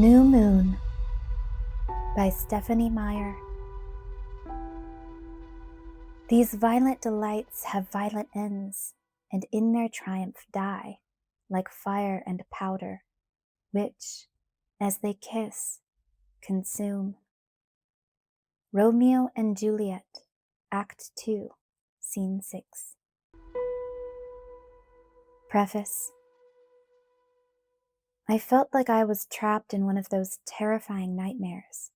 New Moon by Stephanie Meyer. These violent delights have violent ends, and in their triumph die, like fire and powder, which, as they kiss, consume. Romeo and Juliet, Act 2, Scene 6. Preface. I felt like I was trapped in one of those terrifying nightmares.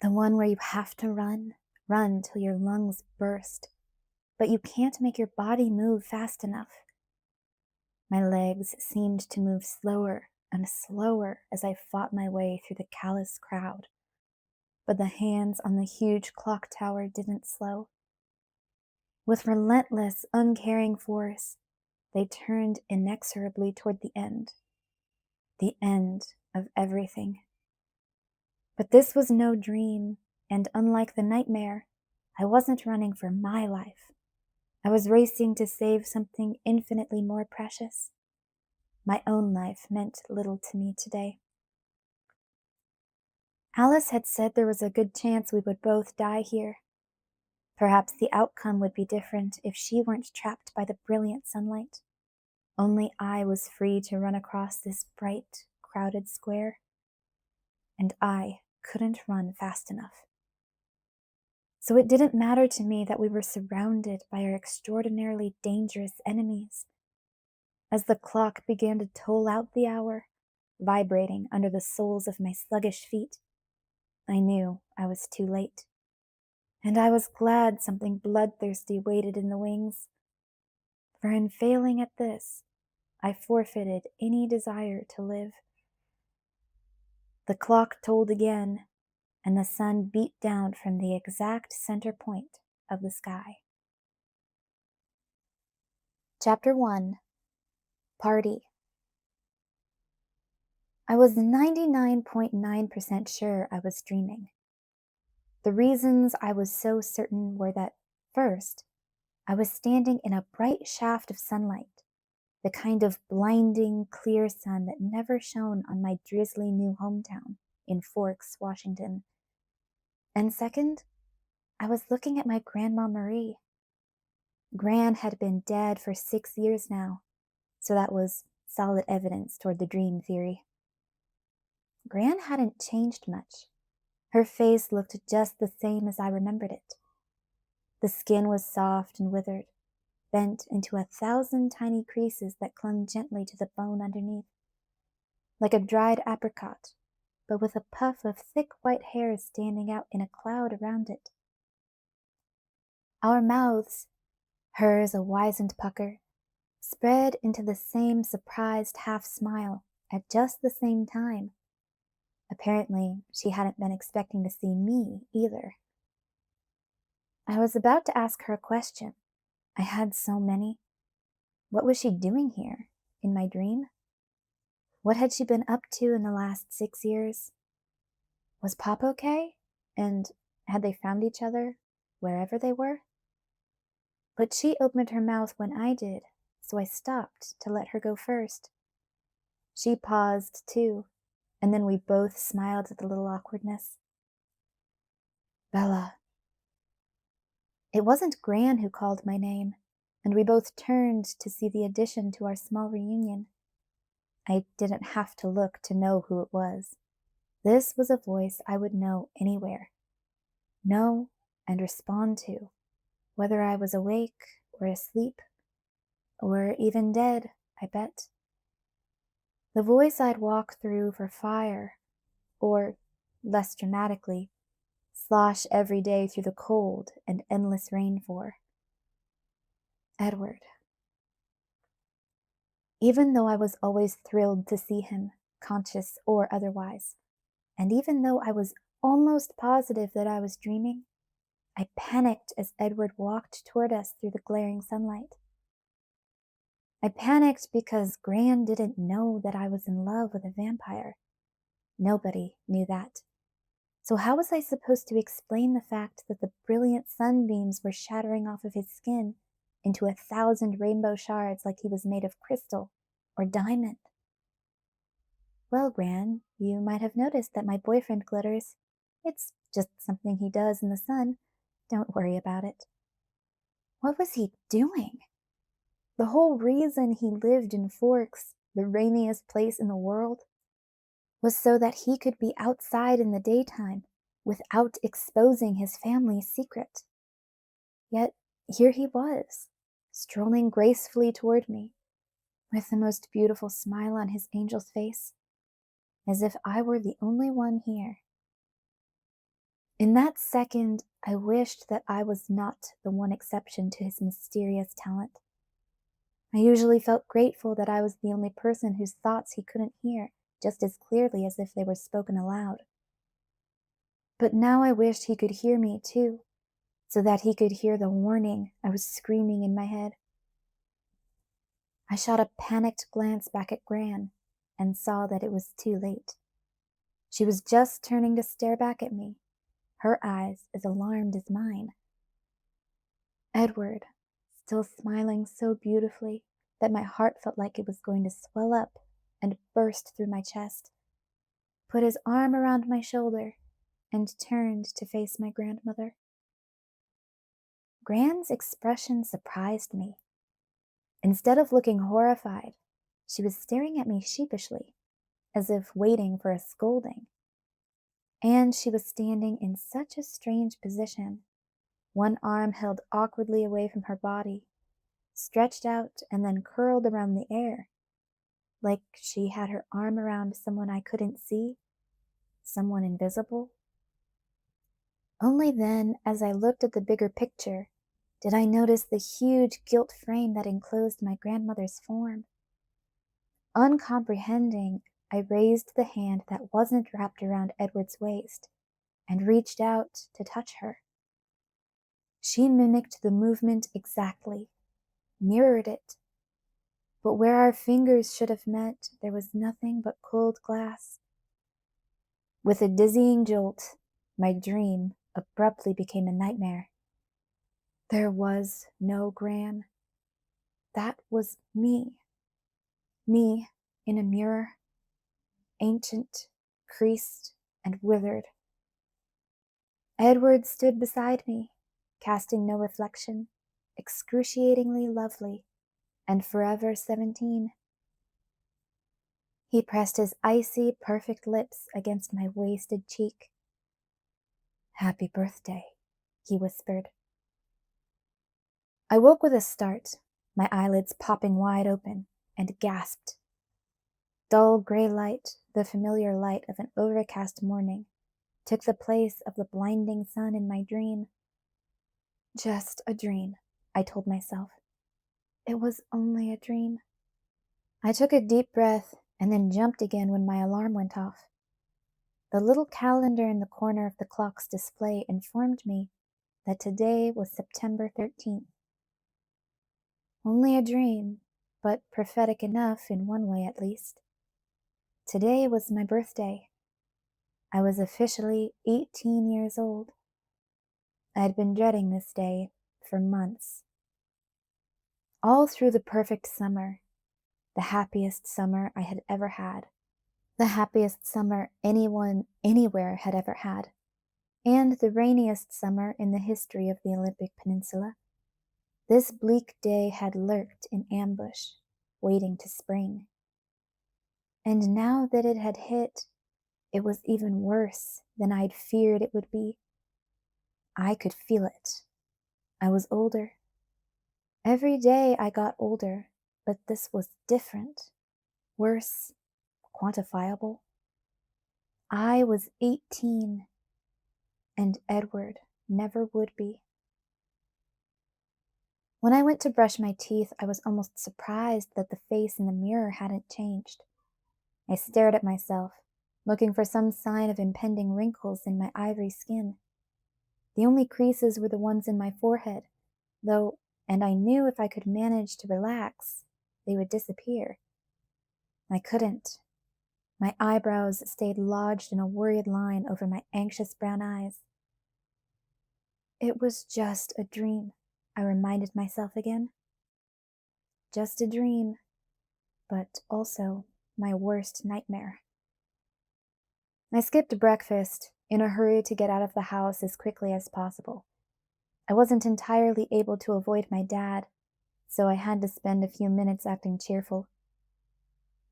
The one where you have to run till your lungs burst, but you can't make your body move fast enough. My legs seemed to move slower and slower as I fought my way through the callous crowd, but the hands on the huge clock tower didn't slow. With relentless, uncaring force, they turned inexorably toward the end of everything. But this was no dream, and unlike the nightmare, I wasn't running for my life. I was racing to save something infinitely more precious. My own life meant little to me today. Alice had said there was a good chance we would both die here. Perhaps the outcome would be different if she weren't trapped by the brilliant sunlight. Only I was free to run across this bright, crowded square. And I couldn't run fast enough. So it didn't matter to me that we were surrounded by our extraordinarily dangerous enemies. As the clock began to toll out the hour, vibrating under the soles of my sluggish feet, I knew I was too late. And I was glad something bloodthirsty waited in the wings. For in failing at this, I forfeited any desire to live. The clock tolled again, and the sun beat down from the exact center point of the sky. Chapter 1. Party. I was 99.9% sure I was dreaming. The reasons I was so certain were that, first, I was standing in a bright shaft of sunlight, the kind of blinding, clear sun that never shone on my drizzly new hometown in Forks, Washington. And second, I was looking at my Grandma Marie. Gran had been dead for 6 years now, so that was solid evidence toward the dream theory. Gran hadn't changed much. Her face looked just the same as I remembered it. The skin was soft and withered, bent into 1,000 tiny creases that clung gently to the bone underneath, like a dried apricot, but with a puff of thick white hair standing out in a cloud around it. Our mouths, hers a wizened pucker, spread into the same surprised half-smile at just the same time. Apparently, she hadn't been expecting to see me either. I was about to ask her a question. I had so many. What was she doing here, in my dream? What had she been up to in the last 6 years? Was Pop okay? And had they found each other, wherever they were? But she opened her mouth when I did, so I stopped to let her go first. She paused, too, and then we both smiled at the little awkwardness. Bella. It wasn't Gran who called my name, and we both turned to see the addition to our small reunion. I didn't have to look to know who it was. This was a voice I would know anywhere. Know and respond to, whether I was awake or asleep, or even dead, I bet. The voice I'd walk through for fire, or, less dramatically, slosh every day through the cold and endless rain for. Edward. Even though I was always thrilled to see him, conscious or otherwise, and even though I was almost positive that I was dreaming, I panicked as Edward walked toward us through the glaring sunlight. I panicked because Gran didn't know that I was in love with a vampire. Nobody knew that. So how was I supposed to explain the fact that the brilliant sunbeams were shattering off of his skin into 1,000 rainbow shards like he was made of crystal or diamond? Well, Gran, you might have noticed that my boyfriend glitters. It's just something he does in the sun. Don't worry about it. What was he doing? The whole reason he lived in Forks, the rainiest place in the world, was so that he could be outside in the daytime without exposing his family's secret. Yet here he was, strolling gracefully toward me, with the most beautiful smile on his angel's face, as if I were the only one here. In that second, I wished that I was not the one exception to his mysterious talent. I usually felt grateful that I was the only person whose thoughts he couldn't hear just as clearly as if they were spoken aloud. But now I wished he could hear me too, so that he could hear the warning I was screaming in my head. I shot a panicked glance back at Gran and saw that it was too late. She was just turning to stare back at me, her eyes as alarmed as mine. Edward, still smiling so beautifully that my heart felt like it was going to swell up and burst through my chest, put his arm around my shoulder and turned to face my grandmother. Gran's expression surprised me. Instead of looking horrified, she was staring at me sheepishly, as if waiting for a scolding. And she was standing in such a strange position, one arm held awkwardly away from her body, stretched out and then curled around the air, like she had her arm around someone I couldn't see, someone invisible. Only then, as I looked at the bigger picture, did I notice the huge gilt frame that enclosed my grandmother's form. Uncomprehending, I raised the hand that wasn't wrapped around Edward's waist and reached out to touch her. She mimicked the movement exactly, mirrored it. But where our fingers should have met, there was nothing but cold glass. With a dizzying jolt, my dream abruptly became a nightmare. There was no Gran. That was me. Me in a mirror, ancient, creased, and withered. Edward stood beside me, casting no reflection, excruciatingly lovely, and forever 17. He pressed his icy, perfect lips against my wasted cheek. "Happy birthday," he whispered. I woke with a start, my eyelids popping wide open, and gasped. Dull gray light, the familiar light of an overcast morning, took the place of the blinding sun in my dream. Just a dream, I told myself. It was only a dream. I took a deep breath and then jumped again when my alarm went off. The little calendar in the corner of the clock's display informed me that today was September 13th. Only a dream, but prophetic enough in one way at least. Today was my birthday. I was officially 18 years old. I had been dreading this day for months. All through the perfect summer, the happiest summer I had ever had, the happiest summer anyone anywhere had ever had, and the rainiest summer in the history of the Olympic Peninsula, this bleak day had lurked in ambush, waiting to spring. And now that it had hit, it was even worse than I'd feared it would be. I could feel it. I was older. Every day I got older, but this was different, worse, quantifiable. I was 18, and Edward never would be. When I went to brush my teeth, I was almost surprised that the face in the mirror hadn't changed. I stared at myself, looking for some sign of impending wrinkles in my ivory skin. The only creases were the ones in my forehead, though, and I knew if I could manage to relax, they would disappear. I couldn't. My eyebrows stayed lodged in a worried line over my anxious brown eyes. It was just a dream, I reminded myself again. Just a dream, but also my worst nightmare. I skipped breakfast in a hurry to get out of the house as quickly as possible. I wasn't entirely able to avoid my dad, so I had to spend a few minutes acting cheerful.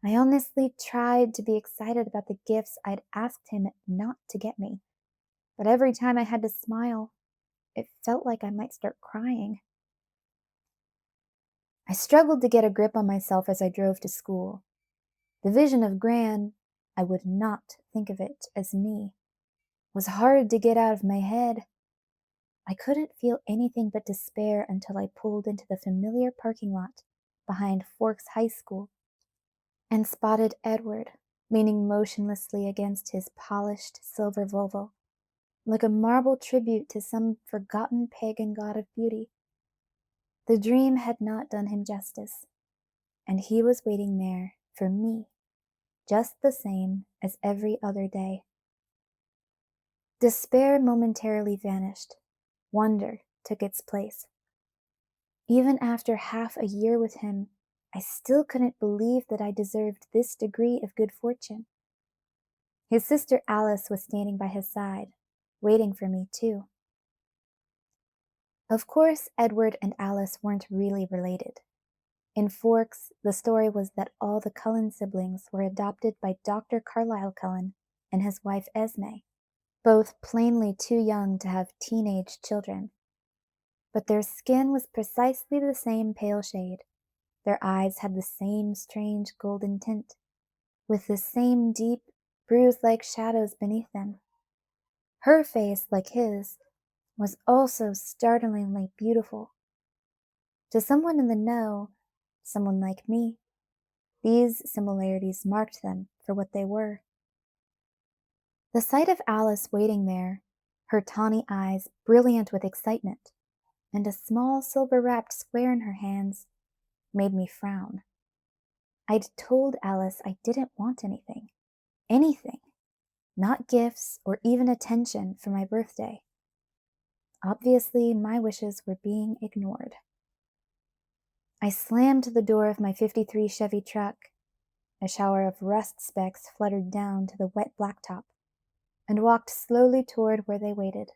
I honestly tried to be excited about the gifts I'd asked him not to get me, but every time I had to smile, it felt like I might start crying. I struggled to get a grip on myself as I drove to school. The vision of Gran, I would not think of it as me, was hard to get out of my head. I couldn't feel anything but despair until I pulled into the familiar parking lot behind Forks High School and spotted Edward leaning motionlessly against his polished silver Volvo, like a marble tribute to some forgotten pagan god of beauty. The dream had not done him justice, and he was waiting there for me, just the same as every other day. Despair momentarily vanished. Wonder took its place. Even after half a year with him, I still couldn't believe that I deserved this degree of good fortune. His sister Alice was standing by his side, waiting for me too. Of course, Edward and Alice weren't really related. In Forks, the story was that all the Cullen siblings were adopted by Dr. Carlisle Cullen and his wife Esme, both plainly too young to have teenage children. But their skin was precisely the same pale shade. Their eyes had the same strange golden tint, with the same deep, bruise-like shadows beneath them. Her face, like his, was also startlingly beautiful. To someone in the know, someone like me, these similarities marked them for what they were. The sight of Alice waiting there, her tawny eyes brilliant with excitement, and a small silver-wrapped square in her hands, made me frown. I'd told Alice I didn't want anything. Anything. Not gifts or even attention for my birthday. Obviously, my wishes were being ignored. I slammed the door of my '53 Chevy truck. A shower of rust specks fluttered down to the wet blacktop, and walked slowly toward where they waited.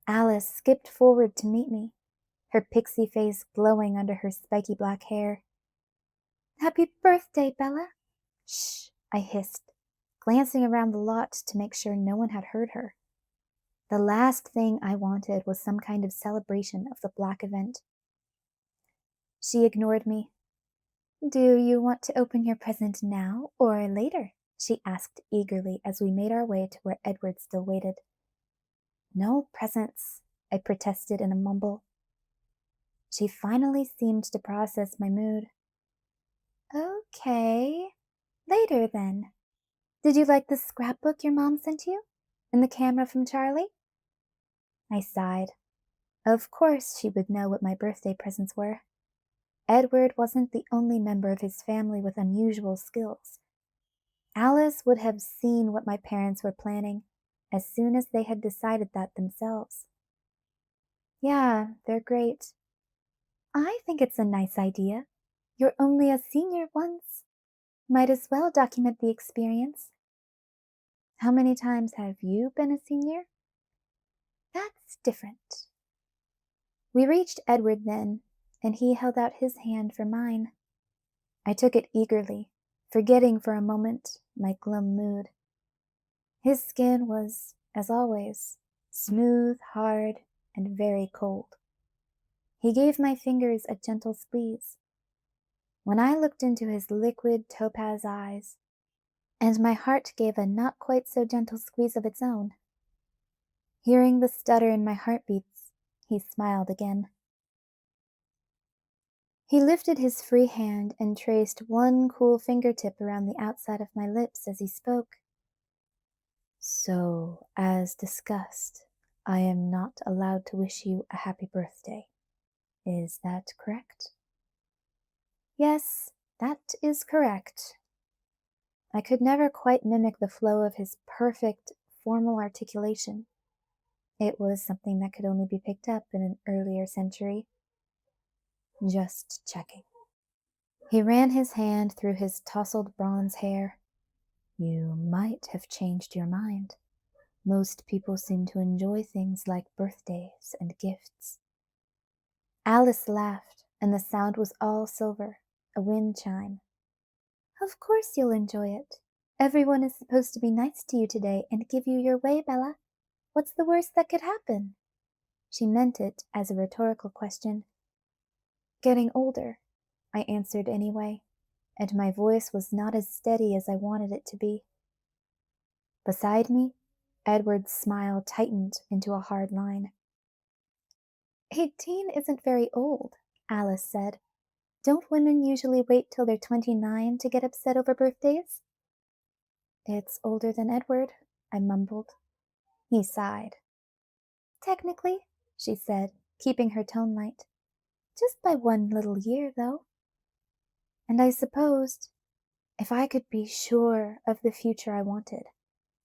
Alice skipped forward to meet me, her pixie face glowing under her spiky black hair. "Happy birthday, Bella!" "Shh," I hissed, glancing around the lot to make sure no one had heard her. The last thing I wanted was some kind of celebration of the black event. She ignored me. "Do you want to open your present now or later?" she asked eagerly as we made our way to where Edward still waited. "No presents," I protested in a mumble. She finally seemed to process my mood. "Okay, later then. Did you like the scrapbook your mom sent you? And the camera from Charlie?" I sighed. Of course she would know what my birthday presents were. Edward wasn't the only member of his family with unusual skills. Alice would have seen what my parents were planning as soon as they had decided that themselves. "Yeah, they're great." "I think it's a nice idea. You're only a senior once. Might as well document the experience." "How many times have you been a senior?" "That's different." We reached Edward then, and he held out his hand for mine. I took it eagerly, forgetting for a moment my glum mood. His skin was, as always, smooth, hard, and very cold. He gave my fingers a gentle squeeze. When I looked into his liquid topaz eyes, and my heart gave a not quite so gentle squeeze of its own. Hearing the stutter in my heartbeats, he smiled again. He lifted his free hand and traced one cool fingertip around the outside of my lips as he spoke. "So, as discussed, I am not allowed to wish you a happy birthday. Is that correct?" "Yes, that is correct." I could never quite mimic the flow of his perfect, formal articulation. It was something that could only be picked up in an earlier century. "Just checking." He ran his hand through his tousled bronze hair. You might have changed your mind. Most people seem to enjoy things like birthdays and gifts. Alice laughed, and the sound was all silver, a wind chime. Of course you'll enjoy it. Everyone is supposed to be nice to you today and give you your way, Bella. What's the worst that could happen? She meant it as a rhetorical question. Getting older, I answered anyway, and my voice was not as steady as I wanted it to be. Beside me, Edward's smile tightened into a hard line. 18 isn't very old, Alice said. Don't women usually wait till they're 29 to get upset over birthdays? It's older than Edward, I mumbled. He sighed. Technically, she said, keeping her tone light. Just by one little year, though. And I supposed, if I could be sure of the future I wanted,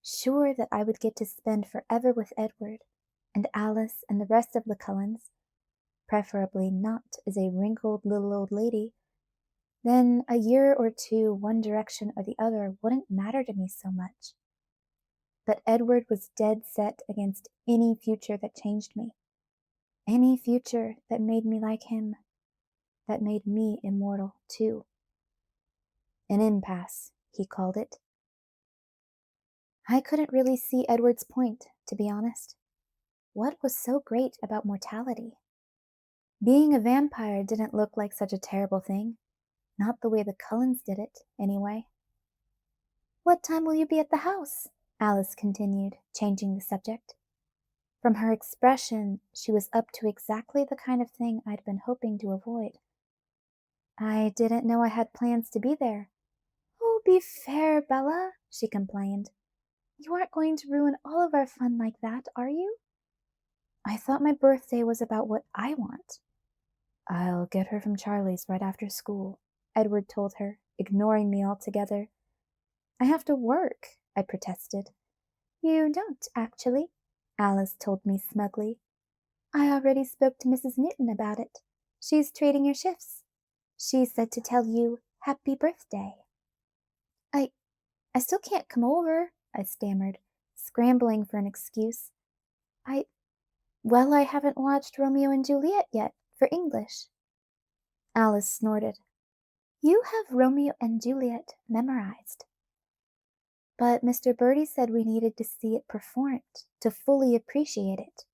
sure that I would get to spend forever with Edward and Alice and the rest of the Cullens, preferably not as a wrinkled little old lady, then a year or two one direction or the other wouldn't matter to me so much. But Edward was dead set against any future that changed me, any future that made me like him, that made me immortal too. An impasse, he called it. I couldn't really see Edward's point, to be honest. What was so great about mortality? Being a vampire didn't look like such a terrible thing. Not the way the Cullens did it, anyway. What time will you be at the house? Alice continued, changing the subject. From her expression, she was up to exactly the kind of thing I'd been hoping to avoid. I didn't know I had plans to be there. Oh, be fair, Bella, she complained. You aren't going to ruin all of our fun like that, are you? I thought my birthday was about what I want. I'll get her from Charlie's right after school, Edward told her, ignoring me altogether. I have to work, I protested. You don't, actually, Alice told me smugly. I already spoke to Mrs. Newton about it. She's trading your shifts. She said to tell you happy birthday. I still can't come over, I stammered, scrambling for an excuse. I haven't watched Romeo and Juliet yet, for English. Alice snorted. You have Romeo and Juliet memorized. But Mr. Birdie said we needed to see it performed, to fully appreciate it.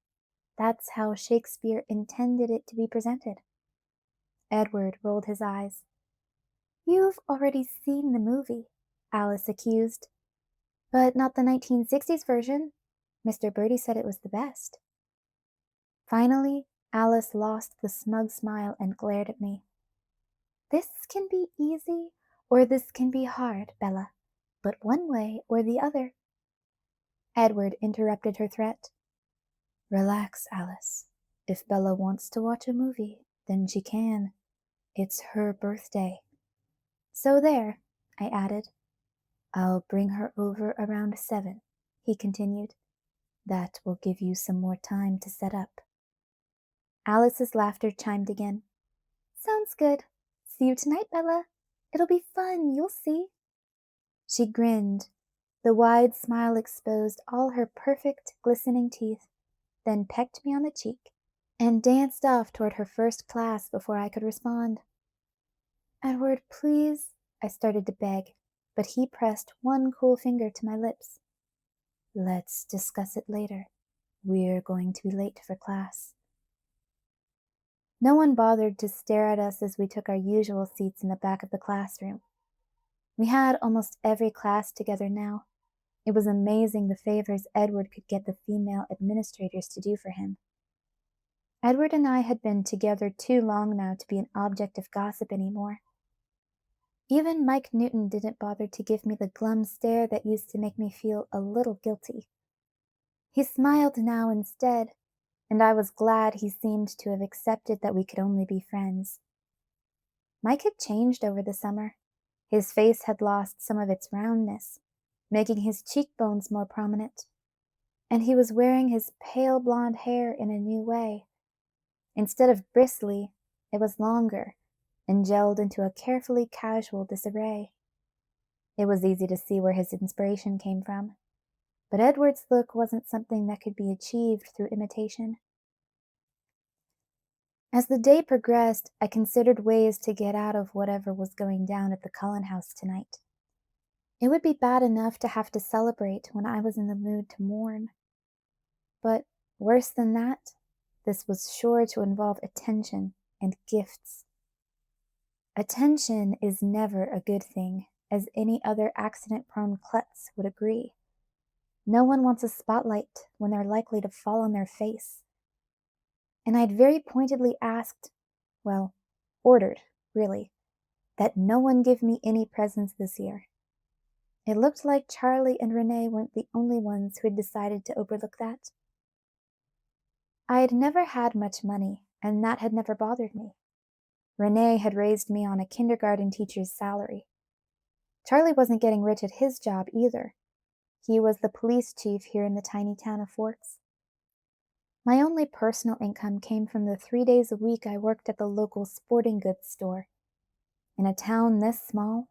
That's how Shakespeare intended it to be presented. Edward rolled his eyes. You've already seen the movie, Alice accused. But not the 1960s version. Mr. Birdie said it was the best. Finally, Alice lost the smug smile and glared at me. This can be easy, or this can be hard, Bella, but one way or the other. Edward interrupted her threat. Relax, Alice. If Bella wants to watch a movie, then she can. It's her birthday. So there, I added. I'll bring her over around 7, he continued. That will give you some more time to set up. Alice's laughter chimed again. Sounds good. See you tonight, Bella. It'll be fun, you'll see. She grinned. The wide smile exposed all her perfect, glistening teeth, then pecked me on the cheek, and danced off toward her first class before I could respond. Edward, please, I started to beg, but he pressed one cool finger to my lips. Let's discuss it later. We're going to be late for class. No one bothered to stare at us as we took our usual seats in the back of the classroom. We had almost every class together now. It was amazing the favors Edward could get the female administrators to do for him. Edward and I had been together too long now to be an object of gossip anymore. Even Mike Newton didn't bother to give me the glum stare that used to make me feel a little guilty. He smiled now instead, and I was glad he seemed to have accepted that we could only be friends. Mike had changed over the summer. His face had lost some of its roundness, making his cheekbones more prominent, and he was wearing his pale blonde hair in a new way. Instead of bristly, it was longer and gelled into a carefully casual disarray. It was easy to see where his inspiration came from, but Edward's look wasn't something that could be achieved through imitation. As the day progressed, I considered ways to get out of whatever was going down at the Cullen house tonight. It would be bad enough to have to celebrate when I was in the mood to mourn. But worse than that, this was sure to involve attention and gifts. Attention is never a good thing, as any other accident-prone klutz would agree. No one wants a spotlight when they're likely to fall on their face. And I'd very pointedly asked, well, ordered, really, that no one give me any presents this year. It looked like Charlie and Renee weren't the only ones who had decided to overlook that. I had never had much money, and that had never bothered me. Renee had raised me on a kindergarten teacher's salary. Charlie wasn't getting rich at his job either. He was the police chief here in the tiny town of Forks. My only personal income came from the 3 days a week I worked at the local sporting goods store. In a town this small,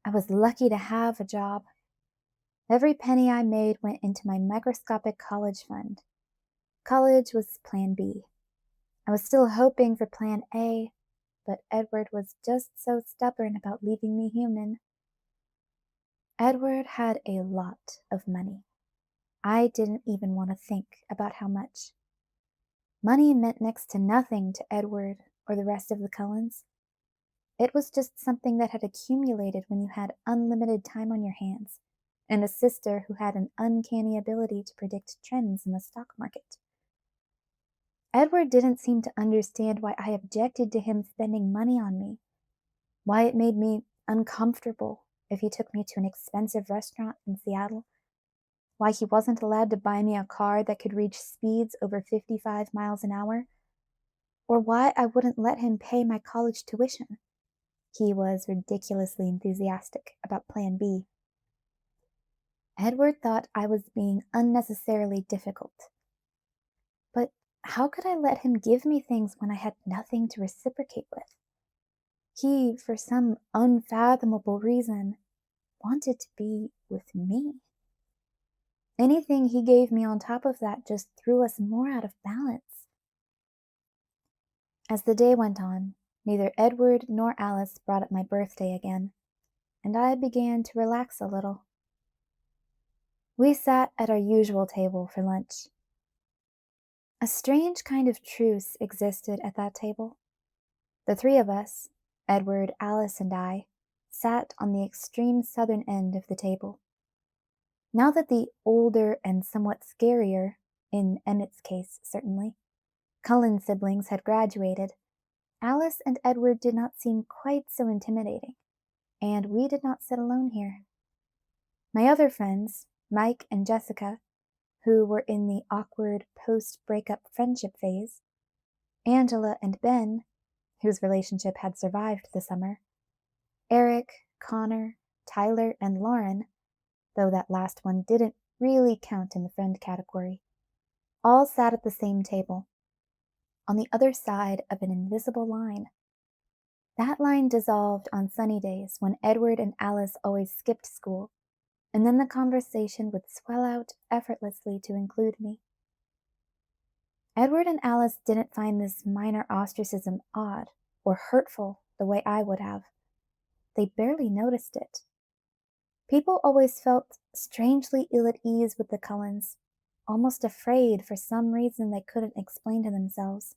I was lucky to have a job. Every penny I made went into my microscopic college fund. College was Plan B. I was still hoping for Plan A, but Edward was just so stubborn about leaving me human. Edward had a lot of money. I didn't even want to think about how much. Money meant next to nothing to Edward or the rest of the Cullens. It was just something that had accumulated when you had unlimited time on your hands, and a sister who had an uncanny ability to predict trends in the stock market. Edward didn't seem to understand why I objected to him spending money on me, why it made me uncomfortable if he took me to an expensive restaurant in Seattle, why he wasn't allowed to buy me a car that could reach speeds over 55 miles an hour, or why I wouldn't let him pay my college tuition. He was ridiculously enthusiastic about Plan B. Edward thought I was being unnecessarily difficult. But how could I let him give me things when I had nothing to reciprocate with? He, for some unfathomable reason, wanted to be with me. Anything he gave me on top of that just threw us more out of balance. As the day went on, neither Edward nor Alice brought up my birthday again, and I began to relax a little. We sat at our usual table for lunch. A strange kind of truce existed at that table. The three of us, Edward, Alice, and I, sat on the extreme southern end of the table. Now that the older and somewhat scarier, in Emmett's case certainly, Cullen siblings had graduated, Alice and Edward did not seem quite so intimidating, and we did not sit alone here. My other friends, Mike and Jessica, who were in the awkward post-breakup friendship phase, Angela and Ben, whose relationship had survived the summer, Eric, Connor, Tyler, and Lauren, though that last one didn't really count in the friend category, all sat at the same table, on the other side of an invisible line. That line dissolved on sunny days when Edward and Alice always skipped school, and then the conversation would swell out effortlessly to include me. Edward and Alice didn't find this minor ostracism odd or hurtful the way I would have. They barely noticed it. People always felt strangely ill at ease with the Cullens, almost afraid for some reason they couldn't explain to themselves.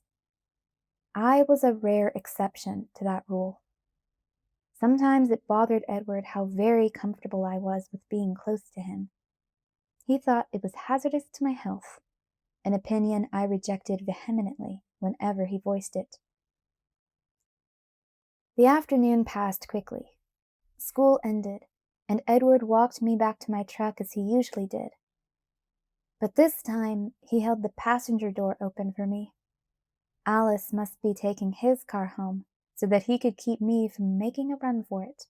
I was a rare exception to that rule. Sometimes it bothered Edward how very comfortable I was with being close to him. He thought it was hazardous to my health, an opinion I rejected vehemently whenever he voiced it. The afternoon passed quickly. School ended, and Edward walked me back to my truck as he usually did. But this time, he held the passenger door open for me. Alice must be taking his car home so that he could keep me from making a run for it.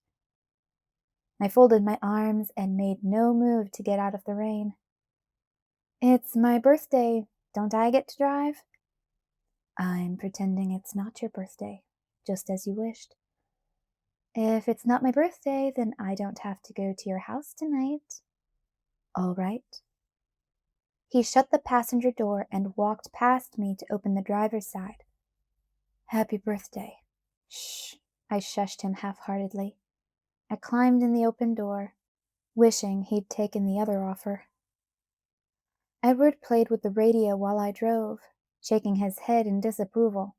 I folded my arms and made no move to get out of the rain. "It's my birthday. Don't I get to drive?" "I'm pretending it's not your birthday, just as you wished." If it's not my birthday, then I don't have to go to your house tonight. All right. He shut the passenger door and walked past me to open the driver's side. Happy birthday. Shh, I shushed him half-heartedly. I climbed in the open door, wishing he'd taken the other offer. Edward played with the radio while I drove, shaking his head in disapproval.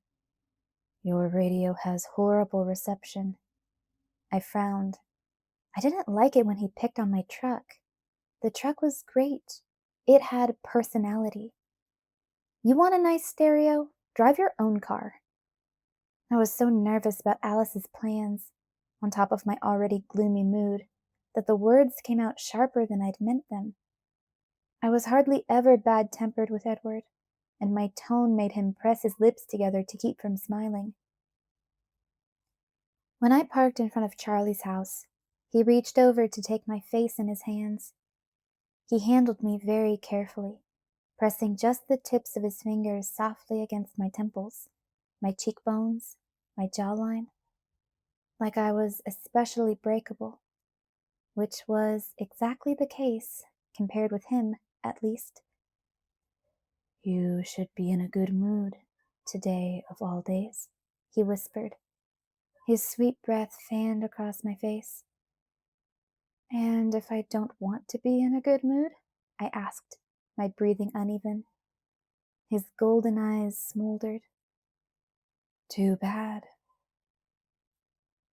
Your radio has horrible reception. I frowned. I didn't like it when he picked on my truck. The truck was great. It had personality. You want a nice stereo? Drive your own car. I was so nervous about Alice's plans, on top of my already gloomy mood, that the words came out sharper than I'd meant them. I was hardly ever bad-tempered with Edward, and my tone made him press his lips together to keep from smiling. When I parked in front of Charlie's house, he reached over to take my face in his hands. He handled me very carefully, pressing just the tips of his fingers softly against my temples, my cheekbones, my jawline, like I was especially breakable, which was exactly the case, compared with him, at least. You should be in a good mood, today of all days, he whispered. His sweet breath fanned across my face. And if I don't want to be in a good mood? I asked, my breathing uneven. His golden eyes smoldered. Too bad.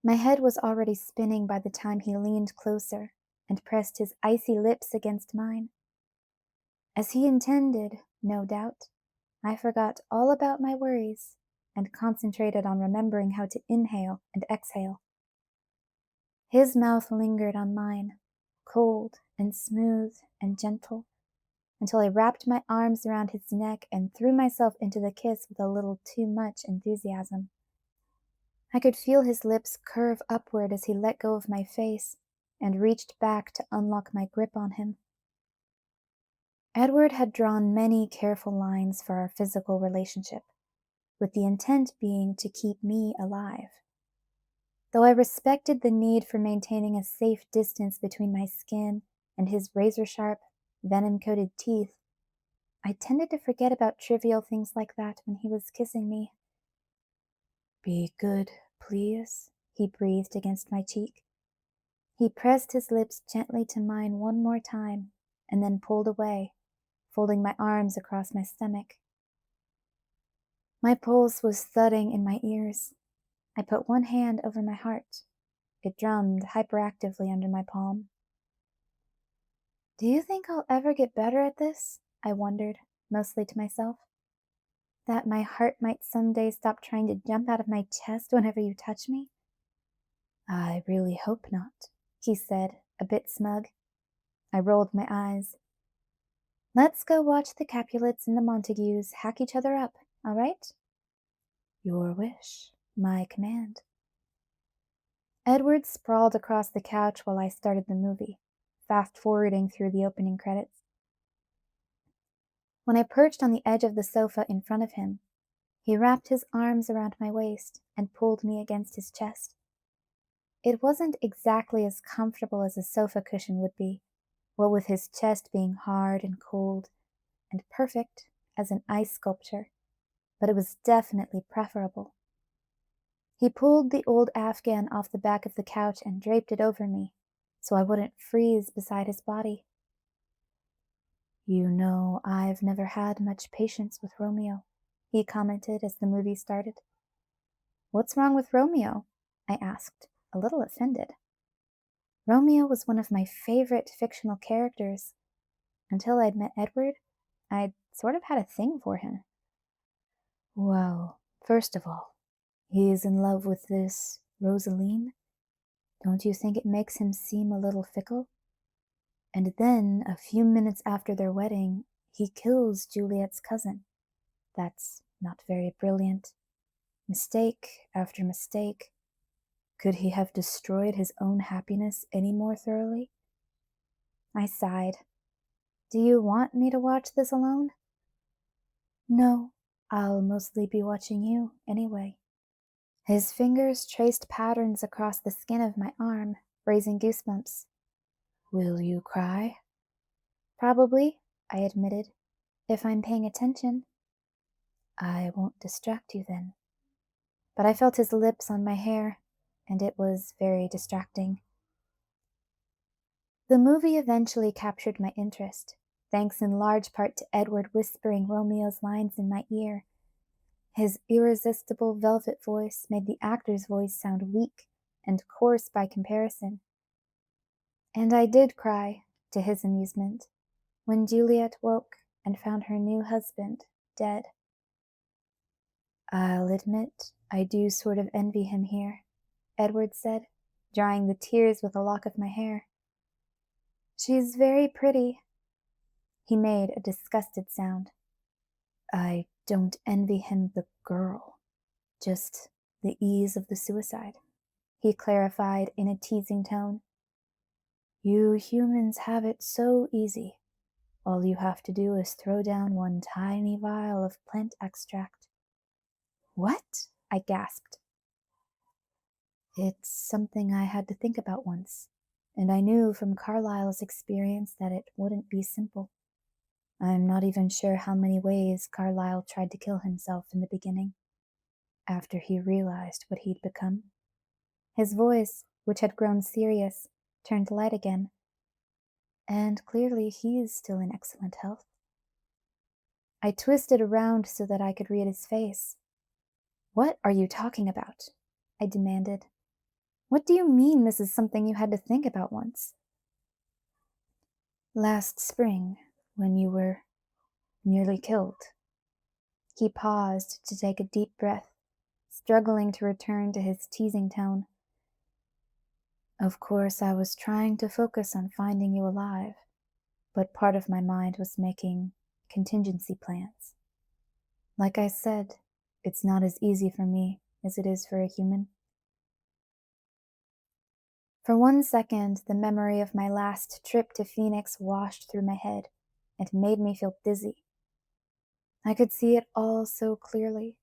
My head was already spinning by the time he leaned closer and pressed his icy lips against mine. As he intended, no doubt, I forgot all about my worries and concentrated on remembering how to inhale and exhale. His mouth lingered on mine, cold and smooth and gentle, until I wrapped my arms around his neck and threw myself into the kiss with a little too much enthusiasm. I could feel his lips curve upward as he let go of my face and reached back to unlock my grip on him. Edward had drawn many careful lines for our physical relationship, with the intent being to keep me alive. Though I respected the need for maintaining a safe distance between my skin and his razor-sharp, venom-coated teeth, I tended to forget about trivial things like that when he was kissing me. Be good, please, he breathed against my cheek. He pressed his lips gently to mine one more time, and then pulled away, folding my arms across my stomach. My pulse was thudding in my ears. I put one hand over my heart. It drummed hyperactively under my palm. Do you think I'll ever get better at this? I wondered, mostly to myself. That my heart might someday stop trying to jump out of my chest whenever you touch me? I really hope not, he said, a bit smug. I rolled my eyes. Let's go watch the Capulets and the Montagues hack each other up, all right? Your wish, my command. Edward sprawled across the couch while I started the movie, fast-forwarding through the opening credits. When I perched on the edge of the sofa in front of him, he wrapped his arms around my waist and pulled me against his chest. It wasn't exactly as comfortable as a sofa cushion would be, what with his chest being hard and cold and perfect as an ice sculpture, but it was definitely preferable. He pulled the old Afghan off the back of the couch and draped it over me, so I wouldn't freeze beside his body. You know, I've never had much patience with Romeo, he commented as the movie started. What's wrong with Romeo? I asked, a little offended. Romeo was one of my favorite fictional characters. Until I'd met Edward, I'd sort of had a thing for him. Well, first of all, he's in love with this Rosaline. Don't you think it makes him seem a little fickle? And then, a few minutes after their wedding, he kills Juliet's cousin. That's not very brilliant. Mistake after mistake. Could he have destroyed his own happiness any more thoroughly? I sighed. Do you want me to watch this alone? No, I'll mostly be watching you anyway. His fingers traced patterns across the skin of my arm, raising goosebumps. Will you cry? Probably, I admitted, if I'm paying attention. I won't distract you then. But I felt his lips on my hair, and it was very distracting. The movie eventually captured my interest, thanks in large part to Edward whispering Romeo's lines in my ear. His irresistible velvet voice made the actor's voice sound weak and coarse by comparison. And I did cry, to his amusement, when Juliet woke and found her new husband dead. I'll admit I do sort of envy him here, Edward said, drying the tears with a lock of my hair. She's very pretty. He made a disgusted sound. I don't envy him the girl, just the ease of the suicide, he clarified in a teasing tone. You humans have it so easy. All you have to do is throw down one tiny vial of plant extract. What? I gasped. It's something I had to think about once, and I knew from Carlyle's experience that it wouldn't be simple. I'm not even sure how many ways Carlyle tried to kill himself in the beginning, after he realized what he'd become. His voice, which had grown serious, turned light again, and clearly he is still in excellent health. I twisted around so that I could read his face. What are you talking about? I demanded. What do you mean this is something you had to think about once? Last spring, when you were nearly killed. He paused to take a deep breath, struggling to return to his teasing tone. Of course, I was trying to focus on finding you alive, but part of my mind was making contingency plans. Like I said, it's not as easy for me as it is for a human. For 1 second, the memory of my last trip to Phoenix washed through my head and made me feel dizzy. I could see it all so clearly.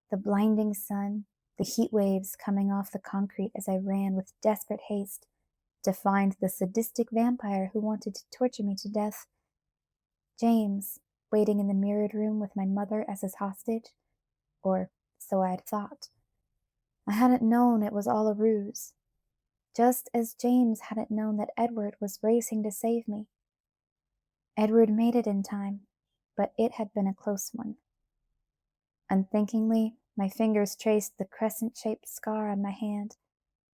The blinding sun, the heat waves coming off the concrete as I ran with desperate haste to find the sadistic vampire who wanted to torture me to death. James, waiting in the mirrored room with my mother as his hostage, or so I had thought. I hadn't known it was all a ruse, just as James hadn't known that Edward was racing to save me. Edward made it in time, but it had been a close one. Unthinkingly, my fingers traced the crescent-shaped scar on my hand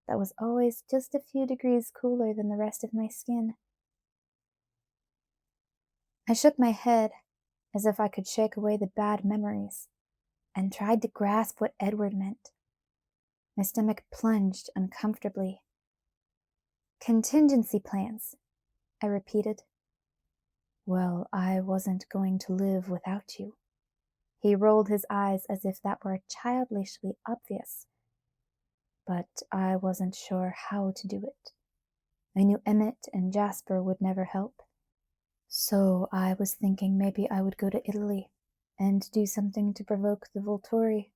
that was always just a few degrees cooler than the rest of my skin. I shook my head as if I could shake away the bad memories, and tried to grasp what Edward meant. My stomach plunged uncomfortably. Contingency plans, I repeated. Well, I wasn't going to live without you. He rolled his eyes as if that were childishly obvious. But I wasn't sure how to do it. I knew Emmett and Jasper would never help. So I was thinking maybe I would go to Italy and do something to provoke the Volturi.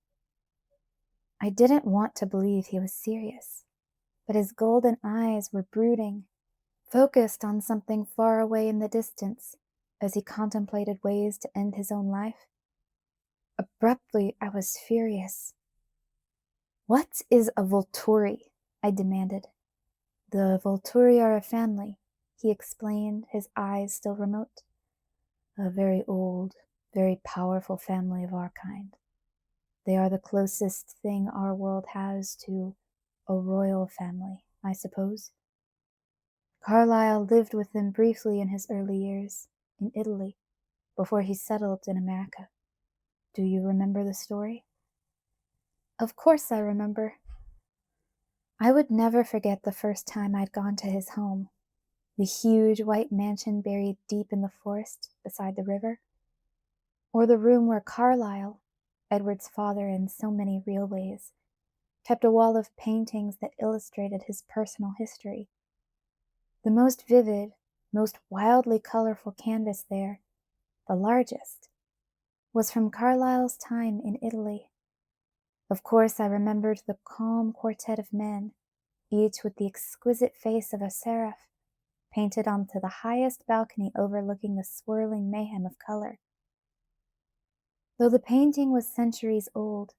I didn't want to believe he was serious, but his golden eyes were brooding, focused on something far away in the distance as he contemplated ways to end his own life. Abruptly, I was furious. What is a Volturi? I demanded. The Volturi are a family, he explained, his eyes still remote. A very old, very powerful family of our kind. They are the closest thing our world has to a royal family, I suppose. Carlyle lived with them briefly in his early years, in Italy, before he settled in America. Do you remember the story? Of course I remember. I would never forget the first time I'd gone to his home, the huge white mansion buried deep in the forest beside the river, or the room where Carlyle, Edward's father in so many real ways, kept a wall of paintings that illustrated his personal history. The most vivid, most wildly colorful canvas there, the largest, was from Carlyle's time in Italy. Of course, I remembered the calm quartet of men, each with the exquisite face of a seraph, painted onto the highest balcony overlooking the swirling mayhem of color. Though the painting was centuries old,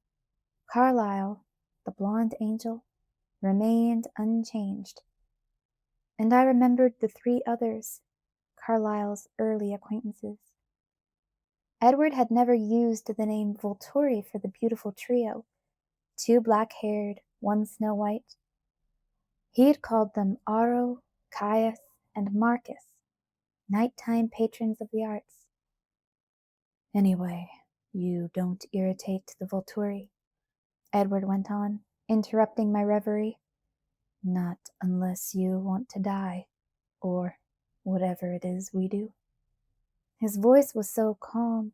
Carlyle, the blonde angel, remained unchanged. And I remembered the three others, Carlyle's early acquaintances. Edward had never used the name Volturi for the beautiful trio, two black-haired, one snow-white. He'd called them Aro, Caius, and Marcus, nighttime patrons of the arts. Anyway, you don't irritate the Volturi, Edward went on, interrupting my reverie. Not unless you want to die, or whatever it is we do. His voice was so calm,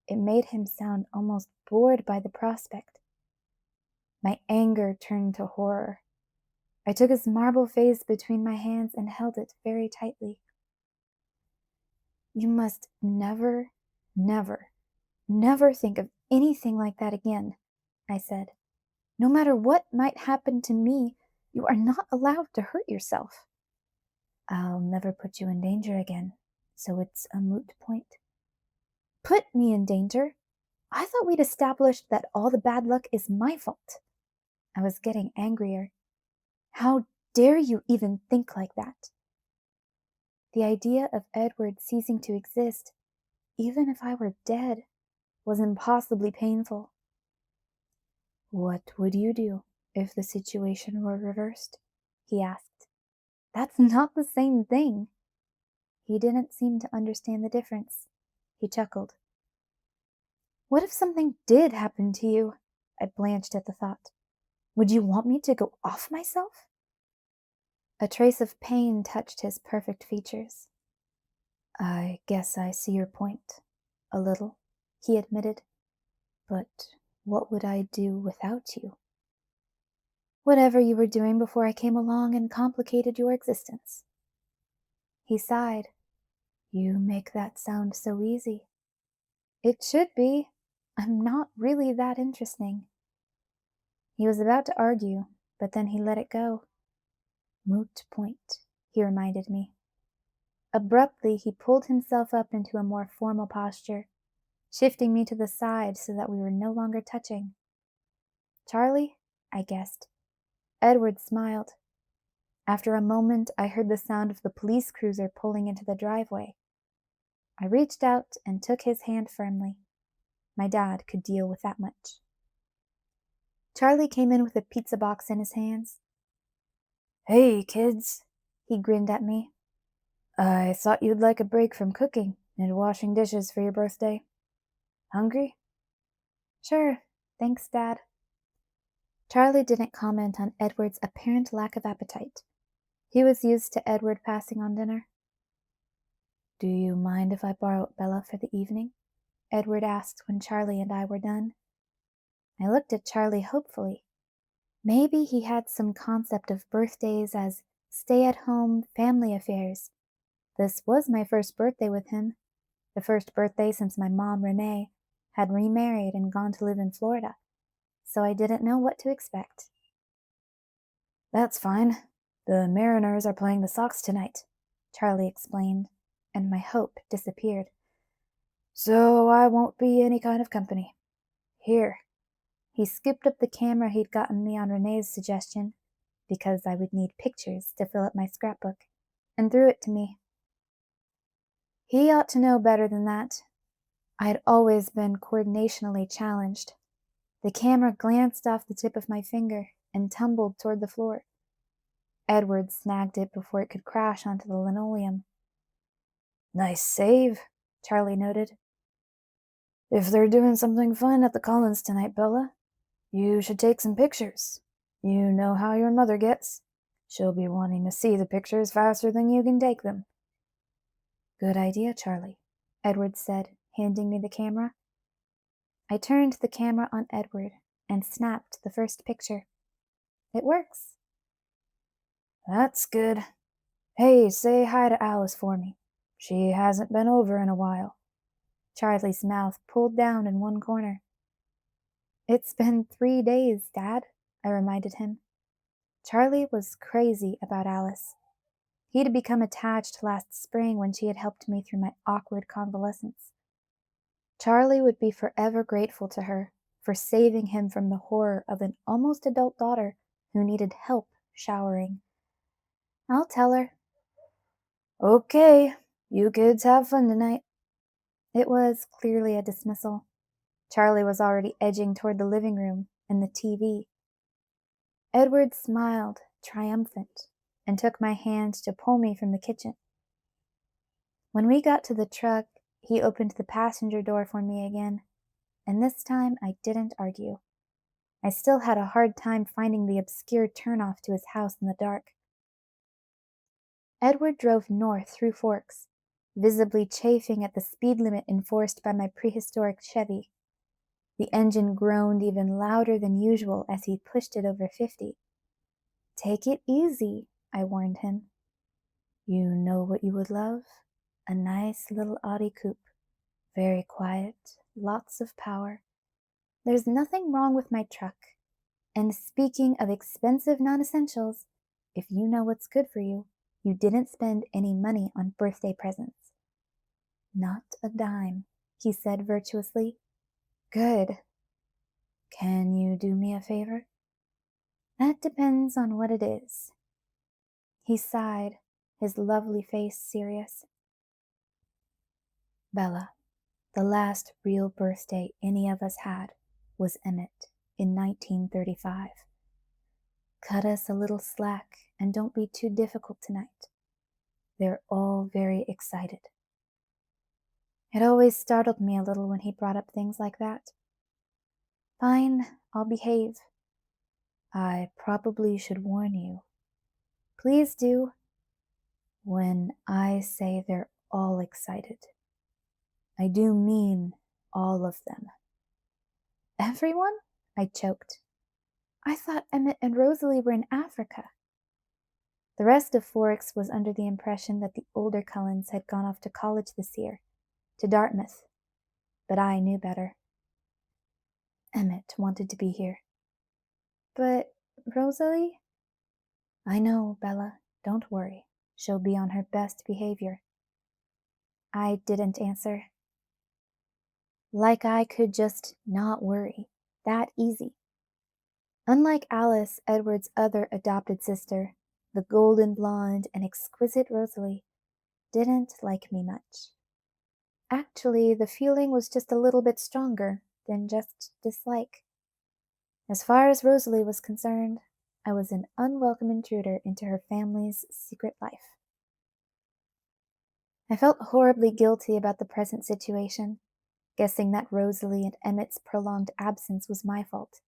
it made him sound almost bored by the prospect. My anger turned to horror. I took his marble face between my hands and held it very tightly. You must never, never, never think of anything like that again, I said. No matter what might happen to me, you are not allowed to hurt yourself. I'll never put you in danger again, so it's a moot point. Put me in danger? I thought we'd established that all the bad luck is my fault. I was getting angrier. How dare you even think like that? The idea of Edward ceasing to exist, even if I were dead, was impossibly painful. What would you do if the situation were reversed? He asked. That's not the same thing. He didn't seem to understand the difference. He chuckled. What if something did happen to you? I blanched at the thought. Would you want me to go off myself? A trace of pain touched his perfect features. I guess I see your point. A little, he admitted. But what would I do without you? Whatever you were doing before I came along and complicated your existence. He sighed. You make that sound so easy. It should be. I'm not really that interesting. He was about to argue, but then he let it go. Moot point, he reminded me. Abruptly, he pulled himself up into a more formal posture, shifting me to the side so that we were no longer touching. Charlie? I guessed. Edward smiled. After a moment, I heard the sound of the police cruiser pulling into the driveway. I reached out and took his hand firmly. My dad could deal with that much. Charlie came in with a pizza box in his hands. Hey, kids, he grinned at me. I thought you'd like a break from cooking and washing dishes for your birthday. Hungry? Sure, thanks, Dad. Charlie didn't comment on Edward's apparent lack of appetite. He was used to Edward passing on dinner. Do you mind if I borrow Bella for the evening? Edward asked when Charlie and I were done. I looked at Charlie hopefully. Maybe he had some concept of birthdays as stay-at-home family affairs. This was my first birthday with him, the first birthday since my mom, Renee, had remarried and gone to live in Florida, so I didn't know what to expect. That's fine. The Mariners are playing the Sox tonight, Charlie explained, and my hope disappeared. So I won't be any kind of company. Here. He scooped up the camera he'd gotten me on Renee's suggestion, because I would need pictures to fill up my scrapbook, and threw it to me. He ought to know better than that. I'd always been coordinationally challenged. The camera glanced off the tip of my finger and tumbled toward the floor. Edward snagged it before it could crash onto the linoleum. Nice save, Charlie noted. If they're doing something fun at the Collins tonight, Bella, you should take some pictures. You know how your mother gets. She'll be wanting to see the pictures faster than you can take them. Good idea, Charlie, Edward said, handing me the camera. I turned the camera on Edward and snapped the first picture. It works. That's good. Hey, say hi to Alice for me. She hasn't been over in a while. Charlie's mouth pulled down in one corner. It's been 3 days, Dad, I reminded him. Charlie was crazy about Alice. He'd become attached last spring when she had helped me through my awkward convalescence. Charlie would be forever grateful to her for saving him from the horror of an almost adult daughter who needed help showering. I'll tell her. Okay, you kids have fun tonight. It was clearly a dismissal. Charlie was already edging toward the living room and the TV. Edward smiled, triumphant, and took my hand to pull me from the kitchen. When we got to the truck, he opened the passenger door for me again, and this time I didn't argue. I still had a hard time finding the obscure turnoff to his house in the dark. Edward drove north through Forks, visibly chafing at the speed limit enforced by my prehistoric Chevy. The engine groaned even louder than usual as he pushed it over 50. Take it easy, I warned him. You know what you would love? A nice little Audi coupe. Very quiet, lots of power. There's nothing wrong with my truck. And speaking of expensive non-essentials, if you know what's good for you, you didn't spend any money on birthday presents. Not a dime, he said virtuously. Good. Can you do me a favor? That depends on what it is. He sighed, his lovely face serious. Bella, the last real birthday any of us had was Emmett in 1935. Cut us a little slack and don't be too difficult tonight. They're all very excited. It always startled me a little when he brought up things like that. Fine, I'll behave. I probably should warn you. Please do. When I say they're all excited, I do mean all of them. Everyone? I choked. I thought Emmett and Rosalie were in Africa. The rest of Forks was under the impression that the older Cullens had gone off to college this year, to Dartmouth, but I knew better. Emmett wanted to be here. But Rosalie? I know, Bella. Don't worry. She'll be on her best behavior. I didn't answer. Like I could just not worry. That easy. Unlike Alice, Edward's other adopted sister, the golden blonde and exquisite Rosalie didn't like me much. Actually, the feeling was just a little bit stronger than just dislike. As far as Rosalie was concerned, I was an unwelcome intruder into her family's secret life. I felt horribly guilty about the present situation, guessing that Rosalie and Emmett's prolonged absence was my fault,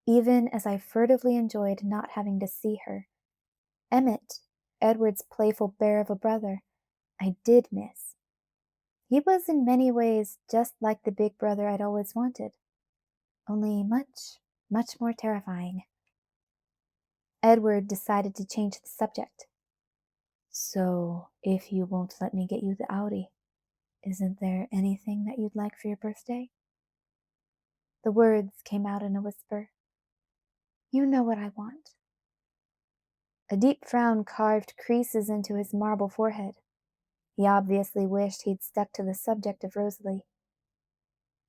even as I furtively enjoyed not having to see her. Emmett, Edward's playful bear of a brother, I did miss. He was in many ways just like the big brother I'd always wanted, only much, much more terrifying. Edward decided to change the subject. So, if you won't let me get you the Audi, isn't there anything that you'd like for your birthday? The words came out in a whisper. You know what I want. A deep frown carved creases into his marble forehead. He obviously wished he'd stuck to the subject of Rosalie.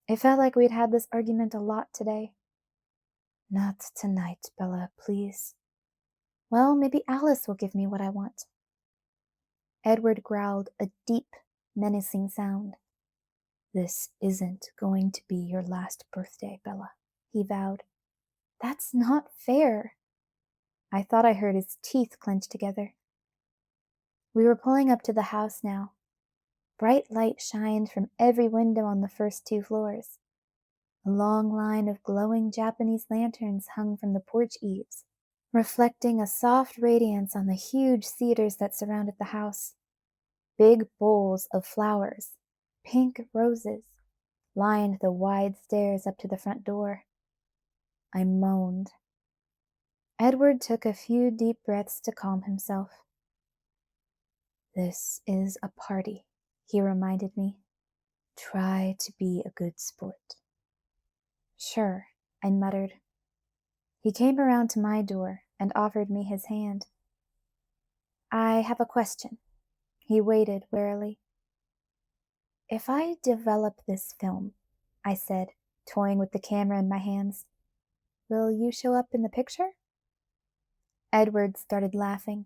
It felt like we'd had this argument a lot today. Not tonight, Bella, please. Well, maybe Alice will give me what I want. Edward growled a deep, menacing sound. This isn't going to be your last birthday, Bella, he vowed. That's not fair. I thought I heard his teeth clench together. We were pulling up to the house now. Bright light shined from every window on the first 2 floors. A long line of glowing Japanese lanterns hung from the porch eaves, reflecting a soft radiance on the huge cedars that surrounded the house. Big bowls of flowers, pink roses, lined the wide stairs up to the front door. I moaned. Edward took a few deep breaths to calm himself. This is a party, he reminded me. Try to be a good sport. Sure, I muttered. He came around to my door and offered me his hand. I have a question. He waited warily. If I develop this film, I said, toying with the camera in my hands, will you show up in the picture? Edward started laughing.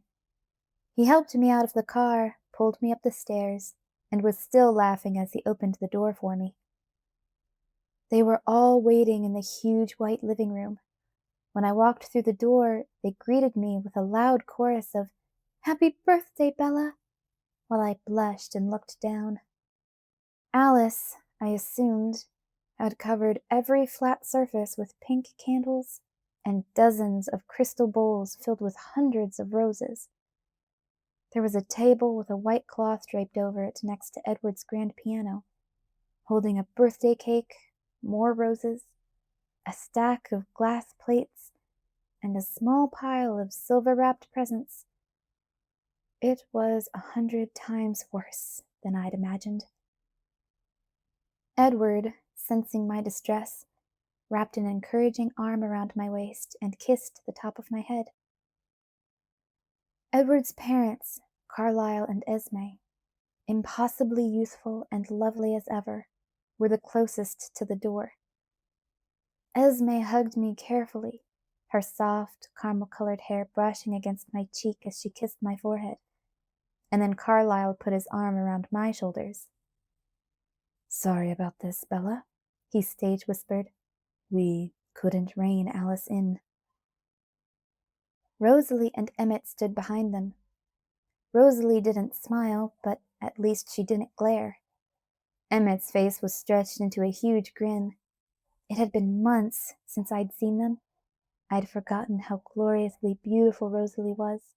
He helped me out of the car, pulled me up the stairs, and was still laughing as he opened the door for me. They were all waiting in the huge white living room. When I walked through the door, they greeted me with a loud chorus of, "Happy birthday, Bella!" while I blushed and looked down. Alice, I assumed, had covered every flat surface with pink candles and dozens of crystal bowls filled with hundreds of roses. There was a table with a white cloth draped over it next to Edward's grand piano, holding a birthday cake, more roses, a stack of glass plates, and a small pile of silver-wrapped presents. It was 100 times worse than I'd imagined. Edward, sensing my distress, wrapped an encouraging arm around my waist and kissed the top of my head. Edward's parents, Carlyle and Esme, impossibly youthful and lovely as ever, were the closest to the door. Esme hugged me carefully, her soft, caramel-colored hair brushing against my cheek as she kissed my forehead, and then Carlyle put his arm around my shoulders. "Sorry about this, Bella," he stage whispered. "We couldn't rein Alice in." Rosalie and Emmett stood behind them. Rosalie didn't smile, but at least she didn't glare. Emmett's face was stretched into a huge grin. It had been months since I'd seen them. I'd forgotten how gloriously beautiful Rosalie was.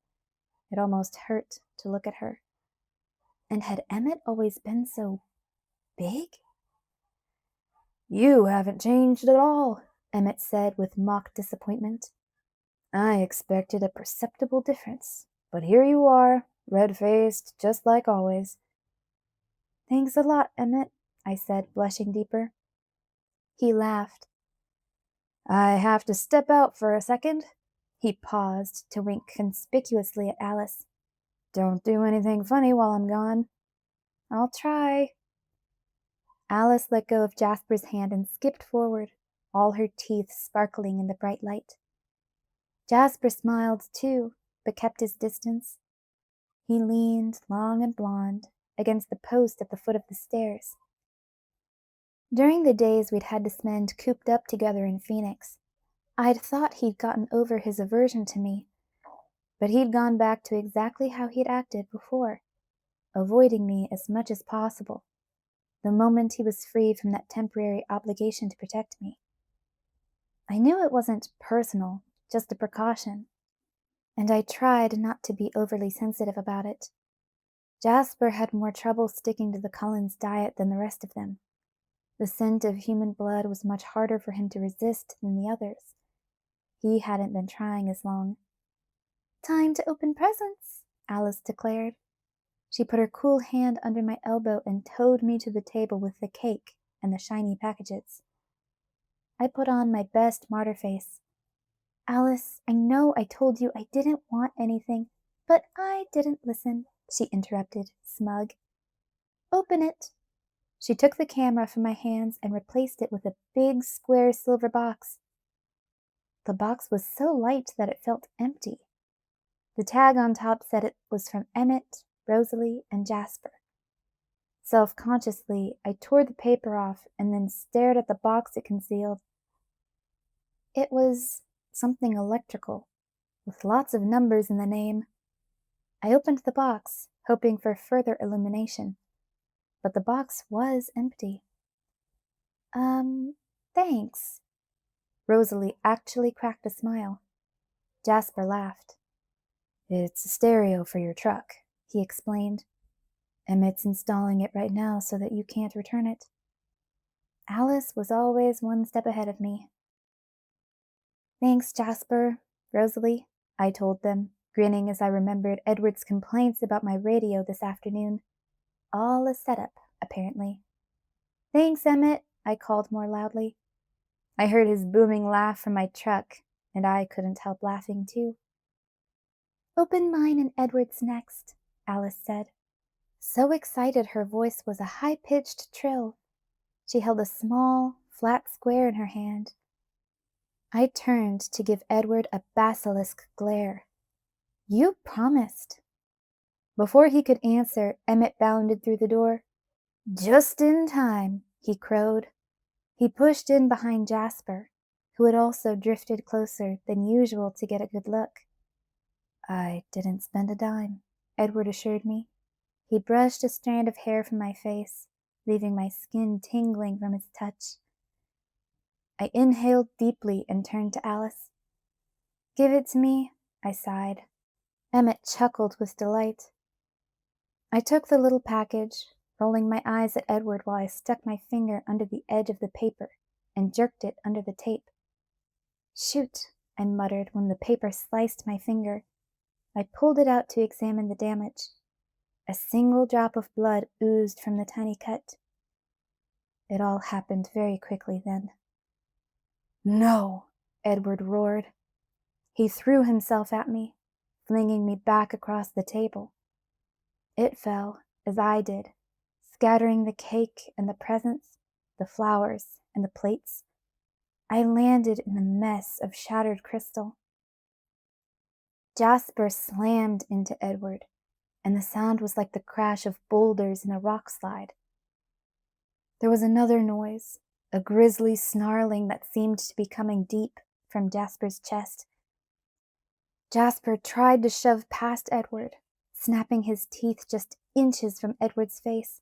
It almost hurt to look at her. And had Emmett always been so big? "You haven't changed at all," Emmett said with mock disappointment. "I expected a perceptible difference, but here you are, red-faced, just like always." "Thanks a lot, Emmett," I said, blushing deeper. He laughed. "I have to step out for a second." He paused to wink conspicuously at Alice. "Don't do anything funny while I'm gone." "I'll try." Alice let go of Jasper's hand and skipped forward, all her teeth sparkling in the bright light. Jasper smiled too, but kept his distance. He leaned, long and blond, against the post at the foot of the stairs. During the days we'd had to spend cooped up together in Phoenix, I'd thought he'd gotten over his aversion to me, but he'd gone back to exactly how he'd acted before, avoiding me as much as possible, the moment he was free from that temporary obligation to protect me. I knew it wasn't personal, just a precaution, and I tried not to be overly sensitive about it. Jasper had more trouble sticking to the Cullens diet than the rest of them. The scent of human blood was much harder for him to resist than the others. He hadn't been trying as long. "Time to open presents," Alice declared. She put her cool hand under my elbow and towed me to the table with the cake and the shiny packages. I put on my best martyr face. "Alice, I know I told you I didn't want anything, but I didn't listen," she interrupted, smug. "Open it." She took the camera from my hands and replaced it with a big square silver box. The box was so light that it felt empty. The tag on top said it was from Emmett, Rosalie, and Jasper. Self-consciously, I tore the paper off and then stared at the box it concealed. It was something electrical, with lots of numbers in the name. I opened the box, hoping for further illumination, but the box was empty. Thanks." Rosalie actually cracked a smile. Jasper laughed. "It's a stereo for your truck," he explained. "Emmett's installing it right now so that you can't return it." Alice was always one step ahead of me. "Thanks, Jasper, Rosalie," I told them, grinning as I remembered Edward's complaints about my radio this afternoon. All a setup, apparently. "Thanks, Emmett," I called more loudly. I heard his booming laugh from my truck, and I couldn't help laughing too. "Open mine and Edward's next," Alice said. So excited her voice was a high-pitched trill. She held a small, flat square in her hand. I turned to give Edward a basilisk glare. "You promised." Before he could answer, Emmett bounded through the door. "Just in time," he crowed. He pushed in behind Jasper, who had also drifted closer than usual to get a good look. "I didn't spend a dime," Edward assured me. He brushed a strand of hair from my face, leaving my skin tingling from his touch. I inhaled deeply and turned to Alice. "Give it to me," I sighed. Emmett chuckled with delight. I took the little package, rolling my eyes at Edward while I stuck my finger under the edge of the paper and jerked it under the tape. "Shoot," I muttered when the paper sliced my finger. I pulled it out to examine the damage. A single drop of blood oozed from the tiny cut. It all happened very quickly then. "No!" Edward roared. He threw himself at me, flinging me back across the table. It fell, as I did, scattering the cake and the presents, the flowers and the plates. I landed in a mess of shattered crystal. Jasper slammed into Edward, and the sound was like the crash of boulders in a rock slide. There was another noise, a grisly snarling that seemed to be coming deep from Jasper's chest. Jasper tried to shove past Edward, snapping his teeth just inches from Edward's face.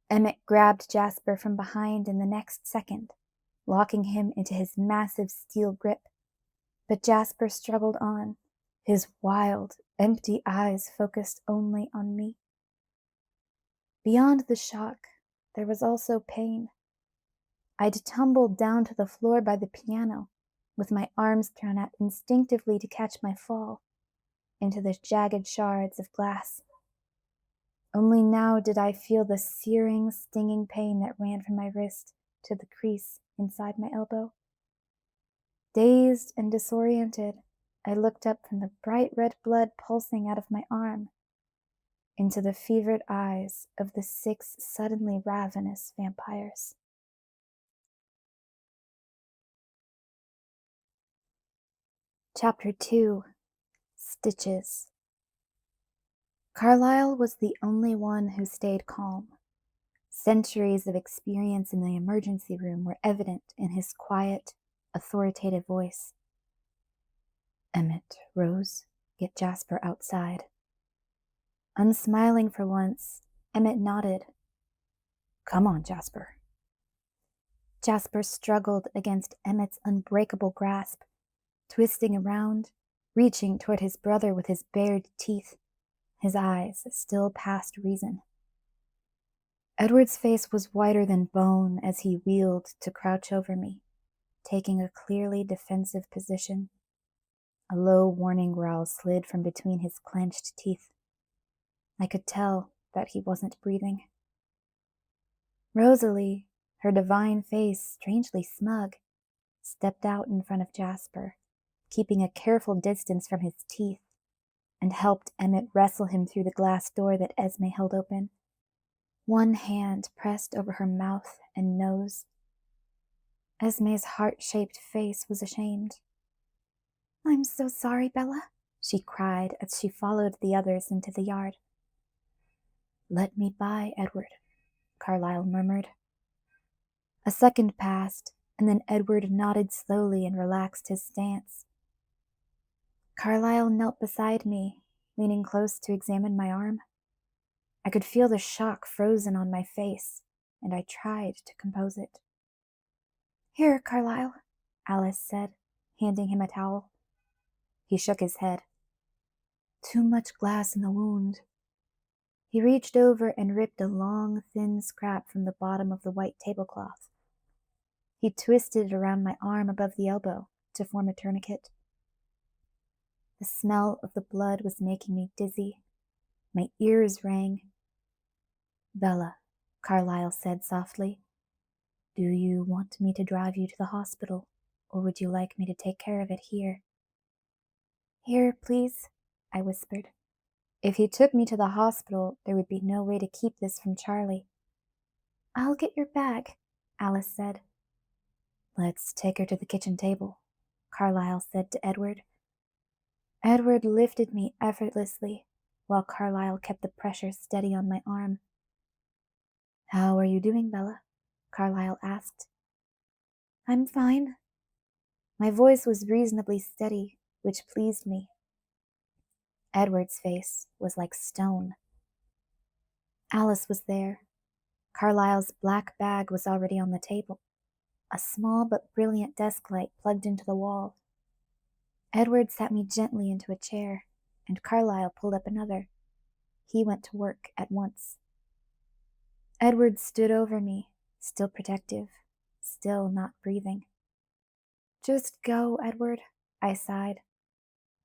Emmett grabbed Jasper from behind in the next second, locking him into his massive steel grip. But Jasper struggled on, his wild, empty eyes focused only on me. Beyond the shock, there was also pain. I'd tumbled down to the floor by the piano, with my arms thrown out instinctively to catch my fall into the jagged shards of glass. Only now did I feel the searing, stinging pain that ran from my wrist to the crease inside my elbow. Dazed and disoriented, I looked up from the bright red blood pulsing out of my arm into the fevered eyes of the 6 suddenly ravenous vampires. Chapter 2. Stitches. Carlyle was the only one who stayed calm. Centuries of experience in the emergency room were evident in his quiet, authoritative voice. "Emmett, Rose, get Jasper outside." Unsmiling for once, Emmett nodded. "Come on, Jasper." Jasper struggled against Emmett's unbreakable grasp, twisting around, reaching toward his brother with his bared teeth, his eyes still past reason. Edward's face was whiter than bone as he wheeled to crouch over me, taking a clearly defensive position. A low warning growl slid from between his clenched teeth. I could tell that he wasn't breathing. Rosalie, her divine face strangely smug, stepped out in front of Jasper, keeping a careful distance from his teeth, and helped Emmett wrestle him through the glass door that Esme held open. One hand pressed over her mouth and nose. Esme's heart-shaped face was ashamed. "I'm so sorry, Bella," she cried as she followed the others into the yard. "Let me by, Edward," Carlyle murmured. A second passed, and then Edward nodded slowly and relaxed his stance. Carlyle knelt beside me, leaning close to examine my arm. I could feel the shock frozen on my face, and I tried to compose it. "Here, Carlyle," Alice said, handing him a towel. He shook his head. "Too much glass in the wound." He reached over and ripped a long, thin scrap from the bottom of the white tablecloth. He twisted it around my arm above the elbow to form a tourniquet. The smell of the blood was making me dizzy. My ears rang. "Bella," Carlyle said softly, Do you want me to drive you to the hospital, or would you like me to take care of it here? Here, please, I whispered. If you took me to the hospital, there would be no way to keep this from Charlie. I'll get your bag, Alice said. Let's take her to the kitchen table, Carlyle said to Edward. Edward lifted me effortlessly, while Carlyle kept the pressure steady on my arm. How are you doing, Bella? Carlyle asked. I'm fine. My voice was reasonably steady, which pleased me. Edward's face was like stone. Alice was there. Carlyle's black bag was already on the table, a small but brilliant desk light plugged into the wall. Edward sat me gently into a chair, and Carlyle pulled up another. He went to work at once. Edward stood over me, still protective, still not breathing. Just go, Edward, I sighed.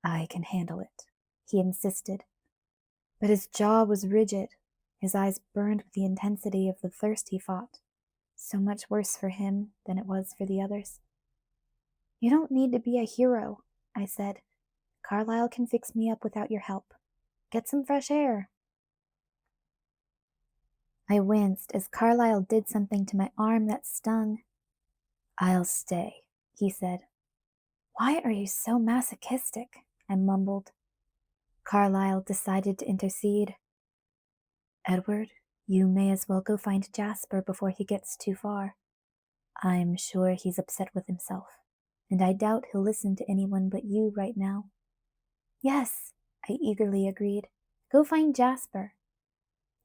I can handle it, he insisted. But his jaw was rigid, his eyes burned with the intensity of the thirst he fought, so much worse for him than it was for the others. You don't need to be a hero, I said. Carlyle can fix me up without your help. Get some fresh air. I winced as Carlyle did something to my arm that stung. I'll stay, he said. Why are you so masochistic? I mumbled. Carlyle decided to intercede. Edward, you may as well go find Jasper before he gets too far. I'm sure he's upset with himself, and I doubt he'll listen to anyone but you right now. Yes, I eagerly agreed. Go find Jasper.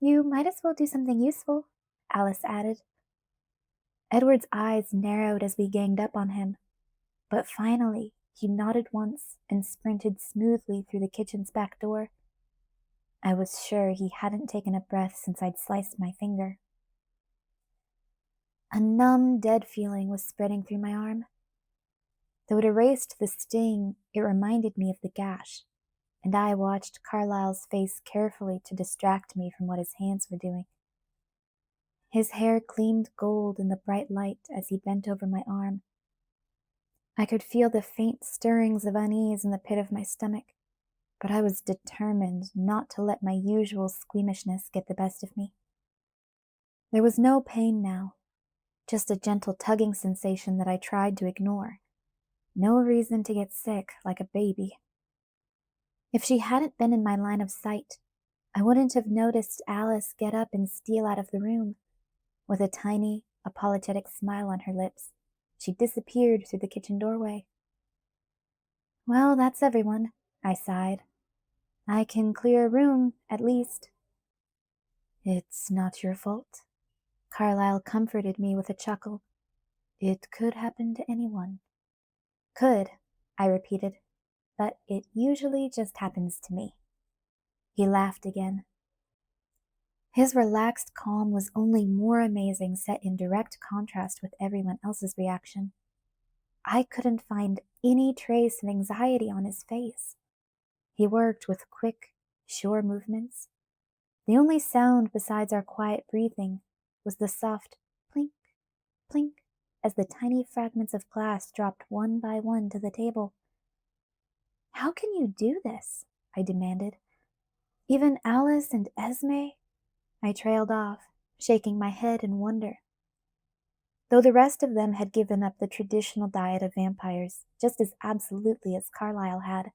You might as well do something useful, Alice added. Edward's eyes narrowed as we ganged up on him, but finally he nodded once and sprinted smoothly through the kitchen's back door. I was sure he hadn't taken a breath since I'd sliced my finger. A numb, dead feeling was spreading through my arm. Though it erased the sting, it reminded me of the gash, and I watched Carlyle's face carefully to distract me from what his hands were doing. His hair gleamed gold in the bright light as he bent over my arm. I could feel the faint stirrings of unease in the pit of my stomach, but I was determined not to let my usual squeamishness get the best of me. There was no pain now, just a gentle tugging sensation that I tried to ignore. No reason to get sick like a baby. If she hadn't been in my line of sight, I wouldn't have noticed Alice get up and steal out of the room. With a tiny, apologetic smile on her lips, she disappeared through the kitchen doorway. Well, that's everyone, I sighed. I can clear a room, at least. It's not your fault. Carlyle comforted me with a chuckle. It could happen to anyone. Could, I repeated, but it usually just happens to me. He laughed again. His relaxed calm was only more amazing, set in direct contrast with everyone else's reaction. I couldn't find any trace of anxiety on his face. He worked with quick, sure movements. The only sound besides our quiet breathing was the soft plink, plink, as the tiny fragments of glass dropped one by one to the table. How can you do this? I demanded. Even Alice and Esme? I trailed off, shaking my head in wonder. Though the rest of them had given up the traditional diet of vampires just as absolutely as Carlyle had,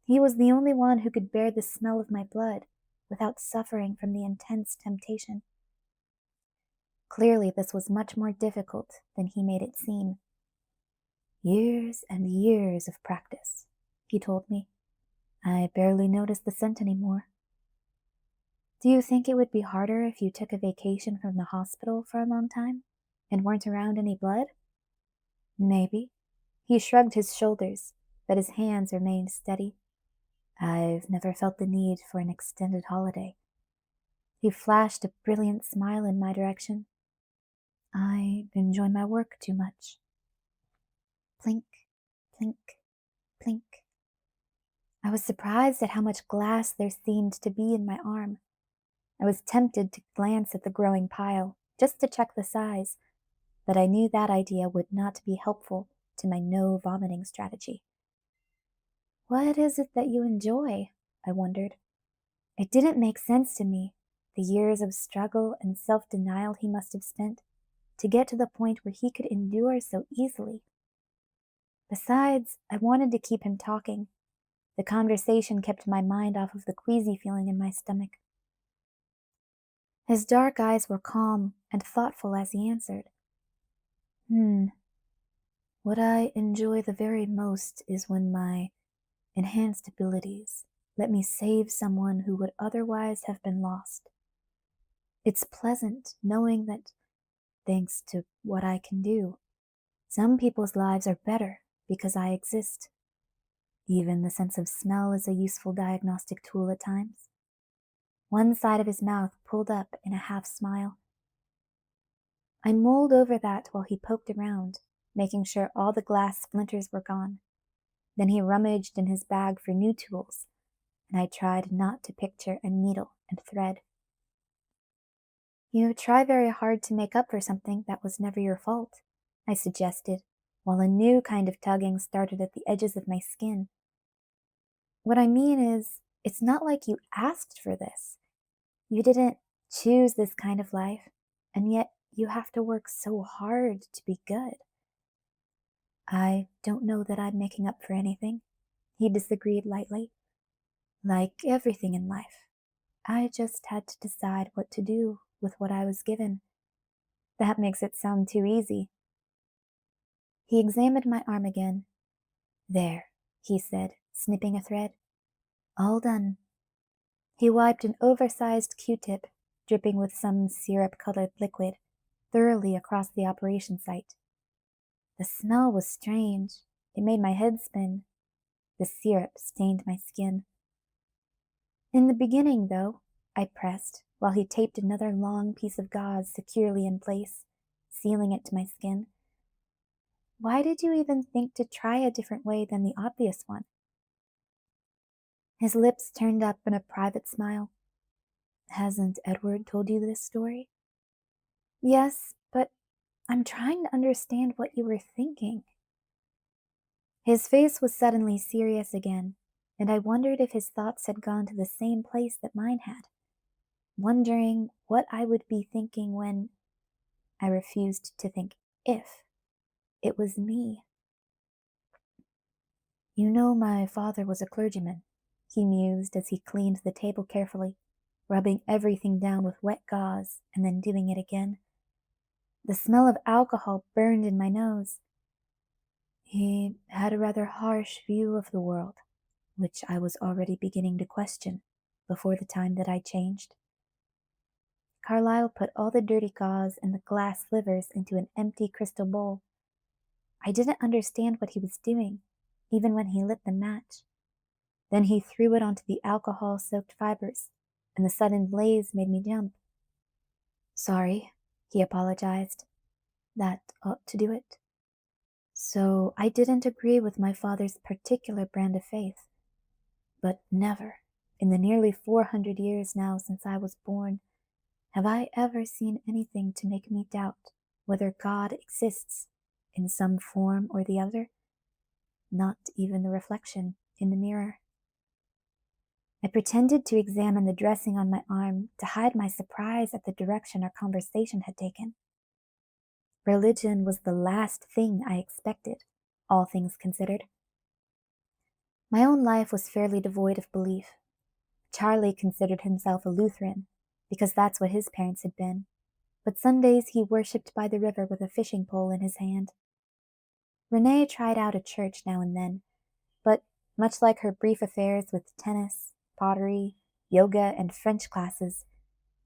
he was the only one who could bear the smell of my blood without suffering from the intense temptation. Clearly, this was much more difficult than he made it seem. Years and years of practice, he told me. I barely notice the scent anymore. Do you think it would be harder if you took a vacation from the hospital for a long time and weren't around any blood? Maybe. He shrugged his shoulders, but his hands remained steady. I've never felt the need for an extended holiday. He flashed a brilliant smile in my direction. I enjoy my work too much. Plink, plink, plink. I was surprised at how much glass there seemed to be in my arm. I was tempted to glance at the growing pile, just to check the size, but I knew that idea would not be helpful to my no vomiting strategy. What is it that you enjoy? I wondered. It didn't make sense to me, the years of struggle and self-denial he must have spent to get to the point where he could endure so easily. Besides, I wanted to keep him talking. The conversation kept my mind off of the queasy feeling in my stomach. His dark eyes were calm and thoughtful as he answered. What I enjoy the very most is when my enhanced abilities let me save someone who would otherwise have been lost. It's pleasant knowing that, thanks to what I can do, some people's lives are better because I exist. Even the sense of smell is a useful diagnostic tool at times. One side of his mouth pulled up in a half smile. I mulled over that while he poked around, making sure all the glass splinters were gone. Then he rummaged in his bag for new tools, and I tried not to picture a needle and thread. You try very hard to make up for something that was never your fault, I suggested, while a new kind of tugging started at the edges of my skin. What I mean is, it's not like you asked for this. You didn't choose this kind of life, and yet you have to work so hard to be good. I don't know that I'm making up for anything, he disagreed lightly. Like everything in life, I just had to decide what to do with what I was given. That makes it sound too easy. He examined my arm again. There, he said, snipping a thread. All done. He wiped an oversized Q-tip, dripping with some syrup-colored liquid, thoroughly across the operation site. The smell was strange. It made my head spin. The syrup stained my skin. In the beginning, though, I pressed, while he taped another long piece of gauze securely in place, sealing it to my skin. Why did you even think to try a different way than the obvious one? His lips turned up in a private smile. Hasn't Edward told you this story? Yes, but I'm trying to understand what you were thinking. His face was suddenly serious again, and I wondered if his thoughts had gone to the same place that mine had, wondering what I would be thinking when I refused to think if it was me. You know my father was a clergyman, he mused as he cleaned the table carefully, rubbing everything down with wet gauze and then doing it again. The smell of alcohol burned in my nose. He had a rather harsh view of the world, which I was already beginning to question before the time that I changed. Carlyle put all the dirty gauze and the glass slivers into an empty crystal bowl. I didn't understand what he was doing, even when he lit the match. Then he threw it onto the alcohol-soaked fibers, and the sudden blaze made me jump. Sorry, he apologized. That ought to do it. So I didn't agree with my father's particular brand of faith. But never, in the nearly 400 years now since I was born, have I ever seen anything to make me doubt whether God exists in some form or the other, not even the reflection in the mirror. I pretended to examine the dressing on my arm to hide my surprise at the direction our conversation had taken. Religion was the last thing I expected, all things considered. My own life was fairly devoid of belief. Charlie considered himself a Lutheran, because that's what his parents had been, but Sundays he worshipped by the river with a fishing pole in his hand. Renee tried out a church now and then, but much like her brief affairs with tennis, pottery, yoga, and French classes,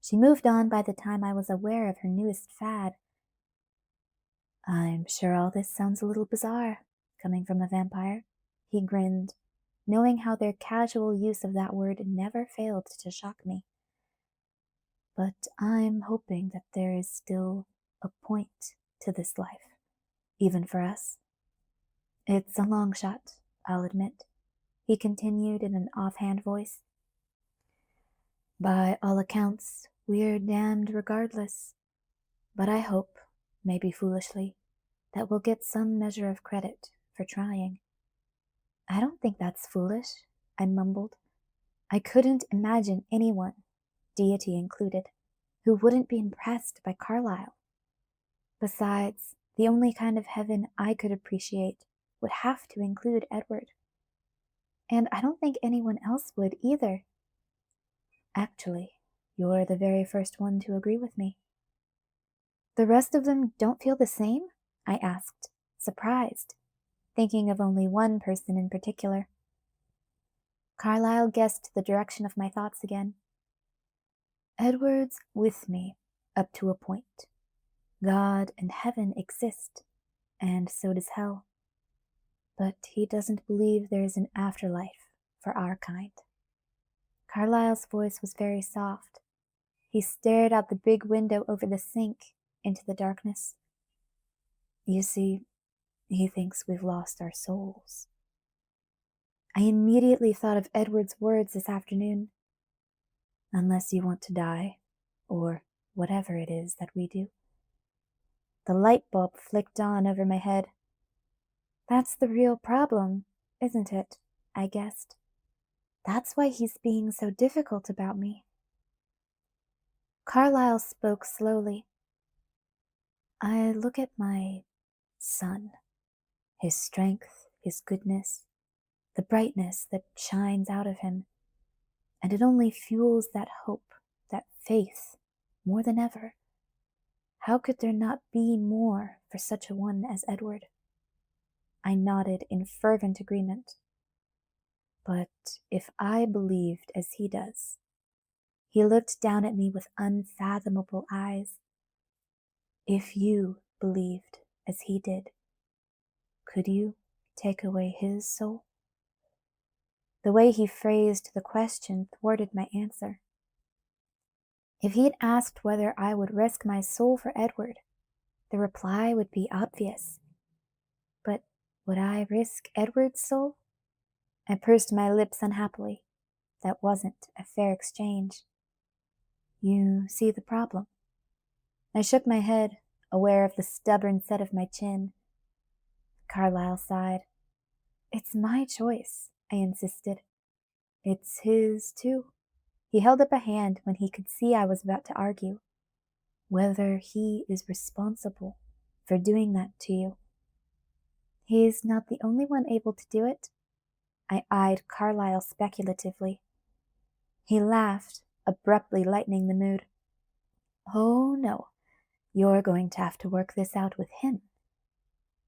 she moved on by the time I was aware of her newest fad. I'm sure all this sounds a little bizarre, coming from a vampire, he grinned, knowing how their casual use of that word never failed to shock me. But I'm hoping that there is still a point to this life, even for us. It's a long shot, I'll admit, he continued in an offhand voice. By all accounts, we're damned regardless. But I hope, maybe foolishly, that we'll get some measure of credit for trying. I don't think that's foolish, I mumbled. I couldn't imagine anyone, deity included, who wouldn't be impressed by Carlyle. Besides, the only kind of heaven I could appreciate would have to include Edward. And I don't think anyone else would either. Actually, you're the very first one to agree with me. The rest of them don't feel the same? I asked, surprised, thinking of only one person in particular. Carlyle guessed the direction of my thoughts again. Edward's with me, up to a point. God and heaven exist, and so does hell. But he doesn't believe there is an afterlife for our kind. Carlyle's voice was very soft. He stared out the big window over the sink into the darkness. You see, he thinks we've lost our souls. I immediately thought of Edward's words this afternoon. Unless you want to die, or whatever it is that we do. The light bulb flicked on over my head. That's the real problem, isn't it? I guessed. That's why he's being so difficult about me. Carlyle spoke slowly. I look at my son, his strength, his goodness, the brightness that shines out of him, and it only fuels that hope, that faith, more than ever. How could there not be more for such a one as Edward? I nodded in fervent agreement. But if I believed as he does, he looked down at me with unfathomable eyes. If you believed as he did, could you take away his soul? The way he phrased the question thwarted my answer. If he'd asked whether I would risk my soul for Edward, the reply would be obvious. But would I risk Edward's soul? I pursed my lips unhappily. That wasn't a fair exchange. You see the problem. I shook my head, aware of the stubborn set of my chin. Carlyle sighed. It's my choice, I insisted. It's his, too. He held up a hand when he could see I was about to argue. Whether he is responsible for doing that to you. He's not the only one able to do it. I eyed Carlyle speculatively. He laughed, abruptly lightening the mood. Oh, no. You're going to have to work this out with him.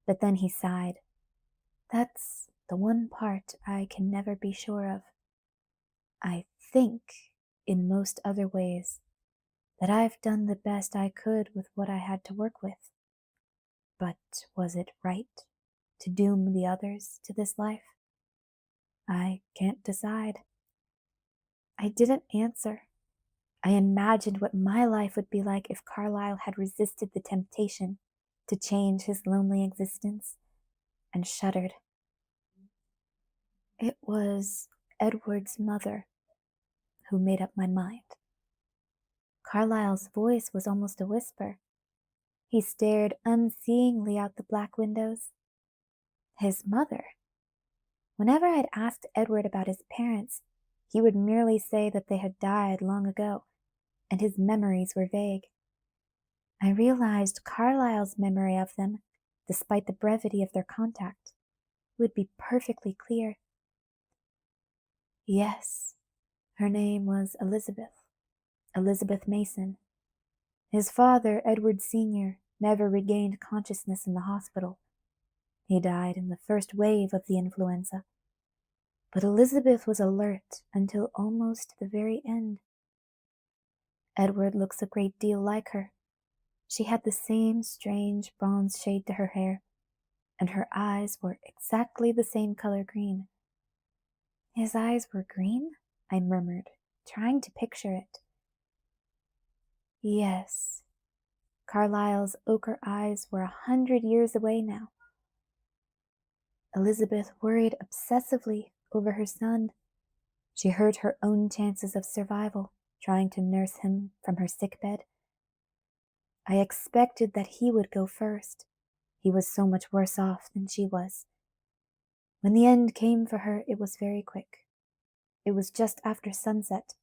But then he sighed. That's the one part I can never be sure of. I think, in most other ways, that I've done the best I could with what I had to work with. But was it right to doom the others to this life? I can't decide. I didn't answer. I imagined what my life would be like if Carlyle had resisted the temptation to change his lonely existence, and shuddered. It was Edward's mother who made up my mind. Carlyle's voice was almost a whisper. He stared unseeingly out the black windows. His mother? Whenever I'd asked Edward about his parents, he would merely say that they had died long ago, and his memories were vague. I realized Carlyle's memory of them, despite the brevity of their contact, would be perfectly clear. Yes, her name was Elizabeth Mason. His father, Edward Sr., never regained consciousness in the hospital. He died in the first wave of the influenza. But Elizabeth was alert until almost the very end. Edward looks a great deal like her. She had the same strange bronze shade to her hair, and her eyes were exactly the same color green. His eyes were green? I murmured, trying to picture it. Yes. Carlyle's ochre eyes were 100 years away now. Elizabeth worried obsessively over her son. She hurt her own chances of survival, trying to nurse him from her sickbed. I expected that he would go first. He was so much worse off than she was. When the end came for her, it was very quick. It was just after sunset,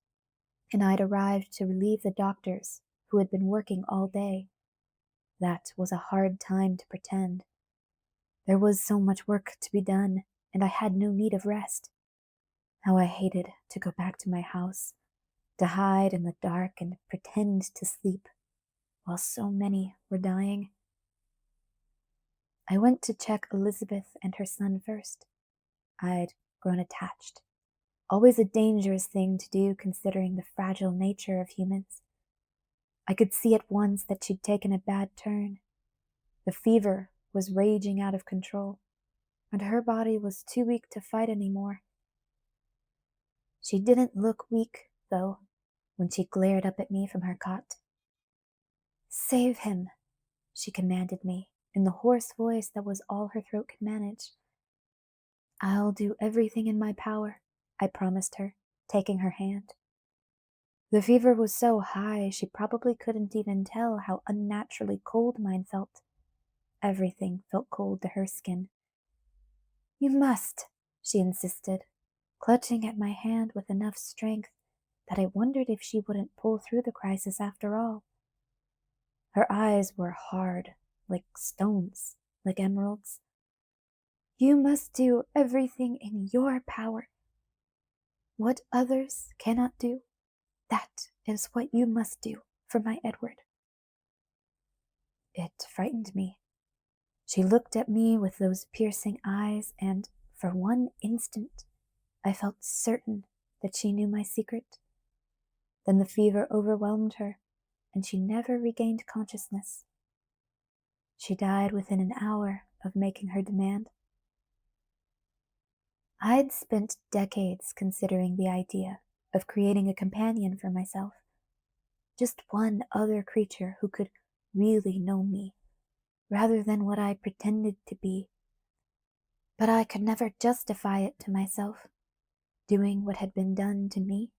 and I'd arrived to relieve the doctors who had been working all day. That was a hard time to pretend. There was so much work to be done, and I had no need of rest. How I hated to go back to my house, to hide in the dark and pretend to sleep, while so many were dying. I went to check Elizabeth and her son first. I'd grown attached. Always a dangerous thing to do considering the fragile nature of humans. I could see at once that she'd taken a bad turn. The fever was raging out of control, and her body was too weak to fight anymore. She didn't look weak, though, when she glared up at me from her cot. "Save him," she commanded me, in the hoarse voice that was all her throat could manage. "I'll do everything in my power," I promised her, taking her hand. The fever was so high she probably couldn't even tell how unnaturally cold mine felt. Everything felt cold to her skin. "You must," she insisted, clutching at my hand with enough strength that I wondered if she wouldn't pull through the crisis after all. Her eyes were hard, like stones, like emeralds. "You must do everything in your power. What others cannot do, that is what you must do for my Edward." It frightened me. She looked at me with those piercing eyes, and for one instant I felt certain that she knew my secret. Then the fever overwhelmed her, and she never regained consciousness. She died within an hour of making her demand. I'd spent decades considering the idea of creating a companion for myself, just one other creature who could really know me, rather than what I pretended to be. But I could never justify it to myself, doing what had been done to me.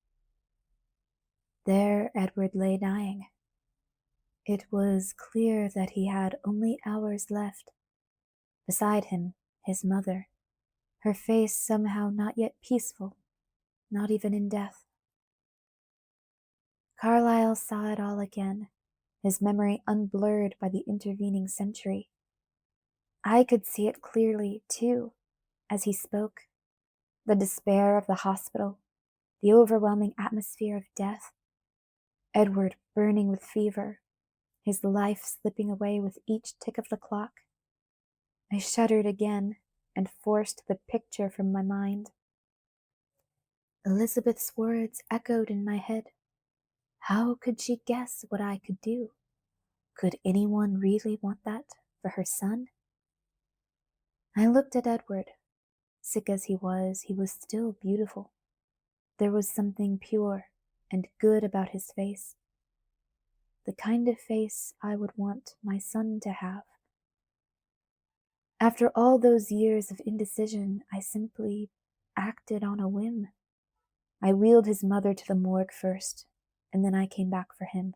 There Edward lay dying. It was clear that he had only hours left. Beside him, his mother, her face somehow not yet peaceful, not even in death. Carlyle saw it all again, his memory unblurred by the intervening century. I could see it clearly, too, as he spoke. The despair of the hospital, the overwhelming atmosphere of death, Edward burning with fever, his life slipping away with each tick of the clock. I shuddered again and forced the picture from my mind. Elizabeth's words echoed in my head. How could she guess what I could do? Could anyone really want that for her son? I looked at Edward. Sick as he was still beautiful. There was something pure and good about his face. The kind of face I would want my son to have. After all those years of indecision, I simply acted on a whim. I wheeled his mother to the morgue first, and then I came back for him.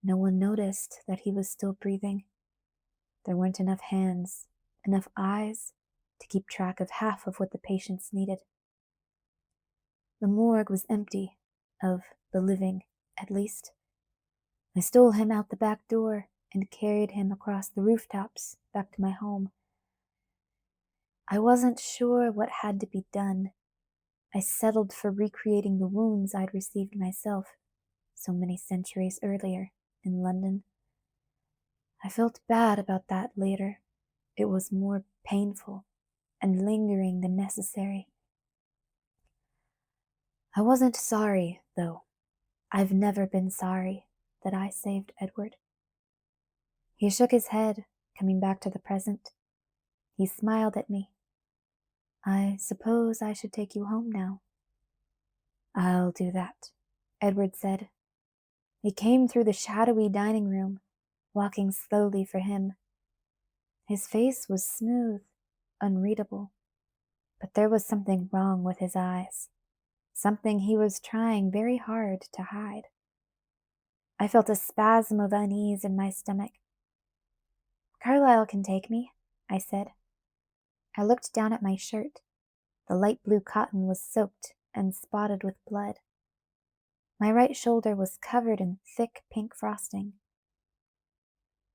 No one noticed that he was still breathing. There weren't enough hands, enough eyes, to keep track of half of what the patients needed. The morgue was empty, of the living, at least. I stole him out the back door and carried him across the rooftops back to my home. I wasn't sure what had to be done. I settled for recreating the wounds I'd received myself so many centuries earlier in London. I felt bad about that later. It was more painful and lingering than necessary. I wasn't sorry, though. I've never been sorry that I saved Edward. He shook his head, coming back to the present. He smiled at me. "I suppose I should take you home now." "I'll do that," Edward said. He came through the shadowy dining room, walking slowly for him. His face was smooth, unreadable, but there was something wrong with his eyes, something he was trying very hard to hide. I felt a spasm of unease in my stomach. Carlyle can take me, I said. I looked down at my shirt. The light blue cotton was soaked and spotted with blood. My right shoulder was covered in thick pink frosting.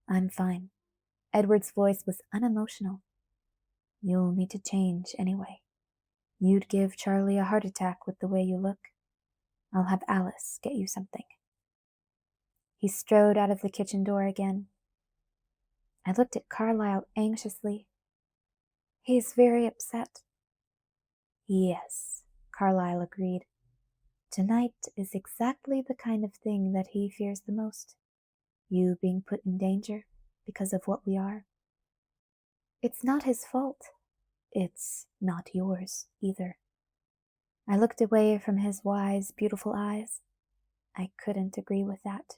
I'm fine. Edward's voice was unemotional. You'll need to change anyway. You'd give Charlie a heart attack with the way you look. I'll have Alice get you something. He strode out of the kitchen door again. I looked at Carlyle anxiously. He's very upset. Yes, Carlyle agreed. Tonight is exactly the kind of thing that he fears the most. You being put in danger because of what we are. It's not his fault. It's not yours either. I looked away from his wise, beautiful eyes. I couldn't agree with that.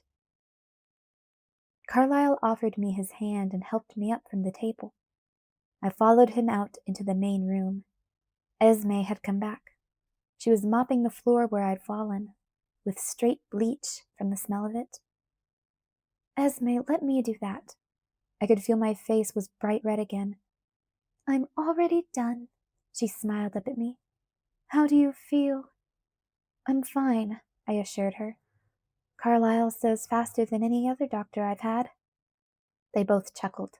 Carlyle offered me his hand and helped me up from the table. I followed him out into the main room. Esme had come back. She was mopping the floor where I'd fallen, with straight bleach from the smell of it. Esme, let me do that. I could feel my face was bright red again. I'm already done, she smiled up at me. How do you feel? I'm fine, I assured her. Carlyle sews faster than any other doctor I've had. They both chuckled.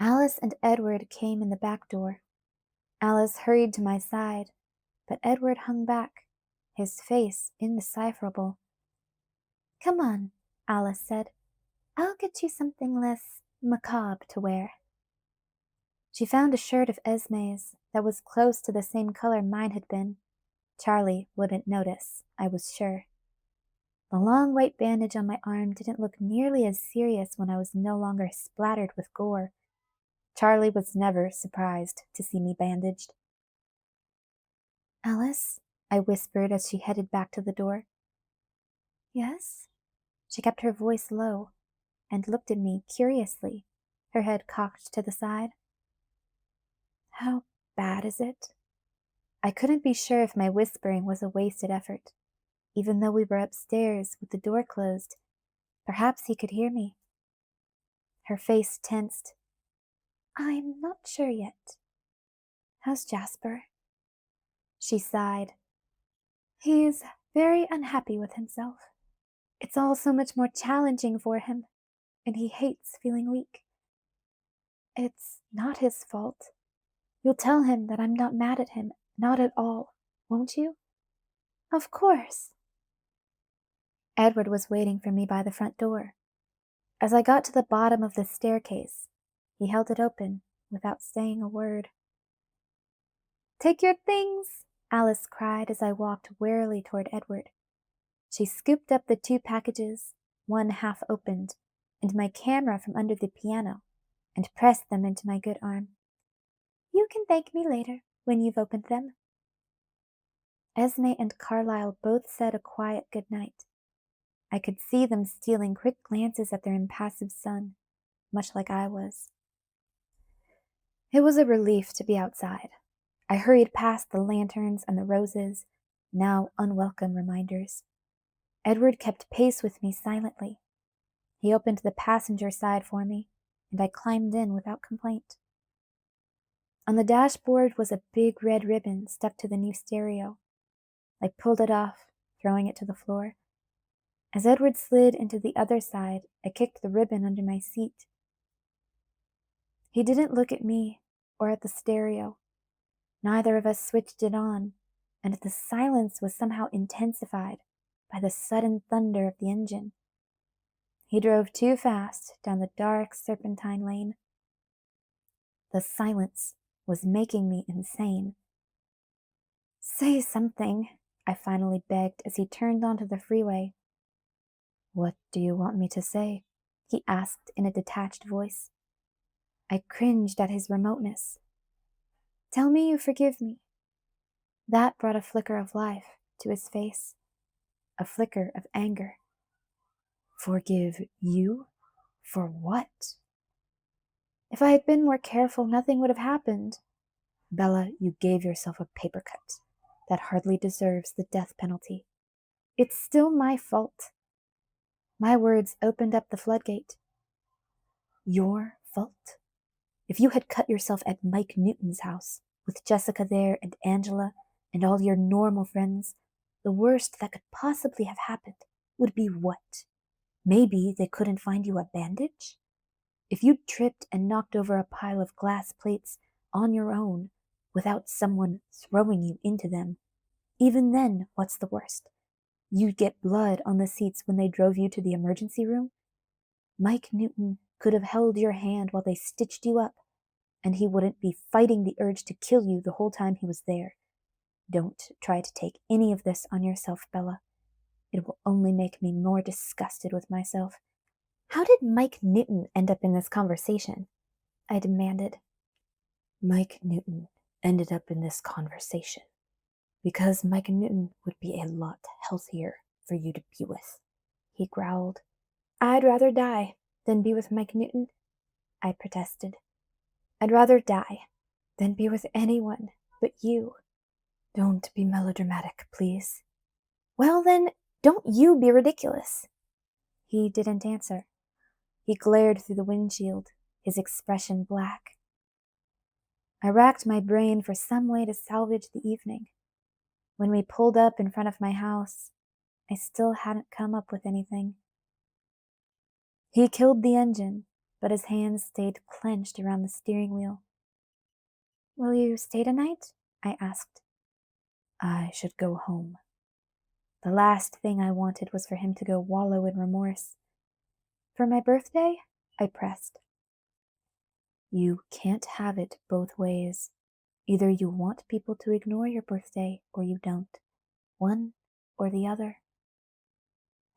Alice and Edward came in the back door. Alice hurried to my side, but Edward hung back, his face indecipherable. Come on, Alice said. I'll get you something less macabre to wear. She found a shirt of Esme's that was close to the same color mine had been. Charlie wouldn't notice, I was sure. The long white bandage on my arm didn't look nearly as serious when I was no longer splattered with gore. Charlie was never surprised to see me bandaged. Alice, I whispered as she headed back to the door. Yes? She kept her voice low and looked at me curiously, her head cocked to the side. How bad is it? I couldn't be sure if my whispering was a wasted effort. Even though we were upstairs with the door closed, perhaps he could hear me. Her face tensed. I'm not sure yet. How's Jasper? She sighed. He's very unhappy with himself. It's all so much more challenging for him, and he hates feeling weak. It's not his fault. You'll tell him that I'm not mad at him, not at all, won't you? Of course. Edward was waiting for me by the front door. As I got to the bottom of the staircase, he held it open without saying a word. Take your things, Alice cried as I walked warily toward Edward. She scooped up the 2 packages, one half opened, and my camera from under the piano, and pressed them into my good arm. You can thank me later, when you've opened them. Esme and Carlyle both said a quiet good night. I could see them stealing quick glances at their impassive son, much like I was. It was a relief to be outside. I hurried past the lanterns and the roses, now unwelcome reminders. Edward kept pace with me silently. He opened the passenger side for me, and I climbed in without complaint. On the dashboard was a big red ribbon stuck to the new stereo. I pulled it off, throwing it to the floor. As Edward slid into the other side, I kicked the ribbon under my seat. He didn't look at me or at the stereo. Neither of us switched it on, and the silence was somehow intensified by the sudden thunder of the engine. He drove too fast down the dark serpentine lane. The silence was making me insane. Say something, I finally begged as he turned onto the freeway. What do you want me to say? He asked in a detached voice. I cringed at his remoteness. Tell me you forgive me. That brought a flicker of life to his face, a flicker of anger. Forgive you? For what? If I had been more careful, nothing would have happened. Bella, you gave yourself a paper cut. That hardly deserves the death penalty. It's still my fault. My words opened up the floodgate. Your fault? If you had cut yourself at Mike Newton's house, with Jessica there and Angela and all your normal friends, the worst that could possibly have happened would be what? Maybe they couldn't find you a bandage? If you'd tripped and knocked over a pile of glass plates on your own without someone throwing you into them, even then, what's the worst? You'd get blood on the seats when they drove you to the emergency room? Mike Newton could have held your hand while they stitched you up, and he wouldn't be fighting the urge to kill you the whole time he was there. Don't try to take any of this on yourself, Bella. It will only make me more disgusted with myself. How did Mike Newton end up in this conversation? I demanded. Mike Newton ended up in this conversation because Mike Newton would be a lot healthier for you to be with, he growled. I'd rather die than be with Mike Newton, I protested. I'd rather die than be with anyone but you. Don't be melodramatic, please. Well then, don't you be ridiculous. He didn't answer. He glared through the windshield, his expression black. I racked my brain for some way to salvage the evening. When we pulled up in front of my house, I still hadn't come up with anything. He killed the engine, but his hands stayed clenched around the steering wheel. Will you stay tonight? I asked. I should go home. The last thing I wanted was for him to go wallow in remorse. For my birthday? I pressed. You can't have it both ways. Either you want people to ignore your birthday or you don't. One or the other.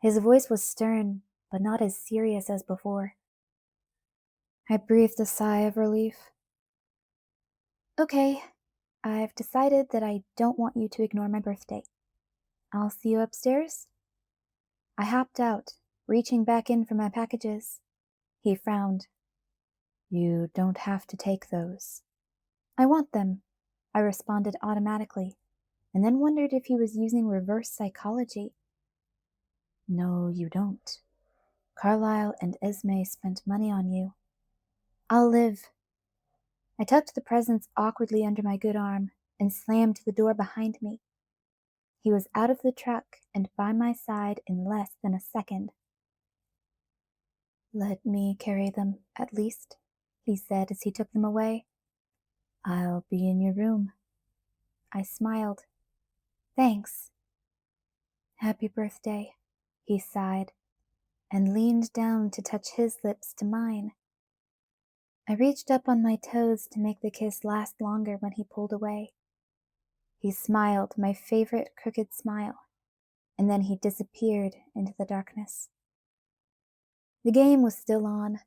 His voice was stern, but not as serious as before. I breathed a sigh of relief. Okay, I've decided that I don't want you to ignore my birthday. I'll see you upstairs. I hopped out, reaching back in for my packages. He frowned. You don't have to take those. I want them, I responded automatically, and then wondered if he was using reverse psychology. No, you don't. Carlisle and Esme spent money on you. I'll live. I tucked the presents awkwardly under my good arm and slammed the door behind me. He was out of the truck and by my side in less than a second. Let me carry them, at least, he said as he took them away. I'll be in your room. I smiled. Thanks. Happy birthday, he sighed, and leaned down to touch his lips to mine. I reached up on my toes to make the kiss last longer when he pulled away. He smiled, my favorite crooked smile, and then he disappeared into the darkness. The game was still on.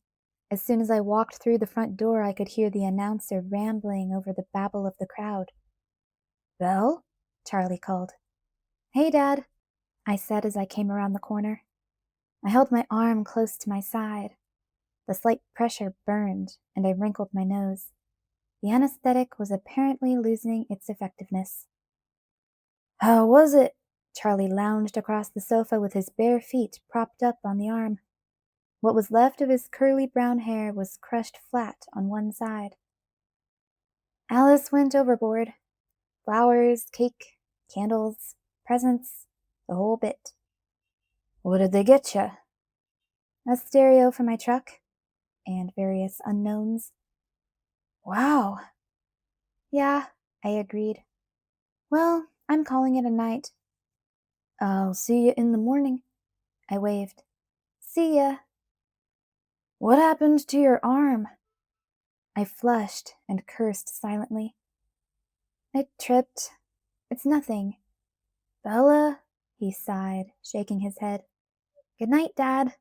As soon as I walked through the front door, I could hear the announcer rambling over the babble of the crowd. Belle? Charlie called. Hey, Dad, I said as I came around the corner. I held my arm close to my side. The slight pressure burned, and I wrinkled my nose. The anesthetic was apparently losing its effectiveness. How was it? Charlie lounged across the sofa with his bare feet propped up on the arm. What was left of his curly brown hair was crushed flat on one side. Alice went overboard. Flowers, cake, candles, presents, the whole bit. What did they get you? A stereo for my truck, and various unknowns. Wow. Yeah, I agreed. Well, I'm calling it a night. I'll see you in the morning, I waved. See ya. What happened to your arm? I flushed and cursed silently. I tripped. It's nothing. Bella, he sighed, shaking his head. Good night, Dad.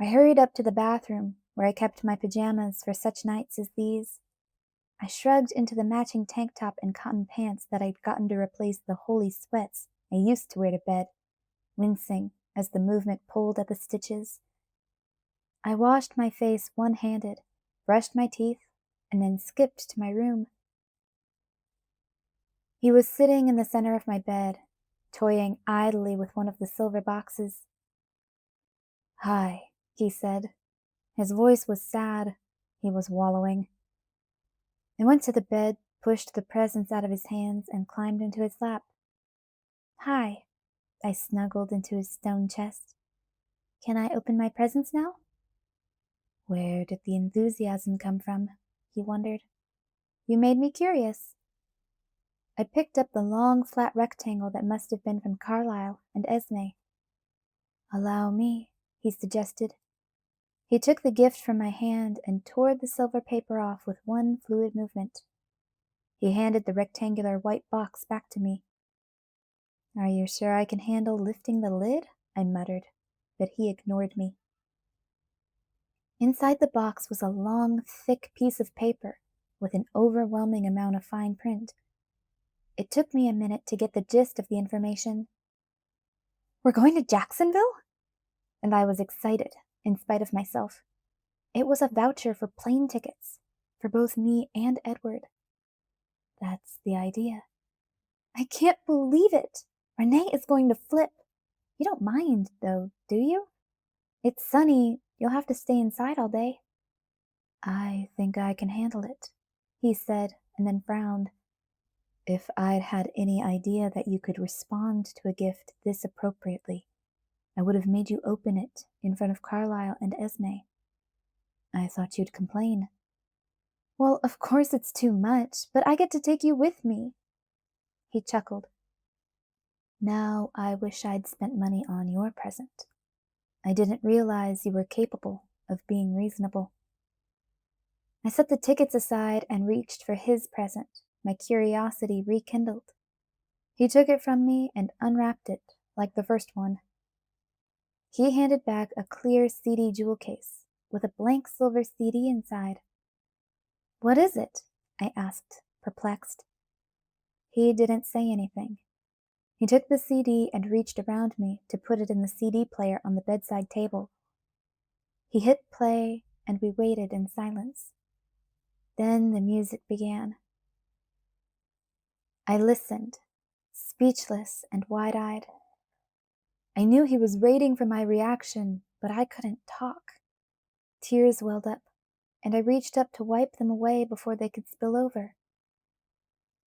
I hurried up to the bathroom, where I kept my pajamas for such nights as these. I shrugged into the matching tank top and cotton pants that I'd gotten to replace the holey sweats I used to wear to bed, wincing as the movement pulled at the stitches. I washed my face one-handed, brushed my teeth, and then skipped to my room. He was sitting in the center of my bed, toying idly with one of the silver boxes. Hi, he said. His voice was sad. He was wallowing. I went to the bed, pushed the presents out of his hands, and climbed into his lap. Hi, I snuggled into his stone chest. Can I open my presents now? Where did the enthusiasm come from? He wondered. You made me curious. I picked up the long, flat rectangle that must have been from Carlyle and Esme. Allow me, he suggested. He took the gift from my hand and tore the silver paper off with one fluid movement. He handed the rectangular white box back to me. Are you sure I can handle lifting the lid? I muttered, but he ignored me. Inside the box was a long, thick piece of paper with an overwhelming amount of fine print. It took me a minute to get the gist of the information. We're going to Jacksonville? And I was excited, in spite of myself. It was a voucher for plane tickets, for both me and Edward. That's the idea. I can't believe it! Renee is going to flip. You don't mind, though, do you? It's sunny. You'll have to stay inside all day. I think I can handle it, he said, and then frowned. If I'd had any idea that you could respond to a gift this appropriately, I would have made you open it in front of Carlyle and Esme. I thought you'd complain. Well, of course it's too much, but I get to take you with me. He chuckled. Now I wish I'd spent money on your present. I didn't realize you were capable of being reasonable. I set the tickets aside and reached for his present, my curiosity rekindled. He took it from me and unwrapped it, like the first one. He handed back a clear CD jewel case, with a blank silver CD inside. What is it? I asked, perplexed. He didn't say anything. He took the CD and reached around me to put it in the CD player on the bedside table. He hit play, and we waited in silence. Then the music began. I listened, speechless and wide-eyed. I knew he was waiting for my reaction, but I couldn't talk. Tears welled up, and I reached up to wipe them away before they could spill over.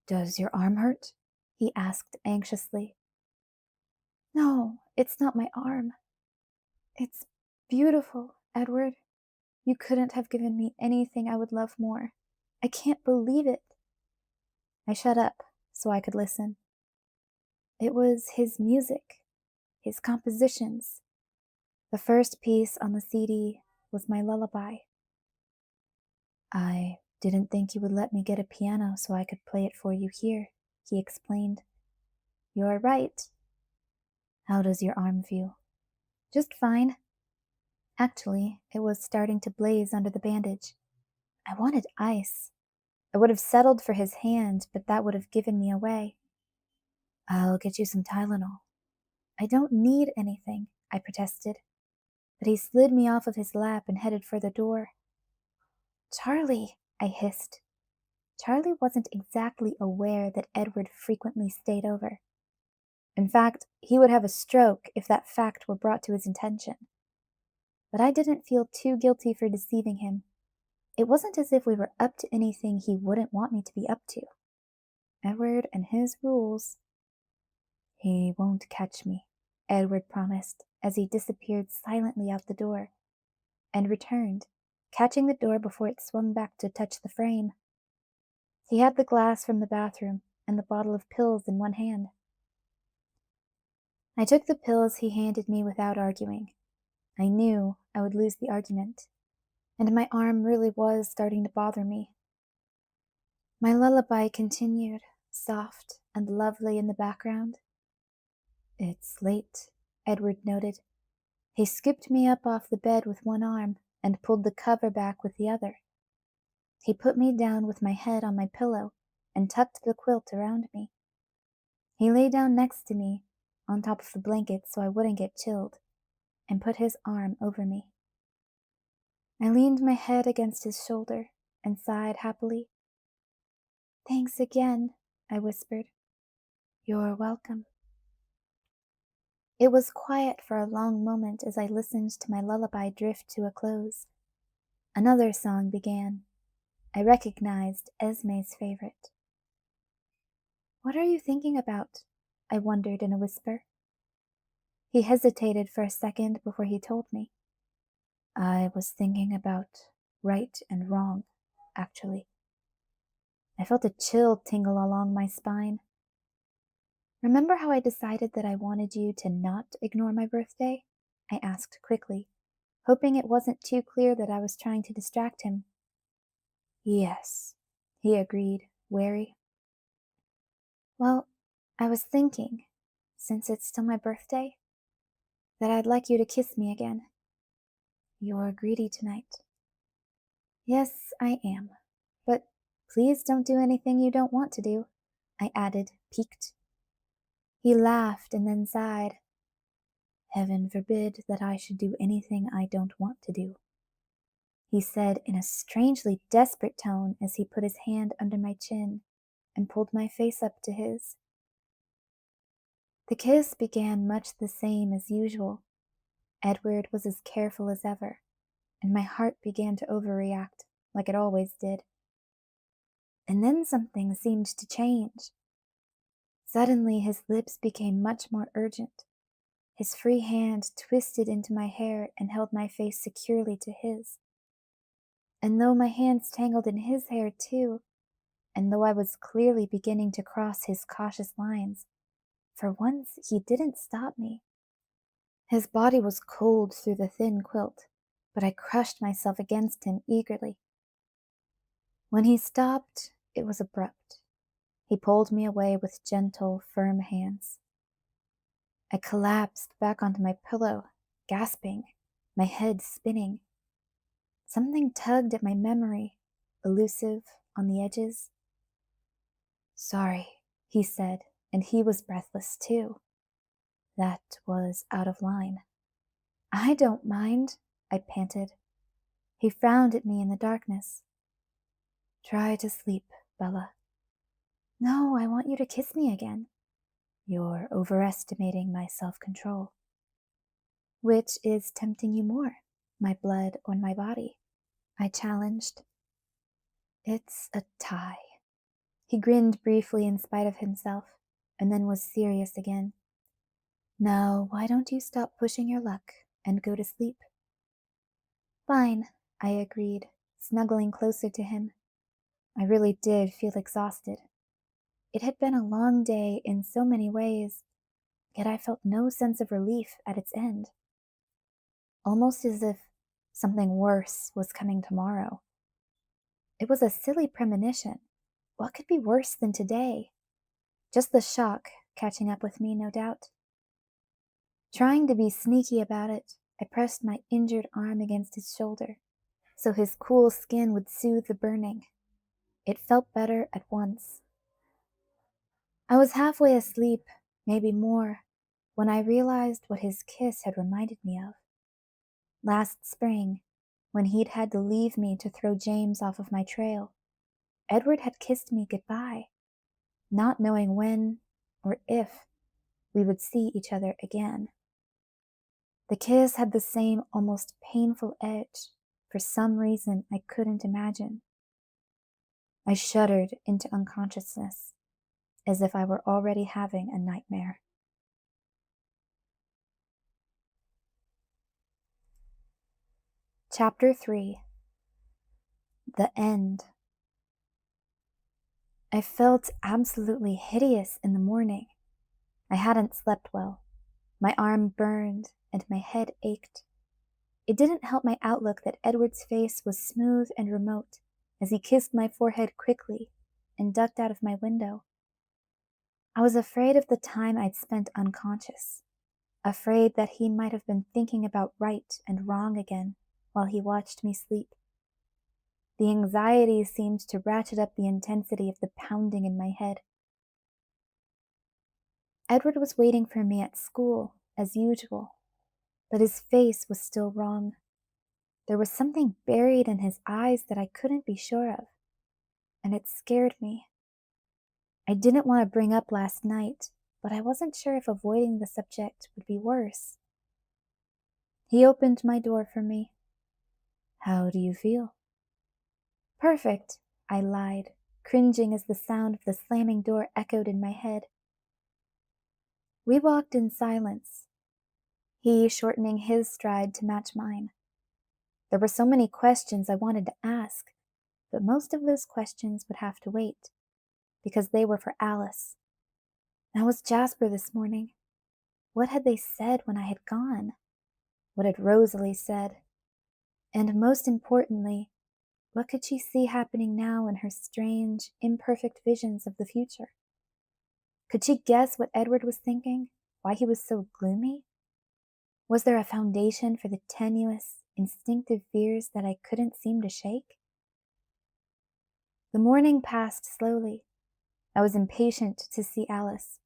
Does your arm hurt? He asked anxiously. No, it's not my arm. It's beautiful, Edward. You couldn't have given me anything I would love more. I can't believe it. I shut up so I could listen. It was his music, his compositions. The first piece on the CD was my lullaby. I didn't think you would let me get a piano so I could play it for you here, he explained. You're right. How does your arm feel? Just fine. Actually, it was starting to blaze under the bandage. I wanted ice. I would have settled for his hand, but that would have given me away. I'll get you some Tylenol. I don't need anything, I protested, but he slid me off of his lap and headed for the door. Charlie, I hissed. Charlie wasn't exactly aware that Edward frequently stayed over. In fact, he would have a stroke if that fact were brought to his attention. But I didn't feel too guilty for deceiving him. It wasn't as if we were up to anything he wouldn't want me to be up to. Edward and his rules. He won't catch me, Edward promised as he disappeared silently out the door, and returned, catching the door before it swung back to touch the frame. He had the glass from the bathroom and the bottle of pills in one hand. I took the pills he handed me without arguing. I knew I would lose the argument, and my arm really was starting to bother me. My lullaby continued, soft and lovely in the background. It's late, Edward noted. He scooped me up off the bed with one arm and pulled the cover back with the other. He put me down with my head on my pillow and tucked the quilt around me. He lay down next to me, on top of the blanket so I wouldn't get chilled, and put his arm over me. I leaned my head against his shoulder and sighed happily. Thanks again, I whispered. You're welcome. It was quiet for a long moment as I listened to my lullaby drift to a close. Another song began. I recognized Esme's favorite. "What are you thinking about?" I wondered in a whisper. He hesitated for a second before he told me. "I was thinking about right and wrong, actually." I felt a chill tingle along my spine. "Remember how I decided that I wanted you to not ignore my birthday?" I asked quickly, hoping it wasn't too clear that I was trying to distract him. "Yes," he agreed, wary. "Well, I was thinking, since it's still my birthday, that I'd like you to kiss me again." "You're greedy tonight." "Yes, I am. But please don't do anything you don't want to do," I added, piqued. He laughed and then sighed. "Heaven forbid that I should do anything I don't want to do," he said in a strangely desperate tone as he put his hand under my chin and pulled my face up to his. The kiss began much the same as usual. Edward was as careful as ever, and my heart began to overreact, like it always did. And then something seemed to change. Suddenly his lips became much more urgent. His free hand twisted into my hair and held my face securely to his. And though my hands tangled in his hair too, and though I was clearly beginning to cross his cautious lines, for once he didn't stop me. His body was cold through the thin quilt, but I crushed myself against him eagerly. When he stopped, it was abrupt. He pulled me away with gentle, firm hands. I collapsed back onto my pillow, gasping, my head spinning. Something tugged at my memory, elusive on the edges. "Sorry," he said, and he was breathless too. That was out of line. "I don't mind," I panted. He frowned at me in the darkness. "Try to sleep, Bella." "No, I want you to kiss me again." "You're overestimating my self-control." "Which is tempting you more, my blood or my body?" I challenged. "It's a tie." He grinned briefly in spite of himself, and then was serious again. "Now, why don't you stop pushing your luck and go to sleep?" "Fine," I agreed, snuggling closer to him. I really did feel exhausted. It had been a long day in so many ways, yet I felt no sense of relief at its end. Almost as if something worse was coming tomorrow. It was a silly premonition. What could be worse than today? Just the shock catching up with me, no doubt. Trying to be sneaky about it, I pressed my injured arm against his shoulder, so his cool skin would soothe the burning. It felt better at once. I was halfway asleep, maybe more, when I realized what his kiss had reminded me of. Last spring, when he'd had to leave me to throw James off of my trail, Edward had kissed me goodbye, not knowing when or if we would see each other again. The kiss had the same almost painful edge, for some reason I couldn't imagine. I shuddered into unconsciousness, as if I were already having a nightmare. Chapter 3. The End. I felt absolutely hideous in the morning. I hadn't slept well. My arm burned and my head ached. It didn't help my outlook that Edward's face was smooth and remote as he kissed my forehead quickly and ducked out of my window. I was afraid of the time I'd spent unconscious, afraid that he might have been thinking about right and wrong again while he watched me sleep. The anxiety seemed to ratchet up the intensity of the pounding in my head. Edward was waiting for me at school, as usual, but his face was still wrong. There was something buried in his eyes that I couldn't be sure of, and it scared me. I didn't want to bring up last night, but I wasn't sure if avoiding the subject would be worse. He opened my door for me. "How do you feel?" "Perfect," I lied, cringing as the sound of the slamming door echoed in my head. We walked in silence, he shortening his stride to match mine. There were so many questions I wanted to ask, but most of those questions would have to wait, because they were for Alice. How was Jasper this morning? What had they said when I had gone? What had Rosalie said? And most importantly, what could she see happening now in her strange, imperfect visions of the future? Could she guess what Edward was thinking? Why he was so gloomy? Was there a foundation for the tenuous, instinctive fears that I couldn't seem to shake? The morning passed slowly. I was impatient to see Alice,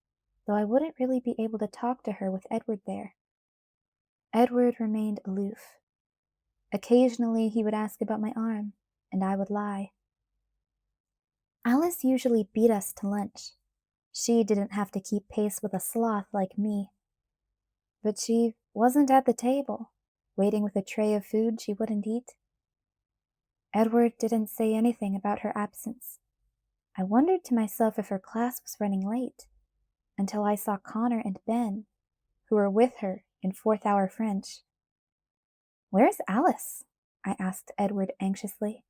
though I wouldn't really be able to talk to her with Edward there. Edward remained aloof. Occasionally he would ask about my arm, and I would lie. Alice usually beat us to lunch. She didn't have to keep pace with a sloth like me. But she wasn't at the table, waiting with a tray of food she wouldn't eat. Edward didn't say anything about her absence. I wondered to myself if her class was running late, until I saw Connor and Ben, who were with her in fourth-hour French. "Where's Alice?" I asked Edward anxiously.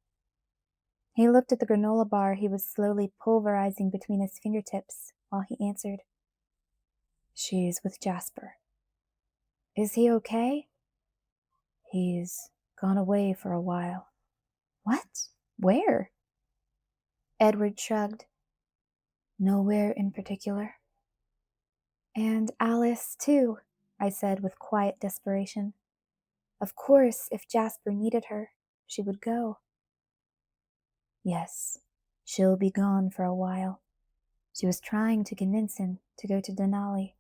He looked at the granola bar he was slowly pulverizing between his fingertips while he answered, "She's with Jasper." "Is he okay?" "He's gone away for a while." "What? Where?" Edward shrugged. "Nowhere in particular." "And Alice, too," I said with quiet desperation. Of course, if Jasper needed her, she would go. "Yes, she'll be gone for a while. She was trying to convince him to go to Denali."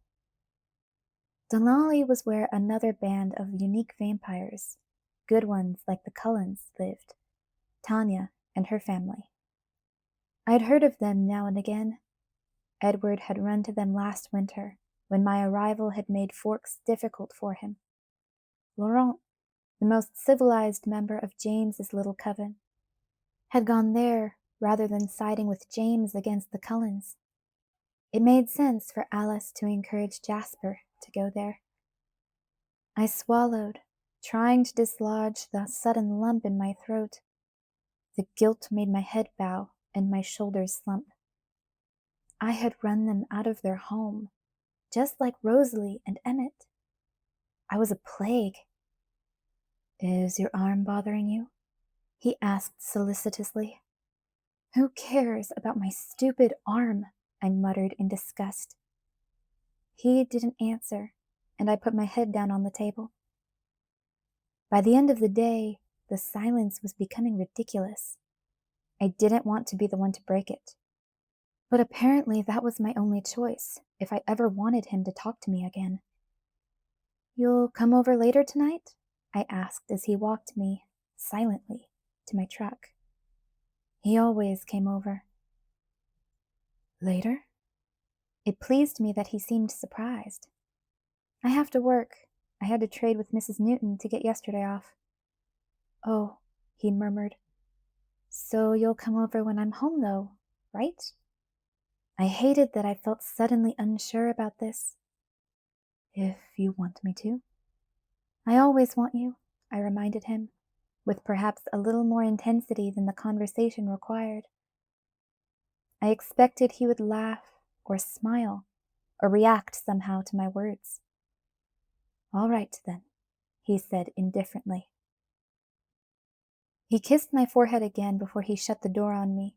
Denali was where another band of unique vampires, good ones like the Cullens, lived, Tanya and her family. I'd heard of them now and again. Edward had run to them last winter, when my arrival had made Forks difficult for him. Laurent, the most civilized member of James's little coven, had gone there rather than siding with James against the Cullens. It made sense for Alice to encourage Jasper to go there. I swallowed, trying to dislodge the sudden lump in my throat. The guilt made my head bow and my shoulders slump. I had run them out of their home, just like Rosalie and Emmett. I was a plague. "Is your arm bothering you?" he asked solicitously. "Who cares about my stupid arm?" I muttered in disgust. He didn't answer, and I put my head down on the table. By the end of the day, the silence was becoming ridiculous. I didn't want to be the one to break it. But apparently that was my only choice, if I ever wanted him to talk to me again. "You'll come over later tonight?" I asked as he walked me, silently, to my truck. He always came over. "Later?" It pleased me that he seemed surprised. "I have to work. I had to trade with Mrs. Newton to get yesterday off." "Oh," he murmured. "So you'll come over when I'm home, though, right?" I hated that I felt suddenly unsure about this. "If you want me to." "I always want you," I reminded him, with perhaps a little more intensity than the conversation required. I expected he would laugh or smile or react somehow to my words. "All right, then," he said indifferently. He kissed my forehead again before he shut the door on me.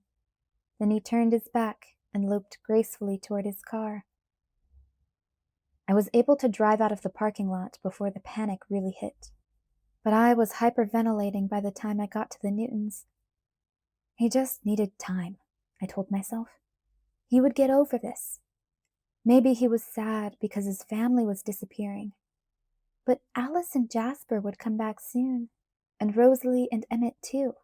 Then he turned his back and loped gracefully toward his car. I was able to drive out of the parking lot before the panic really hit. But I was hyperventilating by the time I got to the Newtons. He just needed time, I told myself. He would get over this. Maybe he was sad because his family was disappearing. But Alice and Jasper would come back soon, and Rosalie and Emmett too.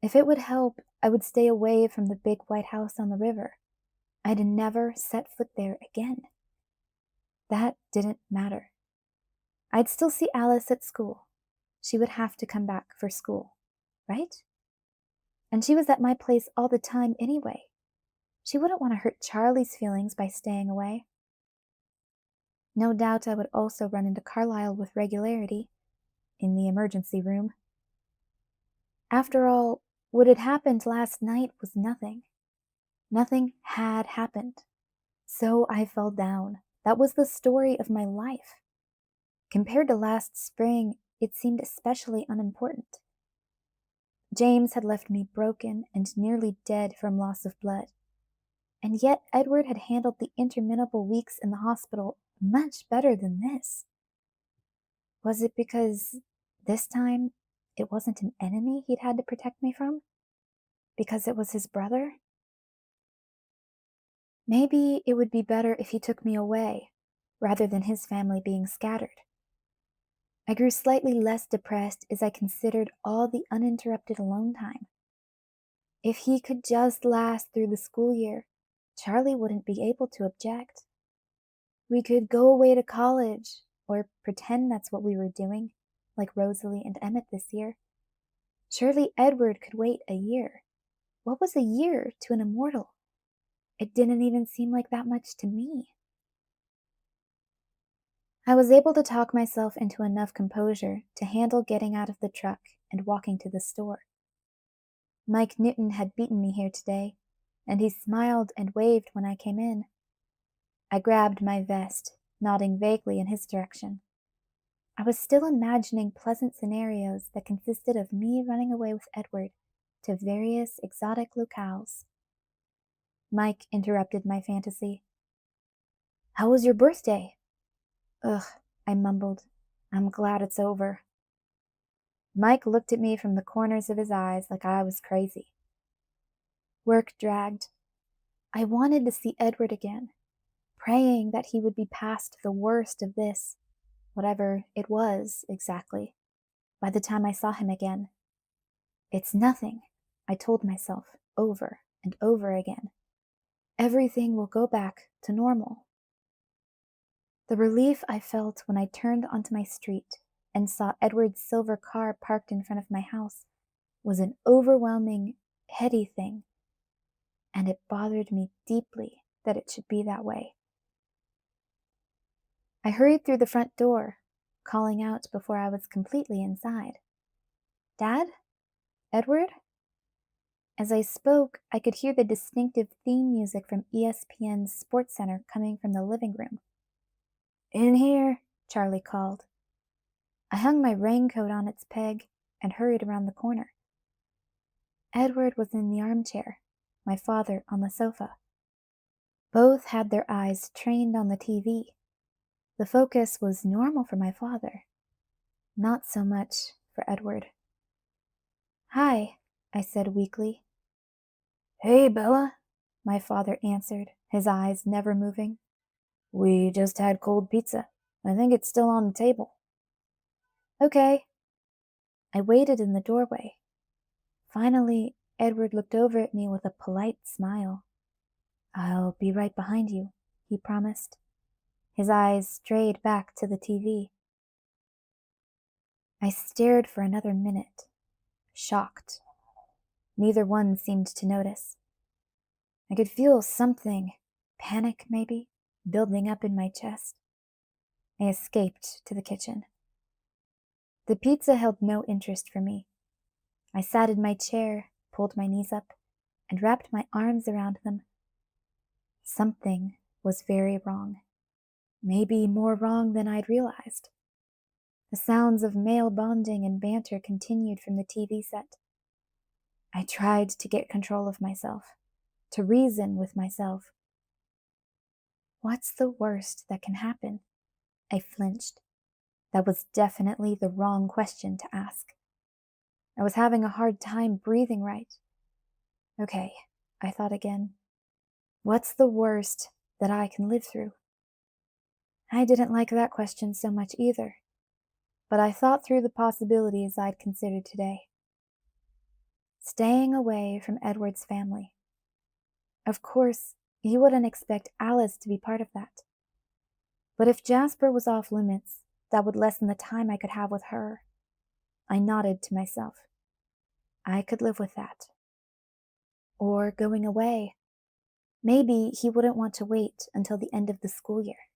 If it would help, I would stay away from the big white house on the river. I'd never set foot there again. That didn't matter. I'd still see Alice at school. She would have to come back for school, right? And she was at my place all the time anyway. She wouldn't want to hurt Charlie's feelings by staying away. No doubt I would also run into Carlisle with regularity, in the emergency room. After all, what had happened last night was nothing. Nothing had happened. So I fell down. That was the story of my life. Compared to last spring, it seemed especially unimportant. James had left me broken and nearly dead from loss of blood. And yet Edward had handled the interminable weeks in the hospital much better than this. Was it because this time it wasn't an enemy he'd had to protect me from? Because it was his brother? Maybe it would be better if he took me away, rather than his family being scattered. I grew slightly less depressed as I considered all the uninterrupted alone time. If he could just last through the school year, Charlie wouldn't be able to object. We could go away to college, or pretend that's what we were doing, like Rosalie and Emmett this year. Surely Edward could wait a year. What was a year to an immortal? It didn't even seem like that much to me. I was able to talk myself into enough composure to handle getting out of the truck and walking to the store. Mike Newton had beaten me here today, and he smiled and waved when I came in. I grabbed my vest, nodding vaguely in his direction. I was still imagining pleasant scenarios that consisted of me running away with Edward to various exotic locales. Mike interrupted my fantasy. "How was your birthday?" "Ugh," I mumbled. "I'm glad it's over." Mike looked at me from the corners of his eyes like I was crazy. Work dragged. I wanted to see Edward again, praying that he would be past the worst of this, whatever it was exactly, by the time I saw him again. It's nothing, I told myself over and over again. Everything will go back to normal. The relief I felt when I turned onto my street and saw Edward's silver car parked in front of my house was an overwhelming, heady thing, and it bothered me deeply that it should be that way. I hurried through the front door, calling out before I was completely inside. "Dad? Edward?" As I spoke, I could hear the distinctive theme music from ESPN's Sports Center coming from the living room. "In here," Charlie called. I hung my raincoat on its peg and hurried around the corner. Edward was in the armchair, my father on the sofa. Both had their eyes trained on the TV. The focus was normal for my father, not so much for Edward. "Hi," I said weakly. "Hey, Bella," my father answered, his eyes never moving. "We just had cold pizza. I think it's still on the table." "Okay." I waited in the doorway. Finally, Edward looked over at me with a polite smile. "I'll be right behind you," he promised. His eyes strayed back to the TV. I stared for another minute, shocked. Neither one seemed to notice. I could feel something, panic maybe, building up in my chest. I escaped to the kitchen. The pizza held no interest for me. I sat in my chair, pulled my knees up, and wrapped my arms around them. Something was very wrong. Maybe more wrong than I'd realized. The sounds of male bonding and banter continued from the TV set. I tried to get control of myself, to reason with myself. What's the worst that can happen? I flinched. That was definitely the wrong question to ask. I was having a hard time breathing right. Okay, I thought again. What's the worst that I can live through? I didn't like that question so much either, but I thought through the possibilities I'd considered today. Staying away from Edward's family. Of course, He wouldn't expect Alice to be part of that. But if Jasper was off limits, that would lessen the time I could have with her. I nodded to myself. I could live with that. Or going away. Maybe he wouldn't want to wait until the end of the school year.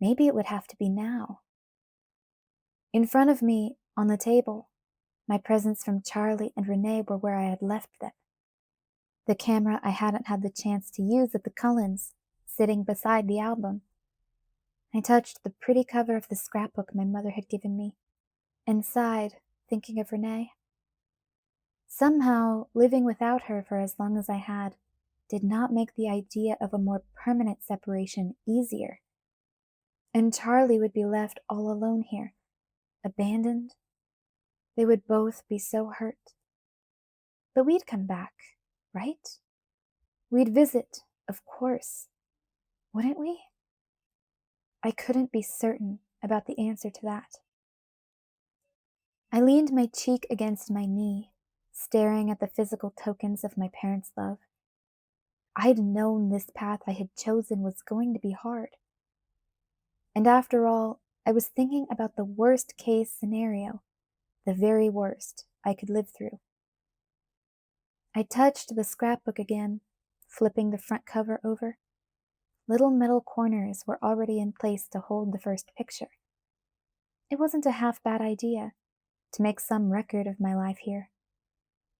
Maybe it would have to be now. In front of me, on the table, my presents from Charlie and Renee were where I had left them. The camera I hadn't had the chance to use at the Cullens, sitting beside the album. I touched the pretty cover of the scrapbook my mother had given me, and sighed, thinking of Renee. Somehow, living without her for as long as I had did not make the idea of a more permanent separation easier. And Charlie would be left all alone here, abandoned. They would both be so hurt. But we'd come back, right? We'd visit, of course. Wouldn't we? I couldn't be certain about the answer to that. I leaned my cheek against my knee, staring at the physical tokens of my parents' love. I'd known this path I had chosen was going to be hard. And after all, I was thinking about the worst case scenario, the very worst I could live through. I touched the scrapbook again, flipping the front cover over. Little metal corners were already in place to hold the first picture. It wasn't a half-bad idea to make some record of my life here.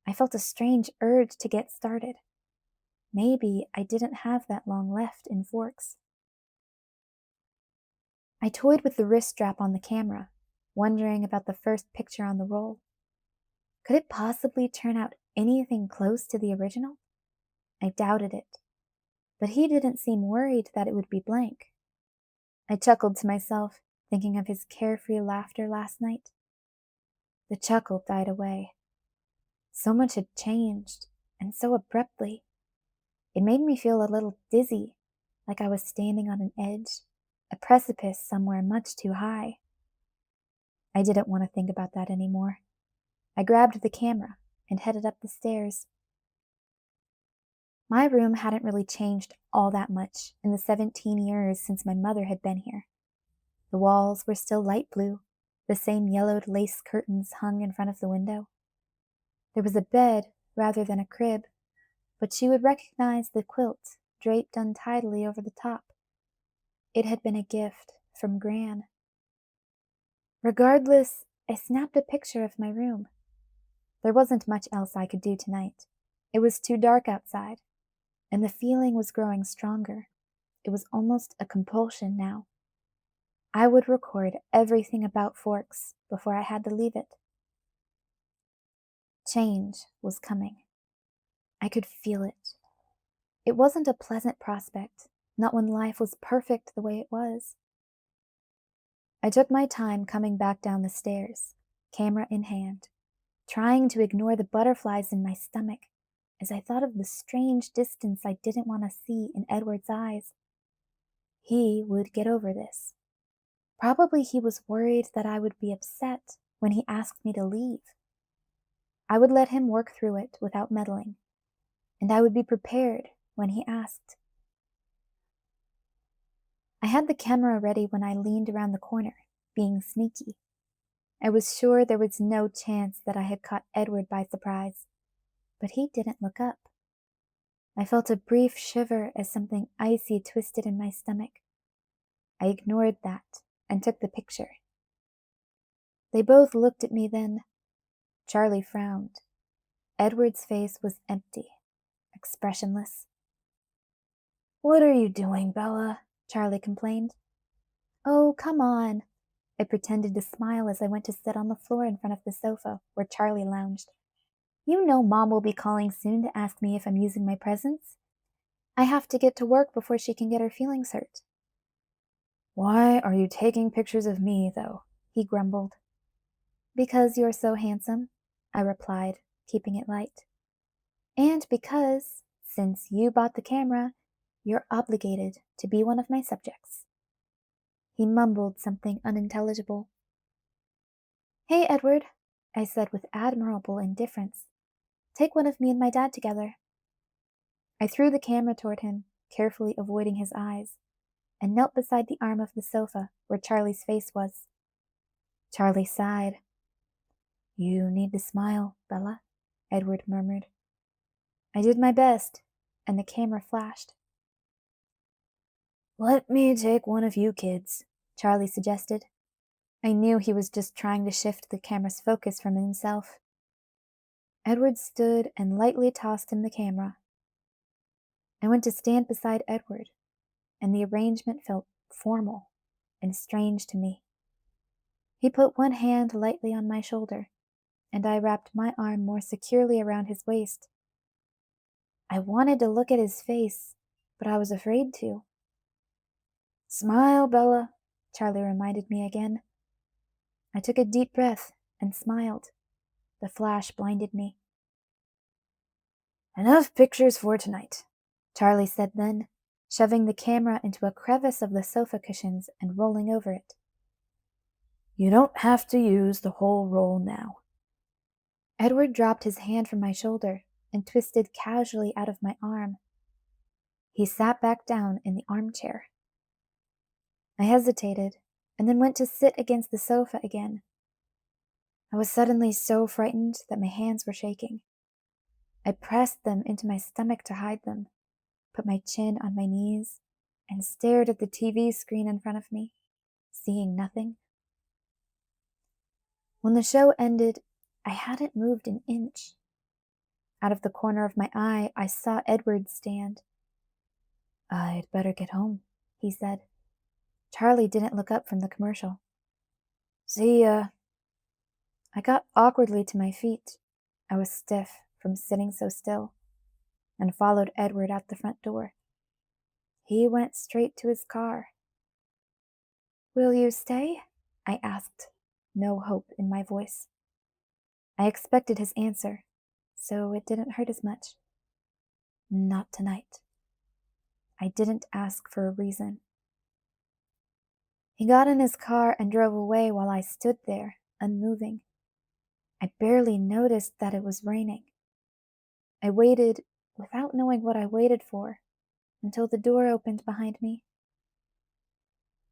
I felt a strange urge to get started. Maybe I didn't have that long left in Forks. I toyed with the wrist strap on the camera, wondering about the first picture on the roll. Could it possibly turn out anything close to the original? I doubted it, but he didn't seem worried that it would be blank. I chuckled to myself, thinking of his carefree laughter last night. The chuckle died away. So much had changed, and so abruptly. It made me feel a little dizzy, like I was standing on an edge, a precipice somewhere much too high. I didn't want to think about that anymore. I grabbed the camera and headed up the stairs. My room hadn't really changed all that much in the 17 years since my mother had been here. The walls were still light blue, the same yellowed lace curtains hung in front of the window. There was a bed rather than a crib, but she would recognize the quilt draped untidily over the top. It had been a gift from Gran. Regardless, I snapped a picture of my room. There wasn't much else I could do tonight. It was too dark outside, and the feeling was growing stronger. It was almost a compulsion now. I would record everything about Forks before I had to leave it. Change was coming. I could feel it. It wasn't a pleasant prospect, not when life was perfect the way it was. I took my time coming back down the stairs, camera in hand, trying to ignore the butterflies in my stomach as I thought of the strange distance I didn't want to see in Edward's eyes. He would get over this. Probably he was worried that I would be upset when he asked me to leave. I would let him work through it without meddling, and I would be prepared when he asked. I had the camera ready when I leaned around the corner, being sneaky. I was sure there was no chance that I had caught Edward by surprise, but he didn't look up. I felt a brief shiver as something icy twisted in my stomach. I ignored that and took the picture. They both looked at me then. Charlie frowned. Edward's face was empty, expressionless. "What are you doing, Bella?" Charlie complained. "Oh, come on." I pretended to smile as I went to sit on the floor in front of the sofa where Charlie lounged. "You know Mom will be calling soon to ask me if I'm using my presents. I have to get to work before she can get her feelings hurt." "Why are you taking pictures of me, though?" he grumbled. "Because you're so handsome," I replied, keeping it light. "And because, since you bought the camera, you're obligated to be one of my subjects." He mumbled something unintelligible. "Hey, Edward," I said with admirable indifference. "Take one of me and my dad together." I threw the camera toward him, carefully avoiding his eyes, and knelt beside the arm of the sofa where Charlie's face was. Charlie sighed. "You need to smile, Bella," Edward murmured. I did my best, and the camera flashed. "Let me take one of you kids," Charlie suggested. I knew he was just trying to shift the camera's focus from himself. Edward stood and lightly tossed him the camera. I went to stand beside Edward, and the arrangement felt formal and strange to me. He put one hand lightly on my shoulder, and I wrapped my arm more securely around his waist. I wanted to look at his face, but I was afraid to. "Smile, Bella," Charlie reminded me again. I took a deep breath and smiled. The flash blinded me. "Enough pictures for tonight," Charlie said then, shoving the camera into a crevice of the sofa cushions and rolling over it. "You don't have to use the whole roll now." Edward dropped his hand from my shoulder and twisted casually out of my arm. He sat back down in the armchair. I hesitated and then went to sit against the sofa again. I was suddenly so frightened that my hands were shaking. I pressed them into my stomach to hide them, put my chin on my knees, and stared at the TV screen in front of me, seeing nothing. When the show ended, I hadn't moved an inch. Out of the corner of my eye, I saw Edward stand. "I'd better get home," he said. Charlie didn't look up from the commercial. "See ya." I got awkwardly to my feet. I was stiff from sitting so still, and followed Edward out the front door. He went straight to his car. "Will you stay?" I asked, no hope in my voice. I expected his answer, so it didn't hurt as much. "Not tonight." I didn't ask for a reason. He got in his car and drove away while I stood there, unmoving. I barely noticed that it was raining. I waited, without knowing what I waited for, until the door opened behind me.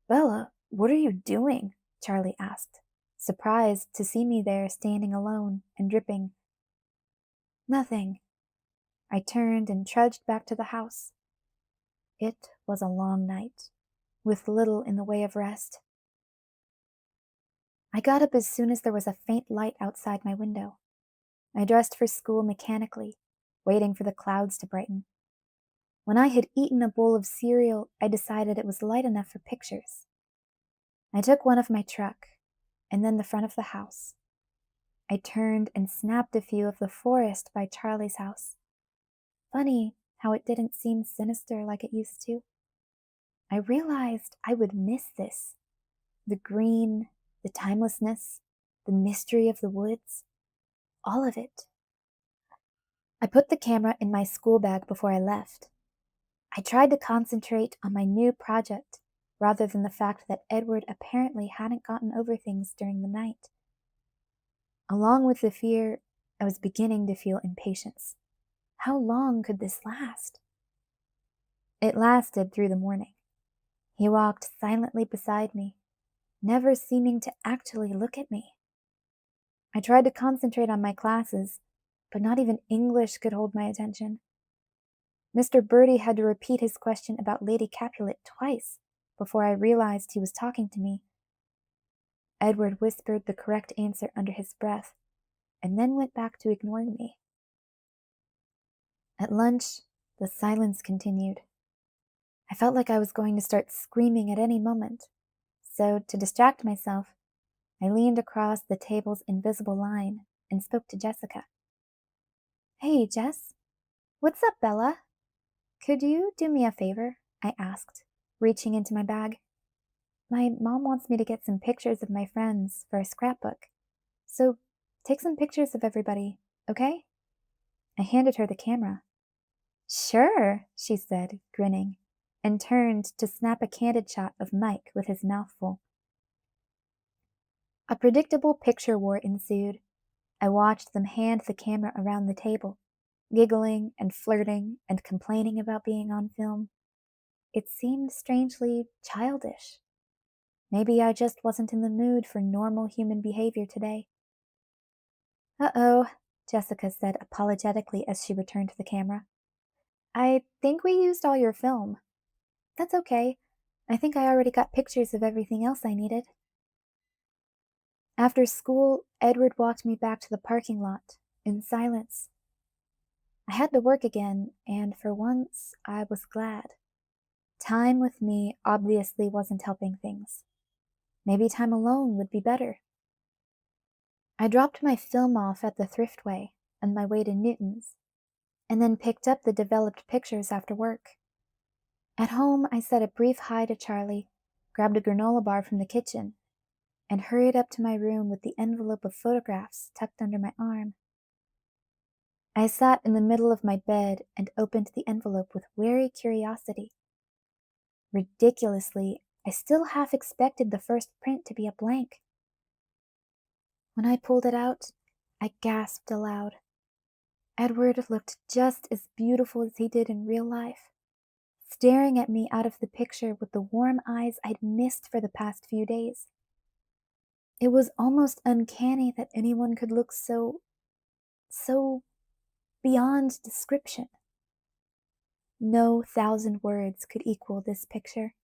"Bella, what are you doing?" Charlie asked, surprised to see me there standing alone and dripping. "Nothing." I turned and trudged back to the house. It was a long night, with little in the way of rest. I got up as soon as there was a faint light outside my window. I dressed for school mechanically, waiting for the clouds to brighten. When I had eaten a bowl of cereal, I decided it was light enough for pictures. I took one of my truck, and then the front of the house. I turned and snapped a few of the forest by Charlie's house. Funny how it didn't seem sinister like it used to. I realized I would miss this. The green, the timelessness, the mystery of the woods, all of it. I put the camera in my school bag before I left. I tried to concentrate on my new project rather than the fact that Edward apparently hadn't gotten over things during the night. Along with the fear, I was beginning to feel impatience. How long could this last? It lasted through the morning. He walked silently beside me, never seeming to actually look at me. I tried to concentrate on my classes, but not even English could hold my attention. Mr. Birdie had to repeat his question about Lady Capulet twice before I realized he was talking to me. Edward whispered the correct answer under his breath, and then went back to ignoring me. At lunch, the silence continued. I felt like I was going to start screaming at any moment, so to distract myself, I leaned across the table's invisible line and spoke to Jessica. "Hey, Jess. What's up, Bella? Could you do me a favor?" I asked, reaching into my bag. "My mom wants me to get some pictures of my friends for a scrapbook, so take some pictures of everybody, okay?" I handed her the camera. "Sure," she said, grinning, and turned to snap a candid shot of Mike with his mouth full. A predictable picture war ensued. I watched them hand the camera around the table, giggling and flirting and complaining about being on film. it seemed strangely childish. Maybe I just wasn't in the mood for normal human behavior today. Uh-oh, Jessica said apologetically as she returned to the camera. I think we used all your film. That's okay. I think I already got pictures of everything else I needed. After school, Edward walked me back to the parking lot, in silence. I had to work again, and for once, I was glad. Time with me obviously wasn't helping things. Maybe time alone would be better. I dropped my film off at the Thriftway on my way to Newton's, and then picked up the developed pictures after work. At home, I said a brief hi to Charlie, grabbed a granola bar from the kitchen, and hurried up to my room with the envelope of photographs tucked under my arm. I sat in the middle of my bed and opened the envelope with wary curiosity. Ridiculously, I still half expected the first print to be a blank. When I pulled it out, I gasped aloud. Edward looked just as beautiful as he did in real life, staring at me out of the picture with the warm eyes I'd missed for the past few days. It was almost uncanny that anyone could look so beyond description. No 1,000 words could equal this picture.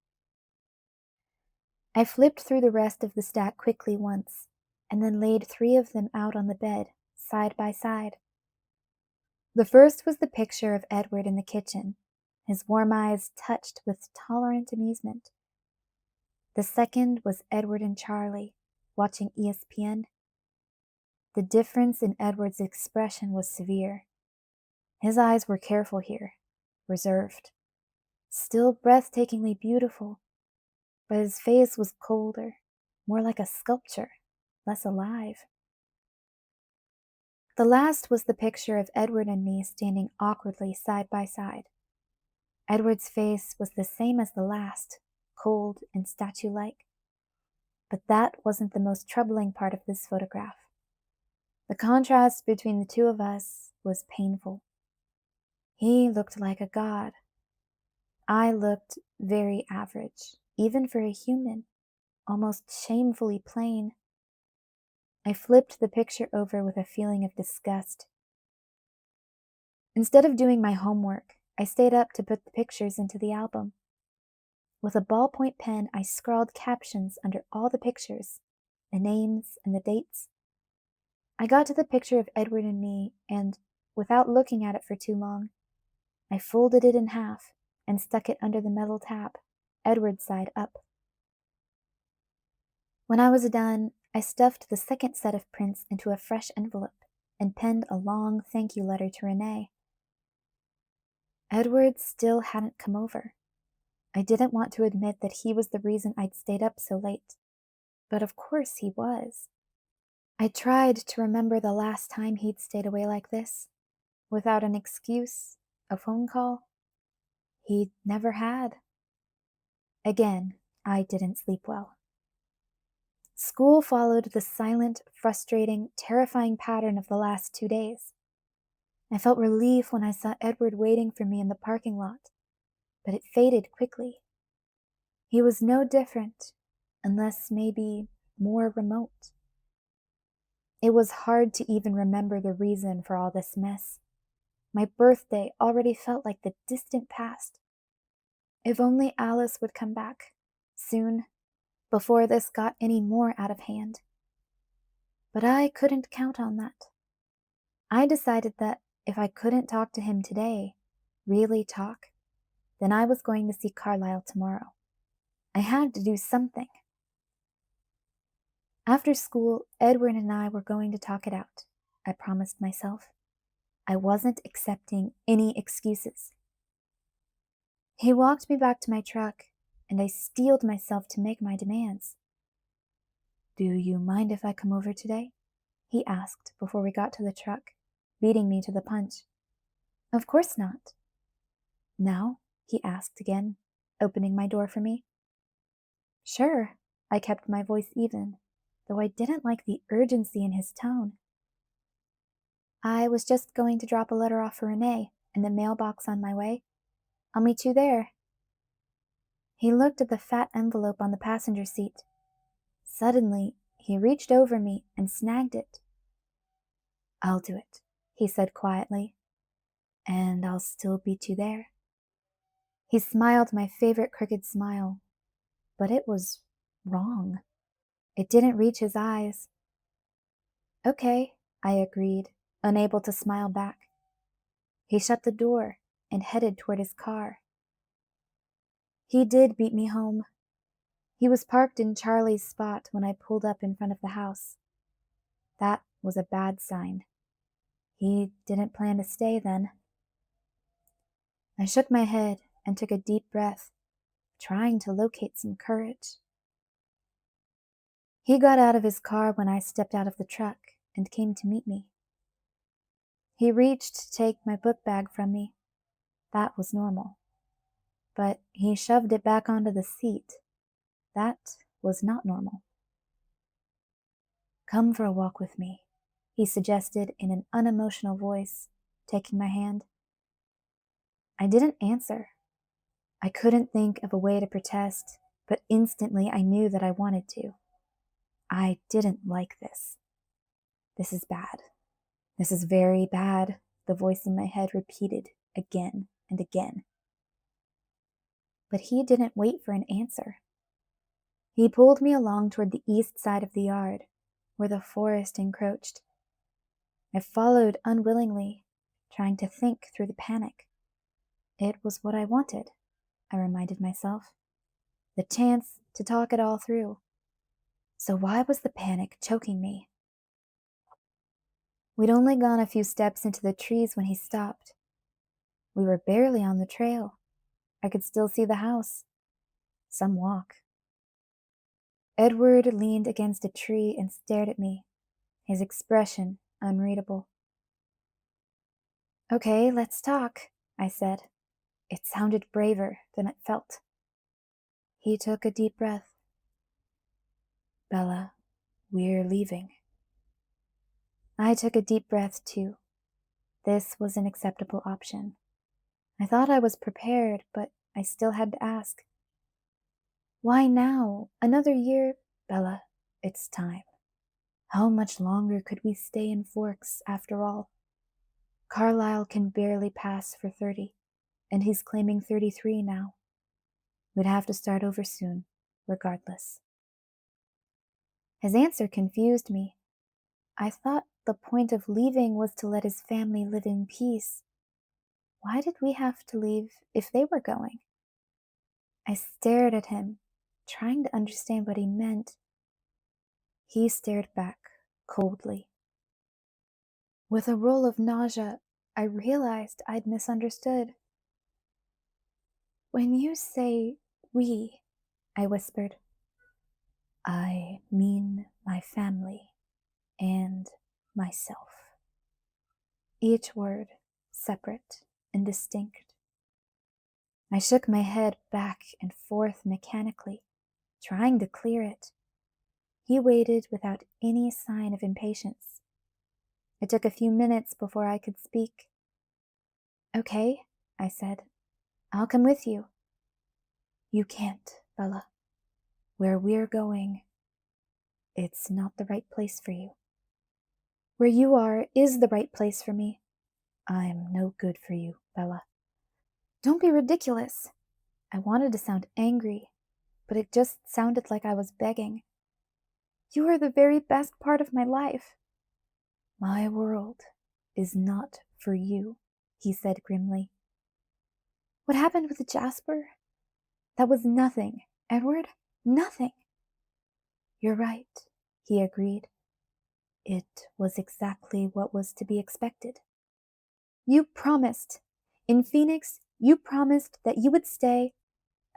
I flipped through the rest of the stack quickly once, and then laid 3 of them out on the bed, side by side. The first was the picture of Edward in the kitchen, his warm eyes touched with tolerant amusement. The second was Edward and Charlie, watching ESPN. The difference in Edward's expression was severe. His eyes were careful here, reserved, still breathtakingly beautiful, but his face was colder, more like a sculpture, less alive. The last was the picture of Edward and me standing awkwardly side by side. Edward's face was the same as the last, cold and statue-like. But that wasn't the most troubling part of this photograph. The contrast between the two of us was painful. He looked like a god. I looked very average, even for a human, almost shamefully plain. I flipped the picture over with a feeling of disgust. Instead of doing my homework, I stayed up to put the pictures into the album. With a ballpoint pen, I scrawled captions under all the pictures, the names and the dates. I got to the picture of Edward and me, and, without looking at it for too long, I folded it in half and stuck it under the metal tab, Edward's side up. When I was done, I stuffed the second set of prints into a fresh envelope and penned a long thank you letter to Renee. Edward still hadn't come over. I didn't want to admit that he was the reason I'd stayed up so late, but of course he was. I tried to remember the last time he'd stayed away like this, without an excuse, a phone call. He never had. Again, I didn't sleep well. School followed the silent, frustrating, terrifying pattern of the last 2 days. I felt relief when I saw Edward waiting for me in the parking lot, but it faded quickly. He was no different, unless maybe more remote. It was hard to even remember the reason for all this mess. My birthday already felt like the distant past. If only Alice would come back, soon, before this got any more out of hand. But I couldn't count on that. I decided that if I couldn't talk to him today, really talk, then I was going to see Carlisle tomorrow. I had to do something. After school, Edward and I were going to talk it out, I promised myself. I wasn't accepting any excuses. He walked me back to my truck, and I steeled myself to make my demands. "Do you mind if I come over today?" he asked before we got to the truck, beating me to the punch. "Of course not." "Now?" he asked again, opening my door for me. "Sure," I kept my voice even, though I didn't like the urgency in his tone. "I was just going to drop a letter off for Renee in the mailbox on my way. I'll meet you there." He looked at the fat envelope on the passenger seat. Suddenly, he reached over me and snagged it. "I'll do it," he said quietly, "and I'll still beat you there." He smiled my favorite crooked smile, but it was wrong. It didn't reach his eyes. "Okay," I agreed, unable to smile back. He shut the door and headed toward his car. He did beat me home. He was parked in Charlie's spot when I pulled up in front of the house. That was a bad sign. He didn't plan to stay then. I shook my head and took a deep breath, trying to locate some courage. He got out of his car when I stepped out of the truck and came to meet me. He reached to take my book bag from me. That was normal. But he shoved it back onto the seat. That was not normal. "Come for a walk with me," he suggested in an unemotional voice, taking my hand. I didn't answer. I couldn't think of a way to protest, but instantly I knew that I wanted to. I didn't like this. "This is bad. This is very bad," the voice in my head repeated again and again. But he didn't wait for an answer. He pulled me along toward the east side of the yard, where the forest encroached. I followed unwillingly, trying to think through the panic. It was what I wanted, I reminded myself. The chance to talk it all through. So why was the panic choking me? We'd only gone a few steps into the trees when he stopped. We were barely on the trail. I could still see the house. Some walk. Edward leaned against a tree and stared at me, his expression unreadable. "Okay, let's talk," I said. It sounded braver than it felt. He took a deep breath. "Bella, we're leaving." I took a deep breath too. This was an acceptable option. I thought I was prepared, but I still had to ask. "Why now? Another year?" "Bella, it's time. How much longer could we stay in Forks after all? Carlisle can barely pass for 30, and he's claiming 33 now. We'd have to start over soon, regardless." His answer confused me. I thought the point of leaving was to let his family live in peace. Why did we have to leave if they were going? I stared at him, trying to understand what he meant. He stared back, coldly. With a roll of nausea, I realized I'd misunderstood. "When you say we," I whispered, "I mean my family and myself." Each word separate and distinct. I shook my head back and forth mechanically, trying to clear it. He waited without any sign of impatience. It took a few minutes before I could speak. "Okay," I said. "I'll come with you." "You can't, Bella. Where we're going, it's not the right place for you." "Where you are is the right place for me." "I'm no good for you, Bella." "Don't be ridiculous." I wanted to sound angry, but it just sounded like I was begging. "You are the very best part of my life." "My world is not for you," he said grimly. "What happened with Jasper? That was nothing, Edward, nothing." "You're right," he agreed. "It was exactly what was to be expected." "You promised. In Phoenix, you promised that you would stay."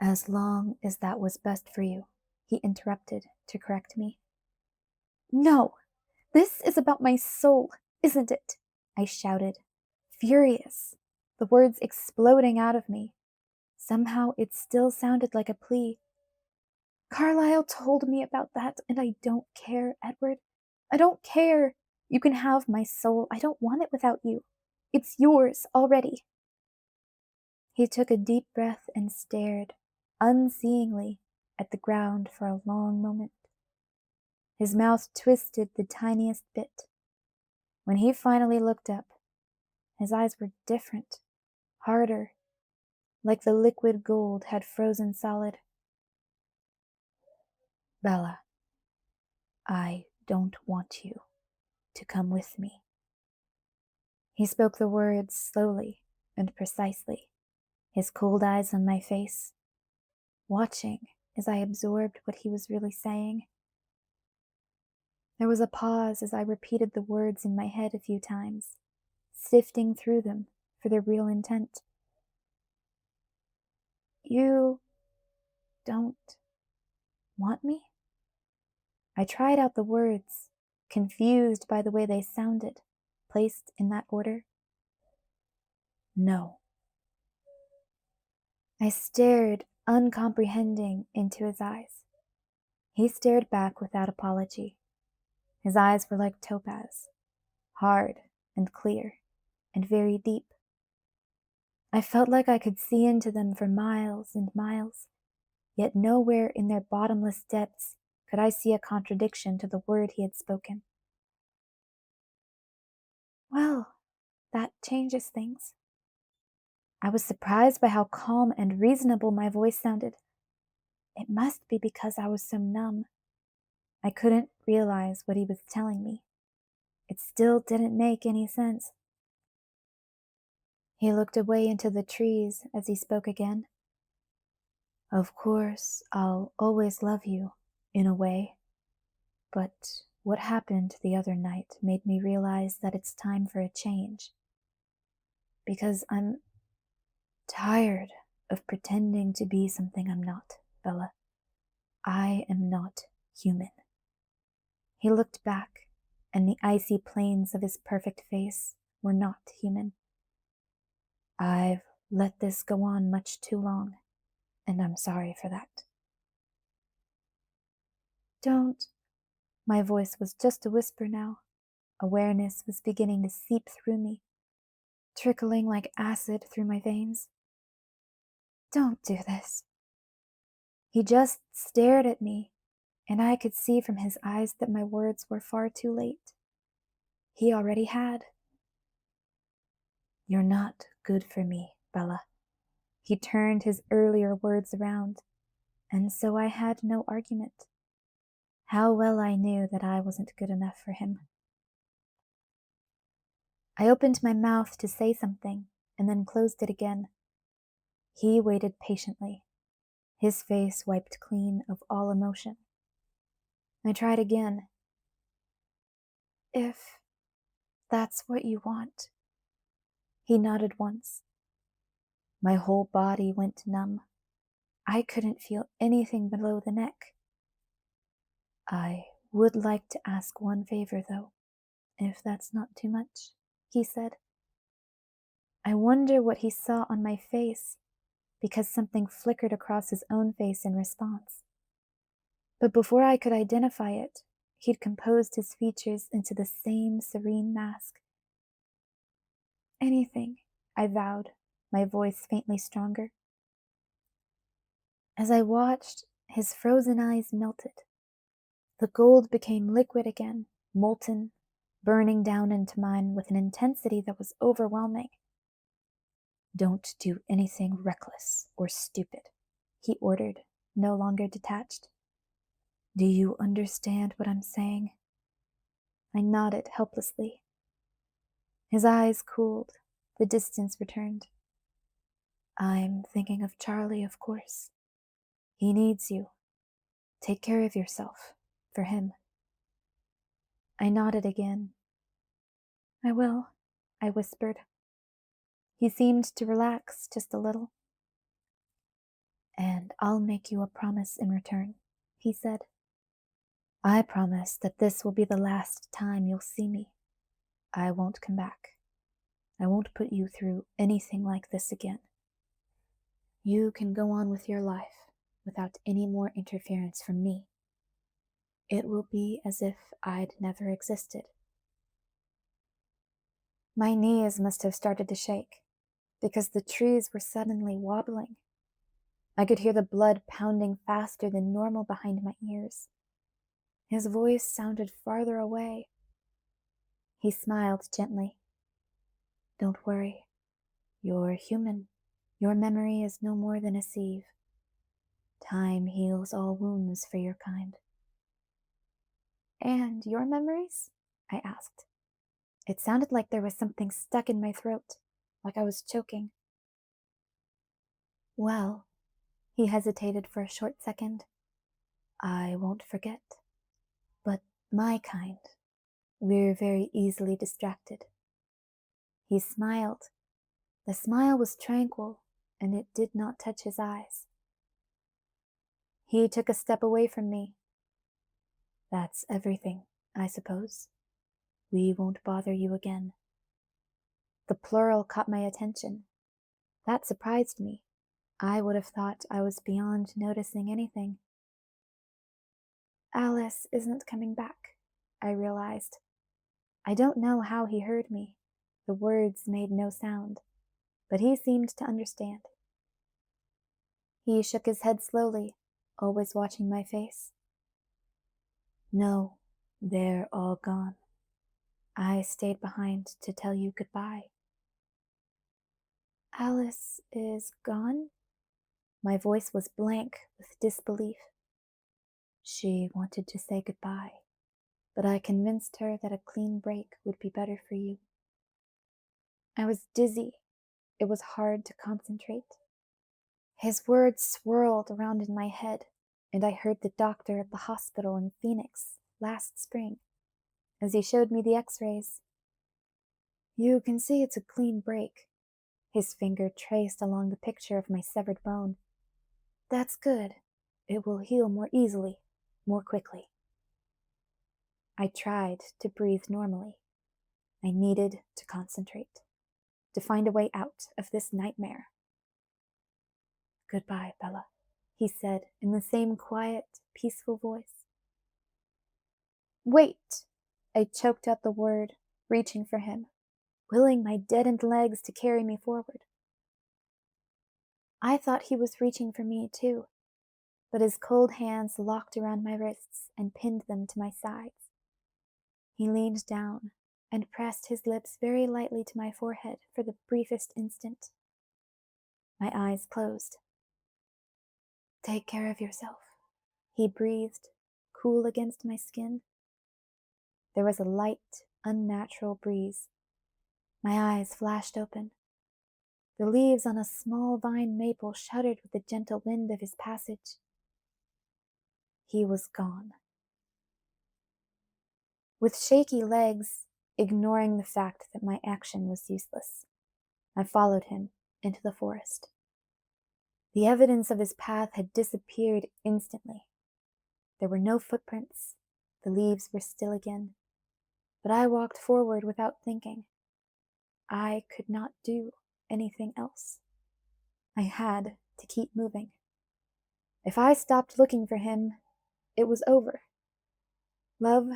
"As long as that was best for you," he interrupted to correct me. "No, this is about my soul, isn't it?" I shouted, furious, the words exploding out of me. Somehow it still sounded like a plea. "Carlisle told me about that, and I don't care, Edward. I don't care. You can have my soul. I don't want it without you. It's yours already." He took a deep breath and stared. unseeingly at the ground for a long moment. His mouth twisted the tiniest bit. When he finally looked up, his eyes were different, harder, like the liquid gold had frozen solid. Bella, I don't want you to come with me. He spoke the words slowly and precisely, his cold eyes on my face, watching as I absorbed what he was really saying. There was a pause as I repeated the words in my head a few times, sifting through them for their real intent. You don't want me? I tried out the words, confused by the way they sounded, placed in that order. No. I stared, uncomprehending, into his eyes. He stared back without apology. His eyes were like topaz, hard and clear, and very deep. I felt like I could see into them for miles and miles, yet nowhere in their bottomless depths could I see a contradiction to the word he had spoken. Well, that changes things. I was surprised by how calm and reasonable my voice sounded. It must be because I was so numb. I couldn't realize what he was telling me. It still didn't make any sense. He looked away into the trees as he spoke again. Of course, I'll always love you, in a way. But what happened the other night made me realize that it's time for a change. Because I'm tired of pretending to be something I'm not, Bella. I am not human. He looked back, and the icy planes of his perfect face were not human. I've let this go on much too long, and I'm sorry for that. Don't. My voice was just a whisper now. Awareness was beginning to seep through me, trickling like acid through my veins. Don't do this. He just stared at me, and I could see from his eyes that my words were far too late. He already had. You're not good for me, Bella. He turned his earlier words around, and so I had no argument. How well I knew that I wasn't good enough for him. I opened my mouth to say something, and then closed it again. He waited patiently, his face wiped clean of all emotion. I tried again. If that's what you want. He nodded once. My whole body went numb. I couldn't feel anything below the neck. I would like to ask one favor, though, if that's not too much, he said. I wonder what he saw on my face, because something flickered across his own face in response. But before I could identify it, he'd composed his features into the same serene mask. Anything, I vowed, my voice faintly stronger. As I watched, his frozen eyes melted. The gold became liquid again, molten, burning down into mine with an intensity that was overwhelming. Don't do anything reckless or stupid, he ordered, no longer detached. Do you understand what I'm saying? I nodded helplessly. His eyes cooled, the distance returned. I'm thinking of Charlie, of course. He needs you. Take care of yourself, for him. I nodded again. I will, I whispered. He seemed to relax just a little. And I'll make you a promise in return, he said. I promise that this will be the last time you'll see me. I won't come back. I won't put you through anything like this again. You can go on with your life without any more interference from me. It will be as if I'd never existed. My knees must have started to shake, because the trees were suddenly wobbling. I could hear the blood pounding faster than normal behind my ears. His voice sounded farther away. He smiled gently. Don't worry. You're human. Your memory is no more than a sieve. Time heals all wounds for your kind. And your memories? I asked. It sounded like there was something stuck in my throat, like I was choking. Well, he hesitated for a short second. I won't forget. But my kind, we're very easily distracted. He smiled. The smile was tranquil, and it did not touch his eyes. He took a step away from me. That's everything, I suppose. We won't bother you again. The plural caught my attention. That surprised me. I would have thought I was beyond noticing anything. Alice isn't coming back, I realized. I don't know how he heard me. The words made no sound, but he seemed to understand. He shook his head slowly, always watching my face. No, they're all gone. I stayed behind to tell you goodbye. Alice is gone? My voice was blank with disbelief. She wanted to say goodbye, but I convinced her that a clean break would be better for you. I was dizzy. It was hard to concentrate. His words swirled around in my head, and I heard the doctor at the hospital in Phoenix last spring as he showed me the x-rays. You can see it's a clean break. His finger traced along the picture of my severed bone. That's good. It will heal more easily, more quickly. I tried to breathe normally. I needed to concentrate, to find a way out of this nightmare. Goodbye, Bella, he said in the same quiet, peaceful voice. Wait! I choked out the word, reaching for him, willing my deadened legs to carry me forward. I thought he was reaching for me too, but his cold hands locked around my wrists and pinned them to my sides. He leaned down and pressed his lips very lightly to my forehead for the briefest instant. My eyes closed. Take care of yourself, he breathed, cool against my skin. There was a light, unnatural breeze. My eyes flashed open. The leaves on a small vine maple shuddered with the gentle wind of his passage. He was gone. With shaky legs, ignoring the fact that my action was useless, I followed him into the forest. The evidence of his path had disappeared instantly. There were no footprints. The leaves were still again. But I walked forward without thinking. I could not do anything else. I had to keep moving. If I stopped looking for him, it was over. Love,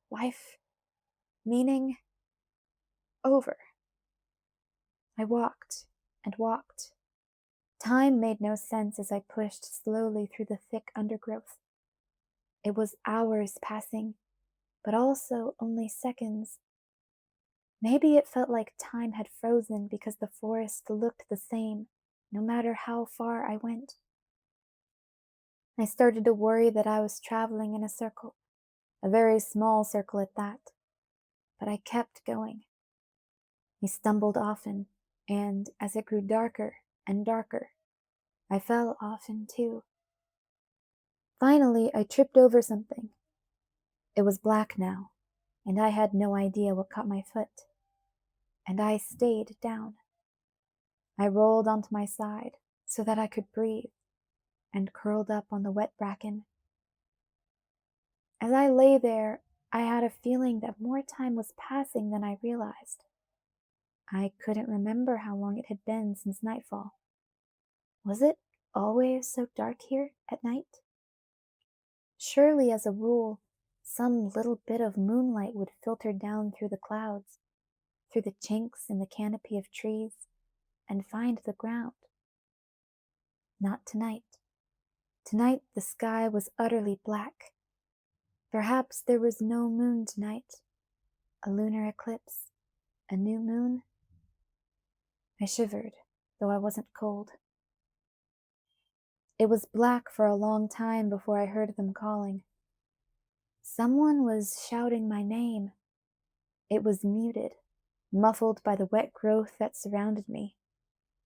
life, meaning, over. I walked and walked. Time made no sense as I pushed slowly through the thick undergrowth. It was hours passing, but also only seconds. Maybe it felt like time had frozen because the forest looked the same, no matter how far I went. I started to worry that I was traveling in a circle, a very small circle at that, but I kept going. I stumbled often, and as it grew darker and darker, I fell often too. Finally, I tripped over something. It was black now, and I had no idea what caught my foot. And I stayed down. I rolled onto my side so that I could breathe, and curled up on the wet bracken. As I lay there, I had a feeling that more time was passing than I realized. I couldn't remember how long it had been since nightfall. Was it always so dark here at night? Surely, as a rule, some little bit of moonlight would filter down through the clouds, through the chinks in the canopy of trees, and find the ground. Not tonight. Tonight the sky was utterly black. Perhaps there was no moon tonight. A lunar eclipse. A new moon. I shivered, though I wasn't cold. It was black for a long time before I heard them calling. Someone was shouting my name. It was muted, muffled by the wet growth that surrounded me,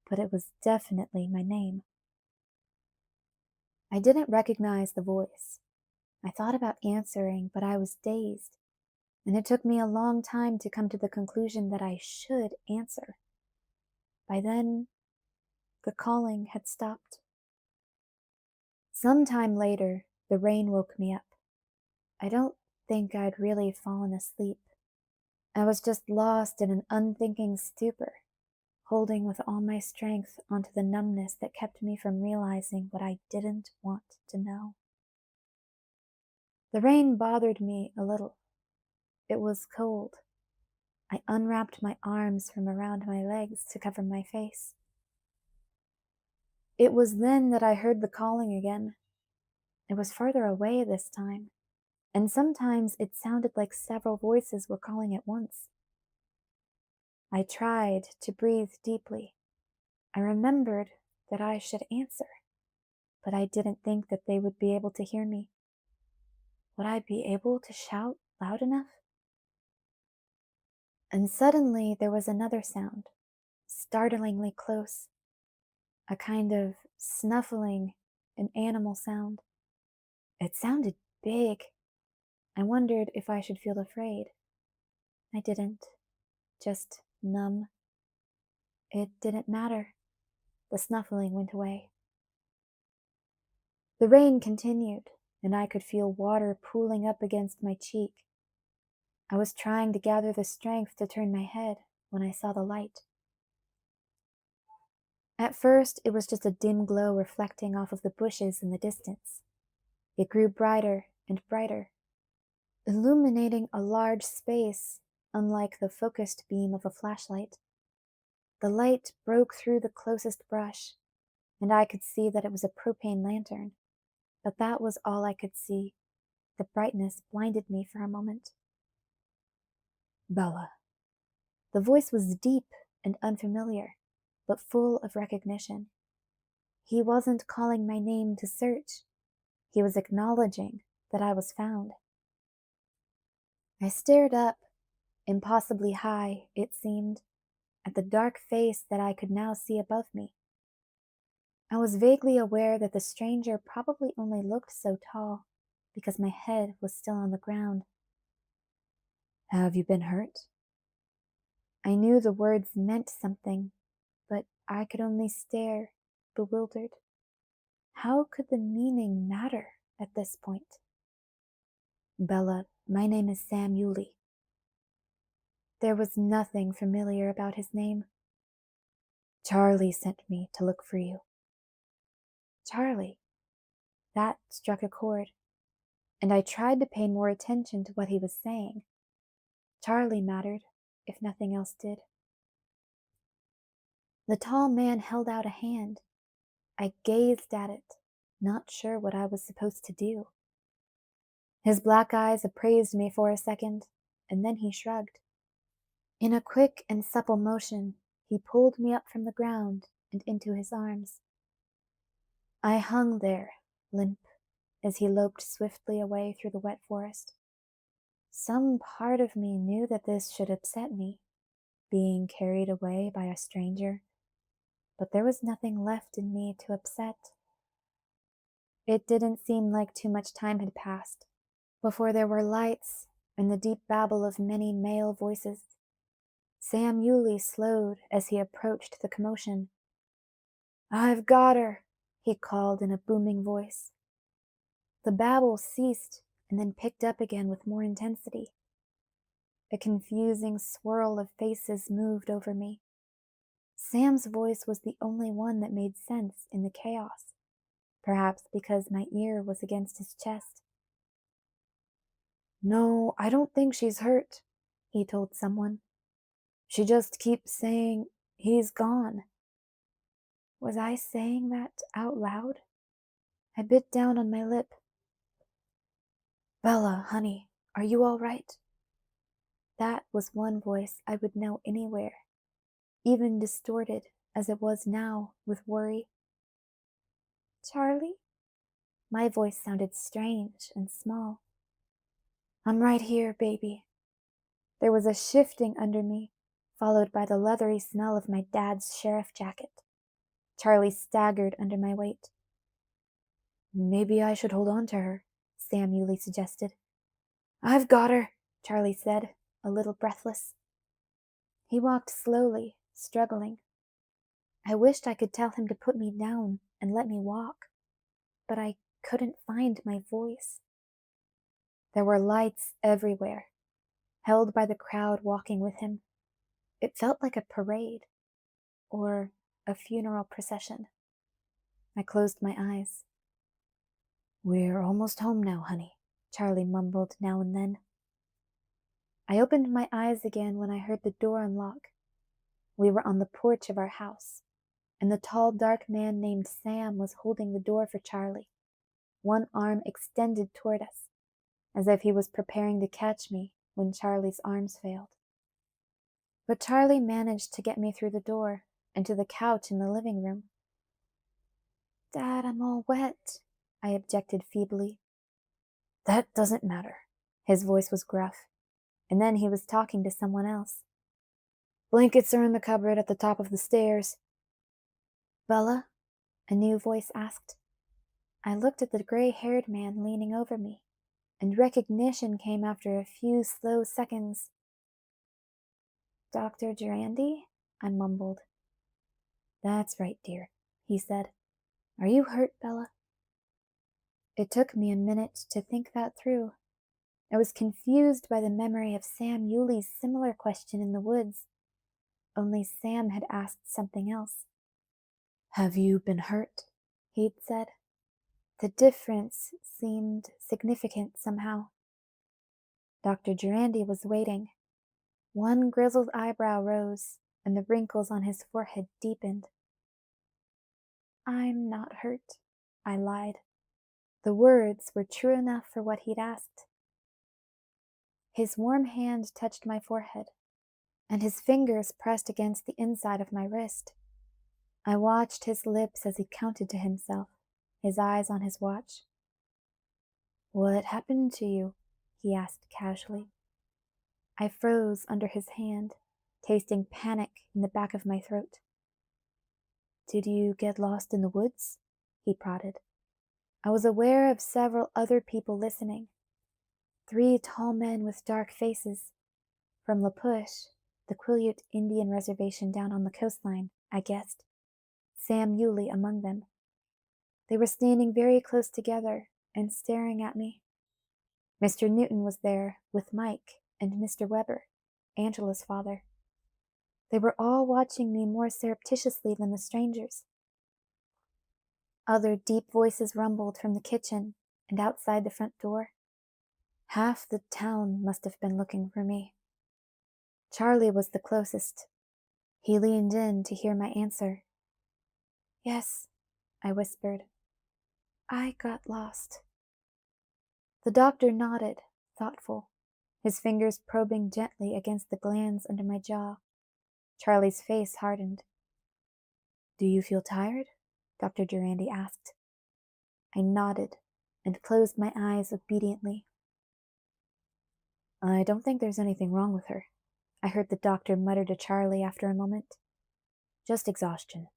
but it was definitely my name. I didn't recognize the voice. I thought about answering, but I was dazed, and it took me a long time to come to the conclusion that I should answer. By then, the calling had stopped. Sometime later, the rain woke me up. I don't think I'd really fallen asleep. I was just lost in an unthinking stupor, holding with all my strength onto the numbness that kept me from realizing what I didn't want to know. The rain bothered me a little. It was cold. I unwrapped my arms from around my legs to cover my face. It was then that I heard the calling again. It was further away this time, and sometimes it sounded like several voices were calling at once. I tried to breathe deeply. I remembered that I should answer, but I didn't think that they would be able to hear me. Would I be able to shout loud enough? And suddenly there was another sound, startlingly close, a kind of snuffling, an animal sound. It sounded big. I wondered if I should feel afraid. I didn't, just numb. It didn't matter. The snuffling went away. The rain continued, and I could feel water pooling up against my cheek. I was trying to gather the strength to turn my head when I saw the light. At first, it was just a dim glow reflecting off of the bushes in the distance. It grew brighter and brighter, illuminating a large space, unlike the focused beam of a flashlight. The light broke through the closest brush, and I could see that it was a propane lantern, but that was all I could see. The brightness blinded me for a moment. Bella. The voice was deep and unfamiliar, but full of recognition. He wasn't calling my name to search. He was acknowledging that I was found. I stared up, impossibly high, it seemed, at the dark face that I could now see above me. I was vaguely aware that the stranger probably only looked so tall because my head was still on the ground. Have you been hurt? I knew the words meant something, but I could only stare, bewildered. How could the meaning matter at this point? Bella, my name is Sam Yulee. There was nothing familiar about his name. Charlie sent me to look for you. Charlie. That struck a chord, and I tried to pay more attention to what he was saying. Charlie mattered, if nothing else did. The tall man held out a hand. I gazed at it, not sure what I was supposed to do. His black eyes appraised me for a second, and then he shrugged. In a quick and supple motion, he pulled me up from the ground and into his arms. I hung there, limp, as he loped swiftly away through the wet forest. Some part of me knew that this should upset me, being carried away by a stranger, but there was nothing left in me to upset. It didn't seem like too much time had passed before there were lights and the deep babble of many male voices. Sam Yulee slowed as he approached the commotion. I've got her, he called in a booming voice. The babble ceased and then picked up again with more intensity. A confusing swirl of faces moved over me. Sam's voice was the only one that made sense in the chaos, perhaps because my ear was against his chest. No, I don't think she's hurt, he told someone. She just keeps saying, he's gone. Was I saying that out loud? I bit down on my lip. Bella, honey, are you all right? That was one voice I would know anywhere, even distorted as it was now with worry. Charlie? My voice sounded strange and small. I'm right here, baby. There was a shifting under me, followed by the leathery smell of my dad's sheriff jacket. Charlie staggered under my weight. Maybe I should hold on to her, Sam Yulee suggested. I've got her, Charlie said, a little breathless. He walked slowly, struggling. I wished I could tell him to put me down and let me walk, but I couldn't find my voice. There were lights everywhere, held by the crowd walking with him. It felt like a parade, or a funeral procession. I closed my eyes. We're almost home now, honey, Charlie mumbled now and then. I opened my eyes again when I heard the door unlock. We were on the porch of our house, and the tall, dark man named Sam was holding the door for Charlie, one arm extended toward us, as if he was preparing to catch me when Charlie's arms failed. But Charlie managed to get me through the door and to the couch in the living room. Dad, I'm all wet, I objected feebly. That doesn't matter. His voice was gruff, and then he was talking to someone else. Blankets are in the cupboard at the top of the stairs. Bella? A new voice asked. I looked at the gray-haired man leaning over me, and recognition came after a few slow seconds. Dr. Durandi? I mumbled. That's right, dear, he said. Are you hurt, Bella? It took me a minute to think that through. I was confused by the memory of Sam Yulee's similar question in the woods, only Sam had asked something else. Have you been hurt? He'd said. The difference seemed significant somehow. Dr. Durandi was waiting. One grizzled eyebrow rose, and the wrinkles on his forehead deepened. I'm not hurt, I lied. The words were true enough for what he'd asked. His warm hand touched my forehead, and his fingers pressed against the inside of my wrist. I watched his lips as he counted to himself, his eyes on his watch. What happened to you? He asked casually. I froze under his hand, tasting panic in the back of my throat. Did you get lost in the woods? He prodded. I was aware of several other people listening. 3 tall men with dark faces. From La Push, the Quileute Indian reservation down on the coastline, I guessed. Sam Yulee among them. They were standing very close together and staring at me. Mr. Newton was there with Mike and Mr. Weber, Angela's father. They were all watching me more surreptitiously than the strangers. Other deep voices rumbled from the kitchen and outside the front door. Half the town must have been looking for me. Charlie was the closest. He leaned in to hear my answer. Yes, I whispered. I got lost. The doctor nodded, thoughtful, his fingers probing gently against the glands under my jaw. Charlie's face hardened. Do you feel tired? Dr. Durandi asked. I nodded and closed my eyes obediently. I don't think there's anything wrong with her, I heard the doctor mutter to Charlie after a moment. Just exhaustion.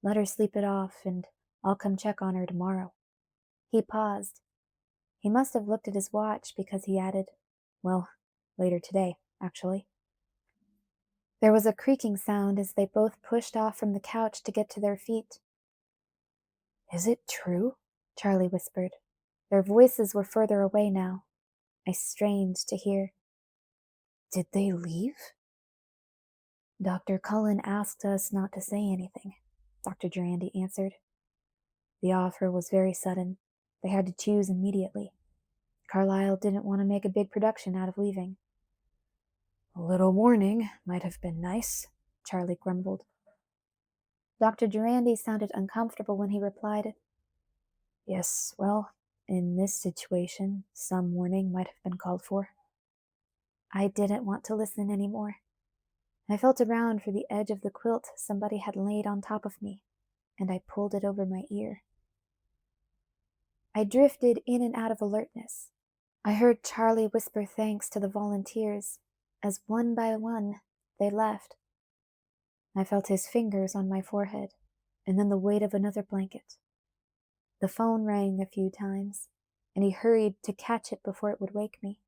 Let her sleep it off, and I'll come check on her tomorrow. He paused. He must have looked at his watch because he added, well, later today, actually. There was a creaking sound as they both pushed off from the couch to get to their feet. Is it true? Charlie whispered. Their voices were further away now. I strained to hear. Did they leave? Dr. Cullen asked us not to say anything, Dr. Durandi answered. The offer was very sudden. They had to choose immediately. Carlyle didn't want to make a big production out of leaving. A little warning might have been nice, Charlie grumbled. Dr. Durandi sounded uncomfortable when he replied, "Yes, well, in this situation, some warning might have been called for." I didn't want to listen anymore. I felt around for the edge of the quilt somebody had laid on top of me, and I pulled it over my ear. I drifted in and out of alertness. I heard Charlie whisper thanks to the volunteers as one by one they left. I felt his fingers on my forehead, and then the weight of another blanket. The phone rang a few times, and he hurried to catch it before it would wake me.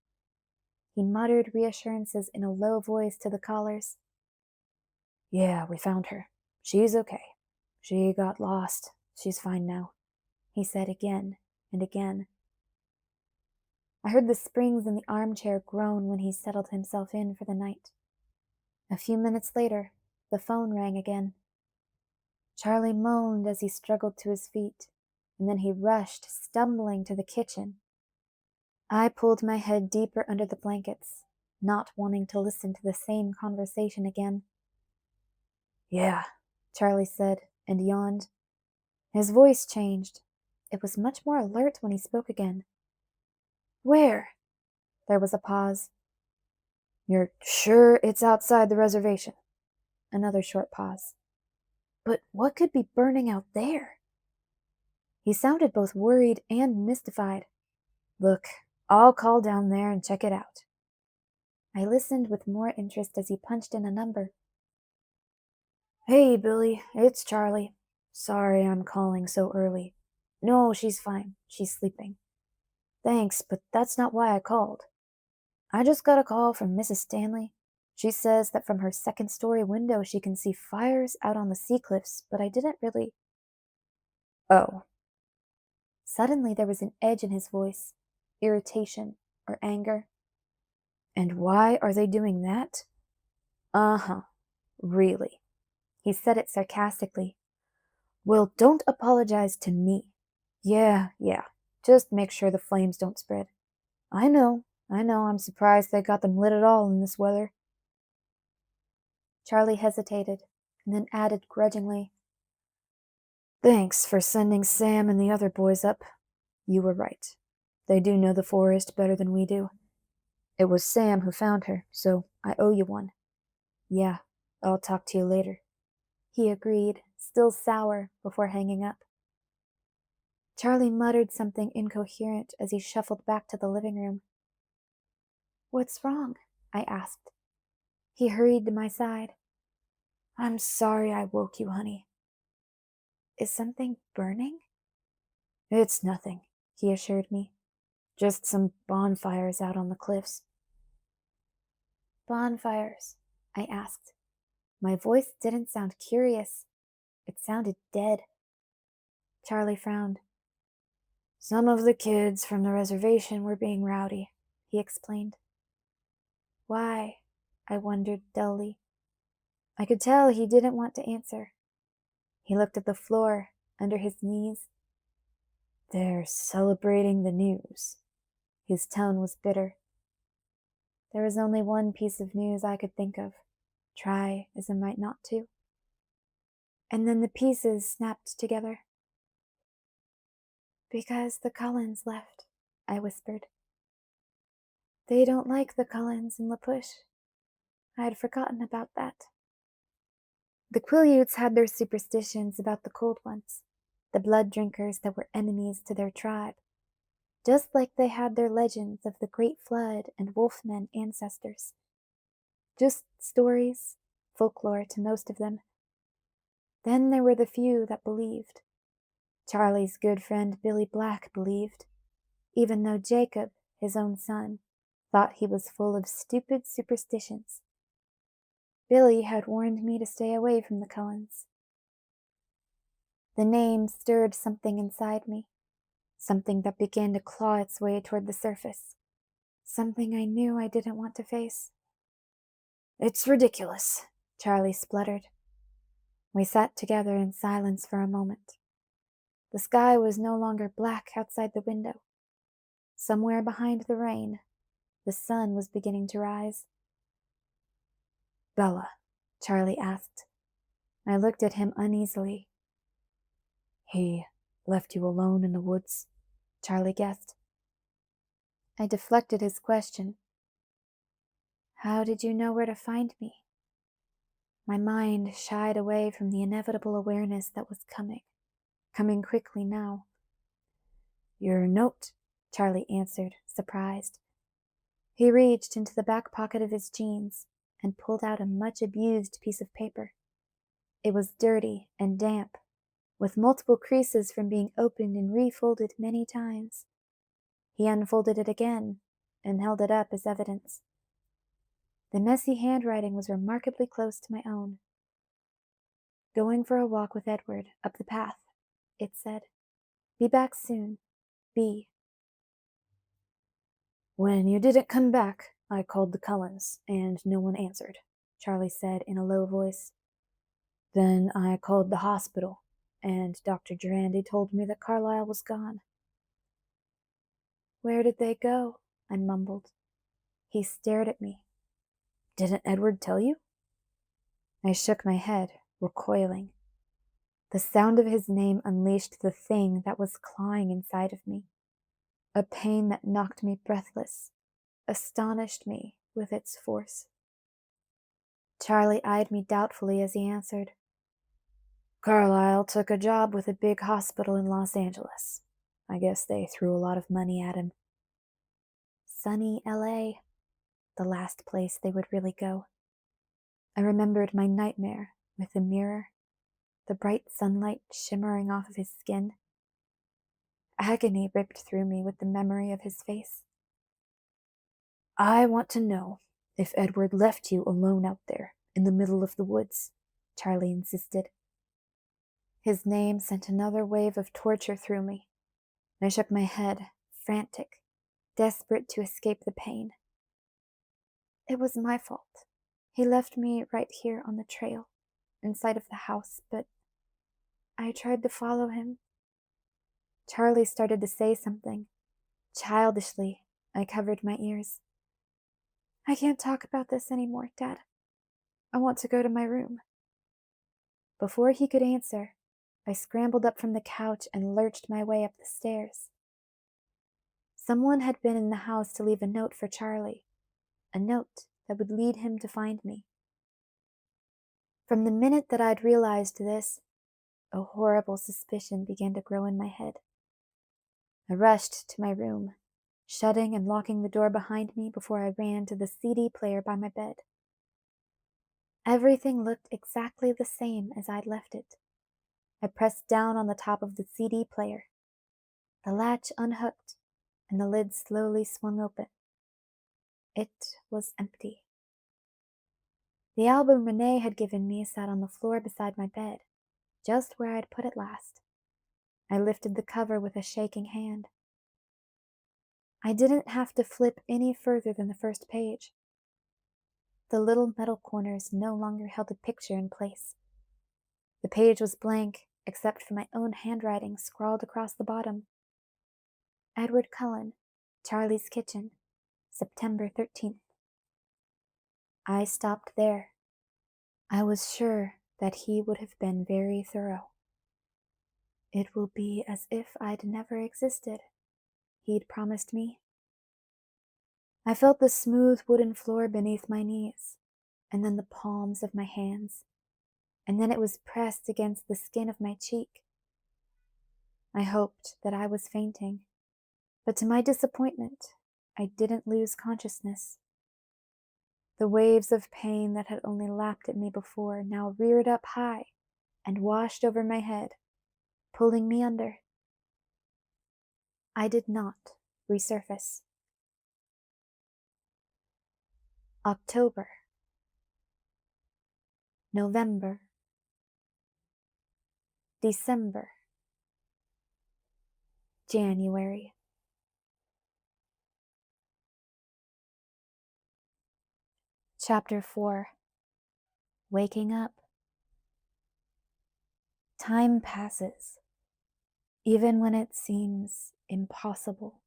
He muttered reassurances in a low voice to the callers. "Yeah, we found her. She's okay. She got lost. She's fine now," he said again and again. I heard the springs in the armchair groan when he settled himself in for the night. A few minutes later, the phone rang again. Charlie moaned as he struggled to his feet, and then he rushed, stumbling, to the kitchen. I pulled my head deeper under the blankets, not wanting to listen to the same conversation again. "Yeah," Charlie said, and yawned. His voice changed. It was much more alert when he spoke again. "Where?" There was a pause. "You're sure it's outside the reservation?" Another short pause. "But what could be burning out there?" He sounded both worried and mystified. "Look, I'll call down there and check it out." I listened with more interest as he punched in a number. "Hey, Billy, it's Charlie. Sorry I'm calling so early. No, she's fine. She's sleeping. Thanks, but that's not why I called. I just got a call from Mrs. Stanley. She says that from her second-story window she can see fires out on the sea cliffs, but I didn't really—" "Oh." Suddenly there was an edge in his voice, irritation or anger. "And why are they doing that?" "Uh-huh. Really." He said it sarcastically. "Well, don't apologize to me." Yeah. Just make sure the flames don't spread." I know. I'm surprised they got them lit at all in this weather." Charlie hesitated, and then added grudgingly, "Thanks for sending Sam and the other boys up. You were right. They do know the forest better than we do. It was Sam who found her, so I owe you one." "Yeah, I'll talk to you later," he agreed, still sour, before hanging up. Charlie muttered something incoherent as he shuffled back to the living room. "What's wrong?" I asked. He hurried to my side. "I'm sorry I woke you, honey." "Is something burning?" "It's nothing," he assured me. "Just some bonfires out on the cliffs." "Bonfires?" I asked. My voice didn't sound curious. It sounded dead. Charlie frowned. "Some of the kids from the reservation were being rowdy," he explained. "Why?" I wondered dully. I could tell he didn't want to answer. He looked at the floor, under his knees. "They're celebrating the news." His tone was bitter. There was only one piece of news I could think of, try as I might not to. And then the pieces snapped together. "Because the Cullens left," I whispered. "They don't like the Cullens in La Push. I had forgotten about that." The Quileutes had their superstitions about the Cold Ones, the blood drinkers that were enemies to their tribe, just like they had their legends of the Great Flood and Wolfmen ancestors. Just stories, folklore to most of them. Then there were the few that believed. Charlie's good friend Billy Black believed, even though Jacob, his own son, thought he was full of stupid superstitions. Billy had warned me to stay away from the Cullens. The name stirred something inside me, something that began to claw its way toward the surface, something I knew I didn't want to face. "It's ridiculous," Charlie spluttered. We sat together in silence for a moment. The sky was no longer black outside the window. Somewhere behind the rain, the sun was beginning to rise. "Bella," Charlie asked, I looked at him uneasily. "He left you alone in the woods?" Charlie guessed. I deflected his question. "How did you know where to find me?" My mind shied away from the inevitable awareness that was coming quickly now. "Your note," Charlie answered, surprised. He reached into the back pocket of his jeans and pulled out a much-abused piece of paper. It was dirty and damp, with multiple creases from being opened and refolded many times. He unfolded it again and held it up as evidence. The messy handwriting was remarkably close to my own. "Going for a walk with Edward up the path," it said. "Be back soon. B." "When you didn't come back, I called the Cullens, and no one answered," Charlie said in a low voice. "Then I called the hospital, and Dr. Durandi told me that Carlyle was gone." "Where did they go?" I mumbled. He stared at me. "Didn't Edward tell you?" I shook my head, recoiling. The sound of his name unleashed the thing that was clawing inside of me. A pain that knocked me breathless, astonished me with its force. Charlie eyed me doubtfully as he answered. "Carlyle took a job with a big hospital in Los Angeles. I guess they threw a lot of money at him." Sunny LA, the last place they would really go. I remembered my nightmare with the mirror, the bright sunlight shimmering off of his skin. Agony ripped through me with the memory of his face. "I want to know if Edward left you alone out there in the middle of the woods," Charlie insisted. His name sent another wave of torture through me. I shook my head, frantic, desperate to escape the pain. "It was my fault. He left me right here on the trail, inside of the house, but I tried to follow him." Charlie started to say something. Childishly, I covered my ears. "I can't talk about this anymore, Dad. I want to go to my room." Before he could answer, I scrambled up from the couch and lurched my way up the stairs. Someone had been in the house to leave a note for Charlie, a note that would lead him to find me. From the minute that I'd realized this, a horrible suspicion began to grow in my head. I rushed to my room, shutting and locking the door behind me before I ran to the CD player by my bed. Everything looked exactly the same as I'd left it. I pressed down on the top of the CD player. The latch unhooked, and the lid slowly swung open. It was empty. The album Renee had given me sat on the floor beside my bed, just where I'd put it last. I lifted the cover with a shaking hand. I didn't have to flip any further than the first page. The little metal corners no longer held a picture in place. The page was blank, except for my own handwriting scrawled across the bottom. Edward Cullen, Charlie's Kitchen, September 13th. I stopped there. I was sure that he would have been very thorough. "It will be as if I'd never existed," he'd promised me. I felt the smooth wooden floor beneath my knees, and then the palms of my hands, and then it was pressed against the skin of my cheek. I hoped that I was fainting, but to my disappointment, I didn't lose consciousness. The waves of pain that had only lapped at me before now reared up high and washed over my head, pulling me under. I did not resurface. October, November, December, January. Chapter 4. Waking Up. Time passes, even when it seems impossible.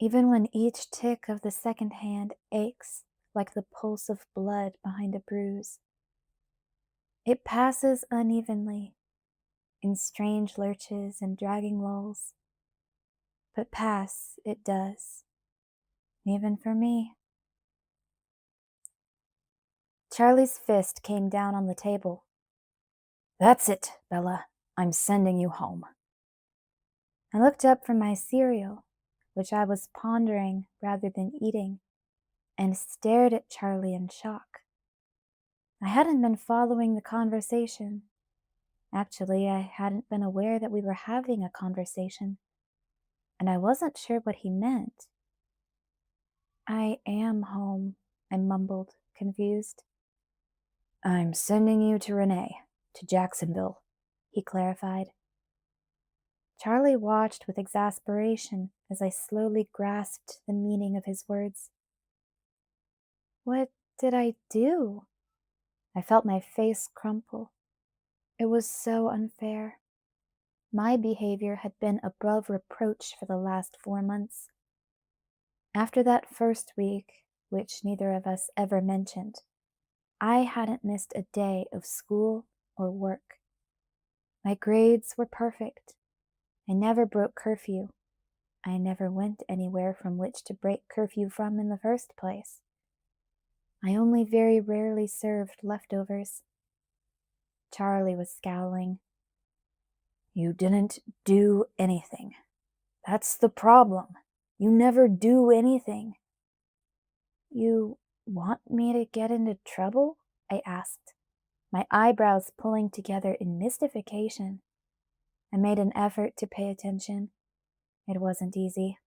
Even when each tick of the second hand aches like the pulse of blood behind a bruise. It passes unevenly, in strange lurches and dragging lulls, but pass it does, even for me. Charlie's fist came down on the table. That's it, Bella. I'm sending you home. I looked up from my cereal, which I was pondering rather than eating, and stared at Charlie in shock. I hadn't been following the conversation. Actually, I hadn't been aware that we were having a conversation, and I wasn't sure what he meant. I am home, I mumbled, confused. I'm sending you to Renee, to Jacksonville, he clarified. Charlie watched with exasperation as I slowly grasped the meaning of his words. What did I do? I felt my face crumple. It was so unfair. My behavior had been above reproach for the last 4 months. After that first week, which neither of us ever mentioned, I hadn't missed a day of school or work. My grades were perfect. I never broke curfew. I never went anywhere from which to break curfew from in the first place. I only very rarely served leftovers. Charlie was scowling. You didn't do anything. That's the problem. You never do anything. You want me to get into trouble? I asked, my eyebrows pulling together in mystification. I made an effort to pay attention. It wasn't easy.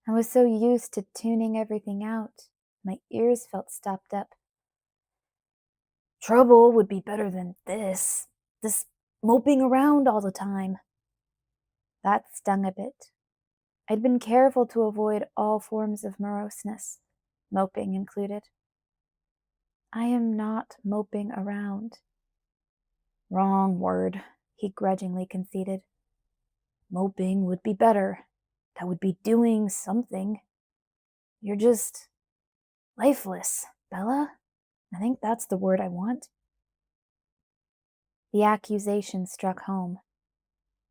I was so used to tuning everything out. My ears felt stopped up. Trouble would be better than this moping around all the time. That stung a bit. I'd been careful to avoid all forms of moroseness, moping included. I am not moping around. Wrong word, he grudgingly conceded. Moping would be better. That would be doing something. You're just lifeless, Bella. I think that's the word I want. The accusation struck home.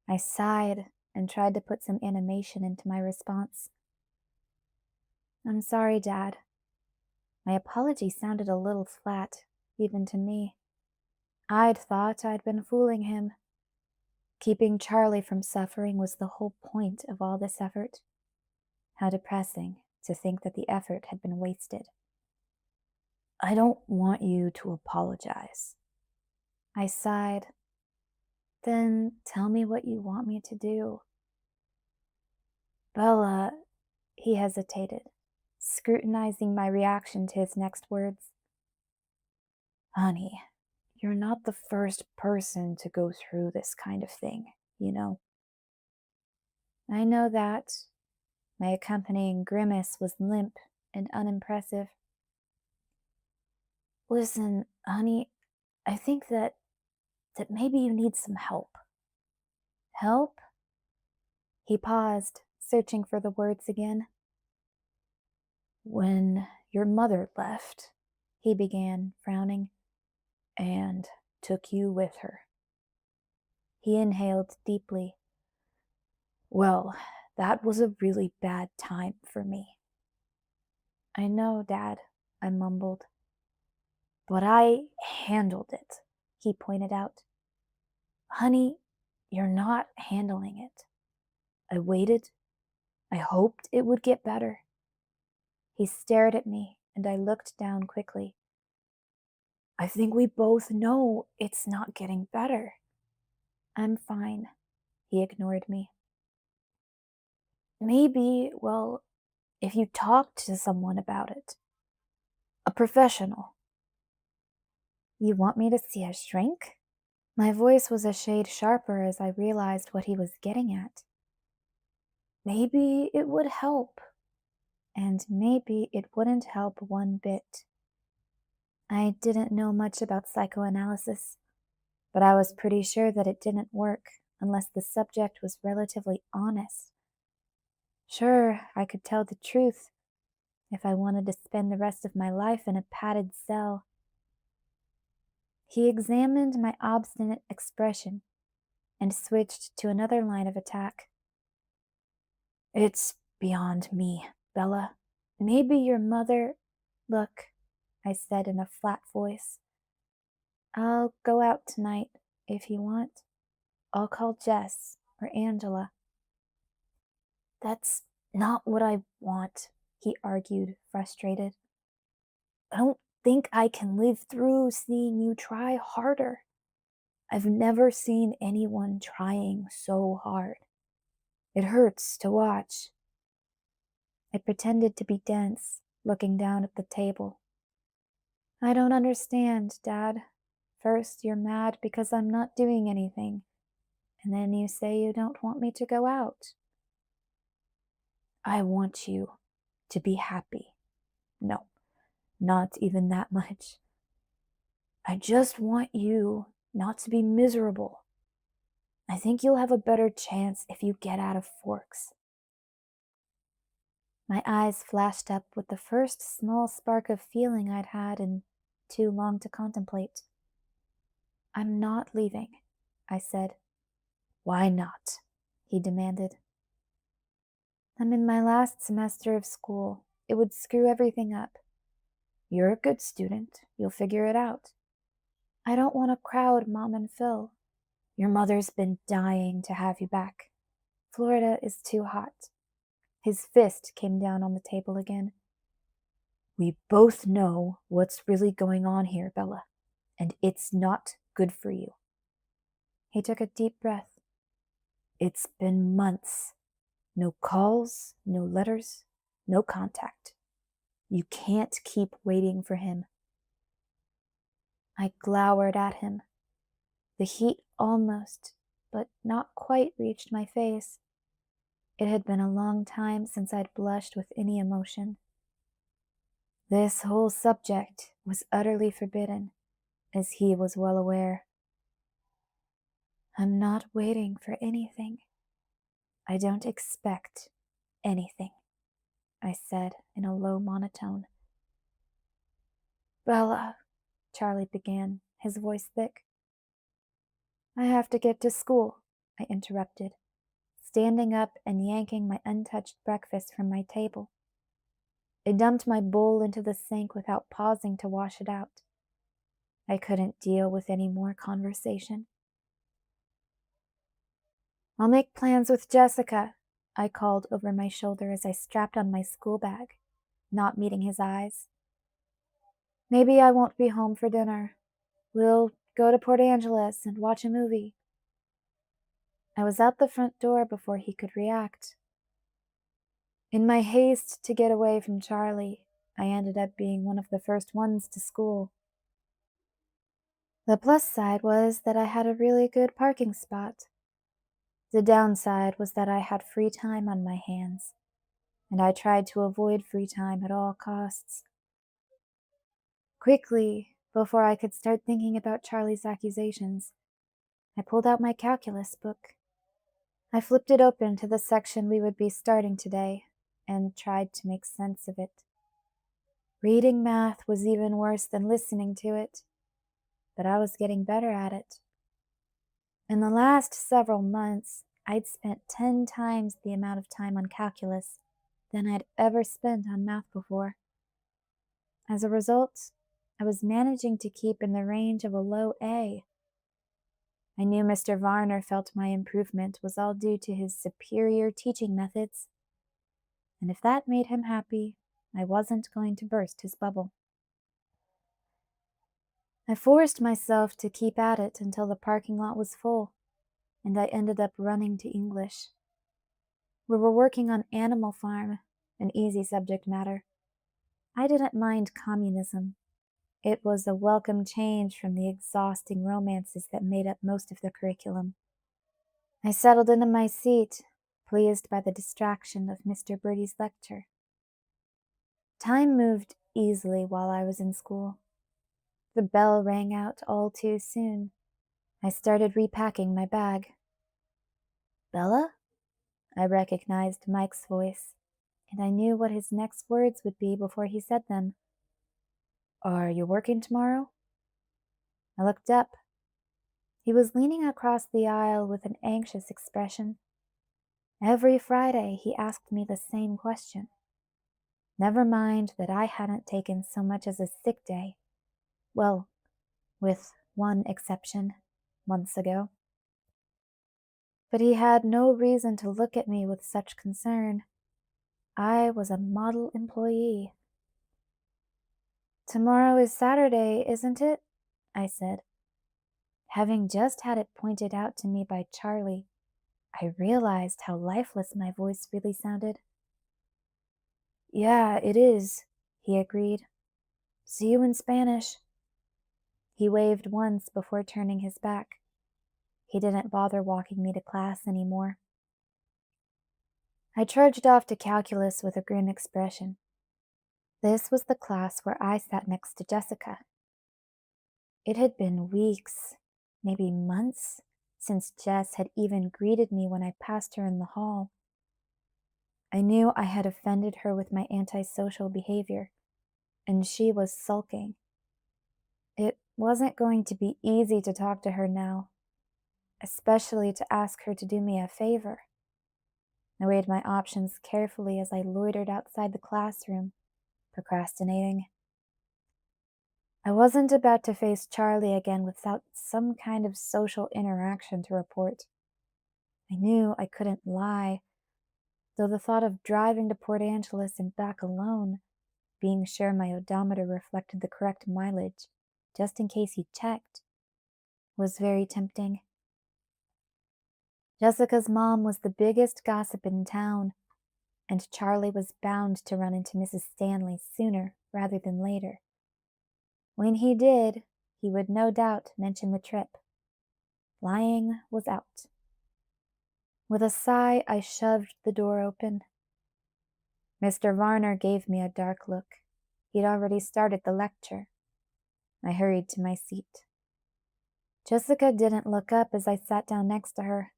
I sighed and tried to put some animation into my response. I'm sorry, Dad. My apology sounded a little flat, even to me. I'd thought I'd been fooling him. Keeping Charlie from suffering was the whole point of all this effort. How depressing to think that the effort had been wasted. I don't want you to apologize. I sighed. Then tell me what you want me to do. Bella, he hesitated, scrutinizing my reaction to his next words. Honey, you're not the first person to go through this kind of thing, you know. I know that. My accompanying grimace was limp and unimpressive. Listen, honey, I think that maybe you need some help. Help? He paused, searching for the words again. When your mother left, he began, frowning, and took you with her. He inhaled deeply. Well, that was a really bad time for me. I know, Dad, I mumbled. But I handled it, he pointed out. Honey, you're not handling it. I waited. I hoped it would get better. He stared at me, and I looked down quickly. I think we both know it's not getting better. I'm fine, he ignored me. Maybe, well, if you talked to someone about it. A professional. You want me to see a shrink? My voice was a shade sharper as I realized what he was getting at. Maybe it would help, and maybe it wouldn't help one bit. I didn't know much about psychoanalysis, but I was pretty sure that it didn't work unless the subject was relatively honest. Sure, I could tell the truth if I wanted to spend the rest of my life in a padded cell. He examined my obstinate expression and switched to another line of attack. It's beyond me, Bella. Maybe your mother. Look, I said in a flat voice. I'll go out tonight if you want. I'll call Jess or Angela. That's not what I want, he argued, frustrated. I don't think I can live through seeing you try harder. I've never seen anyone trying so hard. It hurts to watch. I pretended to be dense, looking down at the table. I don't understand, Dad. First, you're mad because I'm not doing anything, and then you say you don't want me to go out. I want you to be happy. No, not even that much. I just want you not to be miserable. I think you'll have a better chance if you get out of Forks. My eyes flashed up with the first small spark of feeling I'd had in too long to contemplate. I'm not leaving, I said. Why not? He demanded. I'm in my last semester of school. It would screw everything up. You're a good student. You'll figure it out. I don't want to crowd Mom and Phil. Your mother's been dying to have you back. Florida is too hot. His fist came down on the table again. We both know what's really going on here, Bella, and it's not good for you. He took a deep breath. It's been months. No calls, no letters, no contact. You can't keep waiting for him. I glowered at him. The heat almost, but not quite reached my face. It had been a long time since I'd blushed with any emotion. This whole subject was utterly forbidden, as he was well aware. I'm not waiting for anything. I don't expect anything, I said in a low monotone. Bella, Charlie began, his voice thick. I have to get to school, I interrupted, standing up and yanking my untouched breakfast from my table. I dumped my bowl into the sink without pausing to wash it out. I couldn't deal with any more conversation. I'll make plans with Jessica, I called over my shoulder as I strapped on my school bag, not meeting his eyes. Maybe I won't be home for dinner. We'll go to Port Angeles and watch a movie. I was out the front door before he could react. In my haste to get away from Charlie, I ended up being one of the first ones to school. The plus side was that I had a really good parking spot. The downside was that I had free time on my hands, and I tried to avoid free time at all costs. Quickly, before I could start thinking about Charlie's accusations, I pulled out my calculus book. I flipped it open to the section we would be starting today and tried to make sense of it. Reading math was even worse than listening to it, but I was getting better at it. In the last several months, I'd spent 10 times the amount of time on calculus than I'd ever spent on math before. As a result, I was managing to keep in the range of a low A. I knew Mr. Varner felt my improvement was all due to his superior teaching methods, and if that made him happy, I wasn't going to burst his bubble. I forced myself to keep at it until the parking lot was full, and I ended up running to English. We were working on Animal Farm, an easy subject matter. I didn't mind communism. It was a welcome change from the exhausting romances that made up most of the curriculum. I settled into my seat, pleased by the distraction of Mr. Birdie's lecture. Time moved easily while I was in school. The bell rang out all too soon. I started repacking my bag. Bella? I recognized Mike's voice, and I knew what his next words would be before he said them. Are you working tomorrow? I looked up. He was leaning across the aisle with an anxious expression. Every Friday he asked me the same question. Never mind that I hadn't taken so much as a sick day. Well, with one exception, months ago. But he had no reason to look at me with such concern. I was a model employee. "Tomorrow is Saturday, isn't it?" I said. Having just had it pointed out to me by Charlie, I realized how lifeless my voice really sounded. "Yeah, it is," he agreed. "See you in Spanish." He waved once before turning his back. He didn't bother walking me to class anymore. I trudged off to calculus with a grim expression. This was the class where I sat next to Jessica. It had been weeks, maybe months, since Jess had even greeted me when I passed her in the hall. I knew I had offended her with my antisocial behavior, and she was sulking. It wasn't going to be easy to talk to her now, especially to ask her to do me a favor. I weighed my options carefully as I loitered outside the classroom, procrastinating. I wasn't about to face Charlie again without some kind of social interaction to report. I knew I couldn't lie, though the thought of driving to Port Angeles and back alone, being sure my odometer reflected the correct mileage, just in case he checked, was very tempting. Jessica's mom was the biggest gossip in town, and Charlie was bound to run into Mrs. Stanley sooner rather than later. When he did, he would no doubt mention the trip. Lying was out. With a sigh, I shoved the door open. Mr. Varner gave me a dark look. He'd already started the lecture. I hurried to my seat. Jessica didn't look up as I sat down next to her.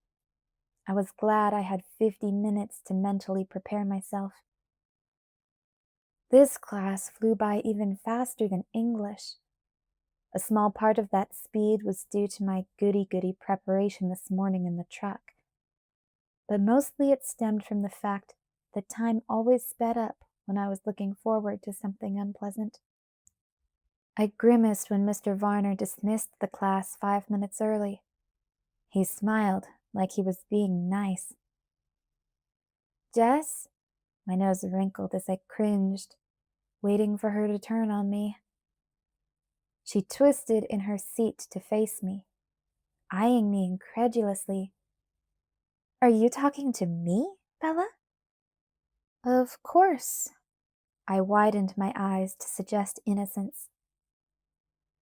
I was glad I had 50 minutes to mentally prepare myself. This class flew by even faster than English. A small part of that speed was due to my goody-goody preparation this morning in the truck, but mostly it stemmed from the fact that time always sped up when I was looking forward to something unpleasant. I grimaced when Mr. Varner dismissed the class 5 minutes early. He smiled like he was being nice. "Jess?" My nose wrinkled as I cringed, waiting for her to turn on me. She twisted in her seat to face me, eyeing me incredulously. "Are you talking to me, Bella?" "Of course." I widened my eyes to suggest innocence.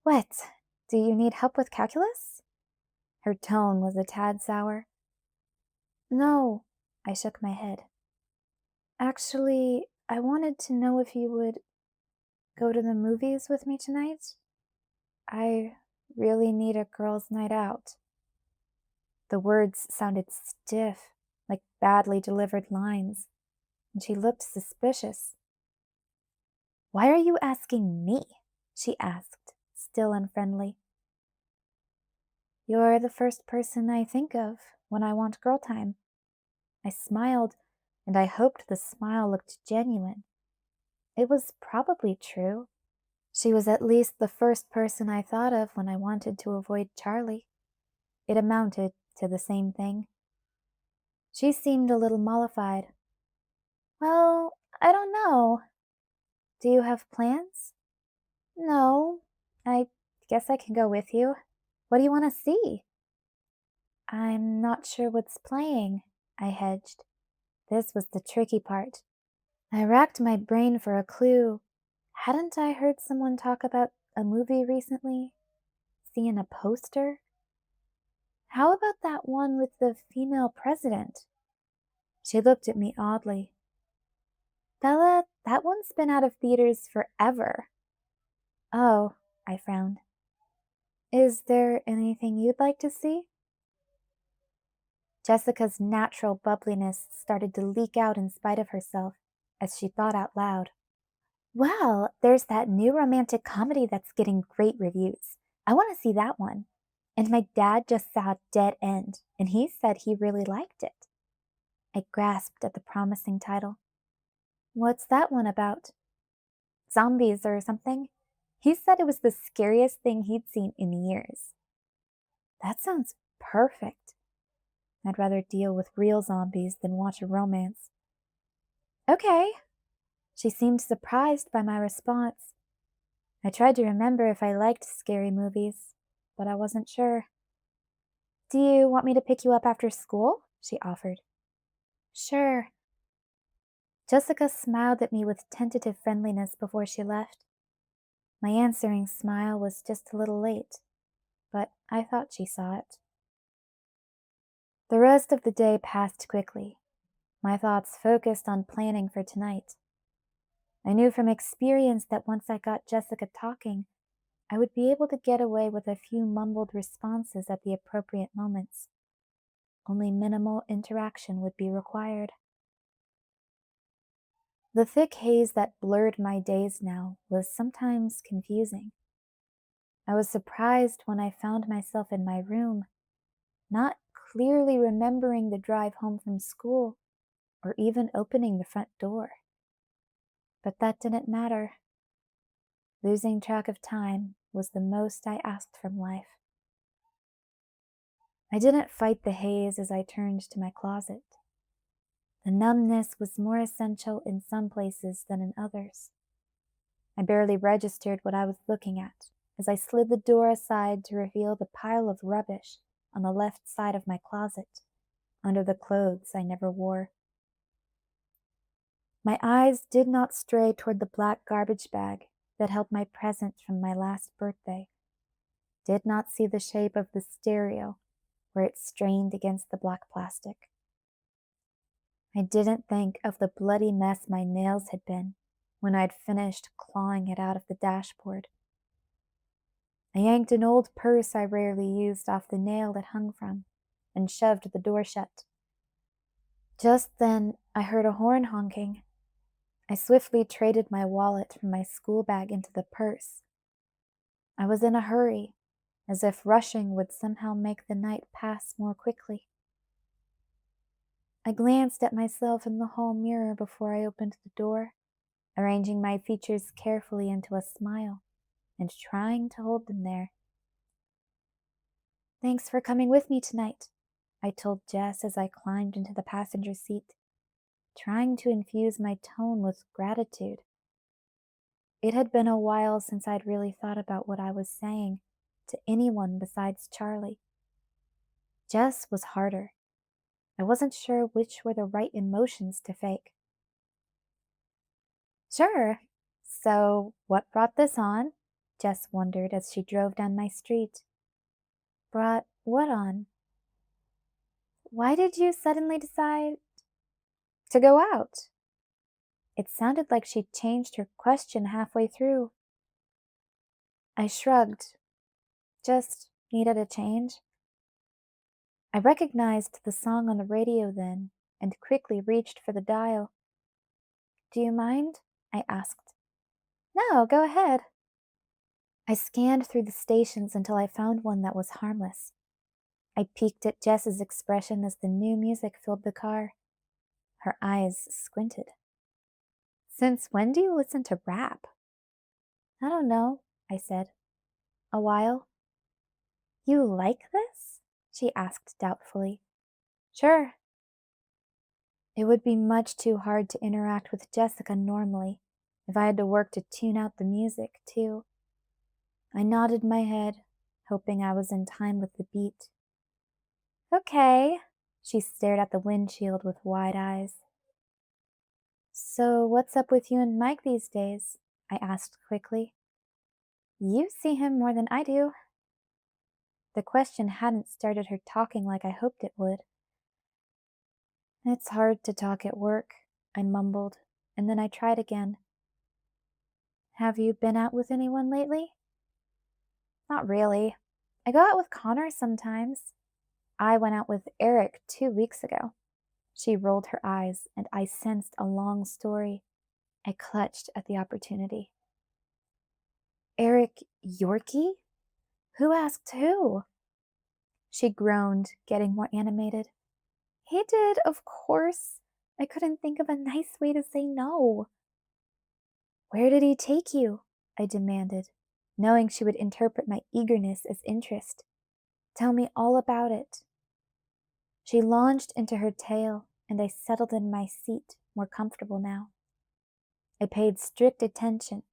"What? Do you need help with calculus?" Her tone was a tad sour. "No," I shook my head. "Actually, I wanted to know if you would go to the movies with me tonight. I really need a girls' night out." The words sounded stiff, like badly delivered lines, and she looked suspicious. "Why are you asking me?" she asked, still unfriendly. "You're the first person I think of when I want girl time." I smiled, and I hoped the smile looked genuine. It was probably true. She was at least the first person I thought of when I wanted to avoid Charlie. It amounted to the same thing. She seemed a little mollified. "Well, I don't know. Do you have plans?" "No. I guess I can go with you. What do you want to see?" "I'm not sure what's playing," I hedged. This was the tricky part. I racked my brain for a clue. Hadn't I heard someone talk about a movie recently? Seeing a poster? How about that one with the female president? She looked at me oddly. "Bella, that one's been out of theaters forever." "Oh," I frowned. "Is there anything you'd like to see?" Jessica's natural bubbliness started to leak out in spite of herself as she thought out loud. "Well, there's that new romantic comedy that's getting great reviews. I want to see that one. And my dad just saw Dead End, and he said he really liked it. I grasped at the promising title. What's that one about? Zombies or something? He said it was the scariest thing he'd seen in years. That sounds perfect. I'd rather deal with real zombies than watch a romance. Okay. She seemed surprised by my response. I tried to remember if I liked scary movies, but I wasn't sure. Do you want me to pick you up after school? She offered. Sure. Jessica smiled at me with tentative friendliness before she left. My answering smile was just a little late, but I thought she saw it. The rest of the day passed quickly, my thoughts focused on planning for tonight. I knew from experience that once I got Jessica talking, I would be able to get away with a few mumbled responses at the appropriate moments. Only minimal interaction would be required. The thick haze that blurred my days now was sometimes confusing. I was surprised when I found myself in my room, not clearly remembering the drive home from school or even opening the front door. But that didn't matter. Losing track of time was the most I asked from life. I didn't fight the haze as I turned to my closet. The numbness was more essential in some places than in others. I barely registered what I was looking at as I slid the door aside to reveal the pile of rubbish on the left side of my closet, under the clothes I never wore. My eyes did not stray toward the black garbage bag that held my present from my last birthday, did not see the shape of the stereo where it strained against the black plastic. I didn't think of the bloody mess my nails had been when I'd finished clawing it out of the dashboard. I yanked an old purse I rarely used off the nail it hung from and shoved the door shut. Just then, I heard a horn honking. I swiftly traded my wallet from my school bag into the purse. I was in a hurry, as if rushing would somehow make the night pass more quickly. I glanced at myself in the hall mirror before I opened the door, arranging my features carefully into a smile and trying to hold them there. Thanks for coming with me tonight, I told Jess as I climbed into the passenger seat, trying to infuse my tone with gratitude. It had been a while since I'd really thought about what I was saying to anyone besides Charlie. Jess was harder. I wasn't sure which were the right emotions to fake. Sure. So, what brought this on? Jess wondered as she drove down my street. Brought what on? Why did you suddenly decide to go out? It sounded like she'd changed her question halfway through. I shrugged. Just needed a change. I recognized the song on the radio then and quickly reached for the dial. Do you mind? I asked. No, go ahead. I scanned through the stations until I found one that was harmless. I peeked at Jess's expression as the new music filled the car. Her eyes squinted. Since when do you listen to rap? I don't know, I said. A while. You like this? She asked doubtfully. Sure. It would be much too hard to interact with Jessica normally if I had to work to tune out the music, too. I nodded my head, hoping I was in time with the beat. Okay. She stared at the windshield with wide eyes. So, what's up with you and Mike these days? I asked quickly. You see him more than I do. The question hadn't started her talking like I hoped it would. It's hard to talk at work, I mumbled, and then I tried again. Have you been out with anyone lately? Not really. I go out with Connor sometimes. I went out with Eric 2 weeks ago. She rolled her eyes, and I sensed a long story. I clutched at the opportunity. Eric Yorkie? Who asked who? She groaned, getting more animated. He did, of course. I couldn't think of a nice way to say no. Where did he take you? I demanded, knowing she would interpret my eagerness as interest. Tell me all about it. She launched into her tale, and I settled in my seat, more comfortable now. I paid strict attention,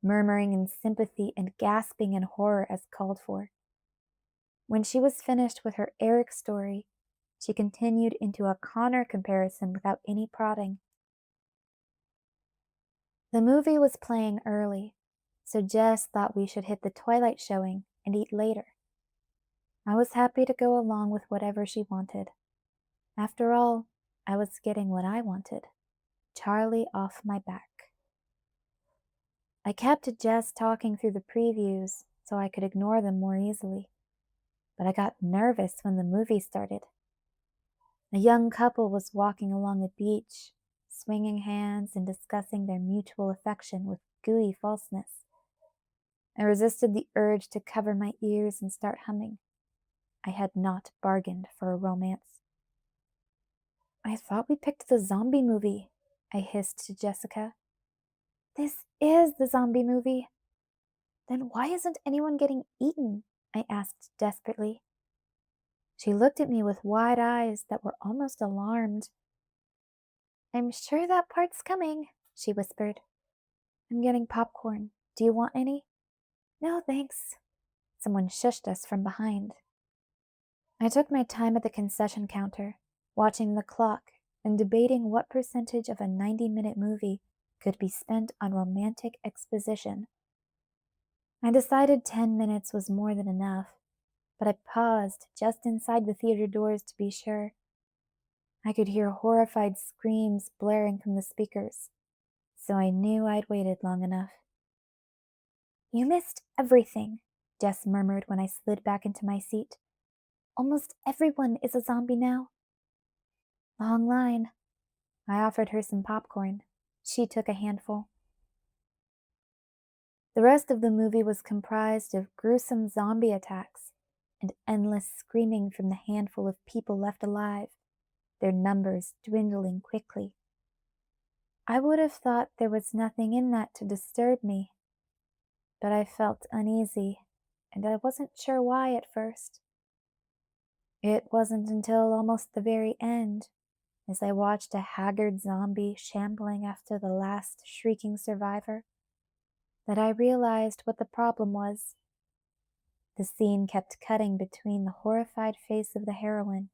murmuring in sympathy and gasping in horror as called for. When she was finished with her Eric story, she continued into a Connor comparison without any prodding. The movie was playing early, so Jess thought we should hit the Twilight showing and eat later. I was happy to go along with whatever she wanted. After all, I was getting what I wanted, Charlie off my back. I kept Jess talking through the previews so I could ignore them more easily, but I got nervous when the movie started. A young couple was walking along a beach, swinging hands and discussing their mutual affection with gooey falseness. I resisted the urge to cover my ears and start humming. I had not bargained for a romance. I thought we picked the zombie movie, I hissed to Jessica. This is the zombie movie. Then why isn't anyone getting eaten? I asked desperately. She looked at me with wide eyes that were almost alarmed. I'm sure that part's coming, she whispered. I'm getting popcorn. Do you want any? No, thanks. Someone shushed us from behind. I took my time at the concession counter, watching the clock and debating what percentage of a 90-minute movie could be spent on romantic exposition. I decided 10 minutes was more than enough, but I paused just inside the theater doors to be sure. I could hear horrified screams blaring from the speakers, so I knew I'd waited long enough. You missed everything, Jess murmured when I slid back into my seat. Almost everyone is a zombie now. Long line. I offered her some popcorn. She took a handful. The rest of the movie was comprised of gruesome zombie attacks and endless screaming from the handful of people left alive, their numbers dwindling quickly. I would have thought there was nothing in that to disturb me, but I felt uneasy, and I wasn't sure why at first. It wasn't until almost the very end, as I watched a haggard zombie shambling after the last shrieking survivor, that I realized what the problem was. The scene kept cutting between the horrified face of the heroine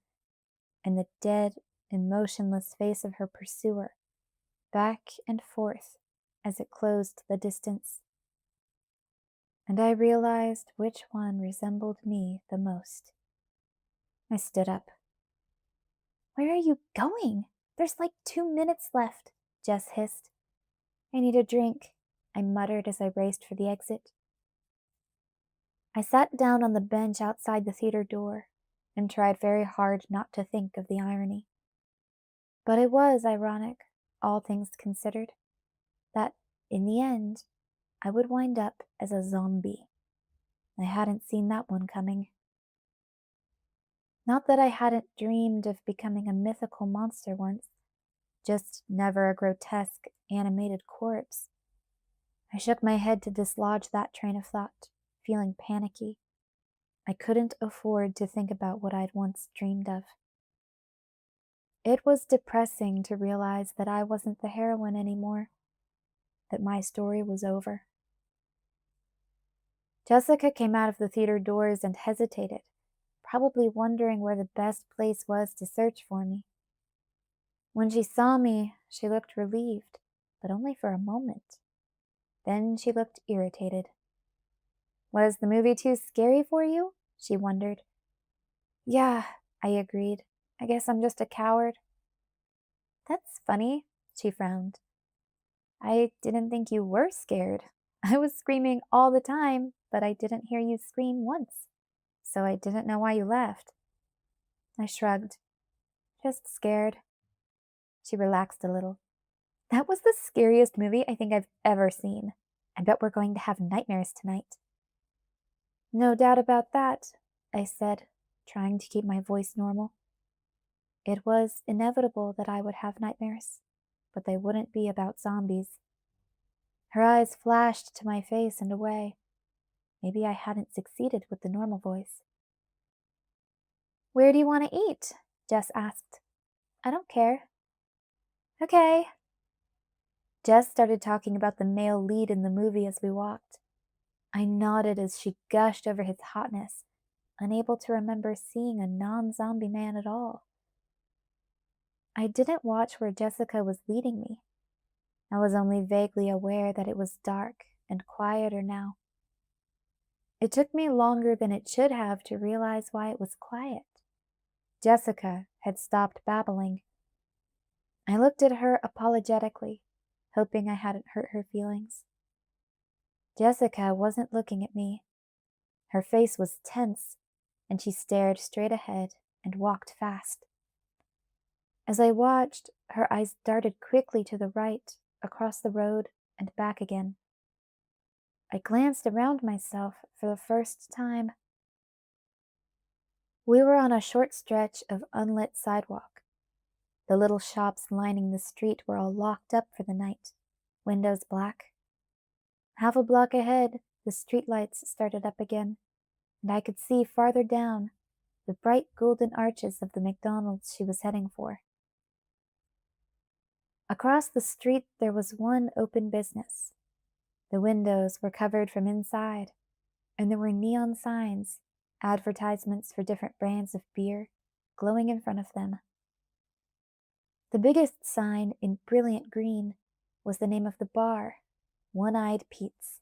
and the dead and motionless face of her pursuer, back and forth as it closed the distance. And I realized which one resembled me the most. I stood up. Where are you going? There's like 2 minutes left, Jess hissed. I need a drink, I muttered as I raced for the exit. I sat down on the bench outside the theater door and tried very hard not to think of the irony. But it was ironic, all things considered, that in the end, I would wind up as a zombie. I hadn't seen that one coming. Not that I hadn't dreamed of becoming a mythical monster once, just never a grotesque, animated corpse. I shook my head to dislodge that train of thought, feeling panicky. I couldn't afford to think about what I'd once dreamed of. It was depressing to realize that I wasn't the heroine anymore, that my story was over. Jessica came out of the theater doors and hesitated, probably wondering where the best place was to search for me. When she saw me, she looked relieved, but only for a moment. Then she looked irritated. Was the movie too scary for you? She wondered. Yeah, I agreed. I guess I'm just a coward. That's funny, she frowned. I didn't think you were scared. I was screaming all the time, but I didn't hear you scream once, so I didn't know why you left. I shrugged. Just scared. She relaxed a little. That was the scariest movie I think I've ever seen. I bet we're going to have nightmares tonight. No doubt about that, I said, trying to keep my voice normal. It was inevitable that I would have nightmares, but they wouldn't be about zombies. Her eyes flashed to my face and away. Maybe I hadn't succeeded with the normal voice. Where do you want to eat? Jess asked. I don't care. Okay. Jess started talking about the male lead in the movie as we walked. I nodded as she gushed over his hotness, unable to remember seeing a non-zombie man at all. I didn't watch where Jessica was leading me. I was only vaguely aware that it was dark and quieter now. It took me longer than it should have to realize why it was quiet. Jessica had stopped babbling. I looked at her apologetically, hoping I hadn't hurt her feelings. Jessica wasn't looking at me. Her face was tense, and she stared straight ahead and walked fast. As I watched, her eyes darted quickly to the right, across the road, and back again. I glanced around myself for the first time. We were on a short stretch of unlit sidewalk. The little shops lining the street were all locked up for the night, windows black. Half a block ahead, the streetlights started up again, and I could see farther down the bright golden arches of the McDonald's she was heading for. Across the street there was one open business. The windows were covered from inside, and there were neon signs, advertisements for different brands of beer, glowing in front of them. The biggest sign in brilliant green was the name of the bar, One-Eyed Pete's.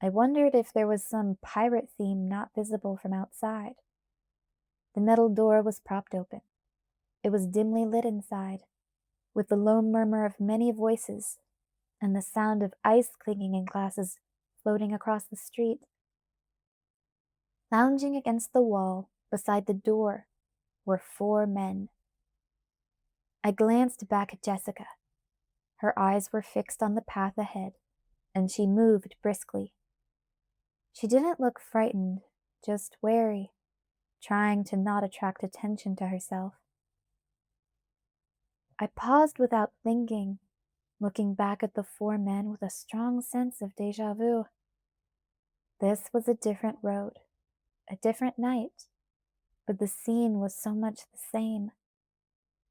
I wondered if there was some pirate theme not visible from outside. The metal door was propped open. It was dimly lit inside, with the low murmur of many voices and the sound of ice clinking in glasses floating across the street. Lounging against the wall beside the door were 4 men. I glanced back at Jessica. Her eyes were fixed on the path ahead, and she moved briskly. She didn't look frightened, just wary, trying to not attract attention to herself. I paused without thinking, looking back at the 4 men with a strong sense of déjà vu. This was a different road, a different night, but the scene was so much the same.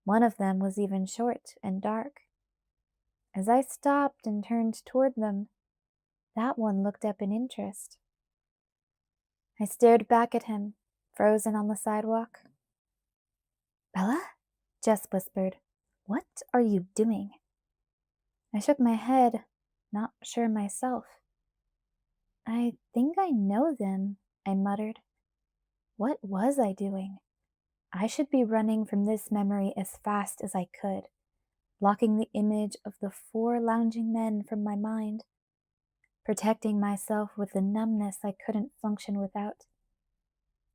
One of them was even short and dark. As I stopped and turned toward them, that one looked up in interest. I stared back at him, frozen on the sidewalk. Bella? Jess whispered. What are you doing? I shook my head, not sure myself. I think I know them, I muttered. What was I doing? I should be running from this memory as fast as I could, blocking the image of the 4 lounging men from my mind, protecting myself with the numbness I couldn't function without.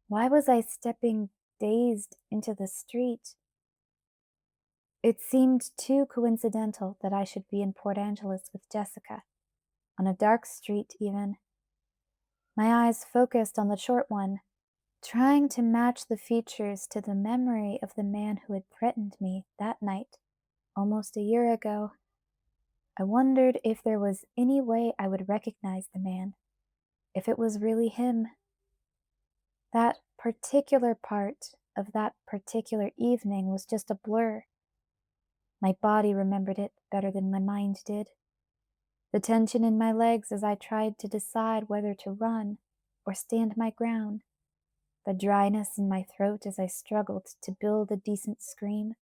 Why was I stepping dazed into the street? It seemed too coincidental that I should be in Port Angeles with Jessica, on a dark street even. My eyes focused on the short one, trying to match the features to the memory of the man who had threatened me that night, almost a year ago. I wondered if there was any way I would recognize the man, if it was really him. That particular part of that particular evening was just a blur. My body remembered it better than my mind did. The tension in my legs as I tried to decide whether to run or stand my ground. The dryness in my throat as I struggled to build a decent scream.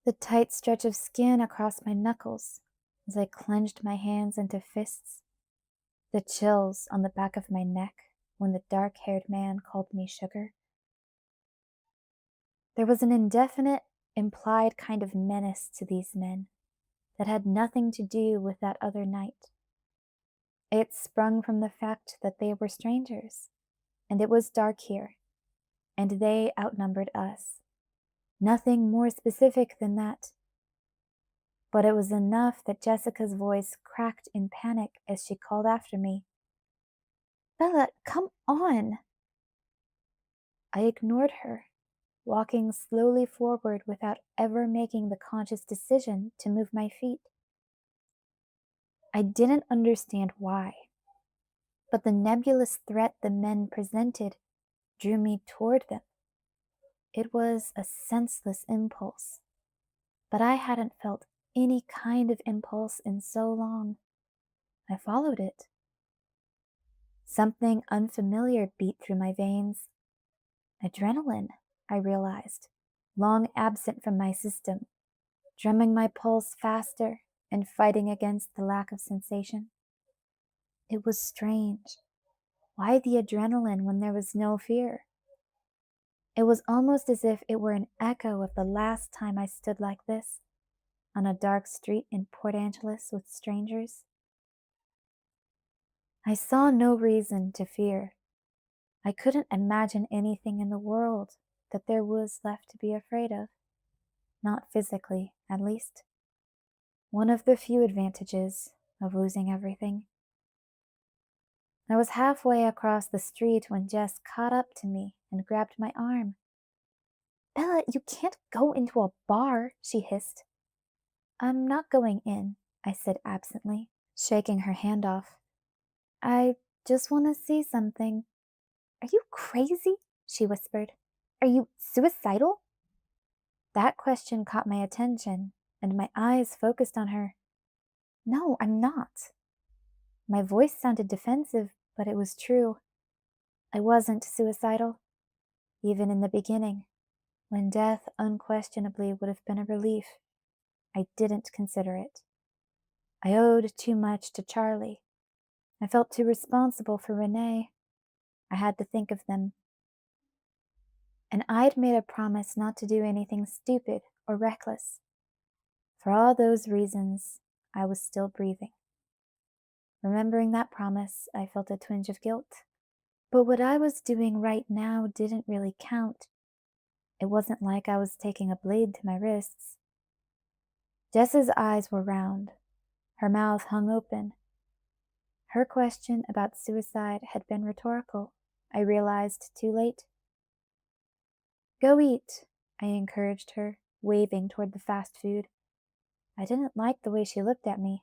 The tight stretch of skin across my knuckles as I clenched my hands into fists. The chills on the back of my neck when the dark-haired man called me sugar. There was an indefinite, implied kind of menace to these men that had nothing to do with that other night. It sprung from the fact that they were strangers, and it was dark here, and they outnumbered us. Nothing more specific than that. But it was enough that Jessica's voice cracked in panic as she called after me. Bella, come on! I ignored her, walking slowly forward without ever making the conscious decision to move my feet. I didn't understand why, but the nebulous threat the men presented drew me toward them. It was a senseless impulse, but I hadn't felt any kind of impulse in so long. I followed it. Something unfamiliar beat through my veins. Adrenaline, I realized, long absent from my system, drumming my pulse faster and fighting against the lack of sensation. It was strange. Why the adrenaline when there was no fear? It was almost as if it were an echo of the last time I stood like this, on a dark street in Port Angeles with strangers. I saw no reason to fear. I couldn't imagine anything in the world that there was left to be afraid of. Not physically, at least. One of the few advantages of losing everything. I was halfway across the street when Jess caught up to me and grabbed my arm. Bella, you can't go into a bar, she hissed. I'm not going in, I said absently, shaking her hand off. I just want to see something. Are you crazy? She whispered. Are you suicidal? That question caught my attention, and my eyes focused on her. No, I'm not. My voice sounded defensive, but it was true. I wasn't suicidal, even in the beginning, when death unquestionably would have been a relief. I didn't consider it. I owed too much to Charlie. I felt too responsible for Renee. I had to think of them. And I'd made a promise not to do anything stupid or reckless. For all those reasons, I was still breathing. Remembering that promise, I felt a twinge of guilt. But what I was doing right now didn't really count. It wasn't like I was taking a blade to my wrists. Jess's eyes were round. Her mouth hung open. Her question about suicide had been rhetorical, I realized too late. Go eat, I encouraged her, waving toward the fast food. I didn't like the way she looked at me.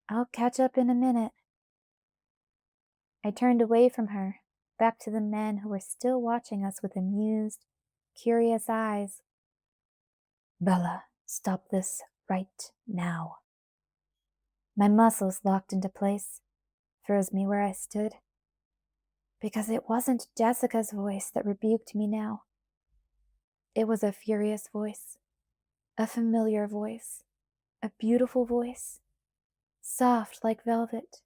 I'll catch up in a minute. I turned away from her, back to the men who were still watching us with amused, curious eyes. Bella, stop this right now. My muscles locked into place, froze me where I stood. Because it wasn't Jessica's voice that rebuked me now. It was a furious voice, a familiar voice, a beautiful voice, soft like velvet,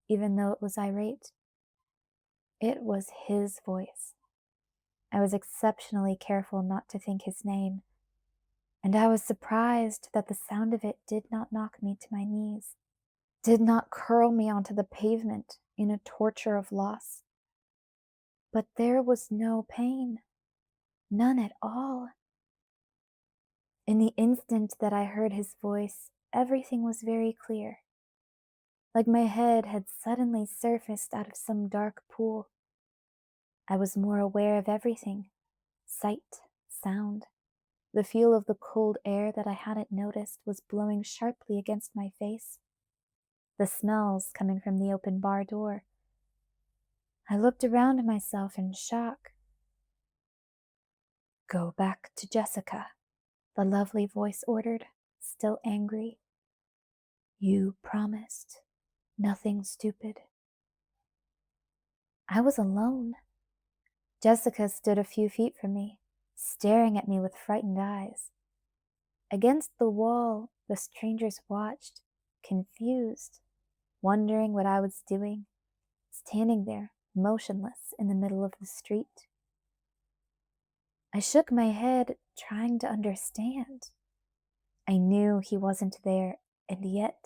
even though it was irate. It was his voice. I was exceptionally careful not to think his name, and I was surprised that the sound of it did not knock me to my knees, did not curl me onto the pavement in a torture of loss. But there was no pain, none at all. In the instant that I heard his voice, everything was very clear, like my head had suddenly surfaced out of some dark pool. I was more aware of everything, sight, sound. The feel of the cold air that I hadn't noticed was blowing sharply against my face. The smells coming from the open bar door. I looked around myself in shock. Go back to Jessica, the lovely voice ordered, still angry. You promised. Nothing stupid. I was alone. Jessica stood a few feet from me, staring at me with frightened eyes. Against the wall, the strangers watched, confused, wondering what I was doing, standing there, motionless in the middle of the street. I shook my head, trying to understand. I knew he wasn't there, and yet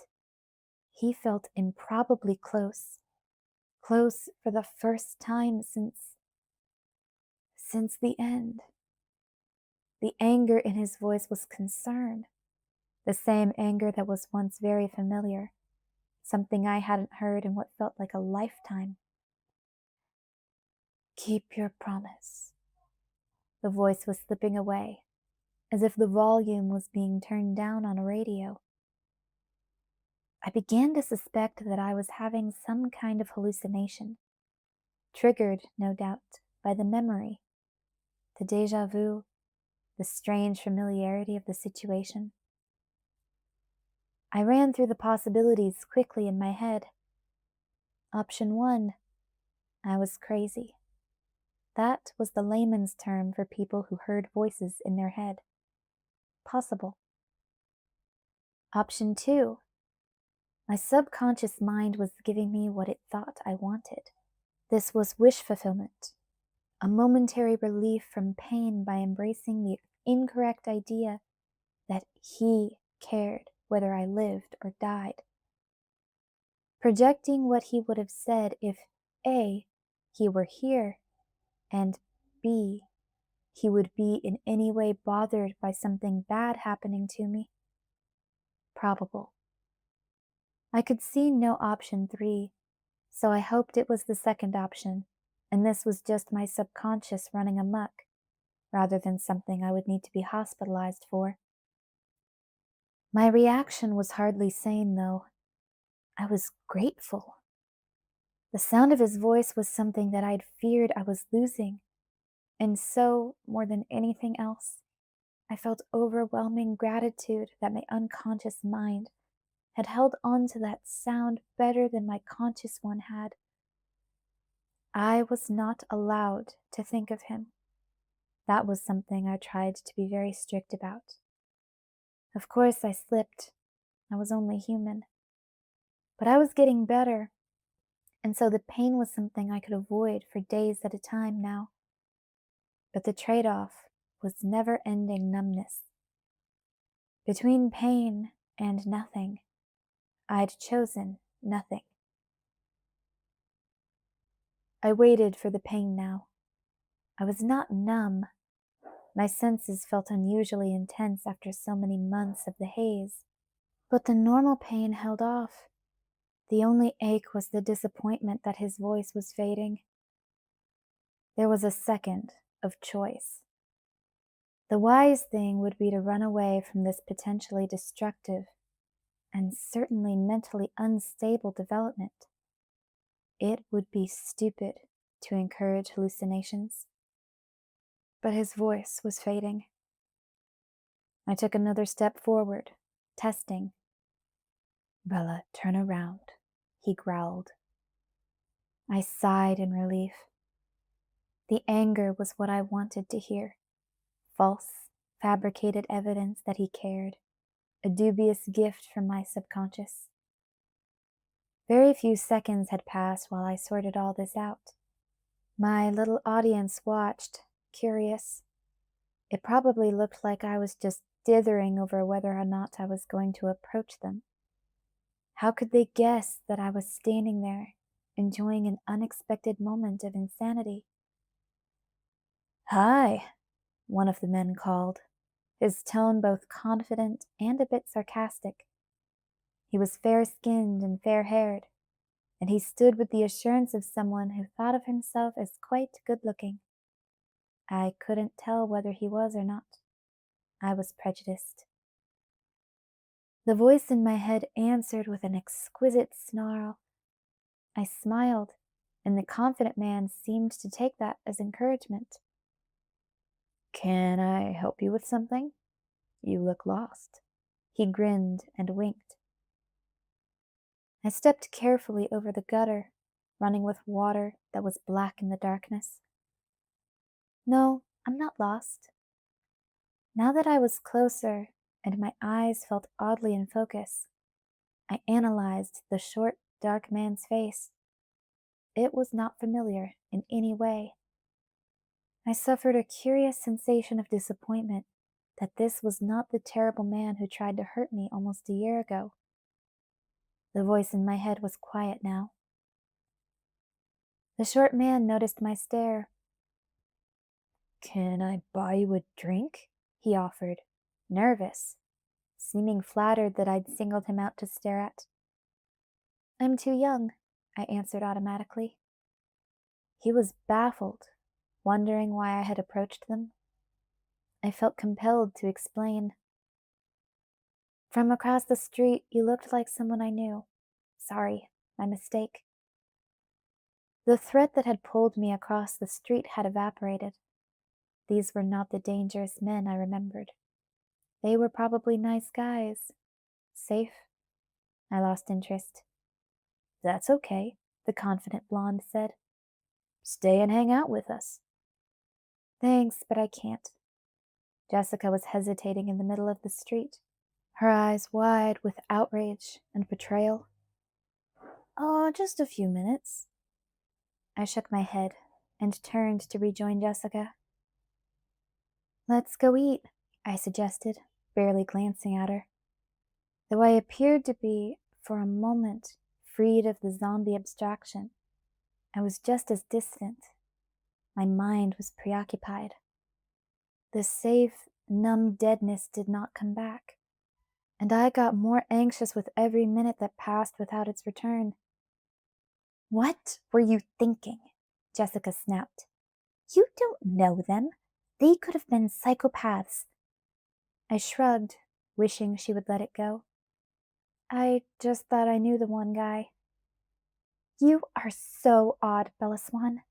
he felt improbably close. Close for the first time since the end. The anger in his voice was concern, the same anger that was once very familiar, something I hadn't heard in what felt like a lifetime. Keep your promise. The voice was slipping away, as if the volume was being turned down on a radio. I began to suspect that I was having some kind of hallucination, triggered, no doubt, by the memory, the déjà vu, the strange familiarity of the situation. I ran through the possibilities quickly in my head. Option 1, I was crazy. That was the layman's term for people who heard voices in their head. Possible. Option 2, my subconscious mind was giving me what it thought I wanted. This was wish fulfillment, a momentary relief from pain by embracing the incorrect idea that he cared whether I lived or died. Projecting what he would have said if A, he were here, and B, he would be in any way bothered by something bad happening to me. Probable. I could see no option 3, so I hoped it was the second option, and this was just my subconscious running amok, rather than something I would need to be hospitalized for. My reaction was hardly sane, though. I was grateful. The sound of his voice was something that I'd feared I was losing, and so, more than anything else, I felt overwhelming gratitude that my unconscious mind had held on to that sound better than my conscious one had. I was not allowed to think of him. That was something I tried to be very strict about. Of course I slipped. I was only human. But I was getting better, and so the pain was something I could avoid for days at a time now. But the trade-off was never-ending numbness. Between pain and nothing, I'd chosen nothing. I waited for the pain now. I was not numb. My senses felt unusually intense after so many months of the haze. But the normal pain held off. The only ache was the disappointment that his voice was fading. There was a second of choice. The wise thing would be to run away from this potentially destructive and certainly mentally unstable development. It would be stupid to encourage hallucinations. But his voice was fading. I took another step forward, testing. "Bella, turn around," he growled. I sighed in relief. The anger was what I wanted to hear. False, fabricated evidence that he cared. A dubious gift from my subconscious. Very few seconds had passed while I sorted all this out. My little audience watched, curious. It probably looked like I was just dithering over whether or not I was going to approach them. How could they guess that I was standing there, enjoying an unexpected moment of insanity? "Hi," one of the men called, his tone both confident and a bit sarcastic. He was fair-skinned and fair-haired, and he stood with the assurance of someone who thought of himself as quite good-looking. I couldn't tell whether he was or not. I was prejudiced. The voice in my head answered with an exquisite snarl. I smiled, and the confident man seemed to take that as encouragement. "Can I help you with something? You look lost." He grinned and winked. I stepped carefully over the gutter, running with water that was black in the darkness. "No, I'm not lost." Now that I was closer and my eyes felt oddly in focus, I analyzed the short, dark man's face. It was not familiar in any way. I suffered a curious sensation of disappointment that this was not the terrible man who tried to hurt me almost a year ago. The voice in my head was quiet now. The short man noticed my stare. "Can I buy you a drink?" he offered, nervous, seeming flattered that I'd singled him out to stare at. "I'm too young," I answered automatically. He was baffled, wondering why I had approached them. I felt compelled to explain. From across the street, you looked like someone I knew. Sorry, my mistake. The threat that had pulled me across the street had evaporated. These were not the dangerous men I remembered. They were probably nice guys. Safe? I lost interest. That's okay, the confident blonde said. Stay and hang out with us. Thanks, but I can't. Jessica was hesitating in the middle of the street, her eyes wide with outrage and betrayal. Oh, just a few minutes. I shook my head and turned to rejoin Jessica. Let's go eat, I suggested, barely glancing at her. Though I appeared to be, for a moment, freed of the zombie abstraction, I was just as distant. My mind was preoccupied. The safe, numb deadness did not come back, and I got more anxious with every minute that passed without its return. What were you thinking? Jessica snapped. You don't know them. They could have been psychopaths. I shrugged, wishing she would let it go. I just thought I knew the one guy. You are so odd, Bella Swan.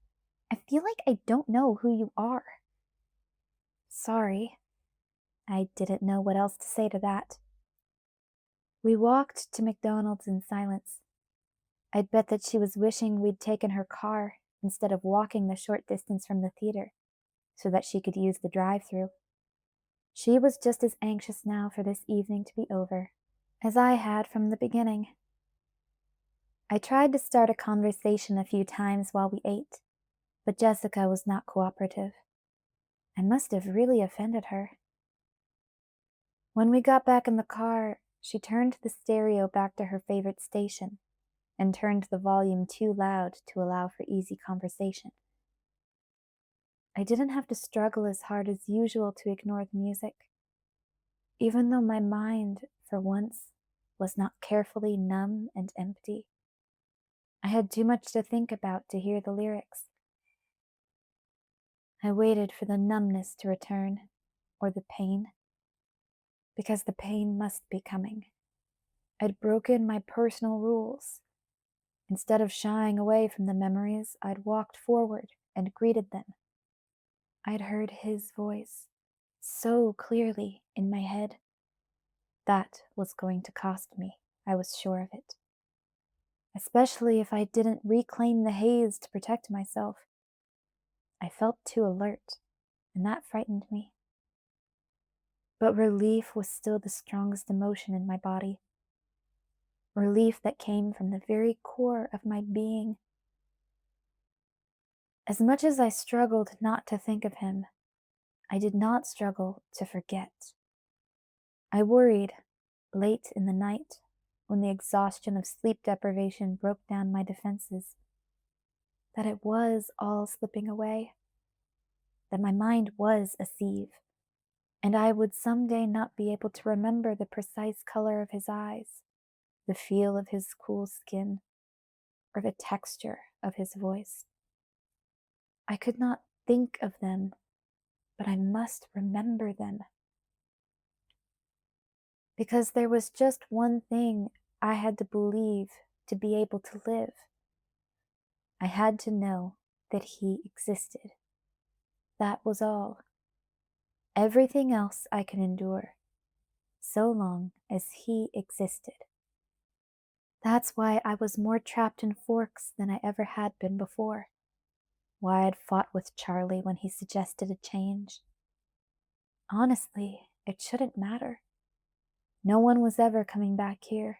I feel like I don't know who you are. Sorry. I didn't know what else to say to that. We walked to McDonald's in silence. I'd bet that she was wishing we'd taken her car instead of walking the short distance from the theater, so that she could use the drive-thru. She was just as anxious now for this evening to be over as I had from the beginning. I tried to start a conversation a few times while we ate, but Jessica was not cooperative. I must have really offended her. When we got back in the car, she turned the stereo back to her favorite station and turned the volume too loud to allow for easy conversation. I didn't have to struggle as hard as usual to ignore the music, even though my mind, for once, was not carefully numb and empty. I had too much to think about to hear the lyrics. I waited for the numbness to return, or the pain, because the pain must be coming. I'd broken my personal rules. Instead of shying away from the memories, I'd walked forward and greeted them. I'd heard his voice so clearly in my head. That was going to cost me, I was sure of it. Especially if I didn't reclaim the haze to protect myself. I felt too alert, and that frightened me. But relief was still the strongest emotion in my body. Relief that came from the very core of my being. As much as I struggled not to think of him, I did not struggle to forget. I worried, late in the night, when the exhaustion of sleep deprivation broke down my defenses, that it was all slipping away, that my mind was a sieve, and I would someday not be able to remember the precise color of his eyes, the feel of his cool skin, or the texture of his voice. I could not think of them, but I must remember them. Because there was just one thing I had to believe to be able to live. I had to know that he existed. That was all. Everything else I could endure, so long as he existed. That's why I was more trapped in Forks than I ever had been before. Why I'd fought with Charlie when he suggested a change. Honestly, it shouldn't matter. No one was ever coming back here.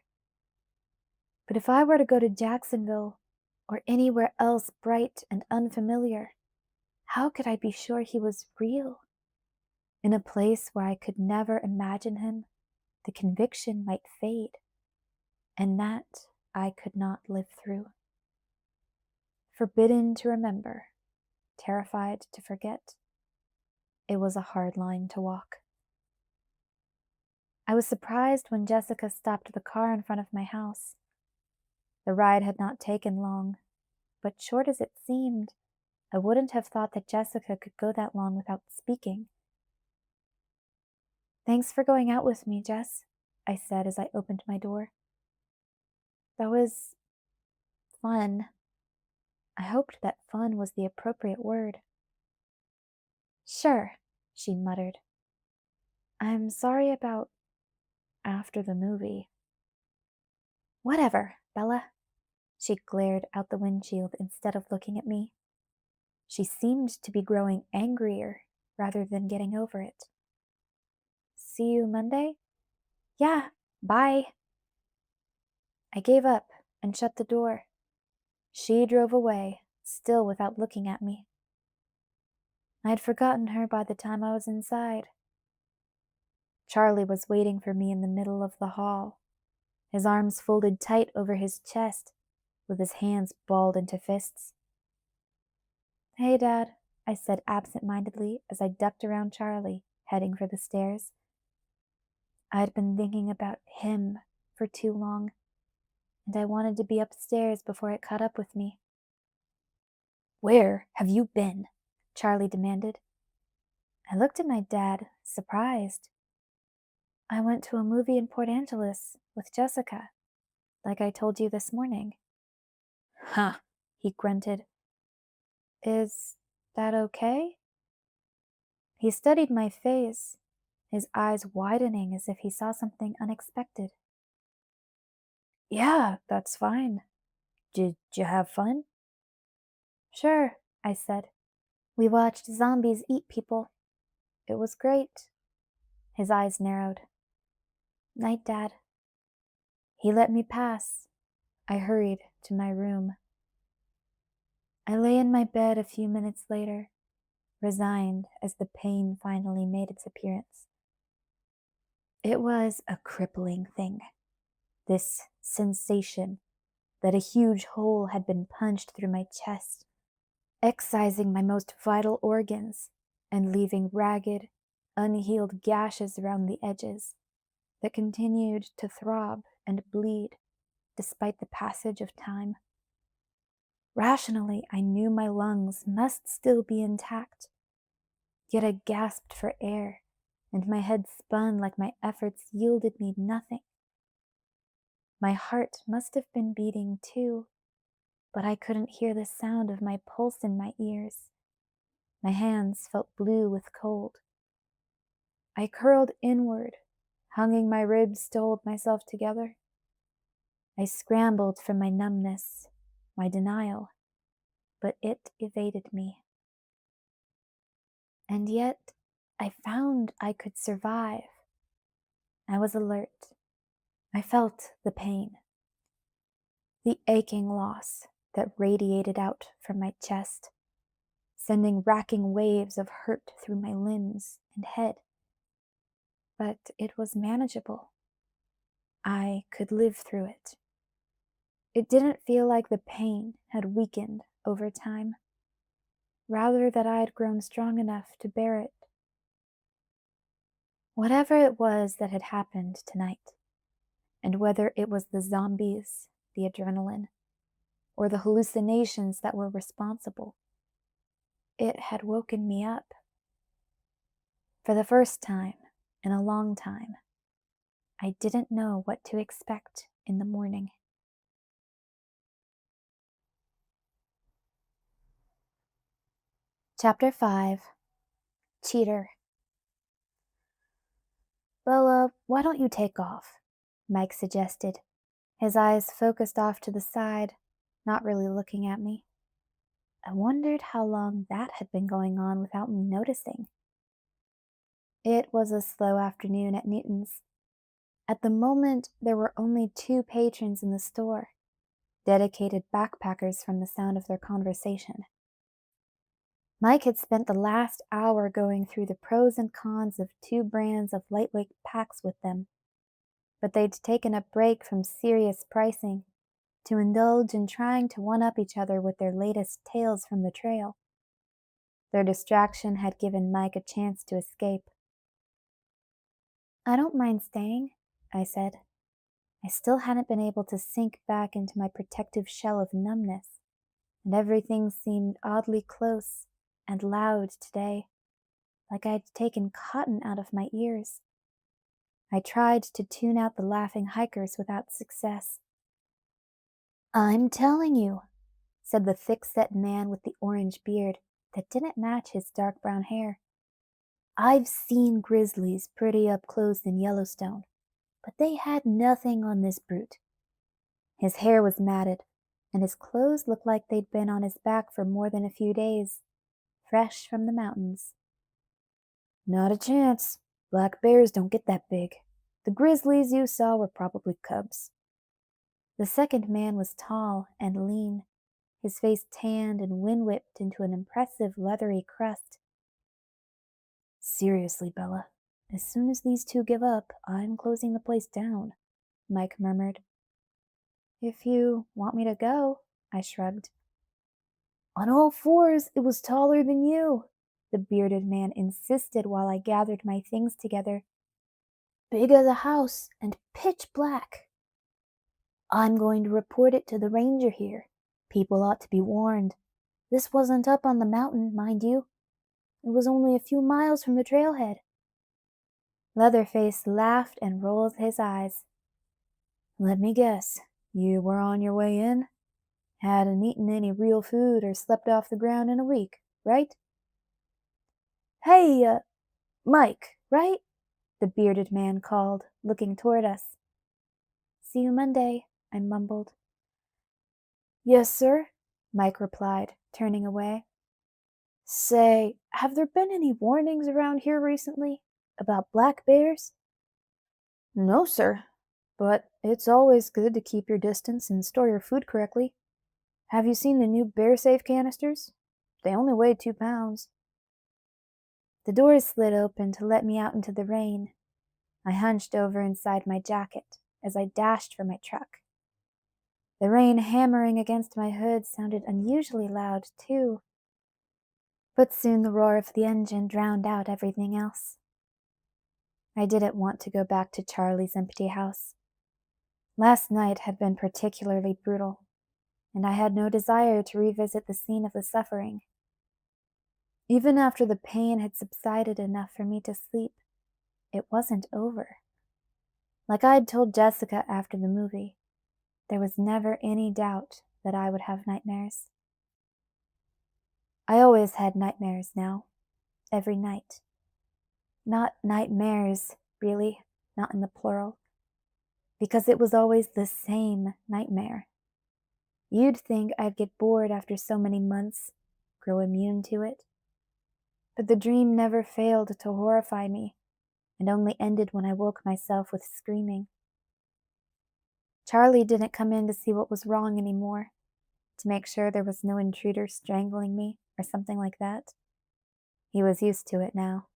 But if I were to go to Jacksonville, or anywhere else bright and unfamiliar, how could I be sure he was real? In a place where I could never imagine him, the conviction might fade, and that I could not live through. Forbidden to remember, terrified to forget, it was a hard line to walk. I was surprised when Jessica stopped the car in front of my house. The ride had not taken long, but short as it seemed, I wouldn't have thought that Jessica could go that long without speaking. "Thanks for going out with me, Jess," I said as I opened my door. "That was fun." I hoped that fun was the appropriate word. "Sure," she muttered. "I'm sorry about after the movie." "Whatever, Bella." She glared out the windshield instead of looking at me. She seemed to be growing angrier rather than getting over it. "See you Monday?" "Yeah, bye." I gave up and shut the door. She drove away, still without looking at me. I'd forgotten her by the time I was inside. Charlie was waiting for me in the middle of the hall, his arms folded tight over his chest, with his hands balled into fists. "Hey, Dad," I said absent-mindedly as I ducked around Charlie, heading for the stairs. I'd been thinking about him for too long, and I wanted to be upstairs before it caught up with me. "Where have you been?" Charlie demanded. I looked at my dad, surprised. "I went to a movie in Port Angeles with Jessica, like I told you this morning." "Huh," he grunted. "Is that okay?" He studied my face, his eyes widening as if he saw something unexpected. "Yeah, that's fine. Did you have fun?" "Sure," I said. "We watched zombies eat people. It was great." His eyes narrowed. "Night, Dad." He let me pass. I hurried to my room. I lay in my bed a few minutes later, resigned as the pain finally made its appearance. It was a crippling thing, this sensation that a huge hole had been punched through my chest, excising my most vital organs and leaving ragged, unhealed gashes around the edges that continued to throb and bleed despite the passage of time. Rationally, I knew my lungs must still be intact, yet I gasped for air, and my head spun like my efforts yielded me nothing. My heart must have been beating too, but I couldn't hear the sound of my pulse in my ears. My hands felt blue with cold. I curled inward, hugging my ribs to hold myself together. I scrambled from my numbness, my denial, but it evaded me. And yet, I found I could survive. I was alert. I felt the pain, the aching loss that radiated out from my chest, sending racking waves of hurt through my limbs and head. But it was manageable. I could live through it. It didn't feel like the pain had weakened over time, rather that I had grown strong enough to bear it. Whatever it was that had happened tonight, and whether it was the zombies, the adrenaline, or the hallucinations that were responsible, it had woken me up. For the first time in a long time, I didn't know what to expect in the morning. Chapter 5. Cheater. "Well, why don't you take off?" Mike suggested, his eyes focused off to the side, not really looking at me. I wondered how long that had been going on without me noticing. It was a slow afternoon at Newton's. At the moment, there were only 2 patrons in the store, dedicated backpackers from the sound of their conversation. Mike had spent the last hour going through the pros and cons of 2 brands of lightweight packs with them, but they'd taken a break from serious pricing to indulge in trying to one-up each other with their latest tales from the trail. Their distraction had given Mike a chance to escape. "I don't mind staying," I said. I still hadn't been able to sink back into my protective shell of numbness, and everything seemed oddly close and loud today, like I'd taken cotton out of my ears. I tried to tune out the laughing hikers without success. "I'm telling you," said the thick-set man with the orange beard that didn't match his dark brown hair. "I've seen grizzlies pretty up close in Yellowstone, but they had nothing on this brute." His hair was matted, and his clothes looked like they'd been on his back for more than a few days, fresh from the mountains. "Not a chance. Black bears don't get that big. The grizzlies you saw were probably cubs." The second man was tall and lean, his face tanned and wind-whipped into an impressive leathery crust. "Seriously, Bella, as soon as these two give up, I'm closing the place down," Mike murmured. "If you want me to go," I shrugged. "On all fours, it was taller than you," the bearded man insisted while I gathered my things together. "Big as a house and pitch black. I'm going to report it to the ranger here. People ought to be warned. This wasn't up on the mountain, mind you. It was only a few miles from the trailhead." Leatherface laughed and rolled his eyes. "Let me guess, you were on your way in? Hadn't eaten any real food or slept off the ground in a week, right?" "Hey, Mike, right?" the bearded man called, looking toward us. "See you Monday," I mumbled. "Yes, sir," Mike replied, turning away. "Say, have there been any warnings around here recently about black bears?" "No, sir, but it's always good to keep your distance and store your food correctly. Have you seen the new bear-safe canisters? They only weigh 2 pounds." The doors slid open to let me out into the rain. I hunched over inside my jacket as I dashed for my truck. The rain hammering against my hood sounded unusually loud, too. But soon the roar of the engine drowned out everything else. I didn't want to go back to Charlie's empty house. Last night had been particularly brutal, and I had no desire to revisit the scene of the suffering. Even after the pain had subsided enough for me to sleep, it wasn't over. Like I'd told Jessica after the movie, there was never any doubt that I would have nightmares. I always had nightmares now, every night. Not nightmares, really, not in the plural, because it was always the same nightmare. You'd think I'd get bored after so many months, grow immune to it. But the dream never failed to horrify me, and only ended when I woke myself with screaming. Charlie didn't come in to see what was wrong anymore, to make sure there was no intruder strangling me or something like that. He was used to it now.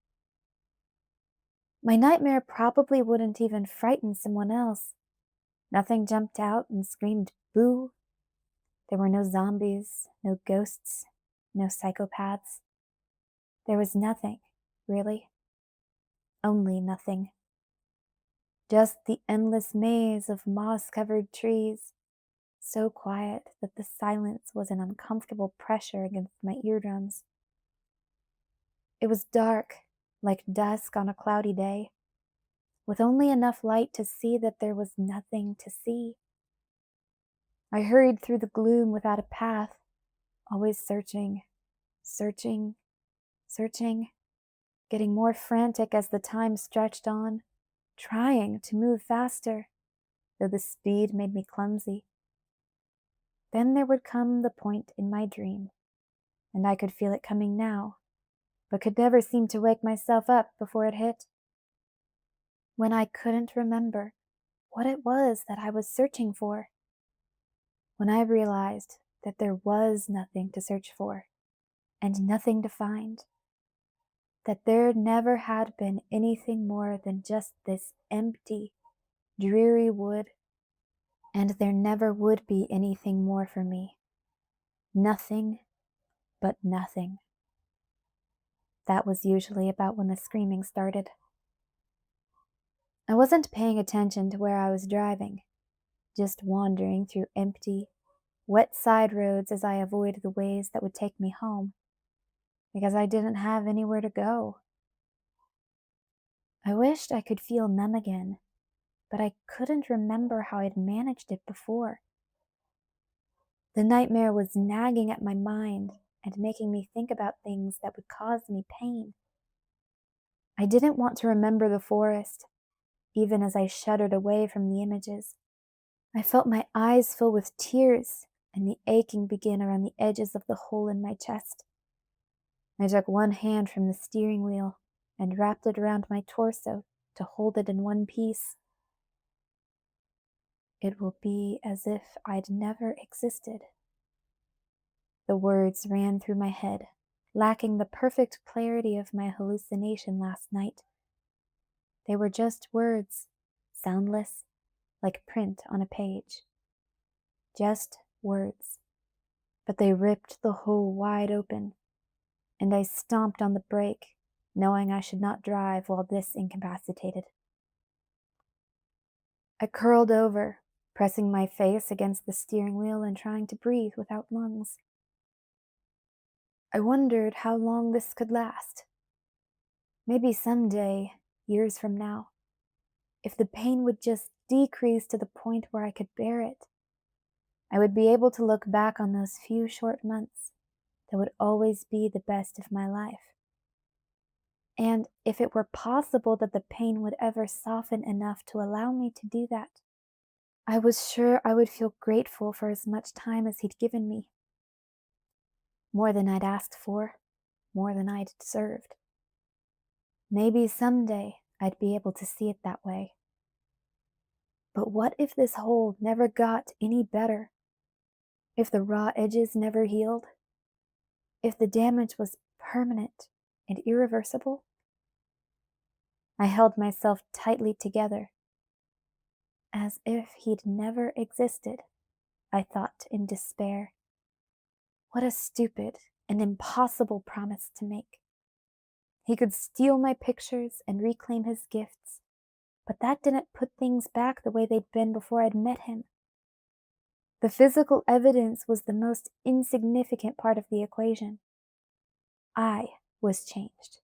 My nightmare probably wouldn't even frighten someone else. Nothing jumped out and screamed boo. There were no zombies, no ghosts, no psychopaths. There was nothing, really. Only nothing. Just the endless maze of moss-covered trees, so quiet that the silence was an uncomfortable pressure against my eardrums. It was dark, like dusk on a cloudy day, with only enough light to see that there was nothing to see. I hurried through the gloom without a path, always searching, searching, searching, getting more frantic as the time stretched on, trying to move faster, though the speed made me clumsy. Then there would come the point in my dream, and I could feel it coming now, but could never seem to wake myself up before it hit. When I couldn't remember what it was that I was searching for. When I realized that there was nothing to search for, and nothing to find. That there never had been anything more than just this empty, dreary wood, and there never would be anything more for me. Nothing but nothing. That was usually about when the screaming started. I wasn't paying attention to where I was driving, just wandering through empty, wet side roads as I avoided the ways that would take me home, because I didn't have anywhere to go. I wished I could feel numb again, but I couldn't remember how I'd managed it before. The nightmare was nagging at my mind and making me think about things that would cause me pain. I didn't want to remember the forest, even as I shuddered away from the images. I felt my eyes fill with tears and the aching begin around the edges of the hole in my chest. I took one hand from the steering wheel and wrapped it around my torso to hold it in one piece. It will be as if I'd never existed. The words ran through my head, lacking the perfect clarity of my hallucination last night. They were just words, soundless, like print on a page. Just words. But they ripped the hole wide open, and I stomped on the brake, knowing I should not drive while this incapacitated. I curled over, pressing my face against the steering wheel and trying to breathe without lungs. I wondered how long this could last. Maybe someday, years from now, if the pain would just decrease to the point where I could bear it, I would be able to look back on those few short months that would always be the best of my life. And if it were possible that the pain would ever soften enough to allow me to do that, I was sure I would feel grateful for as much time as he'd given me. More than I'd asked for, more than I'd deserved. Maybe someday I'd be able to see it that way. But what if this hole never got any better? If the raw edges never healed? If the damage was permanent and irreversible? I held myself tightly together. As if he'd never existed, I thought in despair. What a stupid and impossible promise to make. He could steal my pictures and reclaim his gifts, but that didn't put things back the way they'd been before I'd met him. The physical evidence was the most insignificant part of the equation. I was changed.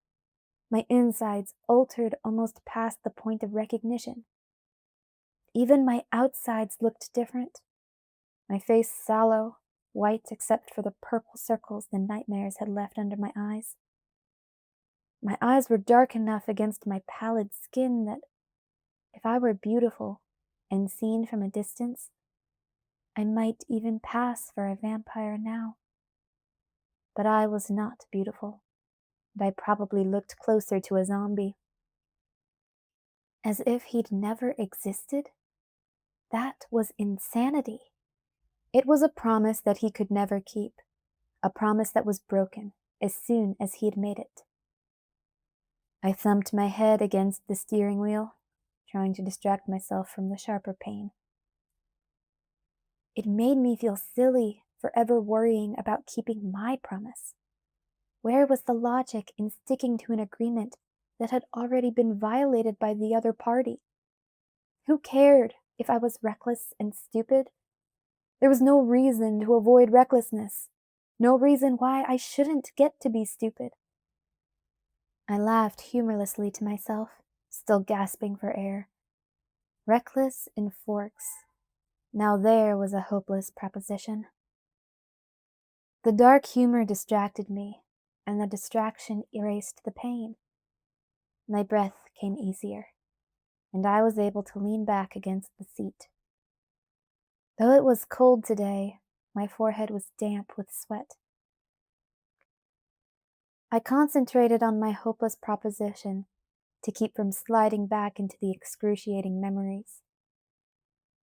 My insides altered almost past the point of recognition. Even my outsides looked different. My face sallow, white except for the purple circles the nightmares had left under my eyes. My eyes were dark enough against my pallid skin that if I were beautiful and seen from a distance, I might even pass for a vampire now. But I was not beautiful, and I probably looked closer to a zombie. As if he'd never existed? That was insanity. It was a promise that he could never keep, a promise that was broken as soon as he'd made it. I thumped my head against the steering wheel, trying to distract myself from the sharper pain. It made me feel silly for ever worrying about keeping my promise. Where was the logic in sticking to an agreement that had already been violated by the other party? Who cared if I was reckless and stupid? There was no reason to avoid recklessness, no reason why I shouldn't get to be stupid. I laughed humorlessly to myself, still gasping for air. Reckless in Forks. Now there was a hopeless proposition. The dark humor distracted me, and the distraction erased the pain. My breath came easier, and I was able to lean back against the seat. Though it was cold today, my forehead was damp with sweat. I concentrated on my hopeless proposition to keep from sliding back into the excruciating memories.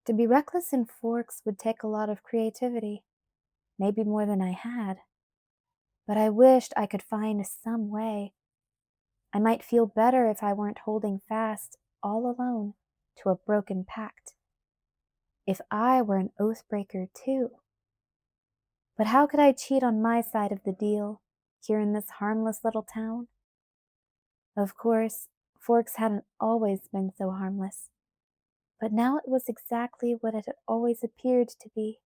To be reckless in Forks would take a lot of creativity, maybe more than I had. But I wished I could find some way. I might feel better if I weren't holding fast, all alone, to a broken pact. If I were an oath-breaker too. But how could I cheat on my side of the deal, here in this harmless little town? Of course, Forks hadn't always been so harmless. But now it was exactly what it had always appeared to be.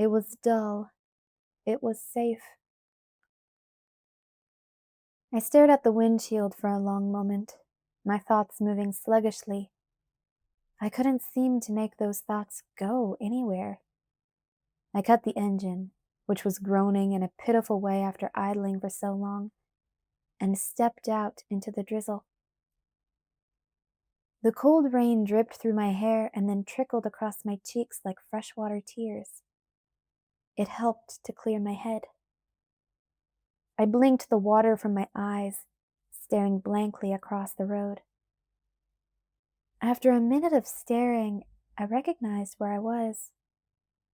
It was dull. It was safe. I stared at the windshield for a long moment, my thoughts moving sluggishly. I couldn't seem to make those thoughts go anywhere. I cut the engine, which was groaning in a pitiful way after idling for so long, and stepped out into the drizzle. The cold rain dripped through my hair and then trickled across my cheeks like freshwater tears. It helped to clear my head. I blinked the water from my eyes, staring blankly across the road. After a minute of staring, I recognized where I was.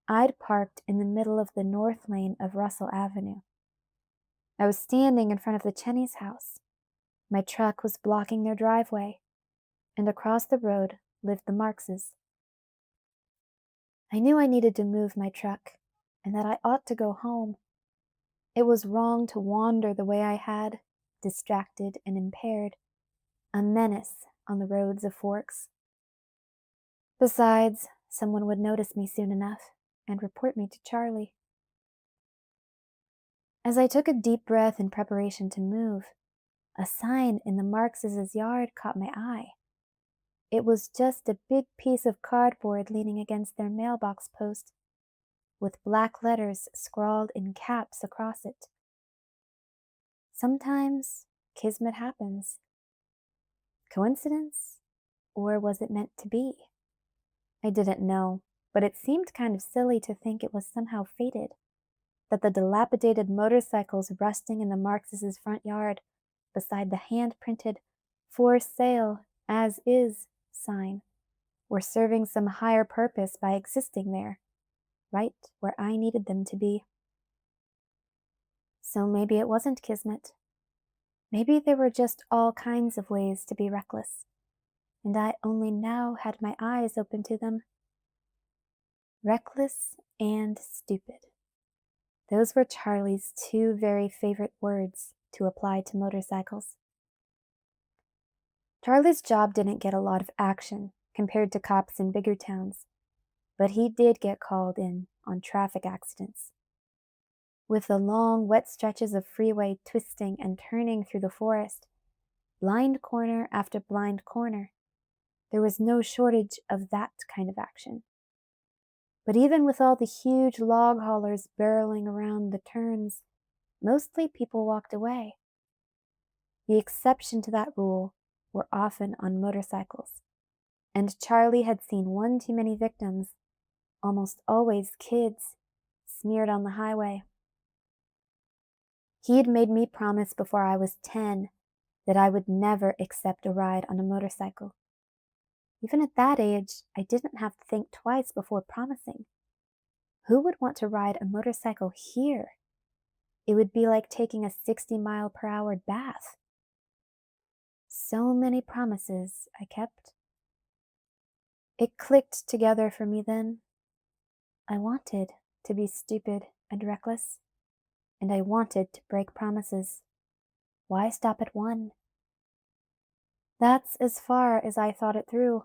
I'd parked in the middle of the north lane of Russell Avenue. I was standing in front of the Cheney's house. My truck was blocking their driveway, and across the road lived the Markses. I knew I needed to move my truck, and that I ought to go home. It was wrong to wander the way I had, distracted and impaired, a menace on the roads of Forks. Besides, someone would notice me soon enough and report me to Charlie. As I took a deep breath in preparation to move, a sign in the Marxes' yard caught my eye. It was just a big piece of cardboard leaning against their mailbox post, with black letters scrawled in caps across it. Sometimes kismet happens. Coincidence? Or was it meant to be? I didn't know, but it seemed kind of silly to think it was somehow fated, that the dilapidated motorcycles rusting in the Marxes' front yard beside the hand-printed "For Sale As Is" sign were serving some higher purpose by existing there, right where I needed them to be. So maybe it wasn't kismet. Maybe there were just all kinds of ways to be reckless, and I only now had my eyes open to them. Reckless and stupid. Those were Charlie's two very favorite words to apply to motorcycles. Charlie's job didn't get a lot of action compared to cops in bigger towns, but he did get called in on traffic accidents. With the long, wet stretches of freeway twisting and turning through the forest, blind corner after blind corner, there was no shortage of that kind of action. But even with all the huge log haulers barreling around the turns, mostly people walked away. The exception to that rule were often on motorcycles, and Charlie had seen one too many victims, almost always kids, smeared on the highway. He'd made me promise before I was 10 that I would never accept a ride on a motorcycle. Even at that age, I didn't have to think twice before promising. Who would want to ride a motorcycle here? It would be like taking a 60-mile-per-hour bath. So many promises I kept. It clicked together for me then. I wanted to be stupid and reckless, and I wanted to break promises. Why stop at one? That's as far as I thought it through.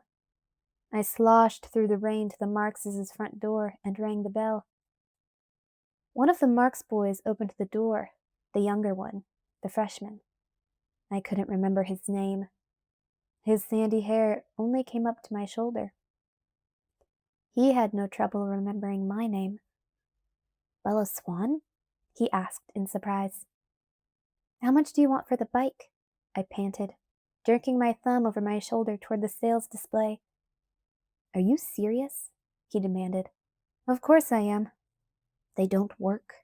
I sloshed through the rain to the Marxes' front door and rang the bell. One of the Marx boys opened the door, the younger one, the freshman. I couldn't remember his name. His sandy hair only came up to my shoulder. He had no trouble remembering my name. Bella Swan? He asked in surprise. How much do you want for the bike? I panted, jerking my thumb over my shoulder toward the sales display. Are you serious? He demanded. Of course I am. They don't work.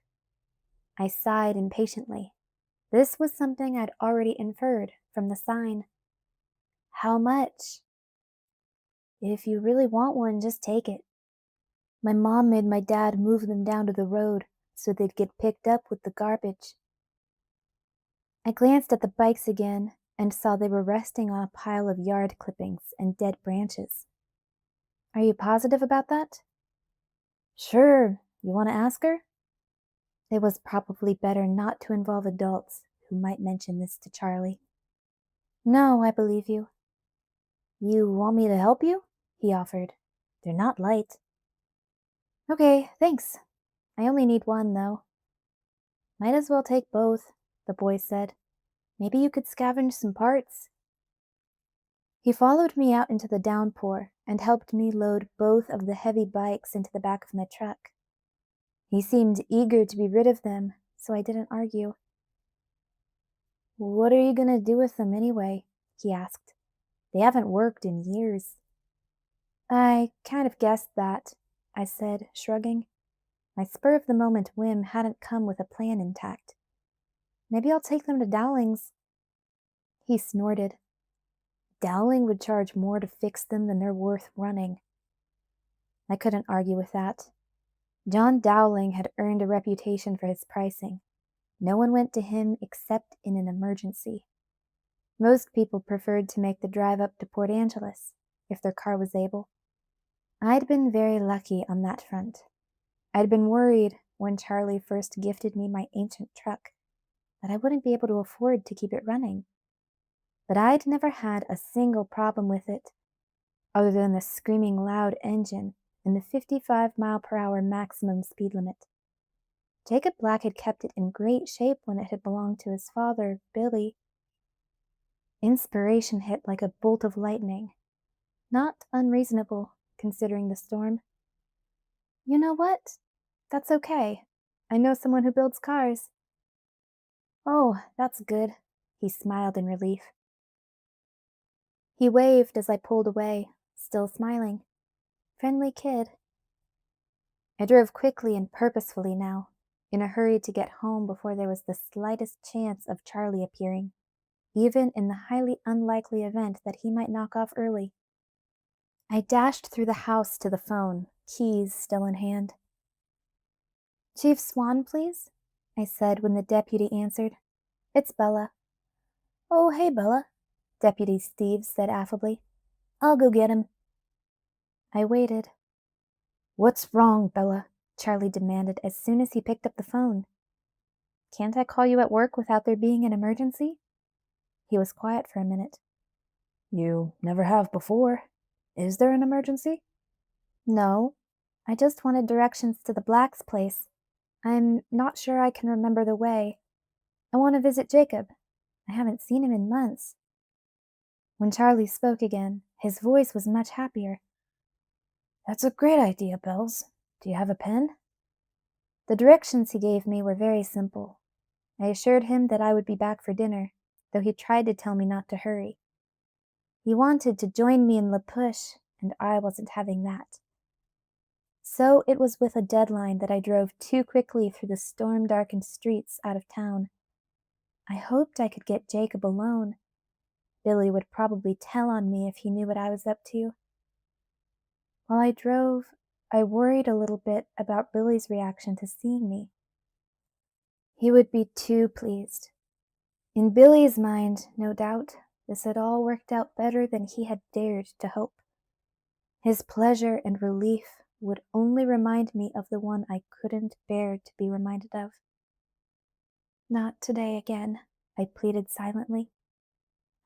I sighed impatiently. This was something I'd already inferred from the sign. How much? If you really want one, just take it. My mom made my dad move them down to the road so they'd get picked up with the garbage. I glanced at the bikes again and saw they were resting on a pile of yard clippings and dead branches. Are you positive about that? Sure. You want to ask her? It was probably better not to involve adults who might mention this to Charlie. No, I believe you. You want me to help you? He offered. They're not light. Okay, thanks. I only need one, though. Might as well take both, the boy said. Maybe you could scavenge some parts. He followed me out into the downpour and helped me load both of the heavy bikes into the back of my truck. He seemed eager to be rid of them, so I didn't argue. What are you going to do with them anyway? He asked. They haven't worked in years. I kind of guessed that, I said, shrugging. My spur-of-the-moment whim hadn't come with a plan intact. Maybe I'll take them to Dowling's. He snorted. Dowling would charge more to fix them than they're worth running. I couldn't argue with that. John Dowling had earned a reputation for his pricing. No one went to him except in an emergency. Most people preferred to make the drive up to Port Angeles, if their car was able. I'd been very lucky on that front. I'd been worried when Charlie first gifted me my ancient truck that I wouldn't be able to afford to keep it running. But I'd never had a single problem with it, other than the screaming loud engine and the 55-mile-per-hour maximum speed limit. Jacob Black had kept it in great shape when it had belonged to his father, Billy. Inspiration hit like a bolt of lightning. Not unreasonable, considering the storm. You know what? That's okay. I know someone who builds cars. Oh, that's good. He smiled in relief. He waved as I pulled away, still smiling. Friendly kid. I drove quickly and purposefully now, in a hurry to get home before there was the slightest chance of Charlie appearing, even in the highly unlikely event that he might knock off early. I dashed through the house to the phone, keys still in hand. Chief Swan, please? I said when the deputy answered. It's Bella. Oh, hey, Bella, Deputy Steve said affably. I'll go get him. I waited. What's wrong, Bella? Charlie demanded as soon as he picked up the phone. Can't I call you at work without there being an emergency? He was quiet for a minute. You never have before. Is there an emergency? No. I just wanted directions to the Black's place. I'm not sure I can remember the way. I want to visit Jacob. I haven't seen him in months. When Charlie spoke again, his voice was much happier. That's a great idea, Bells. Do you have a pen? The directions he gave me were very simple. I assured him that I would be back for dinner, though he tried to tell me not to hurry. He wanted to join me in La Push, and I wasn't having that. So it was with a deadline that I drove too quickly through the storm-darkened streets out of town. I hoped I could get Jacob alone. Billy would probably tell on me if he knew what I was up to. While I drove, I worried a little bit about Billy's reaction to seeing me. He would be too pleased. In Billy's mind, no doubt, this had all worked out better than he had dared to hope. His pleasure and relief would only remind me of the one I couldn't bear to be reminded of. Not today again, I pleaded silently.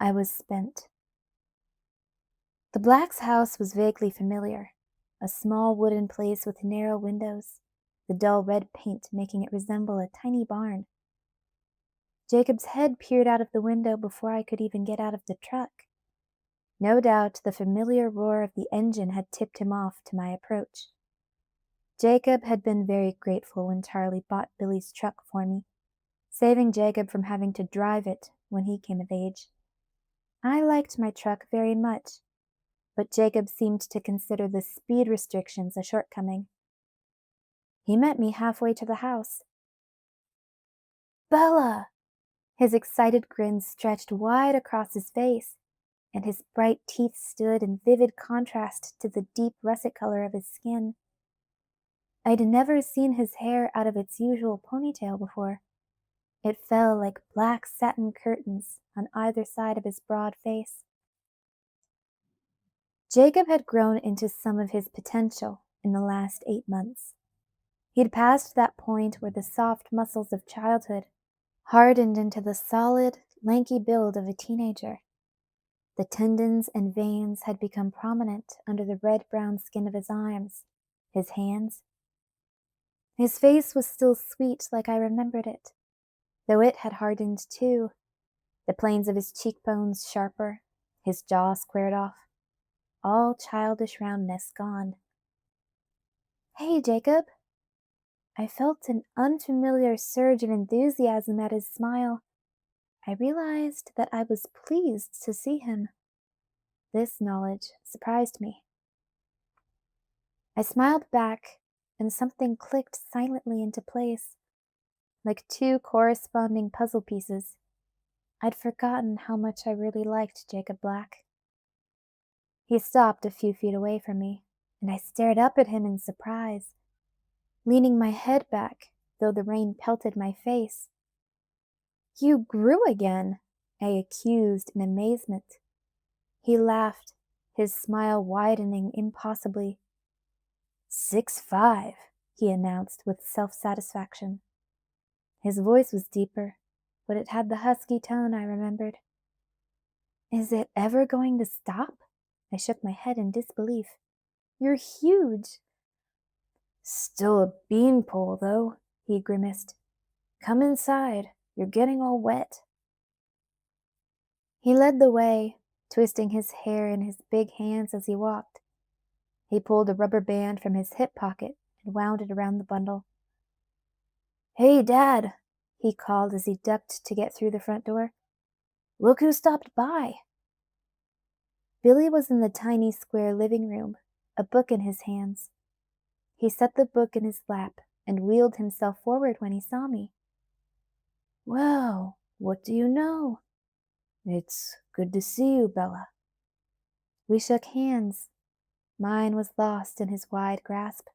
I was spent. The Black's house was vaguely familiar, a small wooden place with narrow windows, the dull red paint making it resemble a tiny barn. Jacob's head peered out of the window before I could even get out of the truck. No doubt the familiar roar of the engine had tipped him off to my approach. Jacob had been very grateful when Charlie bought Billy's truck for me, saving Jacob from having to drive it when he came of age. I liked my truck very much, but Jacob seemed to consider the speed restrictions a shortcoming. He met me halfway to the house. Bella! His excited grin stretched wide across his face, and his bright teeth stood in vivid contrast to the deep russet color of his skin. I'd never seen his hair out of its usual ponytail before. It fell like black satin curtains on either side of his broad face. Jacob had grown into some of his potential in the last 8 months. He'd passed that point where the soft muscles of childhood hardened into the solid, lanky build of a teenager. The tendons and veins had become prominent under the red-brown skin of his arms, his hands. His face was still sweet like I remembered it, though it had hardened too, the planes of his cheekbones sharper, his jaw squared off, all childish roundness gone. "Hey, Jacob." I felt an unfamiliar surge of enthusiasm at his smile. I realized that I was pleased to see him. This knowledge surprised me. I smiled back, and something clicked silently into place, like two corresponding puzzle pieces. I'd forgotten how much I really liked Jacob Black. He stopped a few feet away from me, and I stared up at him in surprise, leaning my head back, though the rain pelted my face. "You grew again," I accused in amazement. He laughed, his smile widening impossibly. 6'5", he announced with self-satisfaction. His voice was deeper, but it had the husky tone I remembered. "Is it ever going to stop?" I shook my head in disbelief. "You're huge." "Still a beanpole, though," he grimaced. "Come inside. You're getting all wet." He led the way, twisting his hair in his big hands as he walked. He pulled a rubber band from his hip pocket and wound it around the bundle. "Hey, Dad," he called as he ducked to get through the front door. "Look who stopped by." Billy was in the tiny square living room, a book in his hands. He set the book in his lap and wheeled himself forward when he saw me. "Well, what do you know? It's good to see you, Bella." We shook hands. Mine was lost in his wide grasp.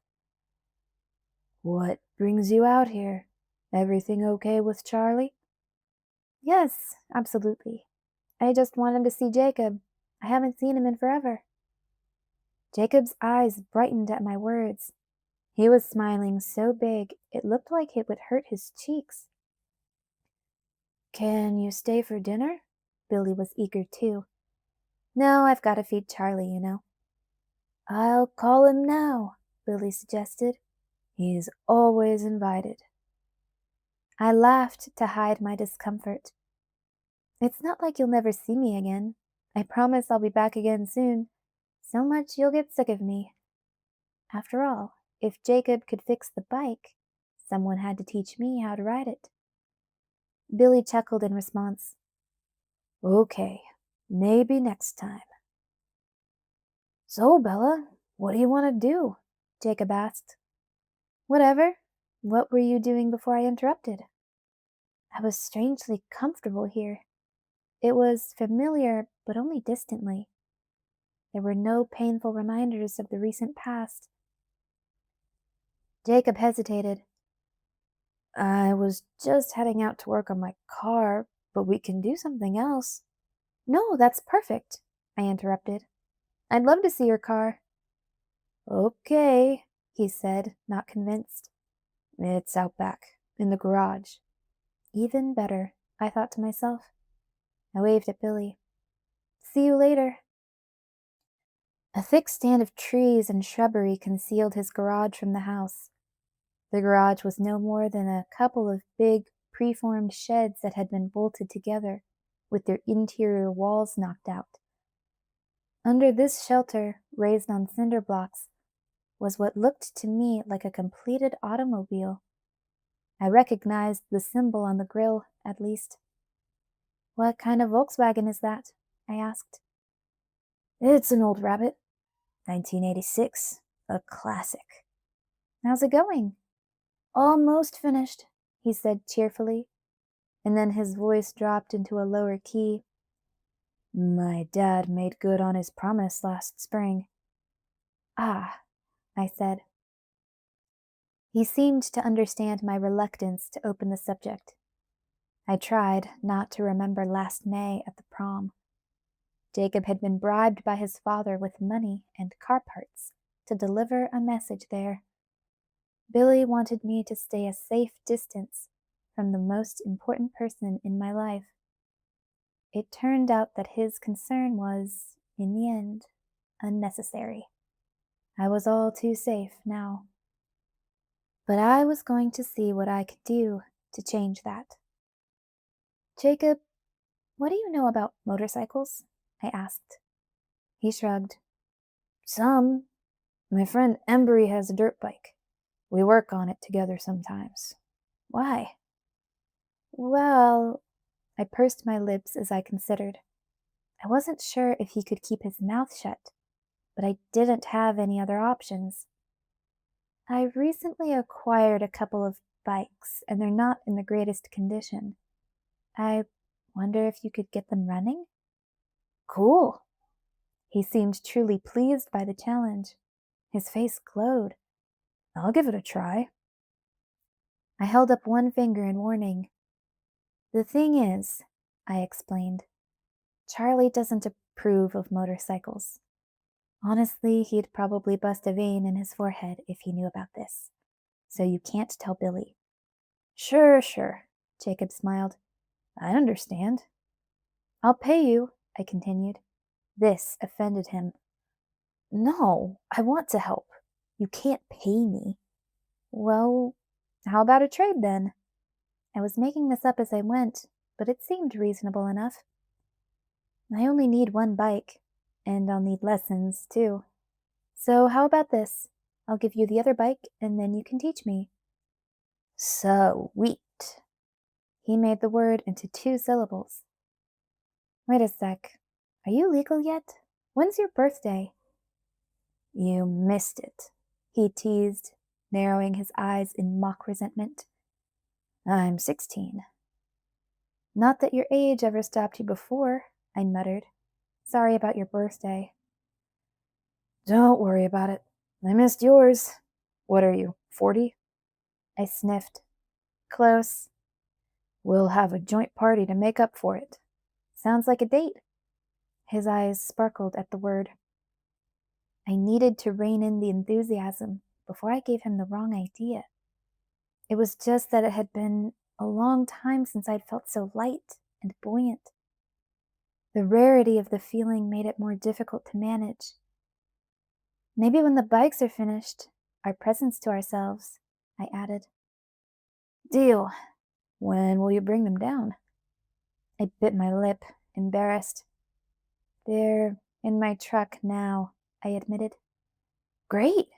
"What brings you out here? Everything okay with Charlie?" "Yes, absolutely. I just wanted to see Jacob. I haven't seen him in forever." Jacob's eyes brightened at my words. He was smiling so big it looked like it would hurt his cheeks. "Can you stay for dinner?" Billy was eager too. "No, I've got to feed Charlie, you know." "I'll call him now," Billy suggested. "He's always invited." I laughed to hide my discomfort. "It's not like you'll never see me again. I promise I'll be back again soon. So much you'll get sick of me. After all, if Jacob could fix the bike, someone had to teach me how to ride it." Billy chuckled in response. "Okay, maybe next time." "So, Bella, what do you want to do?" Jacob asked. "Whatever. What were you doing before I interrupted?" I was strangely comfortable here. It was familiar, but only distantly. There were no painful reminders of the recent past. Jacob hesitated. "I was just heading out to work on my car, but we can do something else." "No, that's perfect," I interrupted. "I'd love to see your car." "Okay," he said, not convinced. "It's out back, in the garage." Even better, I thought to myself. I waved at Billy. "See you later." A thick stand of trees and shrubbery concealed his garage from the house. The garage was no more than a couple of big, preformed sheds that had been bolted together, with their interior walls knocked out. Under this shelter, raised on cinder blocks, was what looked to me like a completed automobile. I recognized the symbol on the grille, at least. "What kind of Volkswagen is that?" I asked. "It's an old rabbit. 1986. A classic." "How's it going?" "Almost finished," he said cheerfully, and then his voice dropped into a lower key. "My dad made good on his promise last spring." "Ah," I said. He seemed to understand my reluctance to open the subject. I tried not to remember last May at the prom. Jacob had been bribed by his father with money and car parts to deliver a message there. Billy wanted me to stay a safe distance from the most important person in my life. It turned out that his concern was, in the end, unnecessary. I was all too safe now. But I was going to see what I could do to change that. Jacob, what do you know about motorcycles? I asked. He shrugged. Some. My friend Embry has a dirt bike. We work on it together sometimes. Why? Well, I pursed my lips as I considered. I wasn't sure if he could keep his mouth shut, but I didn't have any other options. I recently acquired a couple of bikes, and they're not in the greatest condition. I wonder if you could get them running? Cool. He seemed truly pleased by the challenge. His face glowed. I'll give it a try. I held up one finger in warning. The thing is, I explained, Charlie doesn't approve of motorcycles. Honestly, he'd probably bust a vein in his forehead if he knew about this. So you can't tell Billy. Sure, Jacob smiled. I understand. I'll pay you, I continued. This offended him. No, I want to help. You can't pay me. Well, how about a trade then? I was making this up as I went, but it seemed reasonable enough. I only need one bike, and I'll need lessons, too. So how about this? I'll give you the other bike, and then you can teach me. Sweet. He made the word into 2 syllables. Wait a sec. Are you legal yet? When's your birthday? You missed it, he teased, narrowing his eyes in mock resentment. I'm 16. Not that your age ever stopped you before, I muttered. Sorry about your birthday. Don't worry about it. I missed yours. What are you, 40? I sniffed. Close. We'll have a joint party to make up for it. Sounds like a date. His eyes sparkled at the word. I needed to rein in the enthusiasm before I gave him the wrong idea. It was just that it had been a long time since I'd felt so light and buoyant. The rarity of the feeling made it more difficult to manage. Maybe when the bikes are finished, our presents to ourselves, I added. Deal. When will you bring them down? I bit my lip, embarrassed. They're in my truck now, I admitted. Great!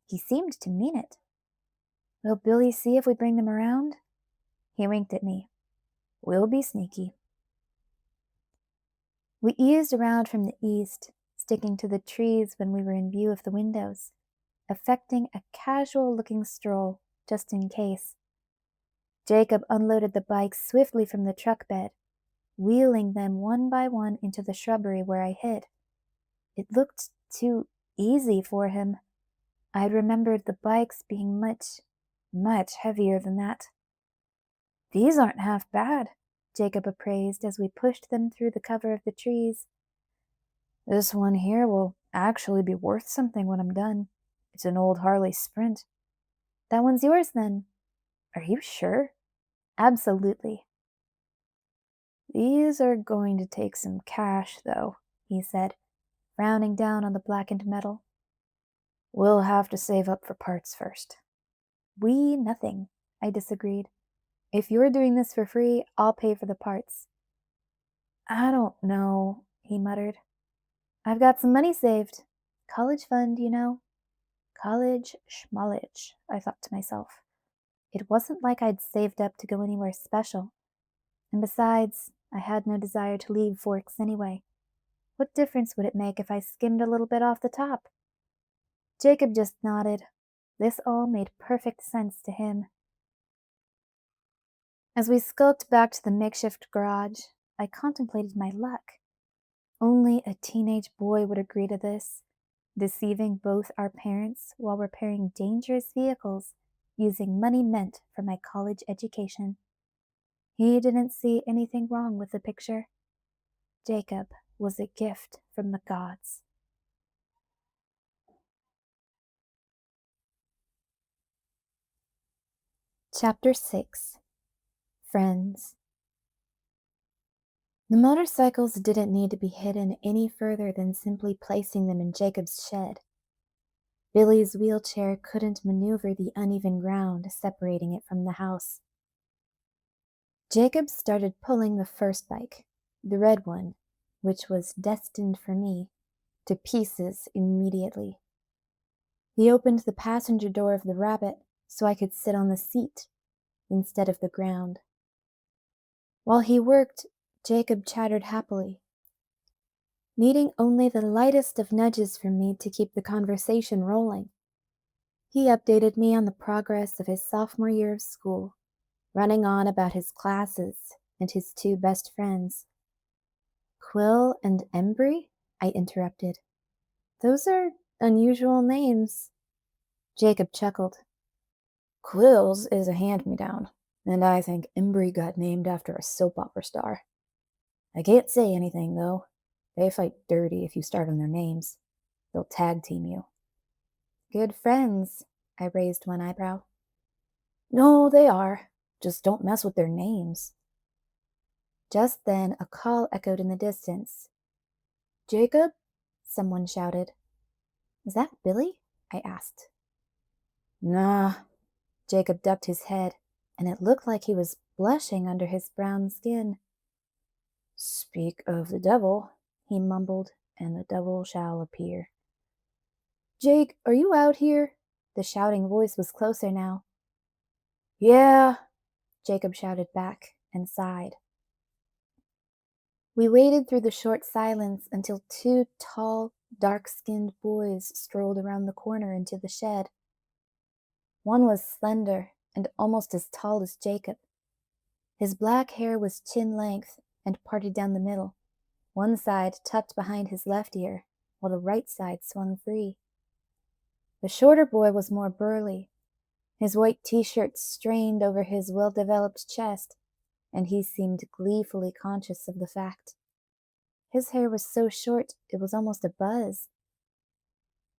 He seemed to mean it. Will Billy see if we bring them around? He winked at me. We'll be sneaky. We eased around from the east, sticking to the trees when we were in view of the windows, affecting a casual-looking stroll, just in case. Jacob unloaded the bikes swiftly from the truck bed, wheeling them one by one into the shrubbery where I hid. It looked too easy for him. I remembered the bikes being much, much heavier than that. These aren't half bad, Jacob appraised as we pushed them through the cover of the trees. This one here will actually be worth something when I'm done. It's an old Harley Sprint. That one's yours then. Are you sure? Absolutely. These are going to take some cash, though, he said, frowning down on the blackened metal. We'll have to save up for parts first. We nothing, I disagreed. If you're doing this for free, I'll pay for the parts. I don't know, he muttered. I've got some money saved. College fund, you know. College schmollage, I thought to myself. It wasn't like I'd saved up to go anywhere special. And besides, I had no desire to leave Forks anyway. What difference would it make if I skimmed a little bit off the top? Jacob just nodded. This all made perfect sense to him. As we skulked back to the makeshift garage, I contemplated my luck. Only a teenage boy would agree to this, deceiving both our parents while repairing dangerous vehicles using money meant for my college education. He didn't see anything wrong with the picture. Jacob was a gift from the gods. Chapter 6. Friends. The motorcycles didn't need to be hidden any further than simply placing them in Jacob's shed. Billy's wheelchair couldn't maneuver the uneven ground separating it from the house. Jacob started pulling the first bike, the red one, which was destined for me, to pieces immediately. He opened the passenger door of the Rabbit so I could sit on the seat instead of the ground. While he worked, Jacob chattered happily, needing only the lightest of nudges from me to keep the conversation rolling. He updated me on the progress of his sophomore year of school, running on about his classes and his two best friends. Quill and Embry? I interrupted. Those are unusual names. Jacob chuckled. Quill's is a hand-me-down, and I think Embry got named after a soap opera star. I can't say anything, though. They fight dirty if you start on their names. They'll tag team you. Good friends, I raised one eyebrow. No, they are. Just don't mess with their names. Just then a call echoed in the distance. Jacob? Someone shouted. Is that Billy? I asked. Nah. Jacob ducked his head, and it looked like he was blushing under his brown skin. Speak of the devil, he mumbled, and the devil shall appear. Jake, are you out here? The shouting voice was closer now. Yeah, Jacob shouted back and sighed. We waited through the short silence until two tall, dark-skinned boys strolled around the corner into the shed. One was slender and almost as tall as Jacob. His black hair was chin-length and parted down the middle, one side tucked behind his left ear, while the right side swung free. The shorter boy was more burly. His white t-shirt strained over his well-developed chest, and he seemed gleefully conscious of the fact. His hair was so short it was almost a buzz.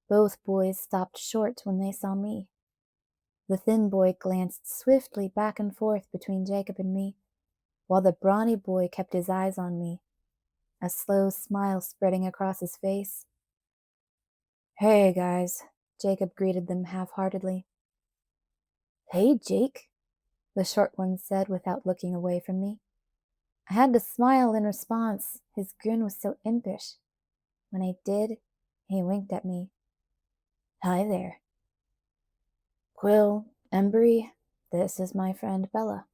Both boys stopped short when they saw me. The thin boy glanced swiftly back and forth between Jacob and me, while the brawny boy kept his eyes on me, a slow smile spreading across his face. Hey, guys, Jacob greeted them half-heartedly. Hey, Jake, the short one said without looking away from me. I had to smile in response. His grin was so impish. When I did, he winked at me. Hi there. Quill, Embry, this is my friend Bella.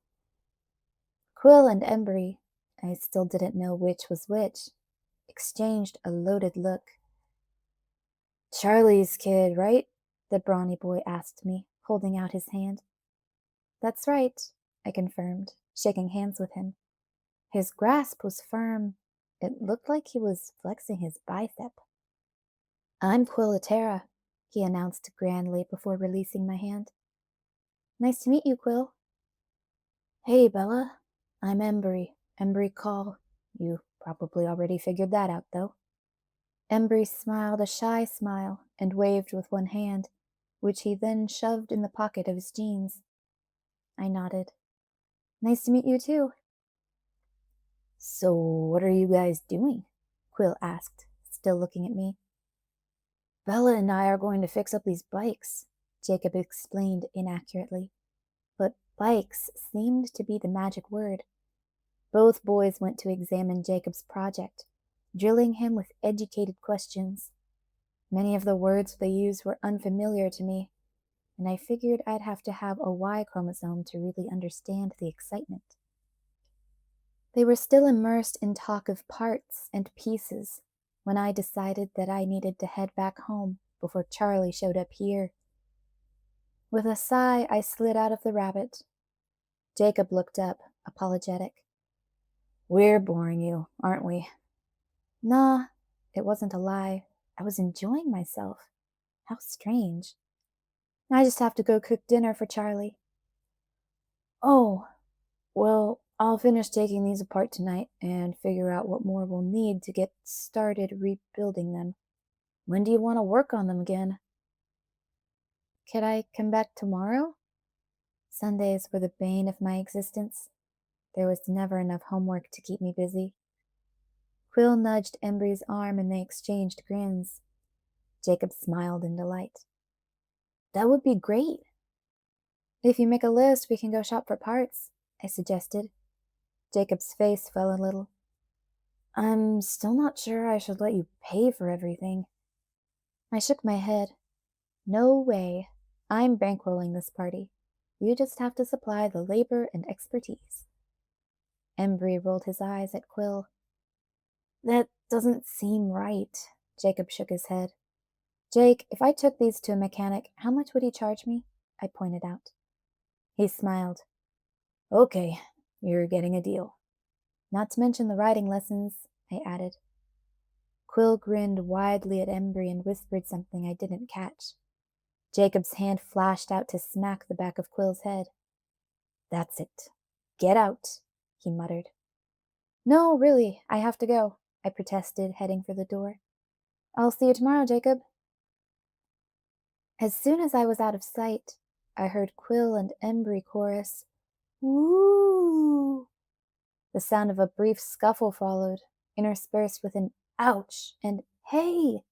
Quill and Embry, I still didn't know which was which, exchanged a loaded look. Charlie's kid, right? The brawny boy asked me, holding out his hand. That's right, I confirmed, shaking hands with him. His grasp was firm. It looked like he was flexing his bicep. I'm Quillatera, he announced grandly before releasing my hand. Nice to meet you, Quill. Hey, Bella. I'm Embry Call. You probably already figured that out, though. Embry smiled a shy smile and waved with one hand, which he then shoved in the pocket of his jeans. I nodded. Nice to meet you, too. So, what are you guys doing? Quill asked, still looking at me. Bella and I are going to fix up these bikes, Jacob explained inaccurately. But bikes seemed to be the magic word. Both boys went to examine Jacob's project, drilling him with educated questions. Many of the words they used were unfamiliar to me, and I figured I'd have to have a Y chromosome to really understand the excitement. They were still immersed in talk of parts and pieces when I decided that I needed to head back home before Charlie showed up here. With a sigh, I slid out of the Rabbit. Jacob looked up, apologetic. We're boring you, aren't we? Nah, it wasn't a lie. I was enjoying myself. How strange. I just have to go cook dinner for Charlie. Oh, well, I'll finish taking these apart tonight and figure out what more we'll need to get started rebuilding them. When do you want to work on them again? Could I come back tomorrow? Sundays were the bane of my existence. There was never enough homework to keep me busy. Quill nudged Embry's arm and they exchanged grins. Jacob smiled in delight. That would be great. If you make a list, we can go shop for parts, I suggested. Jacob's face fell a little. I'm still not sure I should let you pay for everything. I shook my head. No way. I'm bankrolling this party. You just have to supply the labor and expertise. Embry rolled his eyes at Quill. That doesn't seem right. Jacob shook his head. Jake, if I took these to a mechanic, how much would he charge me? I pointed out. He smiled. Okay, you're getting a deal. Not to mention the riding lessons, I added. Quill grinned widely at Embry and whispered something I didn't catch. Jacob's hand flashed out to smack the back of Quill's head. That's it. Get out, he muttered. No, really, I have to go, I protested, heading for the door. I'll see you tomorrow, Jacob. As soon as I was out of sight, I heard Quill and Embry chorus, Woo! The sound of a brief scuffle followed, interspersed with an ouch and hey!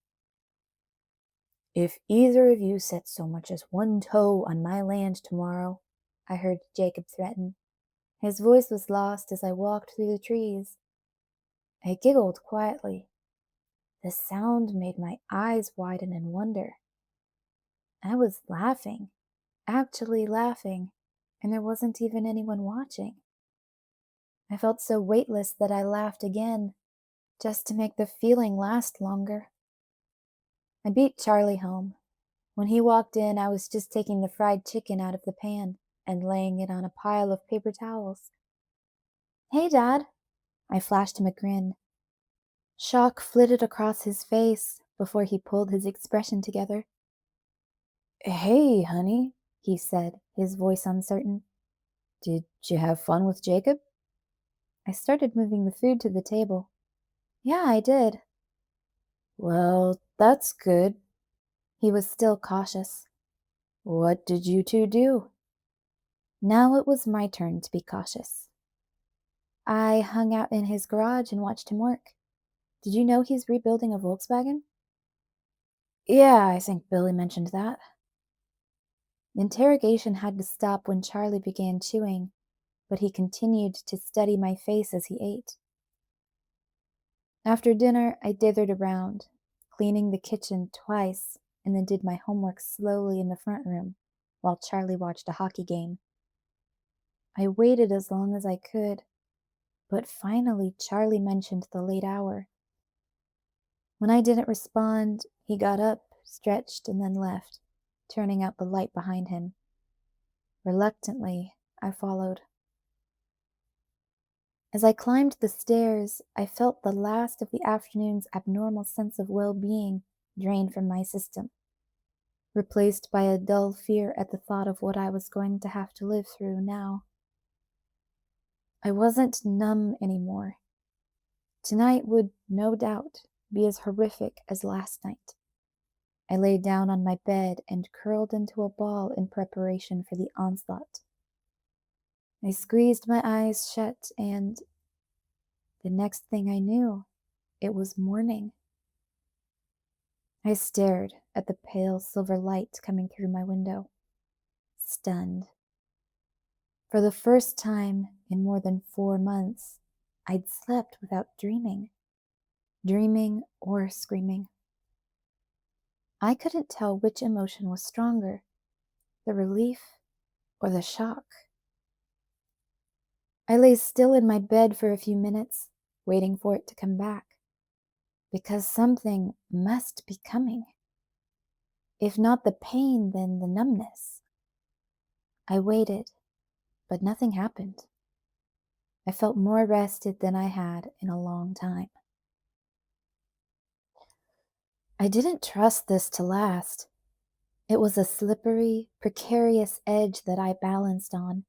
If either of you set so much as one toe on my land tomorrow, I heard Jacob threaten. His voice was lost as I walked through the trees. I giggled quietly. The sound made my eyes widen in wonder. I was laughing, actually laughing, and there wasn't even anyone watching. I felt so weightless that I laughed again, just to make the feeling last longer. I beat Charlie home. When he walked in, I was just taking the fried chicken out of the pan and laying it on a pile of paper towels. Hey, Dad! I flashed him a grin. Shock flitted across his face before he pulled his expression together. Hey, honey, he said, his voice uncertain. Did you have fun with Jacob? I started moving the food to the table. Yeah, I did. Well, that's good. He was still cautious. What did you two do? Now it was my turn to be cautious. I hung out in his garage and watched him work. Did you know he's rebuilding a Volkswagen? Yeah, I think Billy mentioned that. The interrogation had to stop when Charlie began chewing, but he continued to study my face as he ate. After dinner, I dithered around, cleaning the kitchen twice, and then did my homework slowly in the front room, while Charlie watched a hockey game. I waited as long as I could, but finally Charlie mentioned the late hour. When I didn't respond, he got up, stretched, and then left, turning out the light behind him. Reluctantly, I followed. As I climbed the stairs, I felt the last of the afternoon's abnormal sense of well-being drained from my system, replaced by a dull fear at the thought of what I was going to have to live through now. I wasn't numb anymore. Tonight would, no doubt, be as horrific as last night. I lay down on my bed and curled into a ball in preparation for the onslaught. I squeezed my eyes shut and the next thing I knew, it was morning. I stared at the pale silver light coming through my window, stunned. For the first time in more than 4 months, I'd slept without dreaming or screaming. I couldn't tell which emotion was stronger, the relief or the shock. I lay still in my bed for a few minutes, waiting for it to come back, because something must be coming. If not the pain, then the numbness. I waited, but nothing happened. I felt more rested than I had in a long time. I didn't trust this to last. It was a slippery, precarious edge that I balanced on,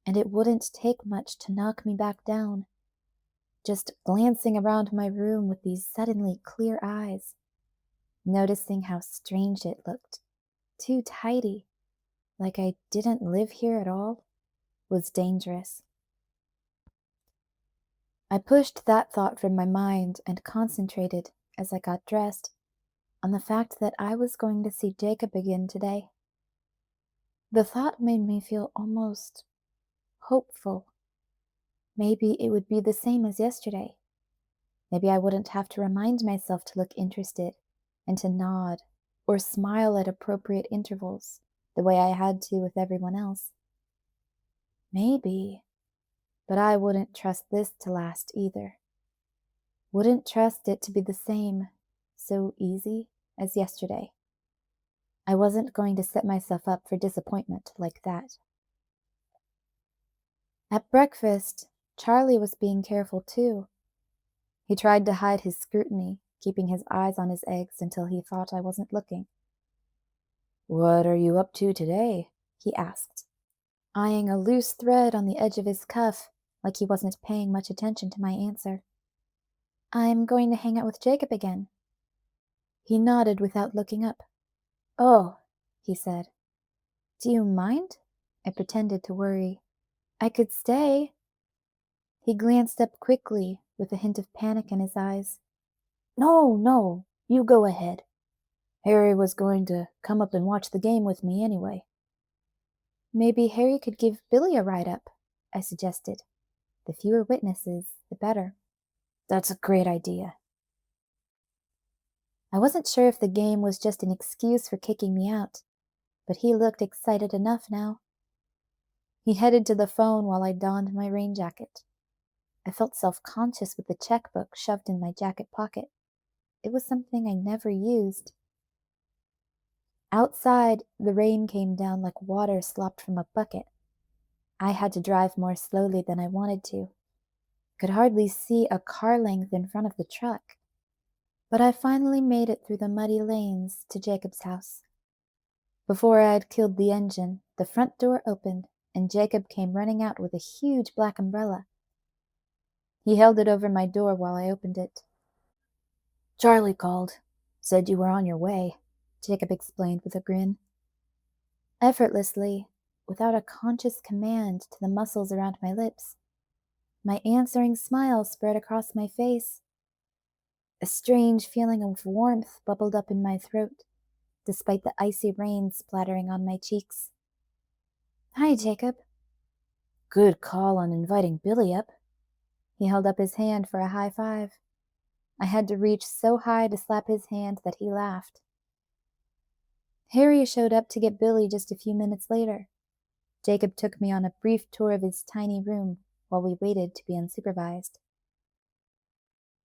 and it wouldn't take much to knock me back down. Just glancing around my room with these suddenly clear eyes, noticing how strange it looked, too tidy, like I didn't live here at all, was dangerous. I pushed that thought from my mind and concentrated, as I got dressed, on the fact that I was going to see Jacob again today. The thought made me feel almost hopeful. Maybe it would be the same as yesterday. Maybe I wouldn't have to remind myself to look interested and to nod or smile at appropriate intervals the way I had to with everyone else. Maybe, but I wouldn't trust this to last either. Wouldn't trust it to be the same, so easy as yesterday. I wasn't going to set myself up for disappointment like that. At breakfast, Charlie was being careful too. He tried to hide his scrutiny, keeping his eyes on his eggs until he thought I wasn't looking. "What are you up to today?" he asked, eyeing a loose thread on the edge of his cuff like he wasn't paying much attention to my answer. "I'm going to hang out with Jacob again." He nodded without looking up. "Oh," he said. "Do you mind?" I pretended to worry. "I could stay." He glanced up quickly with a hint of panic in his eyes. "No, no, you go ahead. Harry was going to come up and watch the game with me anyway." "Maybe Harry could give Billy a ride up," I suggested. The fewer witnesses, the better. "That's a great idea." I wasn't sure if the game was just an excuse for kicking me out, but he looked excited enough now. He headed to the phone while I donned my rain jacket. I felt self-conscious with the checkbook shoved in my jacket pocket. It was something I never used. Outside, the rain came down like water slopped from a bucket. I had to drive more slowly than I wanted to. Could hardly see a car length in front of the truck. But I finally made it through the muddy lanes to Jacob's house. Before I had killed the engine, the front door opened, and Jacob came running out with a huge black umbrella. He held it over my door while I opened it. "Charlie called. Said you were on your way," Jacob explained with a grin. Effortlessly, without a conscious command to the muscles around my lips, my answering smile spread across my face. A strange feeling of warmth bubbled up in my throat, despite the icy rain splattering on my cheeks. "Hi, Jacob." "Good call on inviting Billy up." He held up his hand for a high five. I had to reach so high to slap his hand that he laughed. Harry showed up to get Billy just a few minutes later. Jacob took me on a brief tour of his tiny room while we waited to be unsupervised.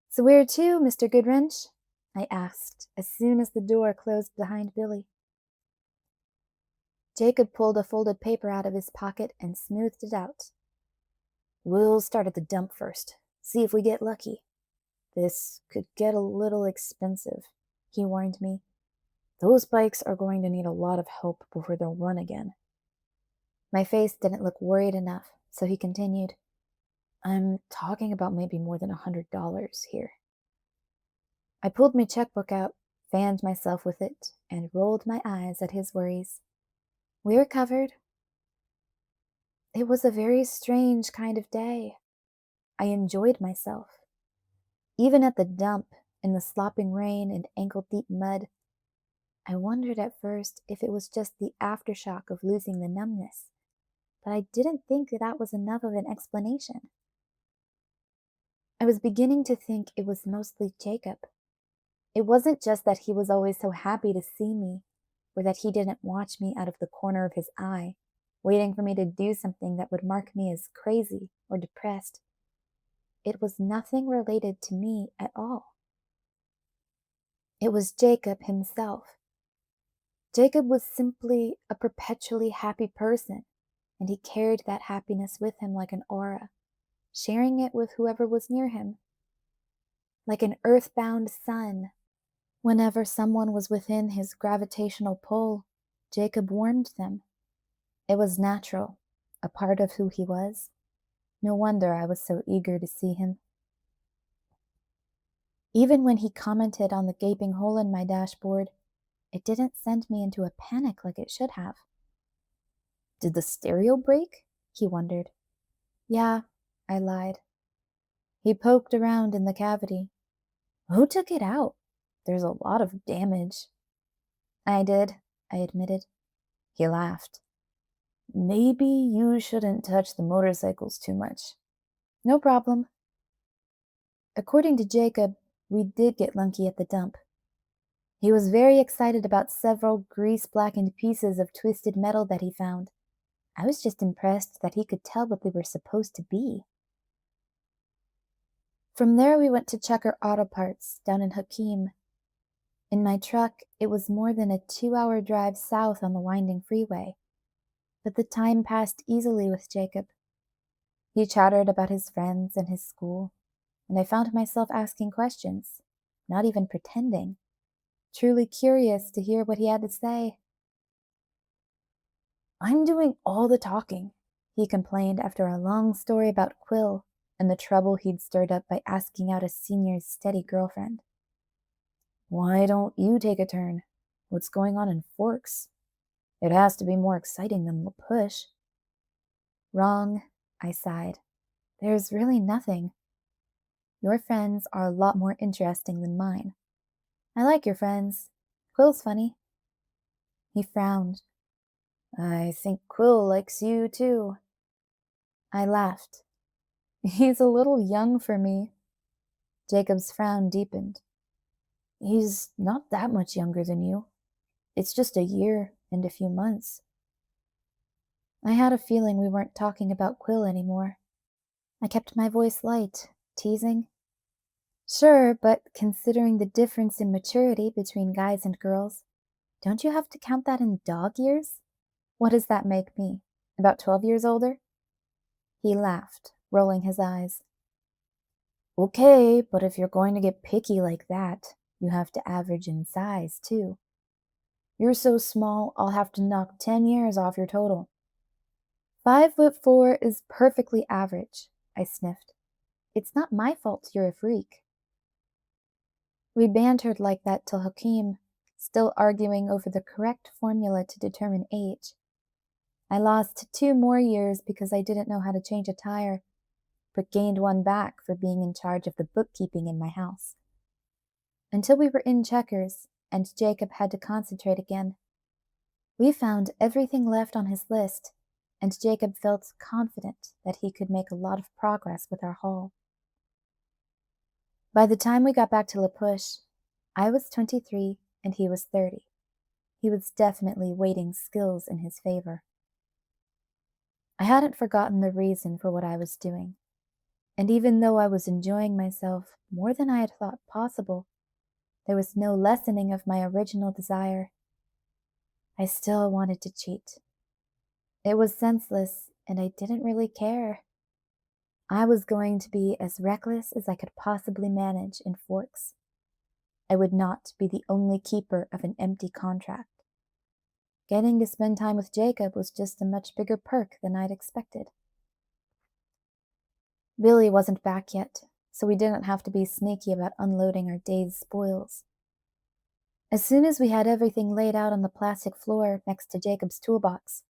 "So where to, Mr. Goodwrench?" I asked as soon as the door closed behind Billy. Jacob pulled a folded paper out of his pocket and smoothed it out. "We'll start at the dump first. See if we get lucky. This could get a little expensive," he warned me. "Those bikes are going to need a lot of help before they'll run again." My face didn't look worried enough, so he continued. "I'm talking about maybe more than $100 here." I pulled my checkbook out, fanned myself with it, and rolled my eyes at his worries. "We're covered." It was a very strange kind of day. I enjoyed myself. Even at the dump, in the slopping rain and ankle-deep mud, I wondered at first if it was just the aftershock of losing the numbness, but I didn't think that was enough of an explanation. I was beginning to think it was mostly Jacob. It wasn't just that he was always so happy to see me, or that he didn't watch me out of the corner of his eye, waiting for me to do something that would mark me as crazy or depressed. It was nothing related to me at all. It was Jacob himself. Jacob was simply a perpetually happy person, and he carried that happiness with him like an aura, sharing it with whoever was near him. Like an earthbound sun, whenever someone was within his gravitational pull, Jacob warmed them. It was natural, a part of who he was. No wonder I was so eager to see him. Even when he commented on the gaping hole in my dashboard, it didn't send me into a panic like it should have. "Did the stereo break?" he wondered. "Yeah," I lied. He poked around in the cavity. "Who took it out? There's a lot of damage." "I did," I admitted. He laughed. Maybe you shouldn't touch the motorcycles too much. No problem. According to Jacob, we did get lucky at the dump. He was very excited about several grease-blackened pieces of twisted metal that he found. I was just impressed that he could tell what they were supposed to be. From there we went to Checker Auto Parts down in Hakeem. In my truck, it was more than a 2-hour drive south on the winding freeway, but the time passed easily with Jacob. He chattered about his friends and his school, and I found myself asking questions, not even pretending, truly curious to hear what he had to say. I'm doing all the talking, he complained after a long story about Quill and the trouble he'd stirred up by asking out a senior's steady girlfriend. Why don't you take a turn? What's going on in Forks? It has to be more exciting than La Push. Wrong, I sighed. There's really nothing. Your friends are a lot more interesting than mine. I like your friends. Quill's funny. He frowned. I think Quill likes you too. I laughed. He's a little young for me. Jacob's frown deepened. He's not that much younger than you. It's just a year and a few months. I had a feeling we weren't talking about Quill anymore. I kept my voice light, teasing. Sure, but considering the difference in maturity between guys and girls, don't you have to count that in dog years? What does that make me? About 12 years older? He laughed, rolling his eyes. Okay, but if you're going to get picky like that, you have to average in size, too. You're so small, I'll have to knock 10 years off your total. 5'4" is perfectly average, I sniffed. It's not my fault you're a freak. We bantered like that till Hakeem, still arguing over the correct formula to determine age. I lost 2 more years because I didn't know how to change a tire, but gained 1 back for being in charge of the bookkeeping in my house. Until we were in Checkers, and Jacob had to concentrate again. We found everything left on his list, and Jacob felt confident that he could make a lot of progress with our haul. By the time we got back to La Push, I was 23 and he was 30. He was definitely weighting skills in his favor. I hadn't forgotten the reason for what I was doing, and even though I was enjoying myself more than I had thought possible, there was no lessening of my original desire. I still wanted to cheat. It was senseless, and I didn't really care. I was going to be as reckless as I could possibly manage in Forks. I would not be the only keeper of an empty contract. Getting to spend time with Jacob was just a much bigger perk than I'd expected. Billy wasn't back yet, so we didn't have to be sneaky about unloading our day's spoils. As soon as we had everything laid out on the plastic floor next to Jacob's toolbox,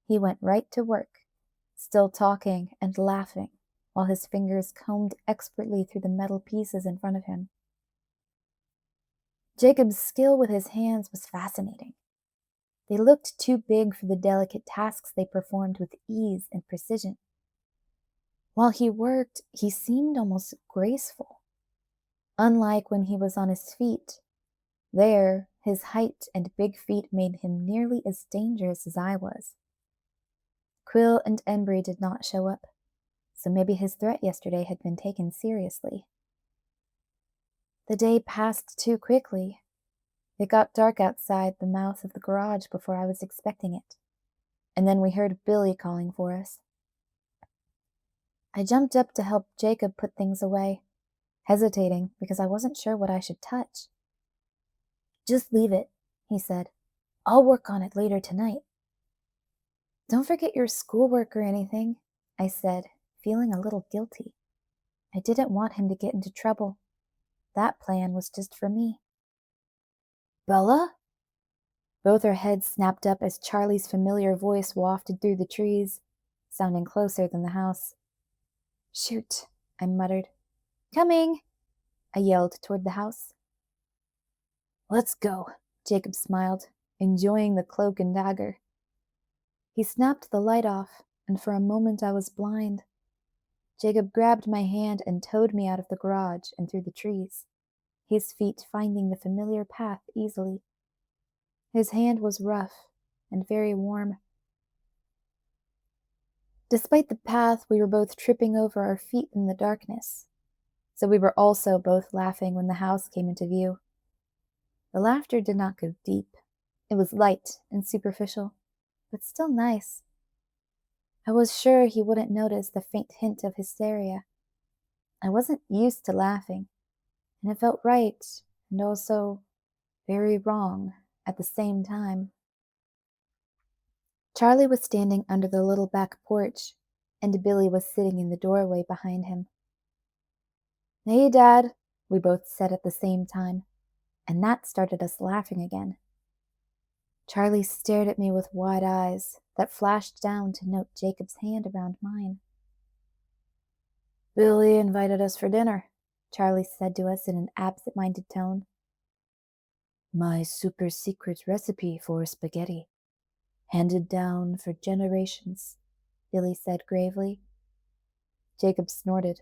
he went right to work, still talking and laughing, while his fingers combed expertly through the metal pieces in front of him. Jacob's skill with his hands was fascinating. They looked too big for the delicate tasks they performed with ease and precision. While he worked, he seemed almost graceful. Unlike when he was on his feet, there, his height and big feet made him nearly as dangerous as I was. Quill and Embry did not show up, so maybe his threat yesterday had been taken seriously. The day passed too quickly. It got dark outside the mouth of the garage before I was expecting it, and then we heard Billy calling for us. I jumped up to help Jacob put things away, hesitating because I wasn't sure what I should touch. Just leave it, he said. I'll work on it later tonight. Don't forget your schoolwork or anything, I said, feeling a little guilty. I didn't want him to get into trouble. That plan was just for me. Bella? Both our heads snapped up as Charlie's familiar voice wafted through the trees, sounding closer than the house. Shoot, I muttered. Coming, I yelled toward the house. Let's go, Jacob smiled, enjoying the cloak and dagger. He snapped the light off, and for a moment I was blind. Jacob grabbed my hand and towed me out of the garage and through the trees, his feet finding the familiar path easily. His hand was rough and very warm. Despite the path, we were both tripping over our feet in the darkness, so we were also both laughing when the house came into view. The laughter did not go deep. It was light and superficial, but still nice. I was sure he wouldn't notice the faint hint of hysteria. I wasn't used to laughing, and it felt right and also very wrong at the same time. Charlie was standing under the little back porch, and Billy was sitting in the doorway behind him. "Hey, Dad," we both said at the same time, and that started us laughing again. Charlie stared at me with wide eyes that flashed down to note Jacob's hand around mine. "Billy invited us for dinner," Charlie said to us in an absent-minded tone. "My super secret recipe for spaghetti, handed down for generations," Billy said gravely. Jacob snorted.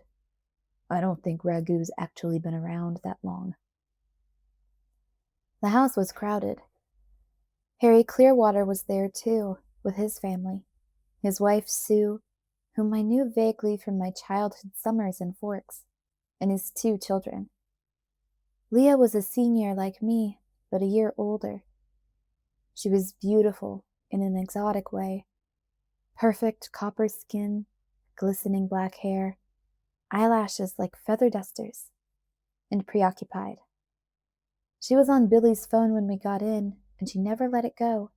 "I don't think ragu's actually been around that long." The house was crowded. Harry Clearwater was there too, with his family, his wife Sue, whom I knew vaguely from my childhood summers in Forks, and his 2 children. Leah was a senior like me, but a year older. She was beautiful in an exotic way. Perfect copper skin, glistening black hair, eyelashes like feather dusters, and preoccupied. She was on Billy's phone when we got in, and she never let it go.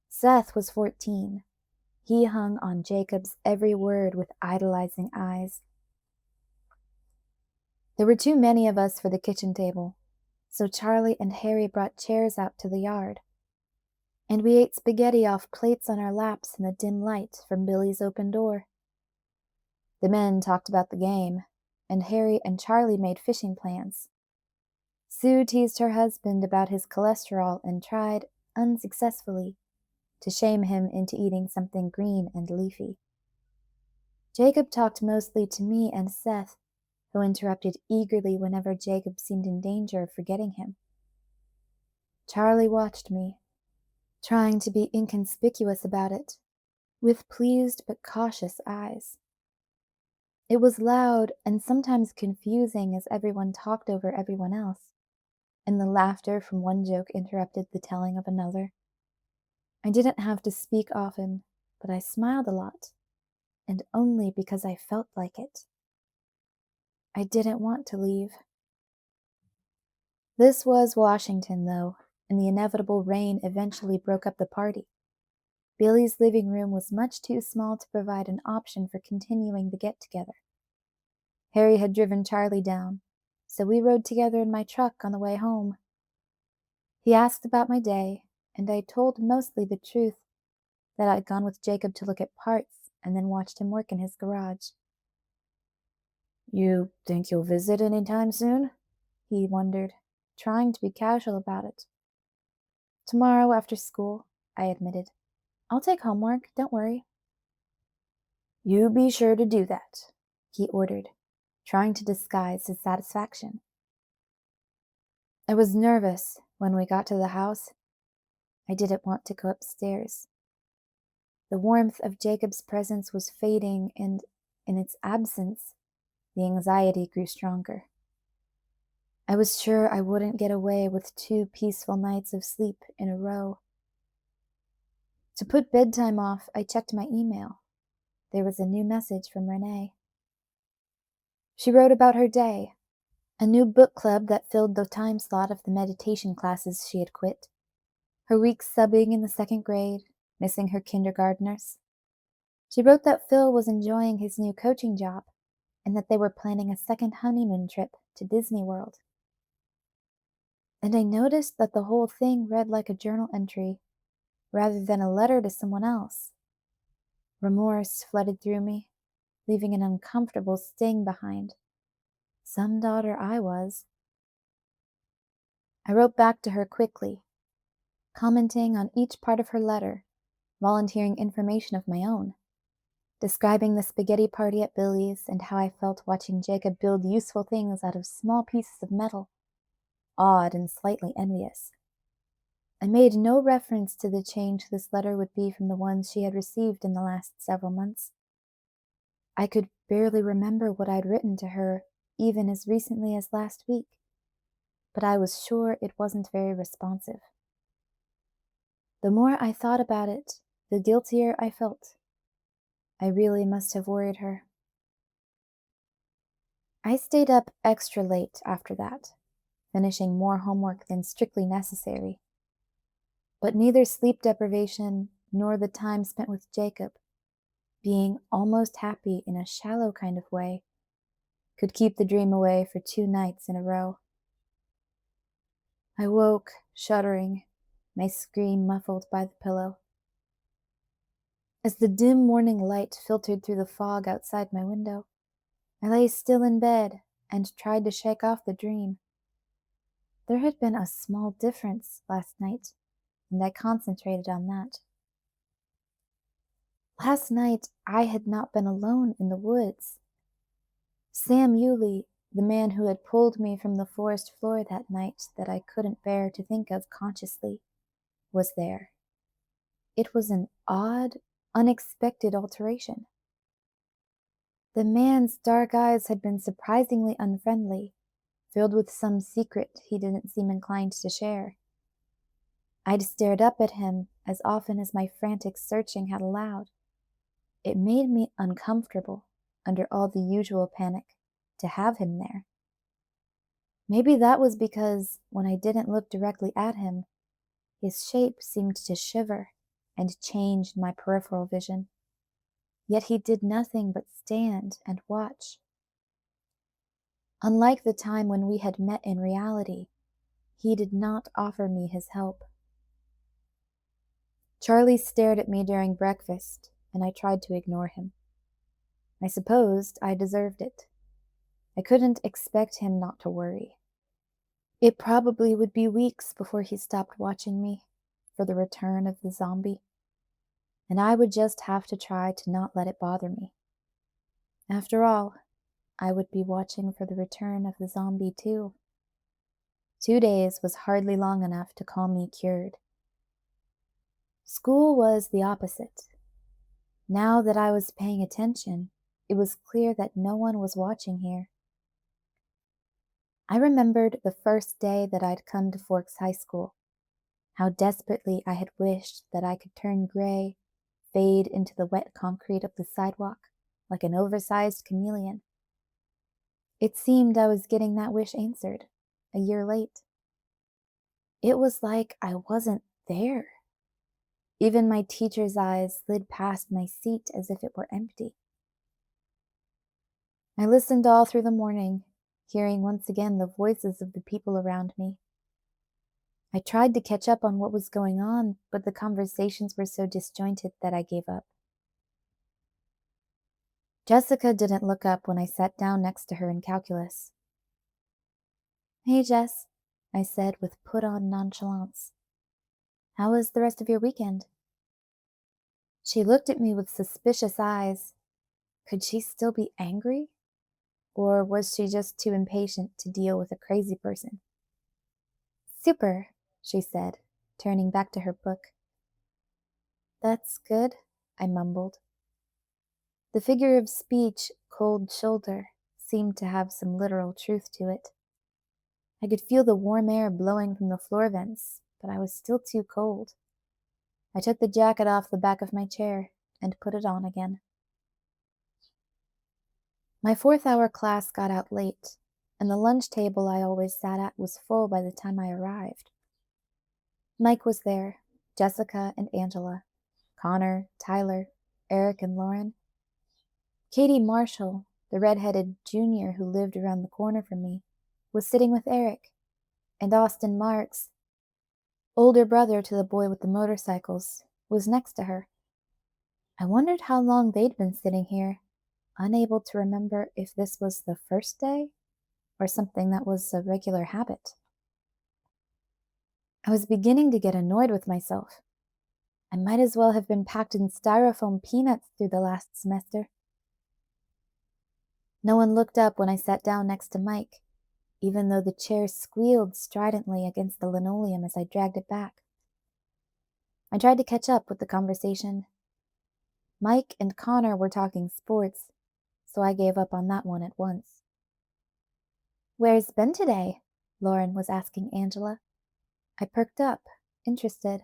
Seth was 14. He hung on Jacob's every word with idolizing eyes. There were too many of us for the kitchen table, so Charlie and Harry brought chairs out to the yard, and we ate spaghetti off plates on our laps in the dim light from Billy's open door. The men talked about the game, and Harry and Charlie made fishing plans. Sue teased her husband about his cholesterol and tried, unsuccessfully, to shame him into eating something green and leafy. Jacob talked mostly to me and Seth, who interrupted eagerly whenever Jacob seemed in danger of forgetting him. Charlie watched me, trying to be inconspicuous about it, with pleased but cautious eyes. It was loud and sometimes confusing as everyone talked over everyone else, and the laughter from one joke interrupted the telling of another. I didn't have to speak often, but I smiled a lot, and only because I felt like it. I didn't want to leave. This was Washington, though, and the inevitable rain eventually broke up the party. Billy's living room was much too small to provide an option for continuing the get-together. Harry had driven Charlie down, so we rode together in my truck on the way home. He asked about my day, and I told mostly the truth, that I'd gone with Jacob to look at parts and then watched him work in his garage. "You think you'll visit any time soon?" he wondered, trying to be casual about it. "Tomorrow after school," I admitted. "I'll take homework, don't worry." "You be sure to do that," he ordered, trying to disguise his satisfaction. I was nervous when we got to the house. I didn't want to go upstairs. The warmth of Jacob's presence was fading, and in its absence, the anxiety grew stronger. I was sure I wouldn't get away with 2 peaceful nights of sleep in a row. To put bedtime off, I checked my email. There was a new message from Renee. She wrote about her day, a new book club that filled the time slot of the meditation classes she had quit, her weeks subbing in the 2nd grade, missing her kindergartners. She wrote that Phil was enjoying his new coaching job, and that they were planning a second honeymoon trip to Disney World. And I noticed that the whole thing read like a journal entry, rather than a letter to someone else. Remorse flooded through me, leaving an uncomfortable sting behind. Some daughter I was. I wrote back to her quickly, commenting on each part of her letter, volunteering information of my own, describing the spaghetti party at Billy's and how I felt watching Jacob build useful things out of small pieces of metal, awed and slightly envious. I made no reference to the change this letter would be from the ones she had received in the last several months. I could barely remember what I'd written to her even as recently as last week, but I was sure it wasn't very responsive. The more I thought about it, the guiltier I felt. I really must have worried her. I stayed up extra late after that, finishing more homework than strictly necessary. But neither sleep deprivation nor the time spent with Jacob, being almost happy in a shallow kind of way, could keep the dream away for 2 nights in a row. I woke, shuddering, my scream muffled by the pillow. As the dim morning light filtered through the fog outside my window, I lay still in bed and tried to shake off the dream. There had been a small difference last night, and I concentrated on that. Last night I had not been alone in the woods. Sam Yulee, the man who had pulled me from the forest floor that night that I couldn't bear to think of consciously, was there. It was an odd, unexpected alteration. The man's dark eyes had been surprisingly unfriendly, filled with some secret he didn't seem inclined to share. I'd stared up at him as often as my frantic searching had allowed. It made me uncomfortable, under all the usual panic, to have him there. Maybe that was because, when I didn't look directly at him, his shape seemed to shiver and change in my peripheral vision. Yet he did nothing but stand and watch. Unlike the time when we had met in reality, he did not offer me his help. Charlie stared at me during breakfast, and I tried to ignore him. I supposed I deserved it. I couldn't expect him not to worry. It probably would be weeks before he stopped watching me for the return of the zombie, and I would just have to try to not let it bother me. After all, I would be watching for the return of the zombie too. 2 days was hardly long enough to call me cured. School was the opposite. Now that I was paying attention, it was clear that no one was watching here. I remembered the first day that I'd come to Forks High School, how desperately I had wished that I could turn gray, fade into the wet concrete of the sidewalk like an oversized chameleon. It seemed I was getting that wish answered, a year late. It was like I wasn't there. Even my teacher's eyes slid past my seat as if it were empty. I listened all through the morning, hearing once again the voices of the people around me. I tried to catch up on what was going on, but the conversations were so disjointed that I gave up. Jessica didn't look up when I sat down next to her in calculus. "Hey, Jess," I said with put-on nonchalance. "How was the rest of your weekend?" She looked at me with suspicious eyes. Could she still be angry? Or was she just too impatient to deal with a crazy person? "Super," she said, turning back to her book. "That's good," I mumbled. The figure of speech, cold shoulder, seemed to have some literal truth to it. I could feel the warm air blowing from the floor vents, but I was still too cold. I took the jacket off the back of my chair and put it on again. My 4th-hour class got out late, and the lunch table I always sat at was full by the time I arrived. Mike was there, Jessica and Angela, Connor, Tyler, Eric and Lauren. Katie Marshall, the red-headed junior who lived around the corner from me, was sitting with Eric, and Austin Marks, older brother to the boy with the motorcycles, was next to her. I wondered how long they'd been sitting here, unable to remember if this was the first day or something that was a regular habit. I was beginning to get annoyed with myself. I might as well have been packed in styrofoam peanuts through the last semester. No one looked up when I sat down next to Mike, even though the chair squealed stridently against the linoleum as I dragged it back. I tried to catch up with the conversation. Mike and Connor were talking sports, so I gave up on that one at once. "Where's Ben today?" Lauren was asking Angela. I perked up, interested.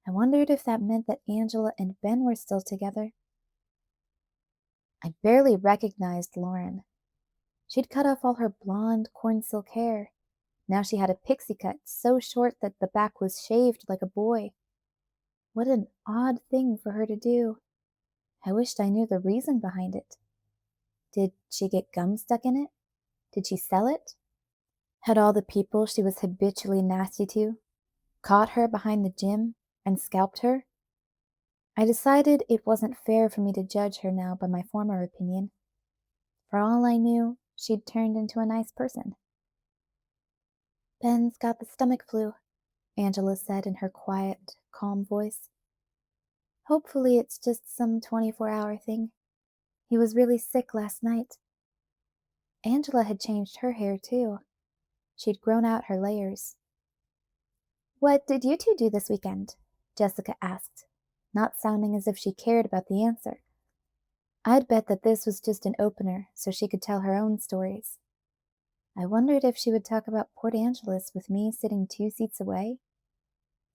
I wondered if that meant that Angela and Ben were still together. I barely recognized Lauren. She'd cut off all her blonde, corn silk hair. Now she had a pixie cut so short that the back was shaved like a boy. What an odd thing for her to do. I wished I knew the reason behind it. Did she get gum stuck in it? Did she sell it? Had all the people she was habitually nasty to caught her behind the gym and scalped her? I decided it wasn't fair for me to judge her now by my former opinion. For all I knew, she'd turned into a nice person. "Ben's got the stomach flu," Angela said in her quiet, calm voice. "Hopefully it's just some 24-hour thing. He was really sick last night." Angela had changed her hair too. She'd grown out her layers. "What did you two do this weekend?" Jessica asked, not sounding as if she cared about the answer. I'd bet that this was just an opener so she could tell her own stories. I wondered if she would talk about Port Angeles with me sitting 2 seats away.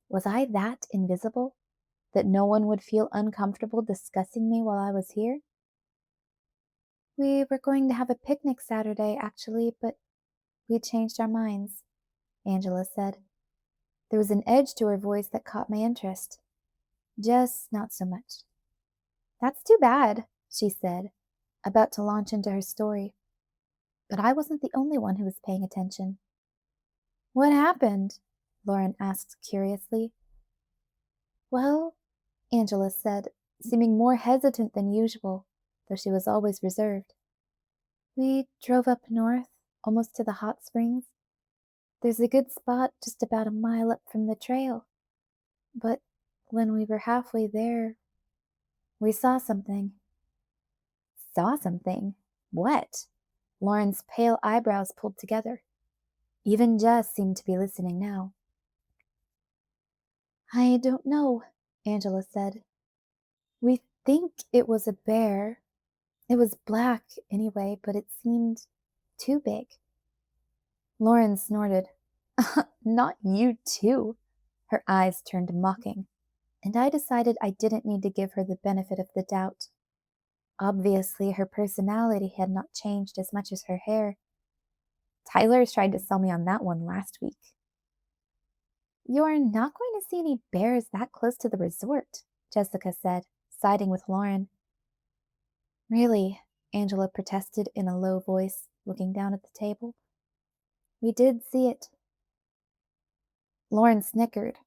Was I that invisible that no one would feel uncomfortable discussing me while I was here? "We were going to have a picnic Saturday, actually, but we changed our minds," Angela said. There was an edge to her voice that caught my interest. Jess, not so much. "That's too bad," she said, about to launch into her story. But I wasn't the only one who was paying attention. "What happened?" Lauren asked curiously. "Well," Angela said, seeming more hesitant than usual, though she was always reserved. "We drove up north, almost to the hot springs. There's a good spot just about a mile up from the trail. But when we were halfway there, we saw something." "Saw something? What?" Lauren's pale eyebrows pulled together. Even Jess seemed to be listening now. "I don't know," Angela said. "We think it was a bear. It was black, anyway, but it seemed too big." Lauren snorted. "Not you too." Her eyes turned mocking, and I decided I didn't need to give her the benefit of the doubt. Obviously, her personality had not changed as much as her hair. Tyler tried to sell me on that one last week. "You're not going to see any bears that close to the resort," Jessica said, siding with Lauren. "Really?" Angela protested in a low voice, looking down at the table. "We did see it." Lauren snickered.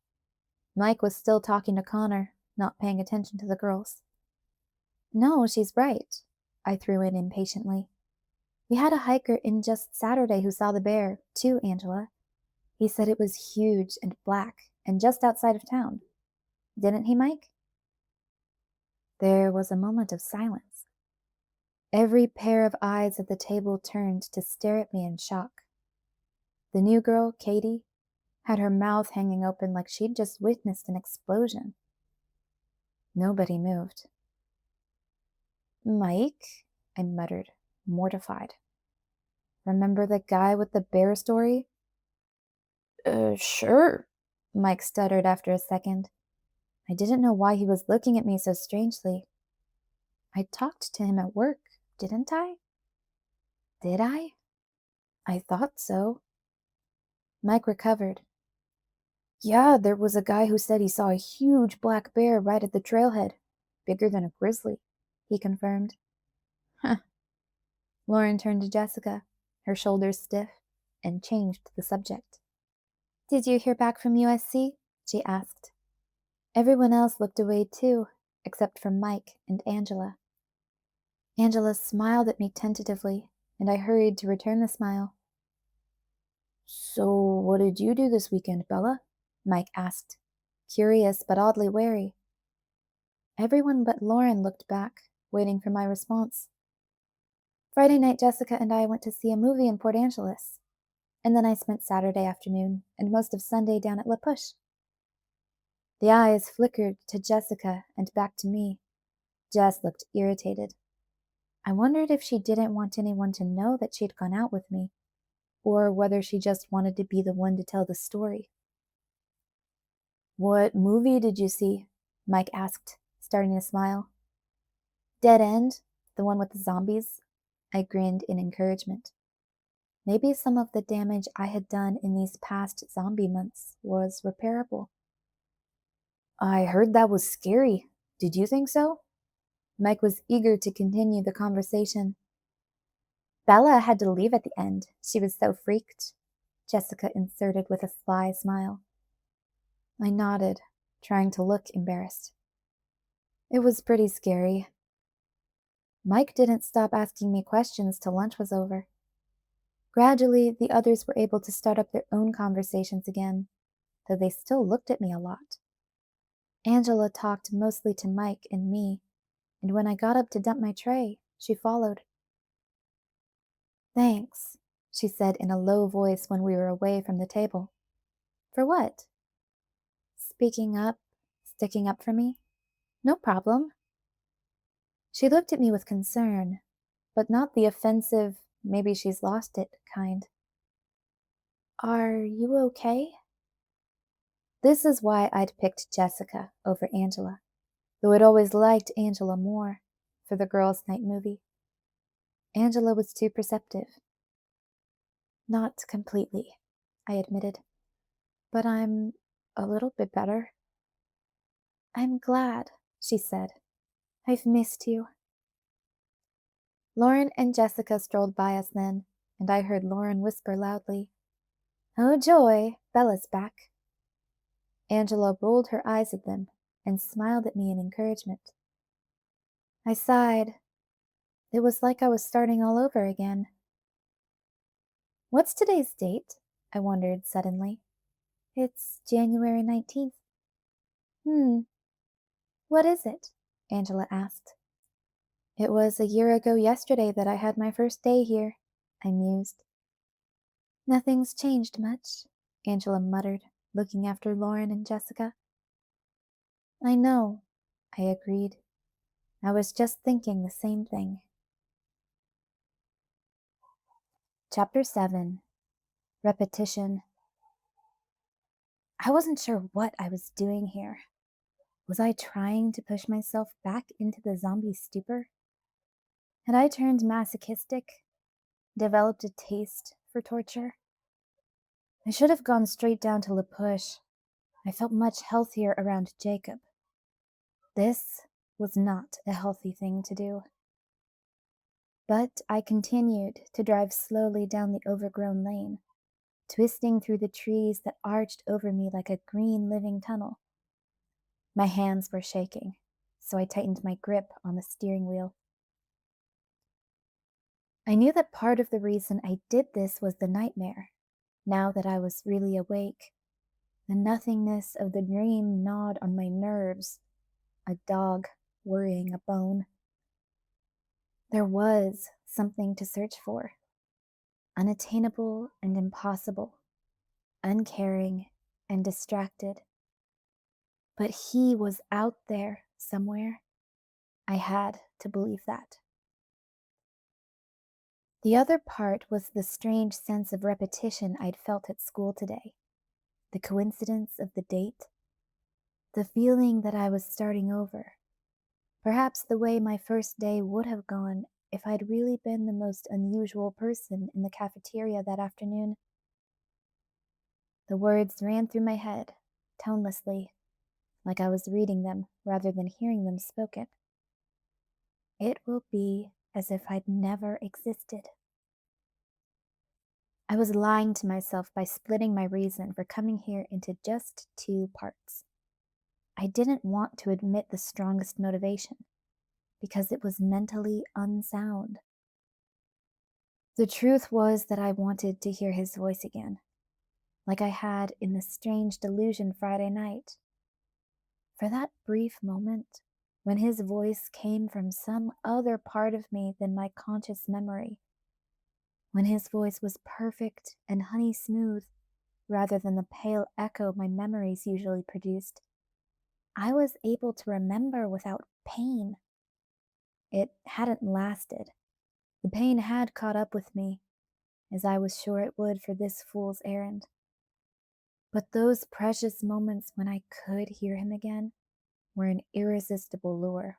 Mike was still talking to Connor, not paying attention to the girls. "No, she's right," I threw in impatiently. "We had a hiker in just Saturday who saw the bear, too, Angela. He said it was huge and black and just outside of town. Didn't he, Mike?" There was a moment of silence. Every pair of eyes at the table turned to stare at me in shock. The new girl, Katie, had her mouth hanging open like she'd just witnessed an explosion. Nobody moved. "Mike," I muttered, mortified. "Remember the guy with the bear story?" Sure," Mike stuttered after a second. I didn't know why he was looking at me so strangely. I talked to him at work, didn't I? Did I? I thought so. Mike recovered. "Yeah, there was a guy who said he saw a huge black bear right at the trailhead. Bigger than a grizzly," he confirmed. Huh. Lauren turned to Jessica, her shoulders stiff, and changed the subject. "Did you hear back from USC?" she asked. Everyone else looked away too, except for Mike and Angela. Angela smiled at me tentatively, and I hurried to return the smile. "So what did you do this weekend, Bella?" Mike asked, curious but oddly wary. Everyone but Lauren looked back, waiting for my response. Friday night, Jessica and I went to see a movie in Port Angeles, and then I spent Saturday afternoon and most of Sunday down at La Push. The eyes flickered to Jessica and back to me. Jess looked irritated. I wondered if she didn't want anyone to know that she'd gone out with me, or whether she just wanted to be the one to tell the story. "What movie did you see?" Mike asked, starting to smile. "Dead End, the one with the zombies." I grinned in encouragement. Maybe some of the damage I had done in these past zombie months was repairable. "I heard that was scary. Did you think so?" Mike was eager to continue the conversation. "Bella had to leave at the end. She was so freaked," Jessica inserted with a sly smile. I nodded, trying to look embarrassed. "It was pretty scary." Mike didn't stop asking me questions till lunch was over. Gradually, the others were able to start up their own conversations again, though they still looked at me a lot. Angela talked mostly to Mike and me, and when I got up to dump my tray, she followed. "Thanks," she said in a low voice when we were away from the table. "For what?" "Speaking up, sticking up for me." "No problem." She looked at me with concern, but not the offensive, maybe she's lost it kind. "Are you okay?" This is why I'd picked Jessica over Angela, though I'd always liked Angela more for the girls' night movie. Angela was too perceptive. "Not completely," I admitted, "but I'm a little bit better." "I'm glad," she said. "I've missed you." Lauren and Jessica strolled by us then, and I heard Lauren whisper loudly, "Oh joy, Bella's back." Angela rolled her eyes at them and smiled at me in encouragement. I sighed. It was like I was starting all over again. "What's today's date?" I wondered suddenly. "It's January 19th. What is it?" Angela asked. "It was a year ago yesterday that I had my first day here," I mused. "Nothing's changed much," Angela muttered, looking after Lauren and Jessica. "I know," I agreed. I was just thinking the same thing. Chapter 7. Repetition. I wasn't sure what I was doing here. Was I trying to push myself back into the zombie stupor? Had I turned masochistic, developed a taste for torture? I should have gone straight down to La Push. I felt much healthier around Jacob. This was not a healthy thing to do. But I continued to drive slowly down the overgrown lane, twisting through the trees that arched over me like a green living tunnel. My hands were shaking, so I tightened my grip on the steering wheel. I knew that part of the reason I did this was the nightmare. Now that I was really awake, the nothingness of the dream gnawed on my nerves, a dog worrying a bone. There was something to search for, unattainable and impossible, uncaring and distracted. But he was out there somewhere. I had to believe that. The other part was the strange sense of repetition I'd felt at school today, the coincidence of the date, the feeling that I was starting over, perhaps the way my first day would have gone if I'd really been the most unusual person in the cafeteria that afternoon. The words ran through my head, tonelessly, like I was reading them rather than hearing them spoken. It will be as if I'd never existed. I was lying to myself by splitting my reason for coming here into just 2 parts. I didn't want to admit the strongest motivation, because it was mentally unsound. The truth was that I wanted to hear his voice again, like I had in the strange delusion Friday night. For that brief moment, when his voice came from some other part of me than my conscious memory, when his voice was perfect and honey smooth rather than the pale echo my memories usually produced, I was able to remember without pain. It hadn't lasted. The pain had caught up with me, as I was sure it would for this fool's errand. But those precious moments when I could hear him again were an irresistible lure.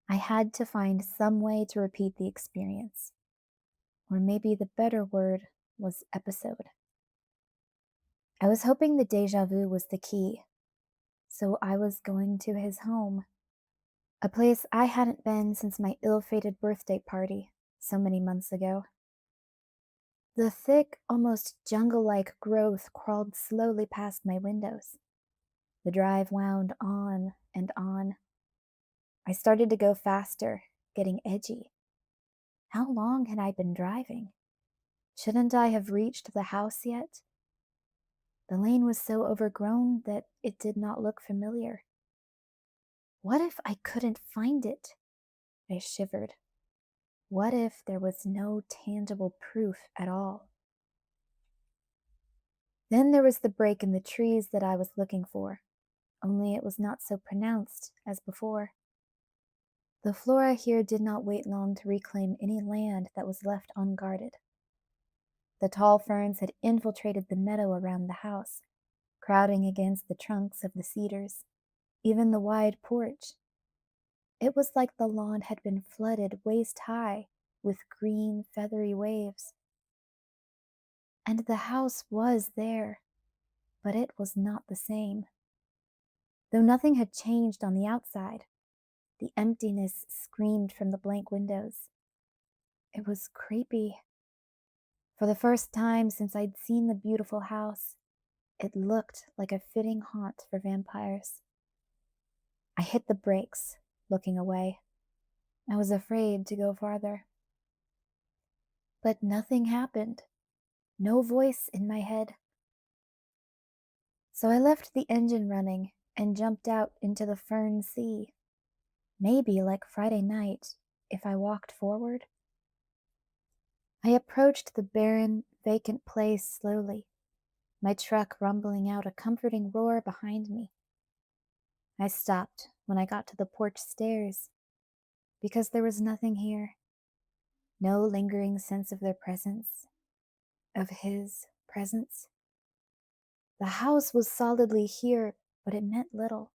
I had to find some way to repeat the experience, or maybe the better word was episode. I was hoping the deja vu was the key, so I was going to his home, a place I hadn't been since my ill-fated birthday party so many months ago. The thick, almost jungle-like growth crawled slowly past my windows. The drive wound on and on. I started to go faster, getting edgy. How long had I been driving? Shouldn't I have reached the house yet? The lane was so overgrown that it did not look familiar. What if I couldn't find it? I shivered. What if there was no tangible proof at all? Then there was the break in the trees that I was looking for, only it was not so pronounced as before. The flora here did not wait long to reclaim any land that was left unguarded. The tall ferns had infiltrated the meadow around the house, crowding against the trunks of the cedars, even the wide porch. It was like the lawn had been flooded waist high with green, feathery waves. And the house was there, but it was not the same. Though nothing had changed on the outside, the emptiness screamed from the blank windows. It was creepy. For the first time since I'd seen the beautiful house, it looked like a fitting haunt for vampires. I hit the brakes, looking away. I was afraid to go farther. But nothing happened. No voice in my head. So I left the engine running and jumped out into the fern sea. Maybe like Friday night, if I walked forward. I approached the barren, vacant place slowly, my truck rumbling out a comforting roar behind me. I stopped when I got to the porch stairs, because there was nothing here. No lingering sense of their presence, of his presence. The house was solidly here, but it meant little.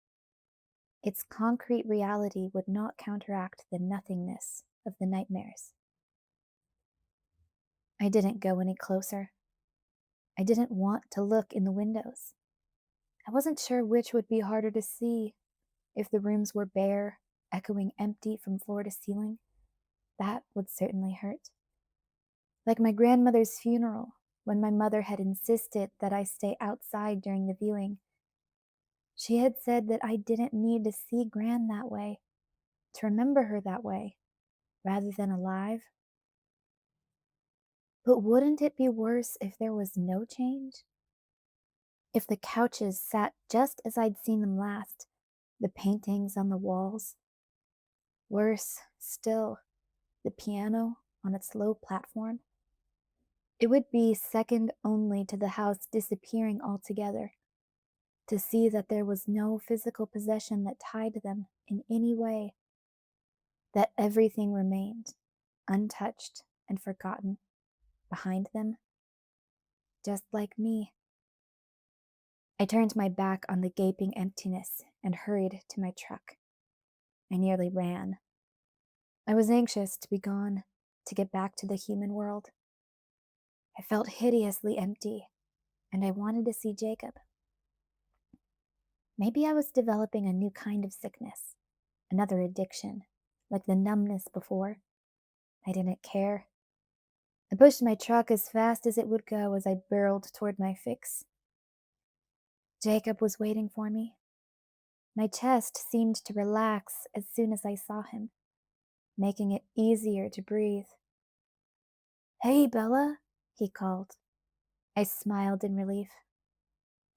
Its concrete reality would not counteract the nothingness of the nightmares. I didn't go any closer. I didn't want to look in the windows. I wasn't sure which would be harder to see, if the rooms were bare, echoing empty from floor to ceiling. That would certainly hurt. Like my grandmother's funeral, when my mother had insisted that I stay outside during the viewing. She had said that I didn't need to see Gran that way, to remember her that way, rather than alive. But wouldn't it be worse if there was no change? If the couches sat just as I'd seen them last, the paintings on the walls? Worse still, the piano on its low platform? It would be second only to the house disappearing altogether, to see that there was no physical possession that tied them in any way, that everything remained, untouched and forgotten, behind them, just like me. I turned my back on the gaping emptiness and hurried to my truck. I nearly ran. I was anxious to be gone, to get back to the human world. I felt hideously empty, and I wanted to see Jacob. Maybe I was developing a new kind of sickness, another addiction, like the numbness before. I didn't care. I pushed my truck as fast as it would go as I barreled toward my fix. Jacob was waiting for me. My chest seemed to relax as soon as I saw him, making it easier to breathe. "Hey, Bella," he called. I smiled in relief.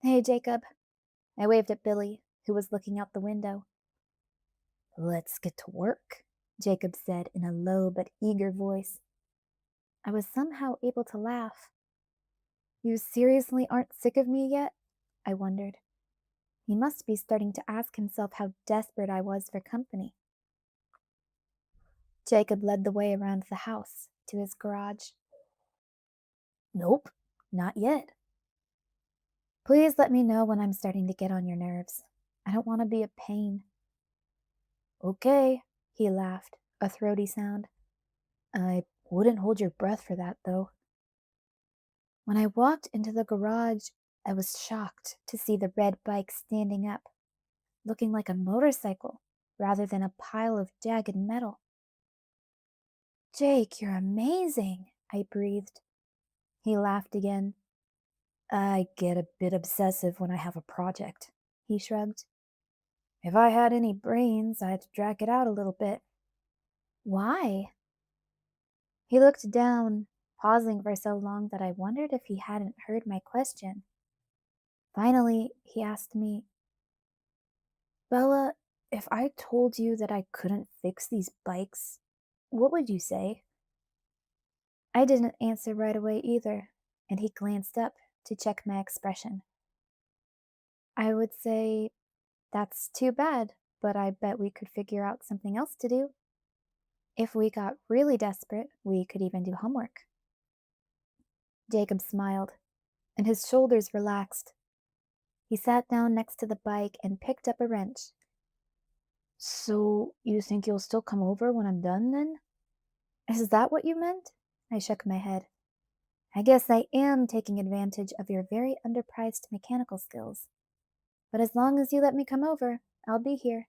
"Hey, Jacob." I waved at Billy, who was looking out the window. Let's get to work, Jacob said in a low but eager voice. I was somehow able to laugh. You seriously aren't sick of me yet? I wondered. He must be starting to ask himself how desperate I was for company. Jacob led the way around the house to his garage. Nope, not yet. Please let me know when I'm starting to get on your nerves. I don't want to be a pain. Okay, he laughed, a throaty sound. I wouldn't hold your breath for that, though. When I walked into the garage, I was shocked to see the red bike standing up, looking like a motorcycle rather than a pile of jagged metal. Jake, you're amazing, I breathed. He laughed again. I get a bit obsessive when I have a project, he shrugged. If I had any brains, I'd drag it out a little bit. Why? He looked down, pausing for so long that I wondered if he hadn't heard my question. Finally, he asked me, Bella, if I told you that I couldn't fix these bikes, what would you say? I didn't answer right away either, and he glanced up to check my expression. I would say, that's too bad, but I bet we could figure out something else to do. If we got really desperate, we could even do homework. Jacob smiled, and his shoulders relaxed. He sat down next to the bike and picked up a wrench. So, you think you'll still come over when I'm done, then? Is that what you meant? I shook my head. I guess I am taking advantage of your very underpriced mechanical skills. But as long as you let me come over, I'll be here.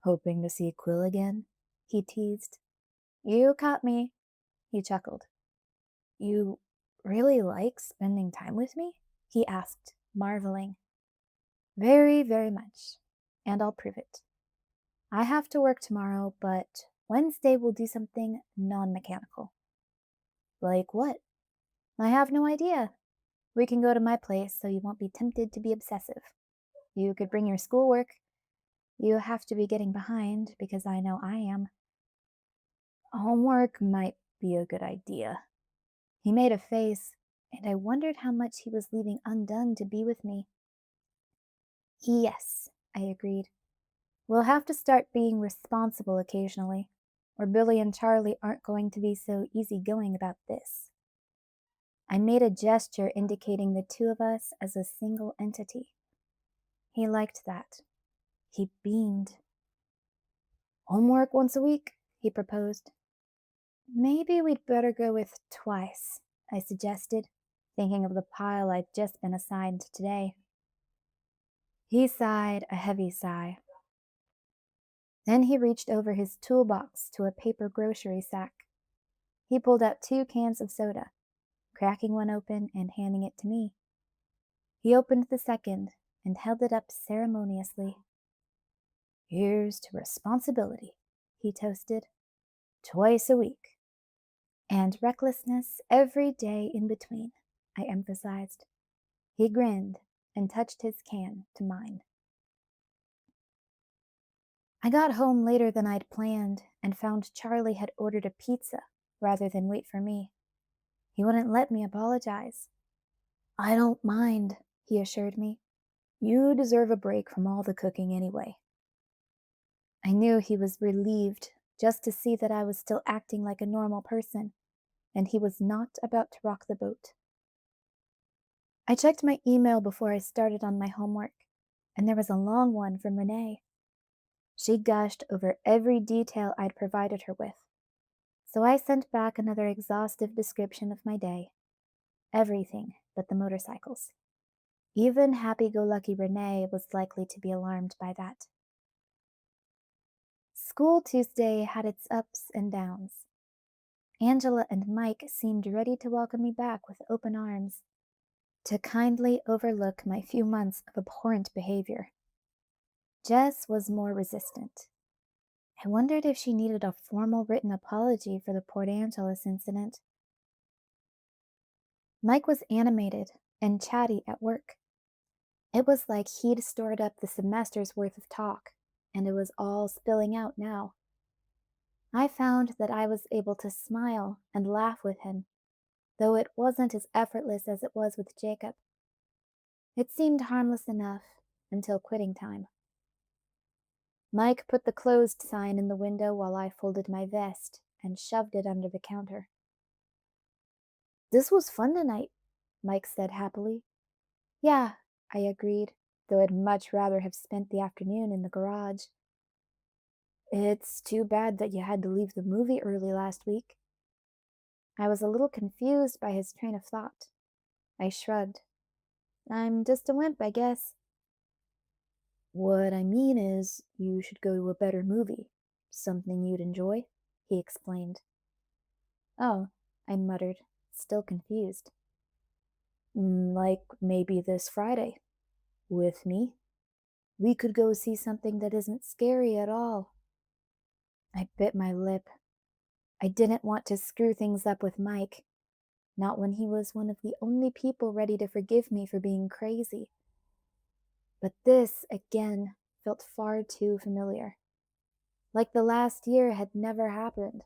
Hoping to see Quill again? He teased. You caught me, he chuckled. You really like spending time with me? He asked, marveling. Very, very much. And I'll prove it. I have to work tomorrow, but Wednesday we'll do something non-mechanical. Like what? I have no idea. We can go to my place so you won't be tempted to be obsessive. You could bring your schoolwork. You have to be getting behind because I know I am. Homework might be a good idea. He made a face, and I wondered how much he was leaving undone to be with me. Yes, I agreed. We'll have to start being responsible occasionally, or Billy and Charlie aren't going to be so easygoing about this. I made a gesture indicating the two of us as a single entity. He liked that. He beamed. Homework once a week, he proposed. Maybe we'd better go with twice, I suggested, thinking of the pile I'd just been assigned today. He sighed a heavy sigh. Then he reached over his toolbox to a paper grocery sack. He pulled out 2 cans of soda, cracking one open and handing it to me. He opened the second and held it up ceremoniously. Here's to responsibility, he toasted. Twice a week. And recklessness every day in between, I emphasized. He grinned and touched his can to mine. I got home later than I'd planned and found Charlie had ordered a pizza rather than wait for me. He wouldn't let me apologize. I don't mind, he assured me. You deserve a break from all the cooking anyway. I knew he was relieved just to see that I was still acting like a normal person, and he was not about to rock the boat. I checked my email before I started on my homework, and there was a long one from Renee. She gushed over every detail I'd provided her with, so I sent back another exhaustive description of my day. Everything but the motorcycles. Even happy-go-lucky Renee was likely to be alarmed by that. School Tuesday had its ups and downs. Angela and Mike seemed ready to welcome me back with open arms, to kindly overlook my few months of abhorrent behavior. Jess was more resistant. I wondered if she needed a formal written apology for the Port Angeles incident. Mike was animated and chatty at work. It was like he'd stored up the semester's worth of talk. and it was all spilling out now. I found that I was able to smile and laugh with him, though it wasn't as effortless as it was with Jacob. It seemed harmless enough until quitting time. Mike put the closed sign in the window while I folded my vest and shoved it under the counter. "This was fun tonight," Mike said happily. "Yeah," I agreed, though I'd much rather have spent the afternoon in the garage. "It's too bad that you had to leave the movie early last week." I was a little confused by his train of thought. I shrugged. "I'm just a wimp, I guess." "What I mean is, you should go to a better movie. Something you'd enjoy," he explained. "Oh," I muttered, still confused. Like maybe this Friday. With me. We could go see something that isn't scary at all." I bit my lip. I didn't want to screw things up with Mike, not when he was one of the only people ready to forgive me for being crazy. But this, again, felt far too familiar. Like the last year had never happened.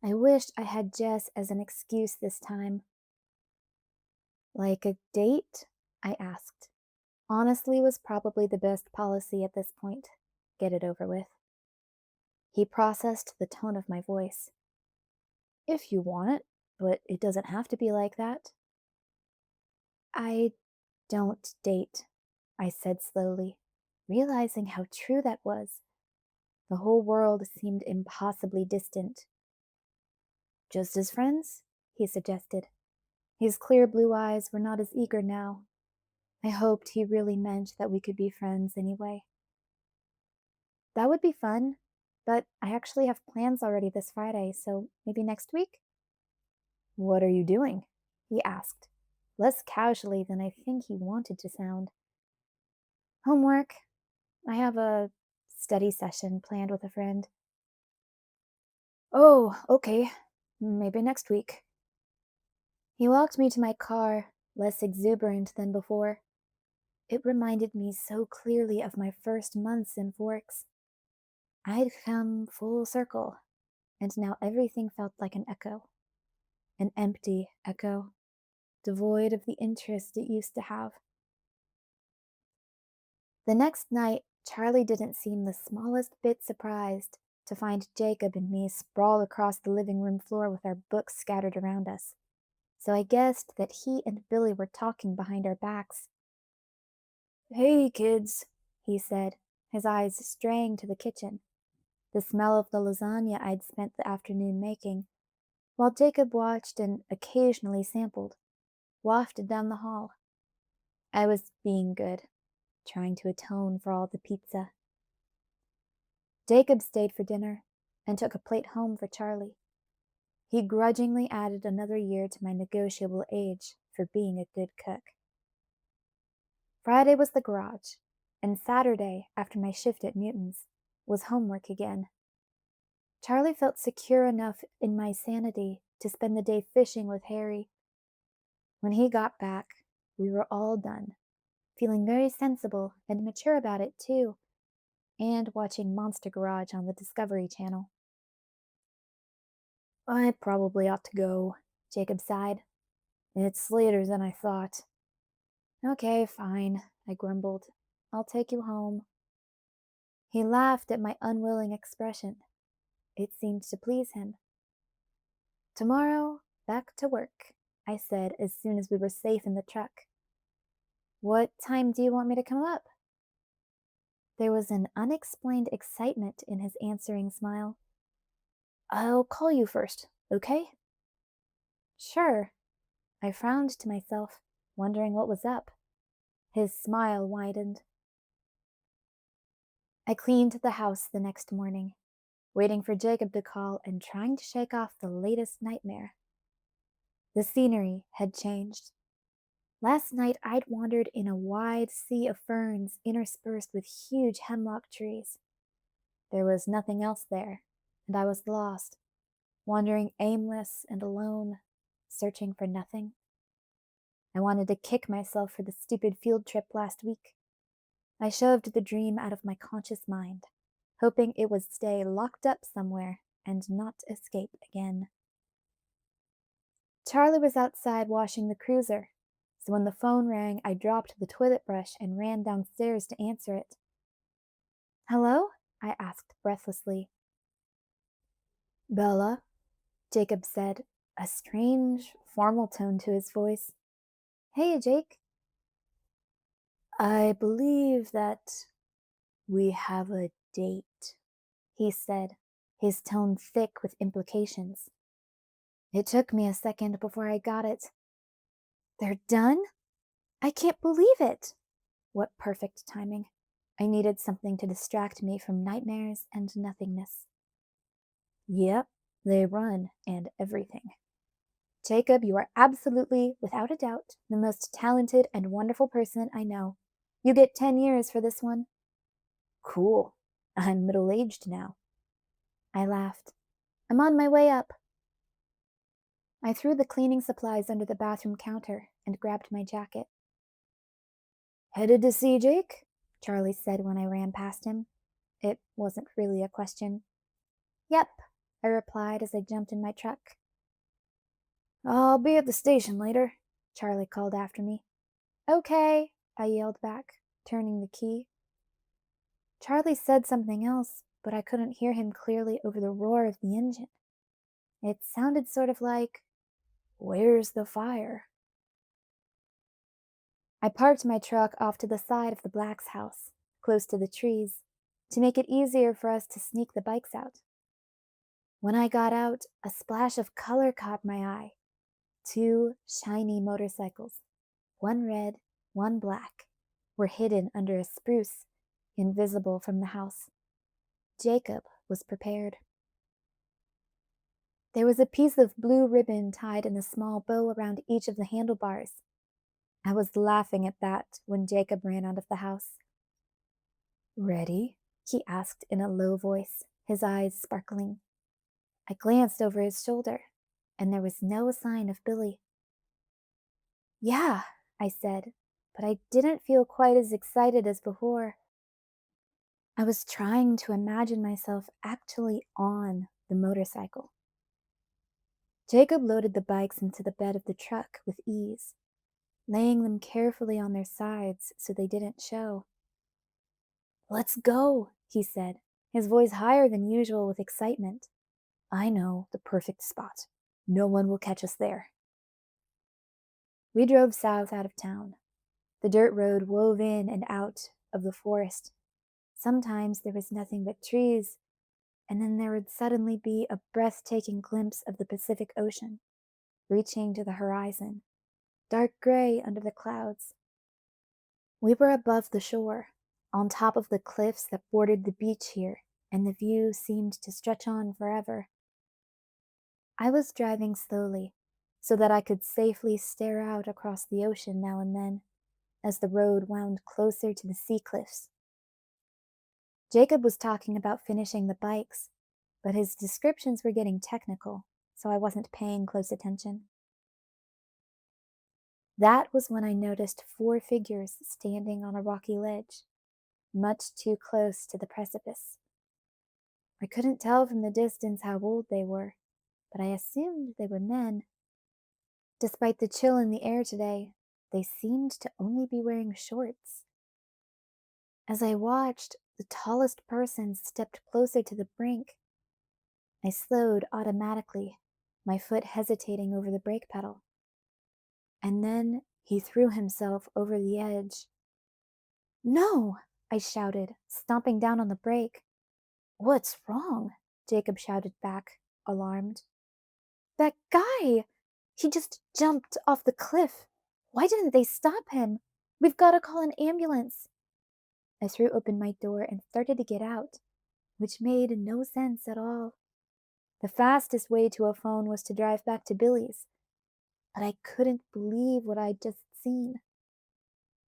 I wished I had Jess as an excuse this time. "Like a date?" I asked. Honestly was probably the best policy at this point. Get it over with. He processed the tone of my voice. "If you want it, but it doesn't have to be like that." "I don't date," I said slowly, realizing how true that was. The whole world seemed impossibly distant. "Just as friends?" he suggested. His clear blue eyes were not as eager now. I hoped he really meant that we could be friends anyway. "That would be fun, but I actually have plans already this Friday, so maybe next week?" "What are you doing?" he asked, less casually than I think he wanted to sound. "Homework. I have a study session planned with a friend." "Oh, okay. Maybe next week." He walked me to my car, less exuberant than before. It reminded me so clearly of my first months in Forks. I'd come full circle, and now everything felt like an echo. An empty echo, devoid of the interest it used to have. The next night, Charlie didn't seem the smallest bit surprised to find Jacob and me sprawled across the living room floor with our books scattered around us, so I guessed that he and Billy were talking behind our backs. "Hey, kids," he said, his eyes straying to the kitchen. The smell of the lasagna I'd spent the afternoon making, while Jacob watched and occasionally sampled, wafted down the hall. I was being good, trying to atone for all the pizza. Jacob stayed for dinner and took a plate home for Charlie. He grudgingly added another year to my negotiable age for being a good cook. Friday was the garage, and Saturday, after my shift at Newton's, was homework again. Charlie felt secure enough in my sanity to spend the day fishing with Harry. When he got back, we were all done, feeling very sensible and mature about it too, and watching Monster Garage on the Discovery Channel. "I probably ought to go," Jacob sighed. "It's later than I thought." "Okay, fine," I grumbled. "I'll take you home." He laughed at my unwilling expression. It seemed to please him. "Tomorrow, back to work," I said as soon as we were safe in the truck. "What time do you want me to come up?" There was an unexplained excitement in his answering smile. "I'll call you first, okay?" "Sure." I frowned to myself, wondering what was up. His smile widened. I cleaned the house the next morning, waiting for Jacob to call and trying to shake off the latest nightmare. The scenery had changed. Last night I'd wandered in a wide sea of ferns interspersed with huge hemlock trees. There was nothing else there, and I was lost, wandering aimless and alone, searching for nothing. I wanted to kick myself for the stupid field trip last week. I shoved the dream out of my conscious mind, hoping it would stay locked up somewhere and not escape again. Charlie was outside washing the cruiser, so when the phone rang, I dropped the toilet brush and ran downstairs to answer it. "Hello?" I asked breathlessly. "Bella," Jacob said, a strange, formal tone to his voice. "Hey, Jake." "I believe that we have a date," he said, his tone thick with implications. It took me a second before I got it. "They're done? I can't believe it!" What perfect timing. I needed something to distract me from nightmares and nothingness. "Yep, they run and everything." "Jacob, you are absolutely, without a doubt, the most talented and wonderful person I know. You get 10 years for this one." "Cool. I'm middle-aged now." I laughed. "I'm on my way up." I threw the cleaning supplies under the bathroom counter and grabbed my jacket. "Headed to see Jake?" Charlie said when I ran past him. It wasn't really a question. "Yep," I replied as I jumped in my truck. "I'll be at the station later," Charlie called after me. "Okay," I yelled back, turning the key. Charlie said something else, but I couldn't hear him clearly over the roar of the engine. It sounded sort of like, "Where's the fire?" I parked my truck off to the side of the Black's house, close to the trees, to make it easier for us to sneak the bikes out. When I got out, a splash of color caught my eye. Two shiny motorcycles, one red, one black, were hidden under a spruce, invisible from the house. Jacob was prepared. There was a piece of blue ribbon tied in a small bow around each of the handlebars. I was laughing at that when Jacob ran out of the house. "Ready?" he asked in a low voice, his eyes sparkling. I glanced over his shoulder, and there was no sign of Billy. "Yeah," I said, but I didn't feel quite as excited as before. I was trying to imagine myself actually on the motorcycle. Jacob loaded the bikes into the bed of the truck with ease, laying them carefully on their sides so they didn't show. "Let's go," he said, his voice higher than usual with excitement. "I know the perfect spot. No one will catch us there." We drove south out of town. The dirt road wove in and out of the forest. Sometimes there was nothing but trees, and then there would suddenly be a breathtaking glimpse of the Pacific Ocean, reaching to the horizon, dark gray under the clouds. We were above the shore, on top of the cliffs that bordered the beach here, and the view seemed to stretch on forever. I was driving slowly, so that I could safely stare out across the ocean now and then, as the road wound closer to the sea cliffs. Jacob was talking about finishing the bikes, but his descriptions were getting technical, so I wasn't paying close attention. That was when I noticed four figures standing on a rocky ledge, much too close to the precipice. I couldn't tell from the distance how old they were, but I assumed they were men. Despite the chill in the air today, they seemed to only be wearing shorts. As I watched, the tallest person stepped closer to the brink. I slowed automatically, my foot hesitating over the brake pedal. And then he threw himself over the edge. "No!" I shouted, stomping down on the brake. "What's wrong?" Jacob shouted back, alarmed. "That guy! He just jumped off the cliff. Why didn't they stop him? We've got to call an ambulance." I threw open my door and started to get out, which made no sense at all. The fastest way to a phone was to drive back to Billy's, but I couldn't believe what I'd just seen.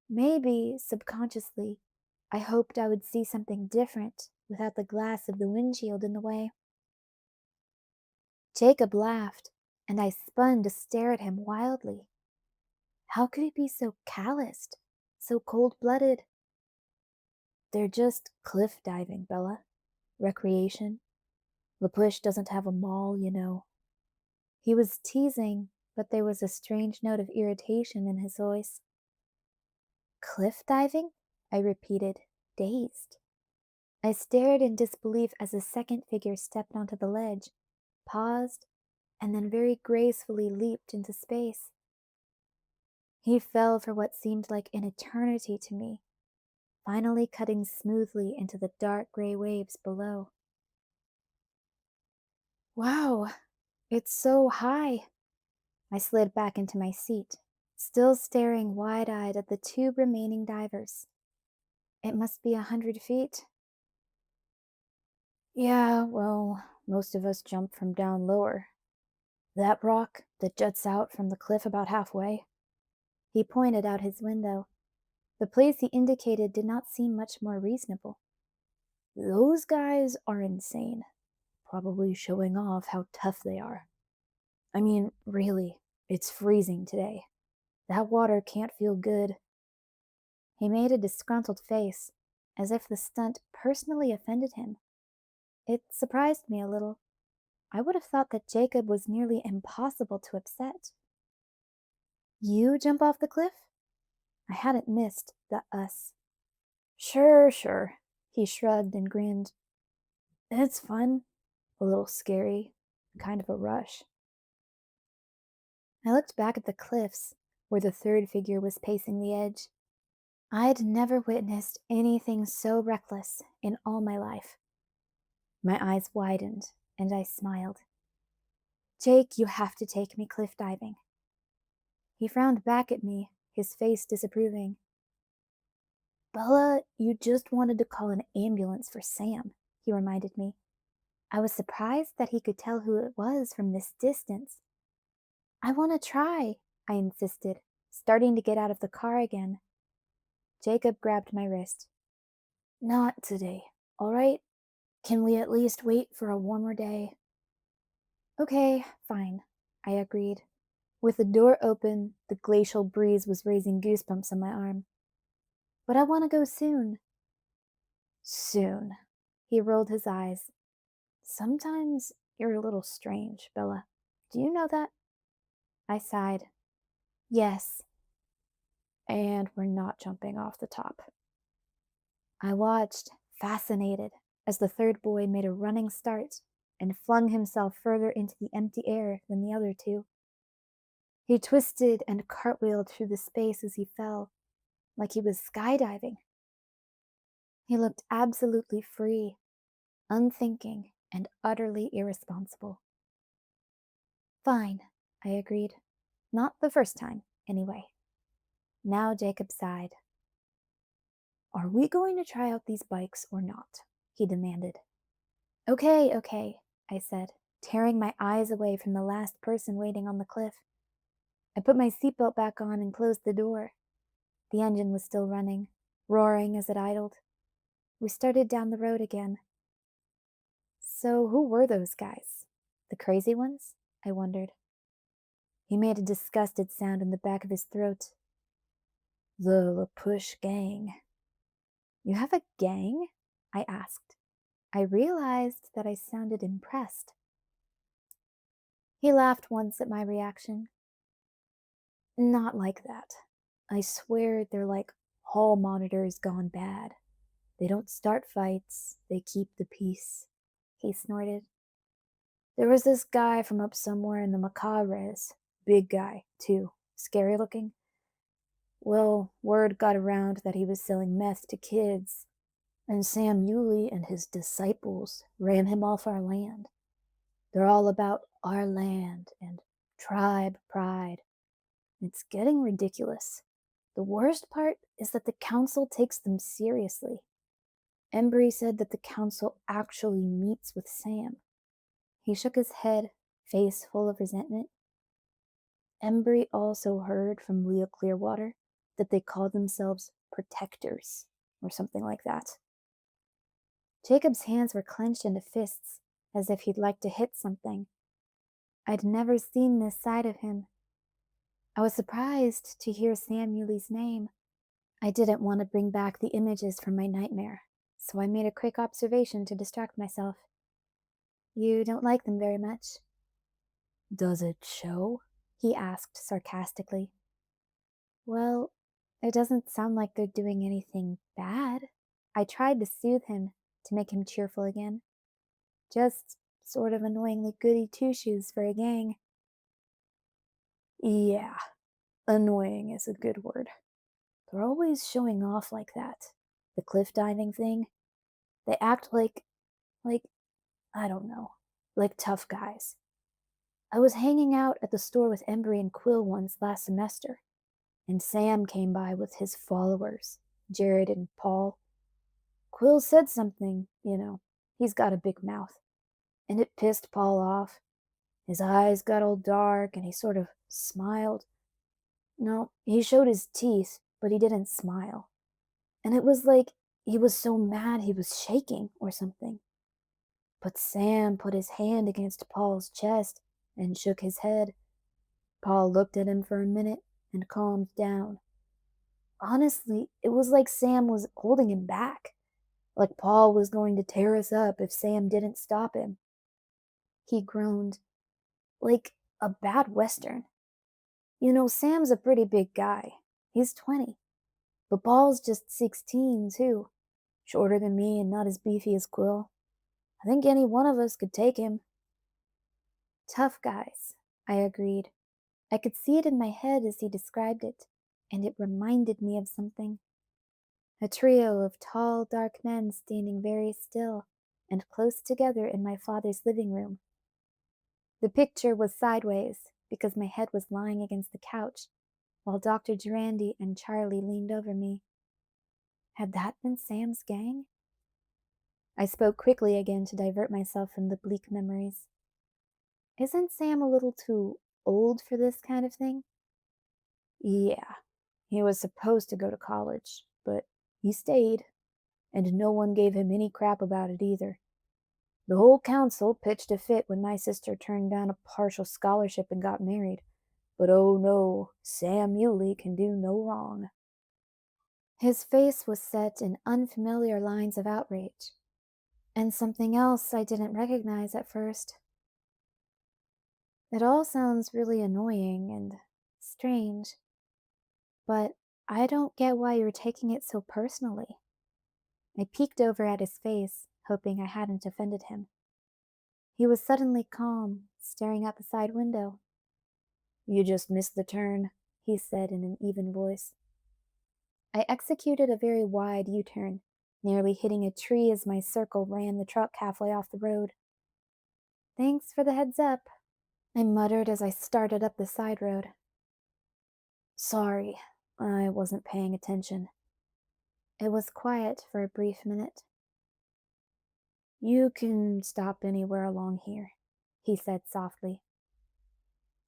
Maybe, subconsciously, I hoped I would see something different without the glass of the windshield in the way. Jacob laughed, and I spun to stare at him wildly. How could he be so calloused, so cold-blooded? They're just cliff diving, Bella. Recreation. La Push doesn't have a mall. He was teasing, but there was a strange note of irritation in his voice. Cliff diving? I repeated, dazed. I stared in disbelief as a second figure stepped onto the ledge, paused, and then very gracefully leaped into space. He fell for what seemed like an eternity to me, finally cutting smoothly into the dark gray waves below. Wow, it's so high. I slid back into my seat, still staring wide-eyed at the two remaining divers. It must be 100 feet. Yeah, well, most of us jump from down lower. That rock that juts out from the cliff about halfway. He pointed out his window. The place he indicated did not seem much more reasonable. Those guys are insane, probably showing off how tough they are. I mean, really, it's freezing today. That water can't feel good. He made a disgruntled face, as if the stunt personally offended him. It surprised me a little. I would have thought that Jacob was nearly impossible to upset. You jump off the cliff? I hadn't missed the us. Sure. He shrugged and grinned. It's fun. A little scary. Kind of a rush. I looked back at the cliffs, where the third figure was pacing the edge. I'd never witnessed anything so reckless in all my life. My eyes widened, and I smiled. Jake, you have to take me cliff diving. He frowned back at me, his face disapproving. Bella, you just wanted to call an ambulance for Sam, he reminded me. I was surprised that he could tell who it was from this distance. I want to try, I insisted, starting to get out of the car again. Jacob grabbed my wrist. Not today, all right? Can we at least wait for a warmer day? Okay, fine, I agreed. With the door open, the glacial breeze was raising goosebumps on my arm. But I want to go soon. Soon. He rolled his eyes. Sometimes you're a little strange, Bella. Do you know that? I sighed. Yes. And we're not jumping off the top. I watched, fascinated, as the third boy made a running start and flung himself further into the empty air than the other two. He twisted and cartwheeled through the space as he fell, like he was skydiving. He looked absolutely free, unthinking, and utterly irresponsible. Fine, I agreed. Not the first time, anyway. Now Jacob sighed. Are we going to try out these bikes or not? He demanded. Okay, I said, tearing my eyes away from the last person waiting on the cliff. I put my seatbelt back on and closed the door. The engine was still running, roaring as it idled. We started down the road again. So who were those guys? The crazy ones? I wondered. He made a disgusted sound in the back of his throat. The La Push gang. You have a gang? I asked. I realized that I sounded impressed. He laughed once at my reaction. Not like that. I swear they're like hall monitors gone bad. They don't start fights, they keep the peace. He snorted. There was this guy from up somewhere in the Macabres. Big guy, too. Scary looking. Well, word got around that he was selling meth to kids, and Sam Yulee and his disciples ran him off our land. They're all about our land and tribe pride. It's getting ridiculous. The worst part is that the council takes them seriously. Embry said that the council actually meets with Sam. He shook his head, face full of resentment. Embry also heard from Leo Clearwater that they call themselves protectors, or something like that. Jacob's hands were clenched into fists, as if he'd like to hit something. I'd never seen this side of him. I was surprised to hear Sam Yulee's name. I didn't want to bring back the images from my nightmare, so I made a quick observation to distract myself. You don't like them very much. Does it show? He asked sarcastically. Well, it doesn't sound like they're doing anything bad. I tried to soothe him, to make him cheerful again. Just sort of annoyingly goody two-shoes for a gang. Yeah, annoying is a good word. They're always showing off like that. The cliff diving thing. They act like, I don't know, like tough guys. I was hanging out at the store with Embry and Quill once last semester, and Sam came by with his followers, Jared and Paul. Quill said something. He's got a big mouth, and it pissed Paul off. His eyes got all dark, and he sort of smiled. No, he showed his teeth, but he didn't smile. And it was like he was so mad he was shaking or something. But Sam put his hand against Paul's chest and shook his head. Paul looked at him for a minute and calmed down. Honestly, it was like Sam was holding him back, like Paul was going to tear us up if Sam didn't stop him. He groaned, like a bad Western. Sam's a pretty big guy. He's 20. But Paul's just 16, too. Shorter than me and not as beefy as Quill. I think any one of us could take him. Tough guys, I agreed. I could see it in my head as he described it, and it reminded me of something. A trio of tall, dark men standing very still and close together in my father's living room. The picture was sideways because my head was lying against the couch, while Dr. Durandi and Charlie leaned over me. Had that been Sam's gang? I spoke quickly again to divert myself from the bleak memories. Isn't Sam a little too old for this kind of thing? Yeah, he was supposed to go to college, but he stayed, and no one gave him any crap about it either. The whole council pitched a fit when my sister turned down a partial scholarship and got married. But oh no, Sam Muley can do no wrong. His face was set in unfamiliar lines of outrage, and something else I didn't recognize at first. It all sounds really annoying and strange, but I don't get why you're taking it so personally. I peeked over at his face, hoping I hadn't offended him. He was suddenly calm, staring out the side window. You just missed the turn, he said in an even voice. I executed a very wide U-turn, nearly hitting a tree as my circle ran the truck halfway off the road. Thanks for the heads up, I muttered as I started up the side road. Sorry, I wasn't paying attention. It was quiet for a brief minute. You can stop anywhere along here, he said softly.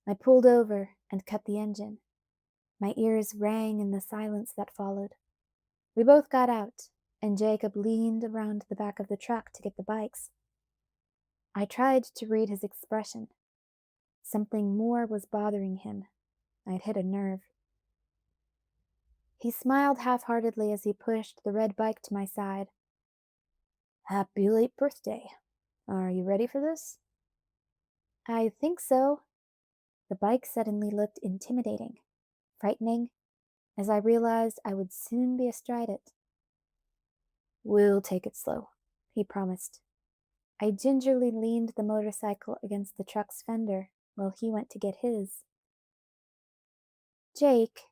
I pulled over and cut the engine. My ears rang in the silence that followed. We both got out, and Jacob leaned around the back of the truck to get the bikes. I tried to read his expression. Something more was bothering him. I'd hit a nerve. He smiled half-heartedly as he pushed the red bike to my side. Happy late birthday. Are you ready for this? I think so. The bike suddenly looked intimidating, frightening, as I realized I would soon be astride it. We'll take it slow, he promised. I gingerly leaned the motorcycle against the truck's fender while he went to get his. Jake,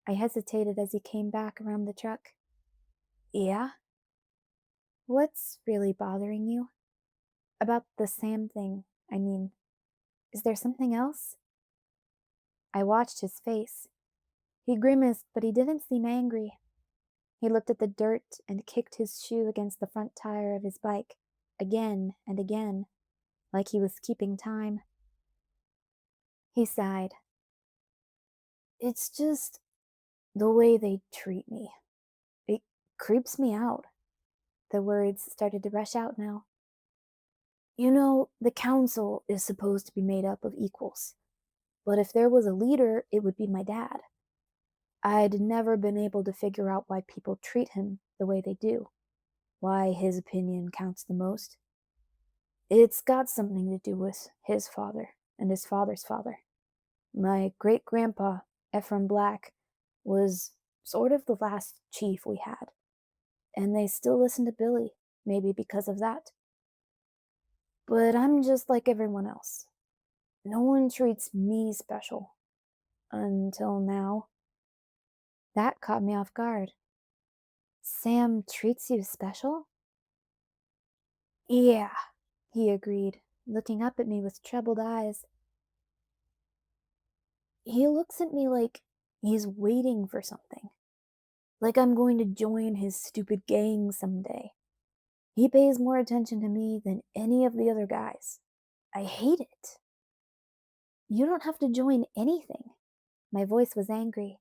I hesitated as he came back around the truck. Yeah? What's really bothering you? About the Sam thing, I mean. Is there something else? I watched his face. He grimaced, but he didn't seem angry. He looked at the dirt and kicked his shoe against the front tire of his bike, again and again, like he was keeping time. He sighed. It's just the way they treat me. It creeps me out. The words started to rush out now. The council is supposed to be made up of equals. But if there was a leader, it would be my dad. I'd never been able to figure out why people treat him the way they do, why his opinion counts the most. It's got something to do with his father and his father's father. My great grandpa, Ephraim Black, was sort of the last chief we had, and they still listen to Billy, maybe because of that. But I'm just like everyone else. No one treats me special. Until now. That caught me off guard. Sam treats you special? Yeah, he agreed, looking up at me with troubled eyes. He looks at me like he's waiting for something. Like I'm going to join his stupid gang someday. He pays more attention to me than any of the other guys. I hate it. You don't have to join anything. My voice was angry.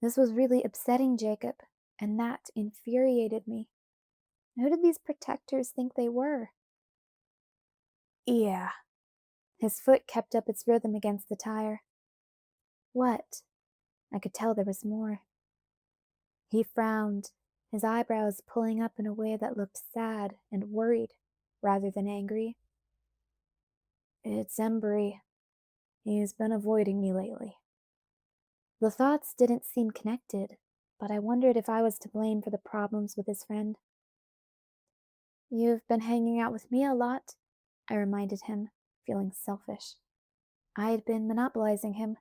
This was really upsetting Jacob, and that infuriated me. Who did these protectors think they were? Yeah. His foot kept up its rhythm against the tire. What? I could tell there was more. He frowned, his eyebrows pulling up in a way that looked sad and worried, rather than angry. It's Embry. He's been avoiding me lately. The thoughts didn't seem connected, but I wondered if I was to blame for the problems with his friend. You've been hanging out with me a lot, I reminded him, feeling selfish. I had been monopolizing him.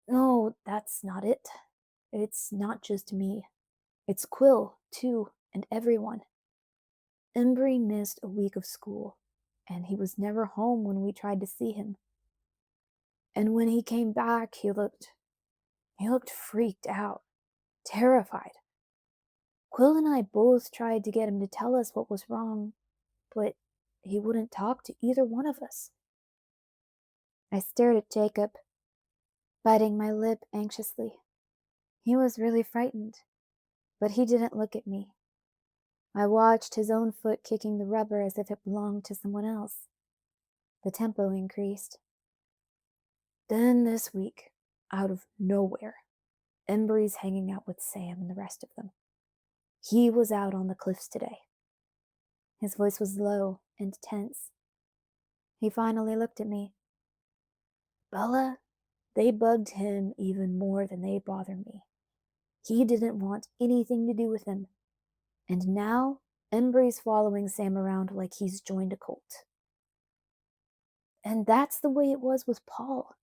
No, that's not it. It's not just me. It's Quill, too, and everyone. Embry missed a week of school, and he was never home when we tried to see him. And when he came back, he looked freaked out, terrified. Quill and I both tried to get him to tell us what was wrong, but he wouldn't talk to either one of us. I stared at Jacob, biting my lip anxiously. He was really frightened, but he didn't look at me. I watched his own foot kicking the rubber as if it belonged to someone else. The tempo increased. Then this week, out of nowhere, Embry's hanging out with Sam and the rest of them. He was out on the cliffs today. His voice was low and tense. He finally looked at me. Bella, they bugged him even more than they bother me. He didn't want anything to do with them. And now, Embry's following Sam around like he's joined a cult. And that's the way it was with Paul.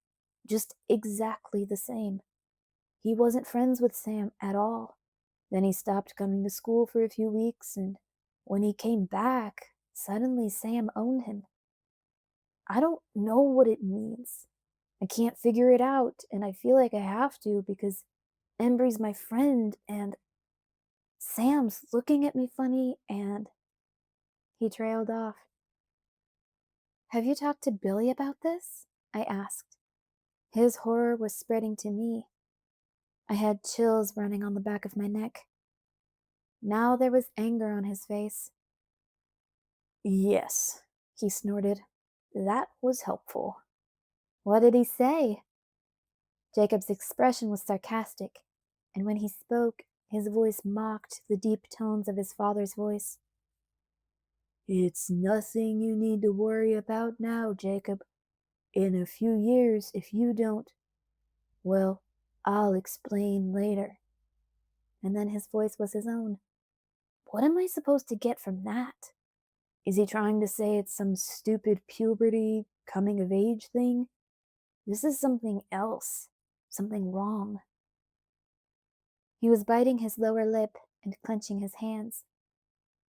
Just exactly the same. He wasn't friends with Sam at all. Then he stopped coming to school for a few weeks, and when he came back, suddenly Sam owned him. I don't know what it means. I can't figure it out, and I feel like I have to because Embry's my friend, and Sam's looking at me funny, and he trailed off. Have you talked to Billy about this? I asked. His horror was spreading to me. I had chills running on the back of my neck. Now there was anger on his face. Yes, he snorted. That was helpful. What did he say? Jacob's expression was sarcastic, and when he spoke, his voice mocked the deep tones of his father's voice. It's nothing you need to worry about now, Jacob. In a few years, if you don't, well, I'll explain later. And then his voice was his own. What am I supposed to get from that? Is he trying to say it's some stupid puberty, coming of age thing? This is something else, something wrong. He was biting his lower lip and clenching his hands.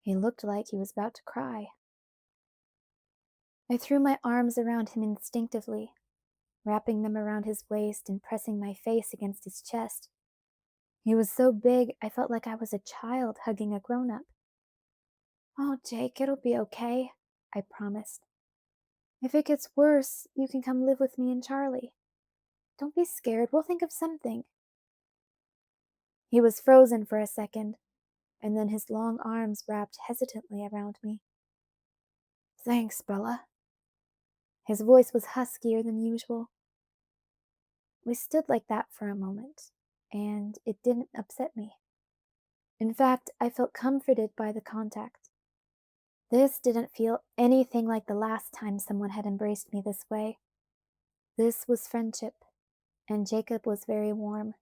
He looked like he was about to cry. I threw my arms around him instinctively, wrapping them around his waist and pressing my face against his chest. He was so big I felt like I was a child hugging a grown-up. Oh, Jake, it'll be okay, I promised. If it gets worse, you can come live with me and Charlie. Don't be scared, we'll think of something. He was frozen for a second, and then his long arms wrapped hesitantly around me. Thanks, Bella. His voice was huskier than usual. We stood like that for a moment, and it didn't upset me. In fact, I felt comforted by the contact. This didn't feel anything like the last time someone had embraced me this way. This was friendship, and Jacob was very warm.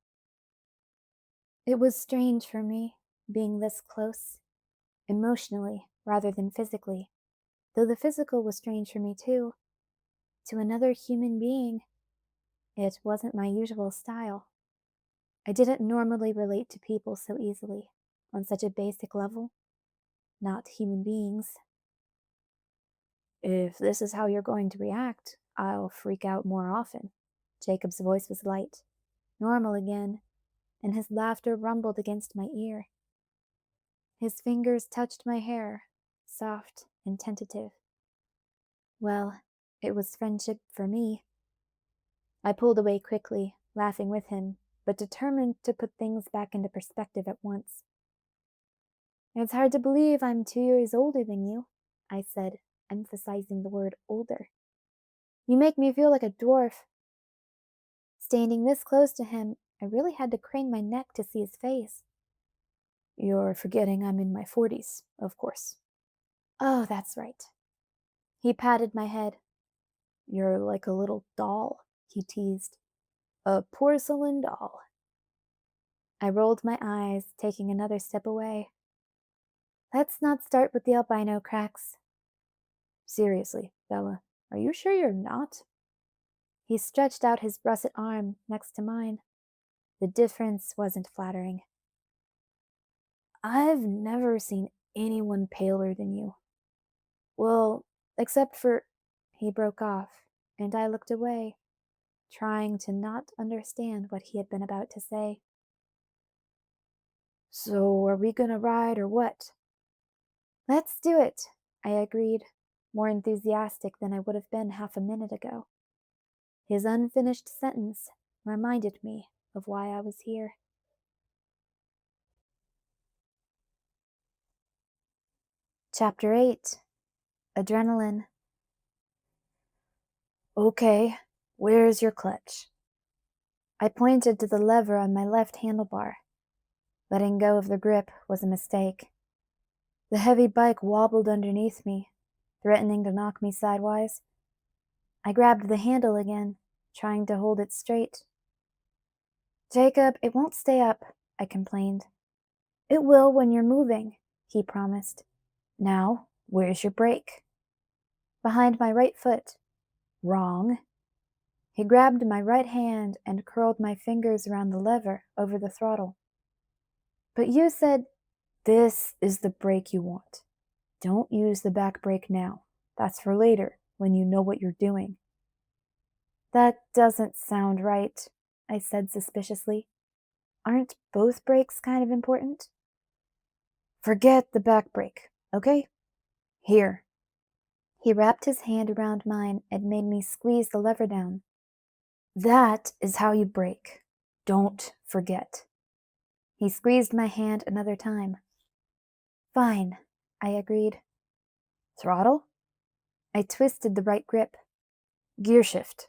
It was strange for me, being this close, emotionally rather than physically, though the physical was strange for me too. To another human being, it wasn't my usual style. I didn't normally relate to people so easily, on such a basic level, not human beings. If this is how you're going to react, I'll freak out more often. Jacob's voice was light, normal again, and his laughter rumbled against my ear. His fingers touched my hair, soft and tentative. Well, it was friendship for me. I pulled away quickly, laughing with him, but determined to put things back into perspective at once. It's hard to believe I'm 2 years older than you, I said, emphasizing the word older. You make me feel like a dwarf. Standing this close to him, I really had to crane my neck to see his face. You're forgetting I'm in my 40s, of course. Oh, that's right. He patted my head. You're like a little doll, he teased. A porcelain doll. I rolled my eyes, taking another step away. Let's not start with the albino cracks. Seriously, Bella, are you sure you're not? He stretched out his russet arm next to mine. The difference wasn't flattering. I've never seen anyone paler than you. Well, except for... He broke off, and I looked away, trying to not understand what he had been about to say. So, are we gonna ride or what? Let's do it, I agreed, more enthusiastic than I would have been half a minute ago. His unfinished sentence reminded me of why I was here. Chapter 8. Adrenaline. Okay, where's your clutch? I pointed to the lever on my left handlebar. Letting go of the grip was a mistake. The heavy bike wobbled underneath me, threatening to knock me sidewise. I grabbed the handle again, trying to hold it straight. Jacob, it won't stay up, I complained. It will when you're moving, he promised. Now, where's your brake? Behind my right foot. Wrong. He grabbed my right hand and curled my fingers around the lever over the throttle. But you said, this is the brake you want. Don't use the back brake now. That's for later, when you know what you're doing. That doesn't sound right, I said suspiciously. Aren't both brakes kind of important? Forget the back brake, okay? Here. He wrapped his hand around mine and made me squeeze the lever down. That is how you brake. Don't forget. He squeezed my hand another time. Fine, I agreed. Throttle? I twisted the right grip. Gear shift.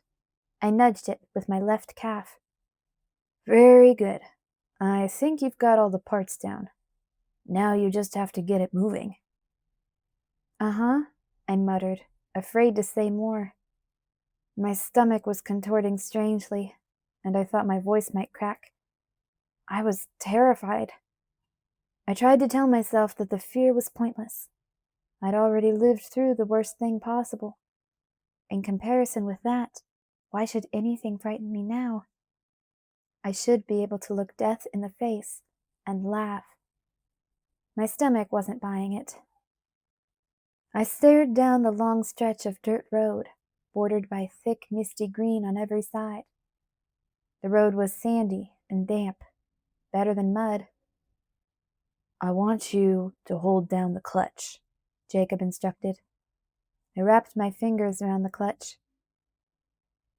I nudged it with my left calf. Very good. I think you've got all the parts down. Now you just have to get it moving. Uh-huh, I muttered, afraid to say more. My stomach was contorting strangely, and I thought my voice might crack. I was terrified. I tried to tell myself that the fear was pointless. I'd already lived through the worst thing possible. In comparison with that, why should anything frighten me now? I should be able to look death in the face and laugh. My stomach wasn't buying it. I stared down the long stretch of dirt road, bordered by thick, misty green on every side. The road was sandy and damp, better than mud. I want you to hold down the clutch, Jacob instructed. I wrapped my fingers around the clutch.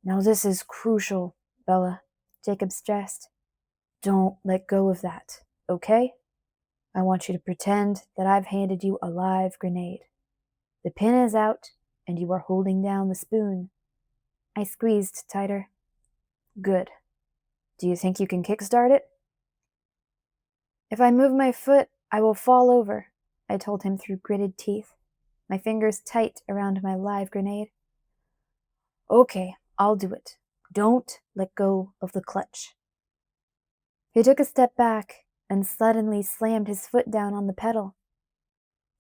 Now this is crucial, Bella, Jacob stressed. Don't let go of that, okay? I want you to pretend that I've handed you a live grenade. The pin is out, and you are holding down the spoon. I squeezed tighter. Good. Do you think you can kickstart it? If I move my foot, I will fall over, I told him through gritted teeth, my fingers tight around my live grenade. Okay, I'll do it. Don't let go of the clutch. He took a step back and suddenly slammed his foot down on the pedal.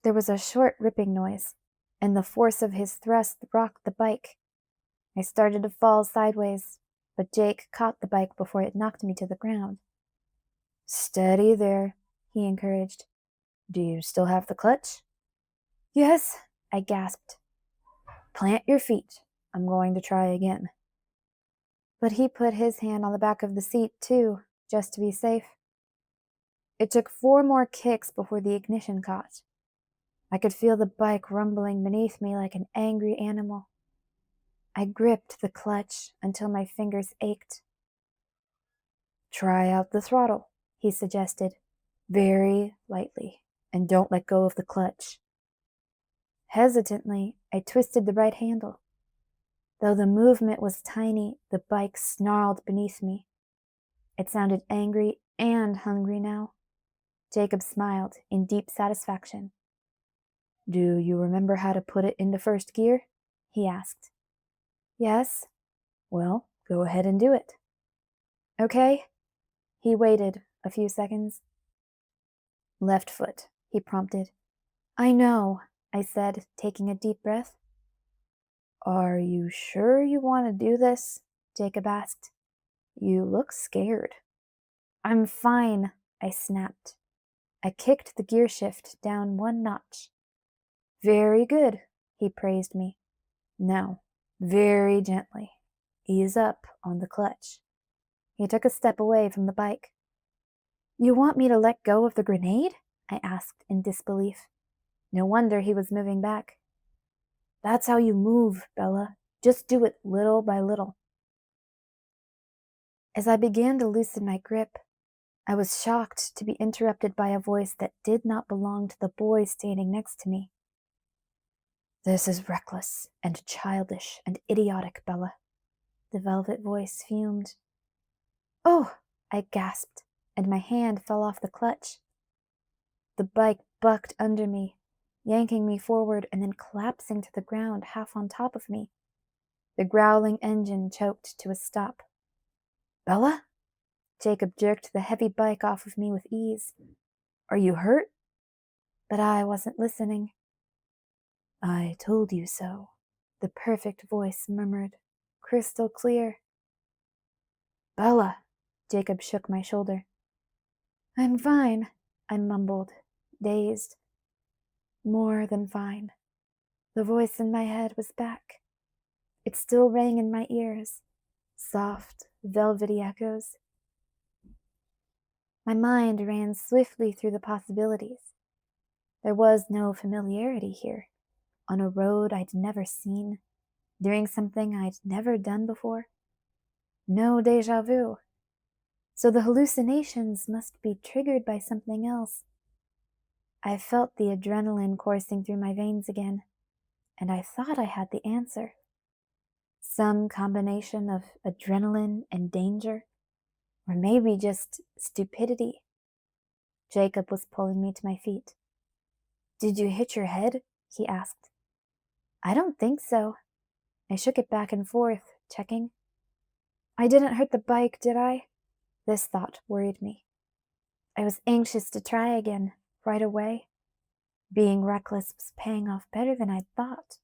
There was a short ripping noise, and the force of his thrust rocked the bike. I started to fall sideways, but Jake caught the bike before it knocked me to the ground. Steady there, he encouraged. Do you still have the clutch? Yes, I gasped. Plant your feet. I'm going to try again. But he put his hand on the back of the seat, too, just to be safe. It took 4 more kicks before the ignition caught. I could feel the bike rumbling beneath me like an angry animal. I gripped the clutch until my fingers ached. Try out the throttle, he suggested, very lightly, and don't let go of the clutch. Hesitantly, I twisted the right handle. Though the movement was tiny, the bike snarled beneath me. It sounded angry and hungry now. Jacob smiled in deep satisfaction. Do you remember how to put it into first gear? He asked. Yes. Well, go ahead and do it. Okay. He waited a few seconds. Left foot, he prompted. I know, I said, taking a deep breath. Are you sure you want to do this? Jacob asked. You look scared. I'm fine, I snapped. I kicked the gear shift down 1 notch. Very good, he praised me. Now, very gently, ease up on the clutch. He took a step away from the bike. You want me to let go of the grenade? I asked in disbelief. No wonder he was moving back. That's how you move, Bella. Just do it little by little. As I began to loosen my grip, I was shocked to be interrupted by a voice that did not belong to the boy standing next to me. This is reckless and childish and idiotic, Bella, the velvet voice fumed. Oh, I gasped, and my hand fell off the clutch. The bike bucked under me, yanking me forward and then collapsing to the ground half on top of me. The growling engine choked to a stop. Bella? Jacob jerked the heavy bike off of me with ease. Are you hurt? But I wasn't listening. I told you so, the perfect voice murmured, crystal clear. Bella, Jacob shook my shoulder. I'm fine, I mumbled, dazed. More than fine. The voice in my head was back. It still rang in my ears, soft, velvety echoes. My mind ran swiftly through the possibilities. There was no familiarity here, on a road I'd never seen, doing something I'd never done before. No déjà vu. So the hallucinations must be triggered by something else. I felt the adrenaline coursing through my veins again, and I thought I had the answer. Some combination of adrenaline and danger, or maybe just stupidity. Jacob was pulling me to my feet. Did you hit your head? He asked. I don't think so. I shook it back and forth, checking. I didn't hurt the bike, did I? This thought worried me. I was anxious to try again, right away. Being reckless was paying off better than I'd thought.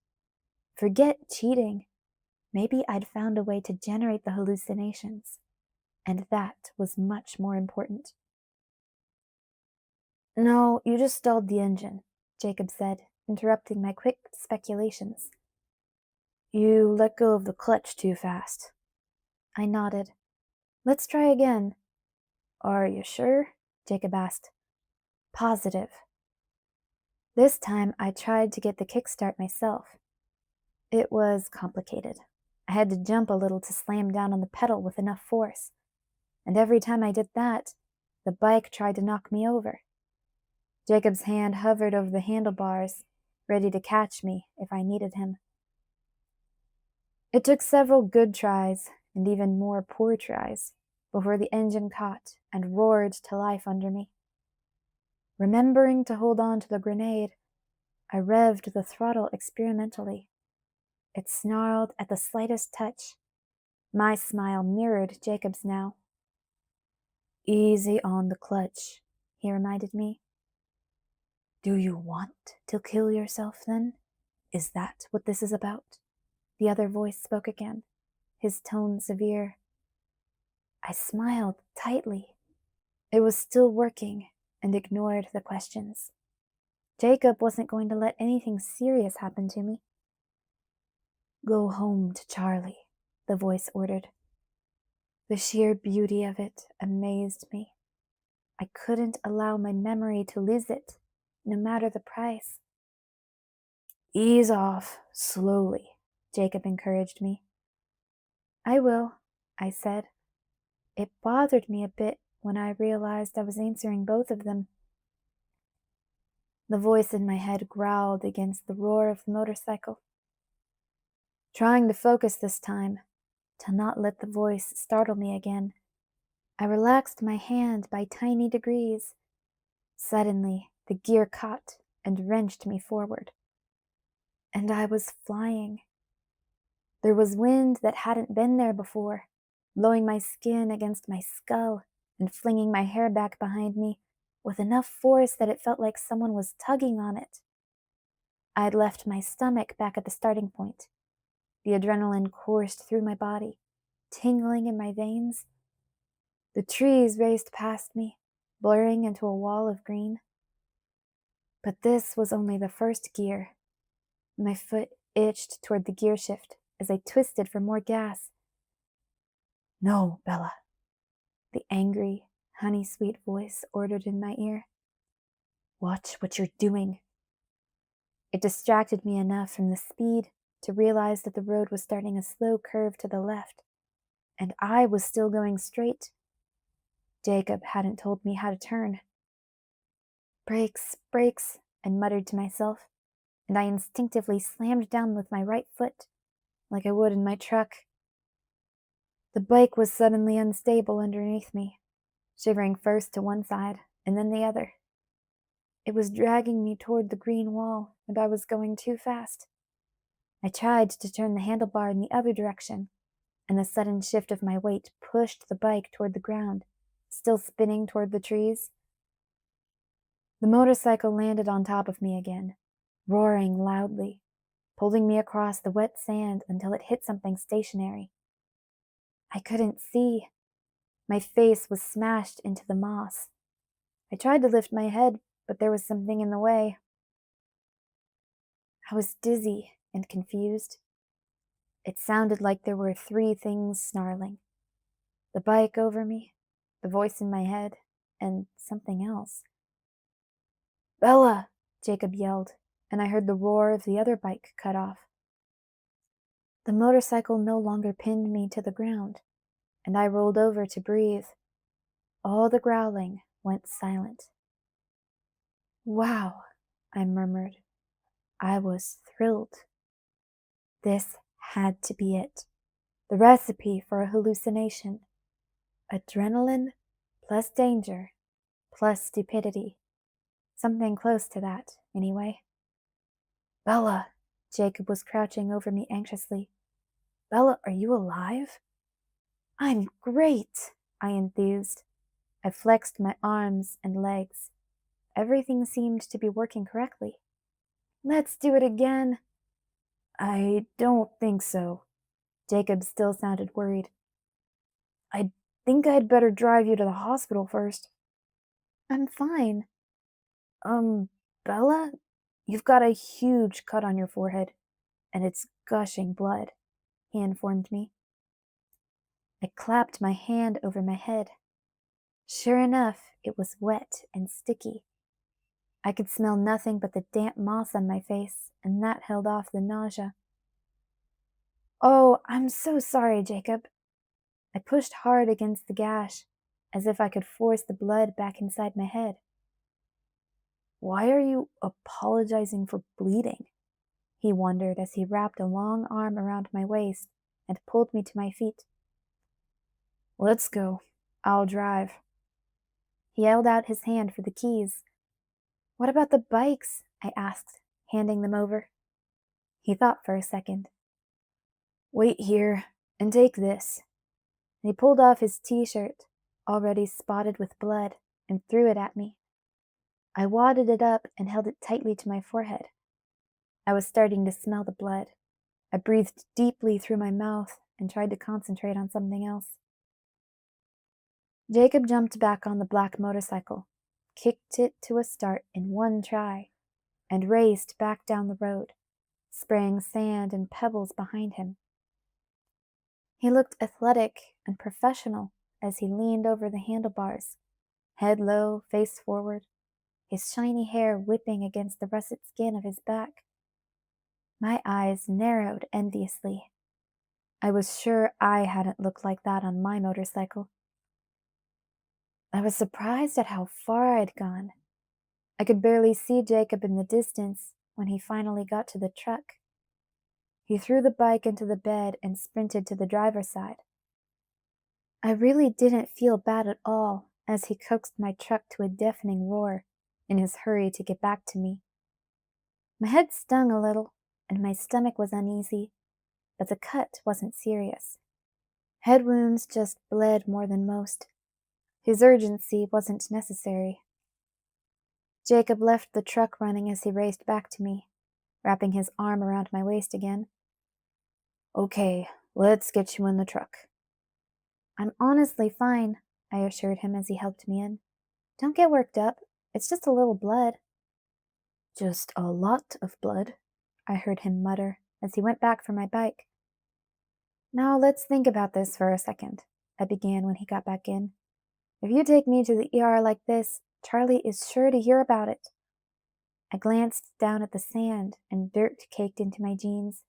Forget cheating. Maybe I'd found a way to generate the hallucinations, and that was much more important. No, you just stalled the engine, Jacob said, interrupting my quick speculations. You let go of the clutch too fast. I nodded. Let's try again. Are you sure? Jacob asked. Positive. This time I tried to get the kickstart myself. It was complicated. I had to jump a little to slam down on the pedal with enough force, and every time I did that, the bike tried to knock me over. Jacob's hand hovered over the handlebars, ready to catch me if I needed him. It took several good tries and even more poor tries before the engine caught and roared to life under me. Remembering to hold on to the grenade, I revved the throttle experimentally. It snarled at the slightest touch. My smile mirrored Jacob's now. "Easy on the clutch," he reminded me. "Do you want to kill yourself then? Is that what this is about?" The other voice spoke again, his tone severe. I smiled tightly. It was still working, and ignored the questions. Jacob wasn't going to let anything serious happen to me. "Go home to Charlie," the voice ordered. The sheer beauty of it amazed me. I couldn't allow my memory to lose it, no matter the price. "Ease off, slowly," Jacob encouraged me. "I will," I said. It bothered me a bit when I realized I was answering both of them. The voice in my head growled against the roar of the motorcycle. Trying to focus this time, to not let the voice startle me again, I relaxed my hand by tiny degrees. Suddenly, the gear caught and wrenched me forward. And I was flying. There was wind that hadn't been there before, blowing my skin against my skull and flinging my hair back behind me with enough force that it felt like someone was tugging on it. I'd left my stomach back at the starting point. The adrenaline coursed through my body, tingling in my veins. The trees raced past me, blurring into a wall of green. But this was only the first gear. My foot itched toward the gear shift as I twisted for more gas. "No, Bella," the angry, honey-sweet voice ordered in my ear. "Watch what you're doing." It distracted me enough from the speed to realize that the road was starting a slow curve to the left, and I was still going straight. Jacob hadn't told me how to turn. "Brakes, brakes," I muttered to myself, and I instinctively slammed down with my right foot, like I would in my truck. The bike was suddenly unstable underneath me, shivering first to one side and then the other. It was dragging me toward the green wall, and I was going too fast. I tried to turn the handlebar in the other direction, and the sudden shift of my weight pushed the bike toward the ground, still spinning toward the trees. The motorcycle landed on top of me again, roaring loudly, pulling me across the wet sand until it hit something stationary. I couldn't see. My face was smashed into the moss. I tried to lift my head, but there was something in the way. I was dizzy and confused. It sounded like there were three things snarling: the bike over me, the voice in my head, and something else. "Bella!" Jacob yelled, and I heard the roar of the other bike cut off. The motorcycle no longer pinned me to the ground, and I rolled over to breathe. All the growling went silent. "Wow," I murmured. I was thrilled. This had to be it. The recipe for a hallucination. Adrenaline plus danger plus stupidity. Something close to that, anyway. "Bella!" Jacob was crouching over me anxiously. "Bella, are you alive?" "I'm great," I enthused. I flexed my arms and legs. Everything seemed to be working correctly. "Let's do it again." "I don't think so." Jacob still sounded worried. "I think I'd better drive you to the hospital first." "I'm fine." Bella, you've got a huge cut on your forehead, and it's gushing blood," he informed me. I clapped my hand over my head. Sure enough, it was wet and sticky. I could smell nothing but the damp moss on my face, and that held off the nausea. "Oh, I'm so sorry, Jacob." I pushed hard against the gash, as if I could force the blood back inside my head. "Why are you apologizing for bleeding?" he wondered as he wrapped a long arm around my waist and pulled me to my feet. "Let's go. I'll drive. He held out his hand for the keys. What about the bikes? I asked, handing them over. He thought for a second. Wait here, and take this. And he pulled off his t-shirt, already spotted with blood, and threw it at me. I wadded it up and held it tightly to my forehead. I was starting to smell the blood. I breathed deeply through my mouth and tried to concentrate on something else. Jacob jumped back on the black motorcycle, kicked it to a start in one try, and raced back down the road, spraying sand and pebbles behind him. He looked athletic and professional as he leaned over the handlebars, head low, face forward, his shiny hair whipping against the russet skin of his back. My eyes narrowed enviously. I was sure I hadn't looked like that on my motorcycle. I was surprised at how far I'd gone. I could barely see Jacob in the distance when he finally got to the truck. He threw the bike into the bed and sprinted to the driver's side. I really didn't feel bad at all as he coaxed my truck to a deafening roar in his hurry to get back to me. My head stung a little, and my stomach was uneasy, but the cut wasn't serious. Head wounds just bled more than most. His urgency wasn't necessary. Jacob left the truck running as he raced back to me, wrapping his arm around my waist again. Okay, let's get you in the truck. I'm honestly fine, I assured him as he helped me in. Don't get worked up. It's just a little blood. Just a lot of blood, I heard him mutter as he went back for my bike. Now let's think about this for a second, I began when he got back in. If you take me to the ER like this, Charlie is sure to hear about it. I glanced down at the sand and dirt caked into my jeans.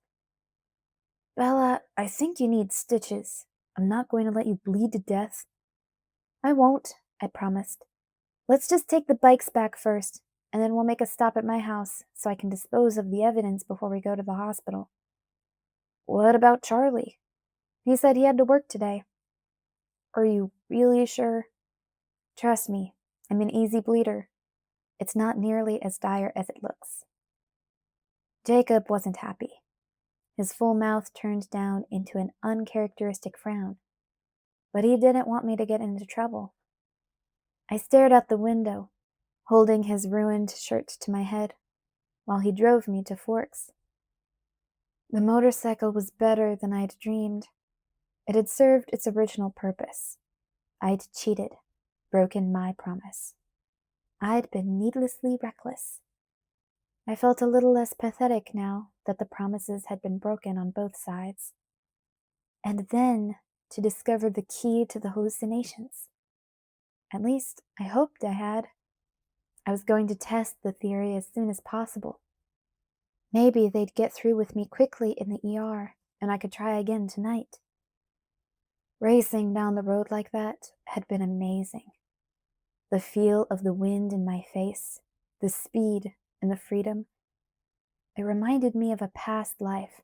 Bella, I think you need stitches. I'm not going to let you bleed to death. I won't, I promised. Let's just take the bikes back first, and then we'll make a stop at my house so I can dispose of the evidence before we go to the hospital. What about Charlie? He said he had to work today. Are you really sure? Trust me, I'm an easy bleeder. It's not nearly as dire as it looks. Jacob wasn't happy. His full mouth turned down into an uncharacteristic frown. But he didn't want me to get into trouble. I stared out the window, holding his ruined shirt to my head, while he drove me to Forks. The motorcycle was better than I'd dreamed. It had served its original purpose. I'd cheated, broken my promise. I'd been needlessly reckless. I felt a little less pathetic now that the promises had been broken on both sides. And then to discover the key to the hallucinations. At least, I hoped I had. I was going to test the theory as soon as possible. Maybe they'd get through with me quickly in the ER, and I could try again tonight. Racing down the road like that had been amazing. The feel of the wind in my face, the speed and the freedom. It reminded me of a past life,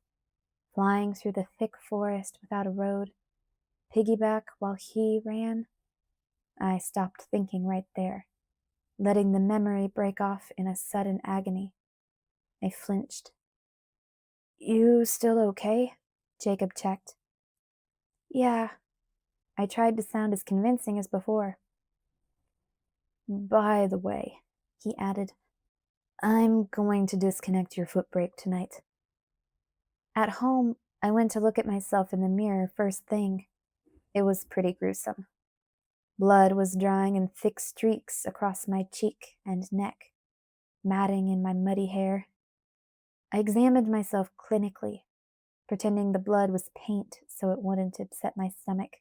flying through the thick forest without a road, piggyback while he ran. I stopped thinking right there, letting the memory break off in a sudden agony. I flinched. You still okay? Jacob checked. Yeah. I tried to sound as convincing as before. By the way, he added, I'm going to disconnect your foot brake tonight. At home, I went to look at myself in the mirror first thing. It was pretty gruesome. Blood was drying in thick streaks across my cheek and neck, matting in my muddy hair. I examined myself clinically, pretending the blood was paint so it wouldn't upset my stomach.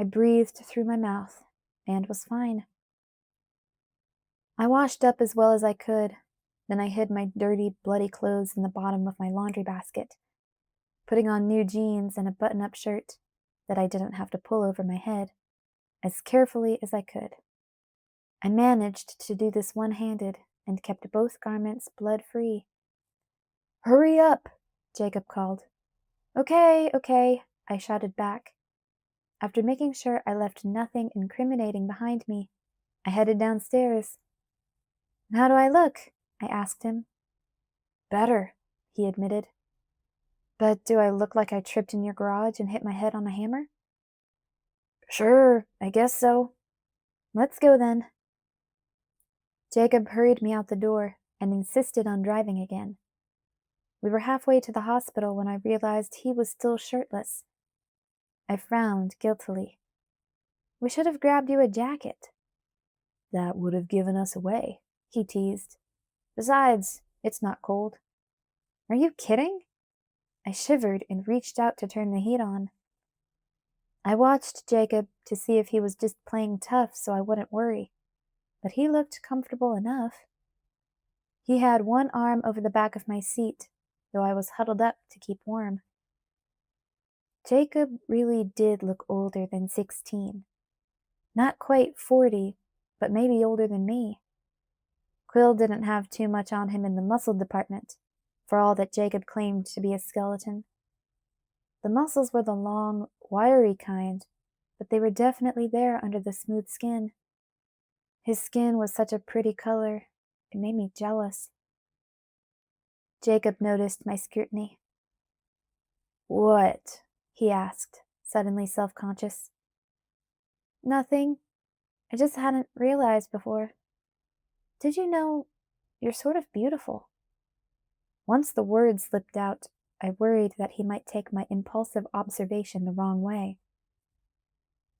I breathed through my mouth and was fine. I washed up as well as I could, then I hid my dirty, bloody clothes in the bottom of my laundry basket, putting on new jeans and a button-up shirt that I didn't have to pull over my head, as carefully as I could. I managed to do this one-handed and kept both garments blood-free. Hurry up, Jacob called. Okay, I shouted back. After making sure I left nothing incriminating behind me, I headed downstairs. "How do I look?" I asked him. "Better," he admitted. "But do I look like I tripped in your garage and hit my head on a hammer?" "Sure, I guess so." "Let's go then." Jacob hurried me out the door and insisted on driving again. We were halfway to the hospital when I realized he was still shirtless. I frowned guiltily. "We should have grabbed you a jacket." "That would have given us away," he teased. "Besides, it's not cold." "Are you kidding?" I shivered and reached out to turn the heat on. I watched Jacob to see if he was just playing tough so I wouldn't worry, but he looked comfortable enough. He had one arm over the back of my seat, though I was huddled up to keep warm. Jacob really did look older than 16. Not quite 40, but maybe older than me. Quill didn't have too much on him in the muscle department, for all that Jacob claimed to be a skeleton. The muscles were the long, wiry kind, but they were definitely there under the smooth skin. His skin was such a pretty color, it made me jealous. Jacob noticed my scrutiny. "What?" he asked, suddenly self-conscious. "Nothing. I just hadn't realized before. Did you know you're sort of beautiful?" Once the words slipped out, I worried that he might take my impulsive observation the wrong way.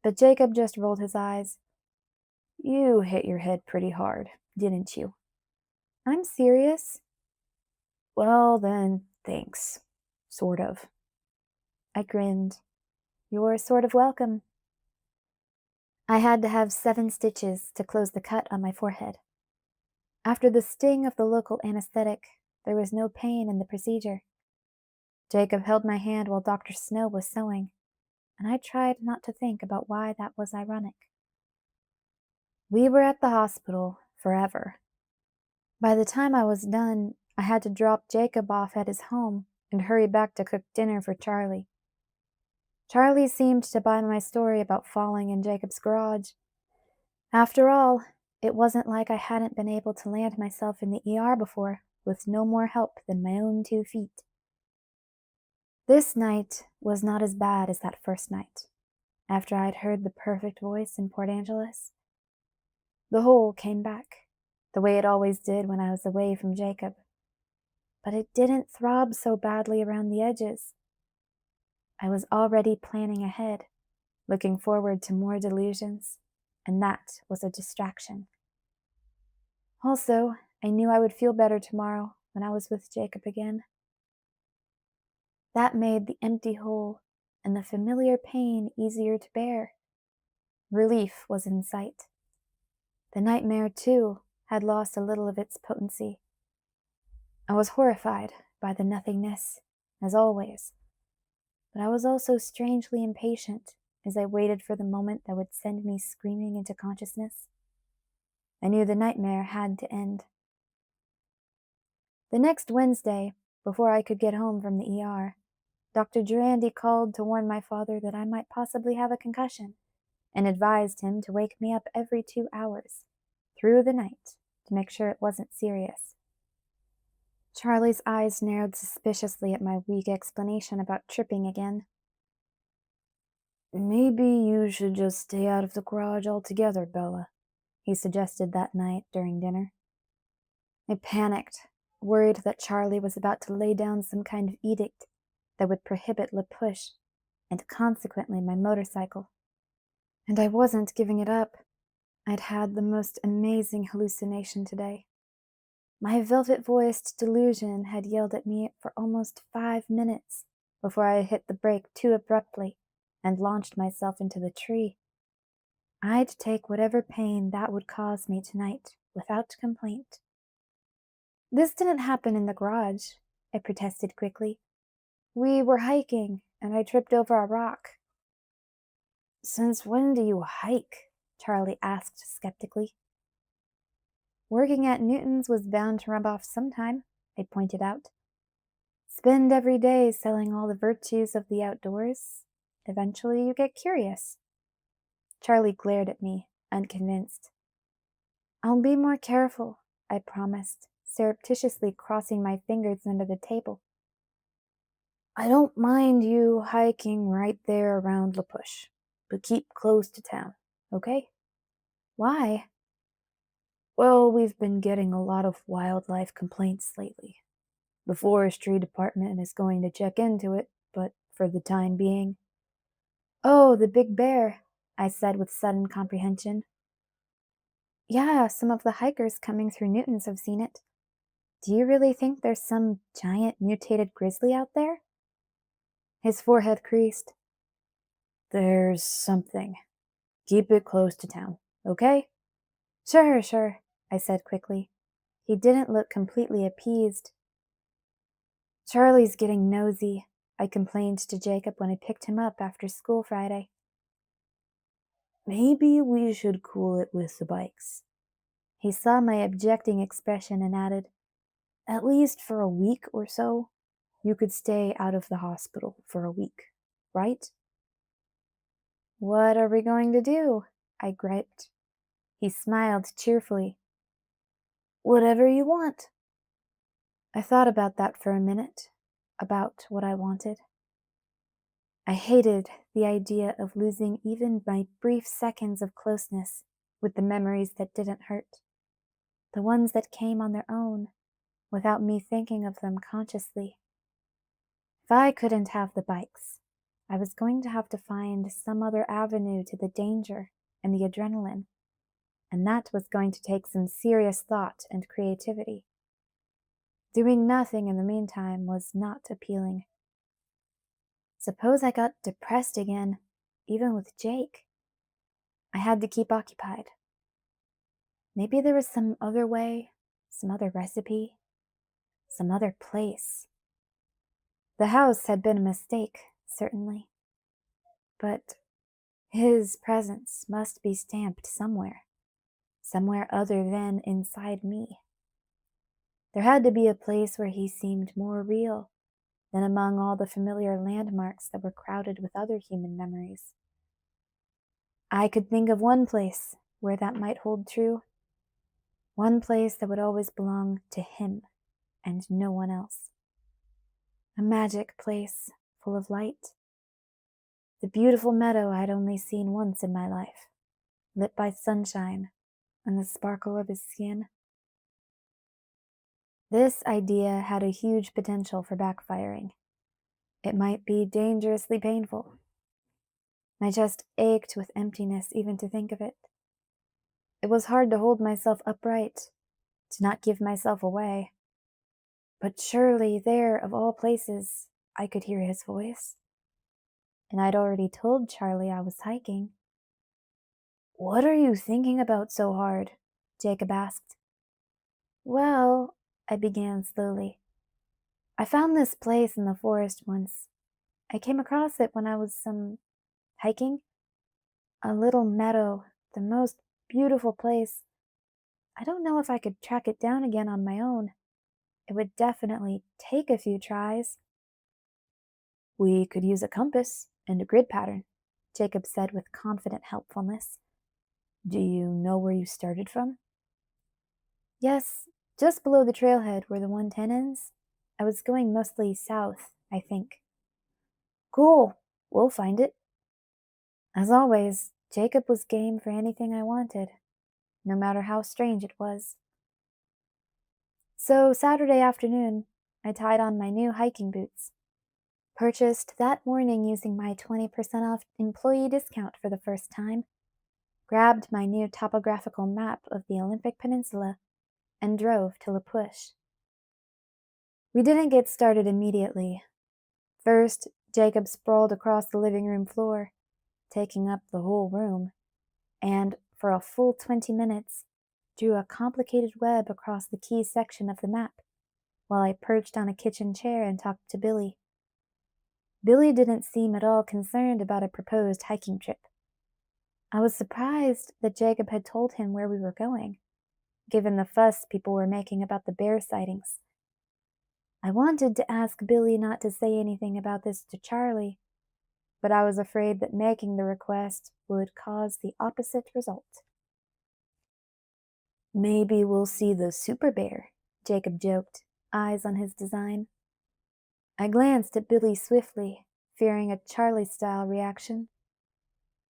But Jacob just rolled his eyes. "You hit your head pretty hard, didn't you?" "I'm serious." "Well then, thanks. Sort of." I grinned. "You're sort of welcome." I had to have 7 stitches to close the cut on my forehead. After the sting of the local anesthetic, there was no pain in the procedure. Jacob held my hand while Dr. Snow was sewing, and I tried not to think about why that was ironic. We were at the hospital forever. By the time I was done, I had to drop Jacob off at his home and hurry back to cook dinner for Charlie. Charlie seemed to buy my story about falling in Jacob's garage. After all, it wasn't like I hadn't been able to land myself in the ER before with no more help than my own 2 feet. This night was not as bad as that first night, after I'd heard the perfect voice in Port Angeles. The hole came back, the way it always did when I was away from Jacob. But it didn't throb so badly around the edges. I was already planning ahead, looking forward to more delusions, and that was a distraction. Also, I knew I would feel better tomorrow when I was with Jacob again. That made the empty hole and the familiar pain easier to bear. Relief was in sight. The nightmare, too, had lost a little of its potency. I was horrified by the nothingness, as always, but I was also strangely impatient as I waited for the moment that would send me screaming into consciousness. I knew the nightmare had to end. The next Wednesday, before I could get home from the ER, Dr. Durandi called to warn my father that I might possibly have a concussion, and advised him to wake me up every 2 hours, through the night, to make sure it wasn't serious. Charlie's eyes narrowed suspiciously at my weak explanation about tripping again. "Maybe you should just stay out of the garage altogether, Bella," he suggested that night during dinner. I panicked, worried that Charlie was about to lay down some kind of edict that would prohibit Le Push, and consequently my motorcycle. And I wasn't giving it up. I'd had the most amazing hallucination today. My velvet-voiced delusion had yelled at me for almost 5 minutes before I hit the brake too abruptly and launched myself into the tree. I'd take whatever pain that would cause me tonight without complaint. "This didn't happen in the garage," I protested quickly. "We were hiking, and I tripped over a rock." "Since when do you hike?" Charlie asked skeptically. "Working at Newton's was bound to rub off sometime," I pointed out. "Spend every day selling all the virtues of the outdoors. Eventually you get curious. Charlie glared at me, unconvinced. I'll be more careful, I promised, surreptitiously crossing my fingers under the table. I don't mind you hiking right there around La Push, but keep close to town, okay? Why? Well, we've been getting a lot of wildlife complaints lately. The forestry department is going to check into it, but for the time being. Oh, the big bear, I said with sudden comprehension. Yeah, some of the hikers coming through Newton's have seen it. Do you really think there's some giant mutated grizzly out there? His forehead creased. There's something. Keep it close to town, okay? Sure, I said quickly. He didn't look completely appeased. Charlie's getting nosy, I complained to Jacob when I picked him up after school Friday. Maybe we should cool it with the bikes. He saw my objecting expression and added, At least for a week or so. You could stay out of the hospital for a week, right? What are we going to do? I griped. He smiled cheerfully. Whatever you want. I thought about that for a minute, about what I wanted. I hated the idea of losing even my brief seconds of closeness with the memories that didn't hurt, the ones that came on their own, without me thinking of them consciously. If I couldn't have the bikes, I was going to have to find some other avenue to the danger and the adrenaline, and that was going to take some serious thought and creativity. Doing nothing in the meantime was not appealing. Suppose I got depressed again, even with Jake. I had to keep occupied. Maybe there was some other way, some other recipe, some other place. The house had been a mistake, certainly. But his presence must be stamped somewhere other than inside me. There had to be a place where he seemed more real than among all the familiar landmarks that were crowded with other human memories. I could think of one place where that might hold true, one place that would always belong to him and no one else. A magic place full of light. The beautiful meadow I'd only seen once in my life, lit by sunshine and the sparkle of his skin. This idea had a huge potential for backfiring. It might be dangerously painful. My chest ached with emptiness even to think of it. It was hard to hold myself upright, to not give myself away. But surely there, of all places, I could hear his voice. And I'd already told Charlie I was hiking. What are you thinking about so hard? Jacob asked. Well, I began slowly. I found this place in the forest once. I came across it when I was hiking. A little meadow, the most beautiful place. I don't know if I could track it down again on my own. It would definitely take a few tries. We could use a compass and a grid pattern, Jacob said with confident helpfulness. Do you know where you started from? Yes, just below the trailhead where the 110 ends. I was going mostly south, I think. Cool, we'll find it. As always, Jacob was game for anything I wanted, no matter how strange it was. So Saturday afternoon, I tied on my new hiking boots. Purchased that morning using my 20% off employee discount for the first time. Grabbed my new topographical map of the Olympic Peninsula and drove to La Push. We didn't get started immediately. First, Jacob sprawled across the living room floor, taking up the whole room, and for a full 20 minutes, drew a complicated web across the key section of the map, while I perched on a kitchen chair and talked to Billy. Billy didn't seem at all concerned about a proposed hiking trip. I was surprised that Jacob had told him where we were going, given the fuss people were making about the bear sightings. I wanted to ask Billy not to say anything about this to Charlie, but I was afraid that making the request would cause the opposite result. Maybe we'll see the super bear, Jacob joked, eyes on his design. I glanced at Billy swiftly, fearing a Charlie-style reaction.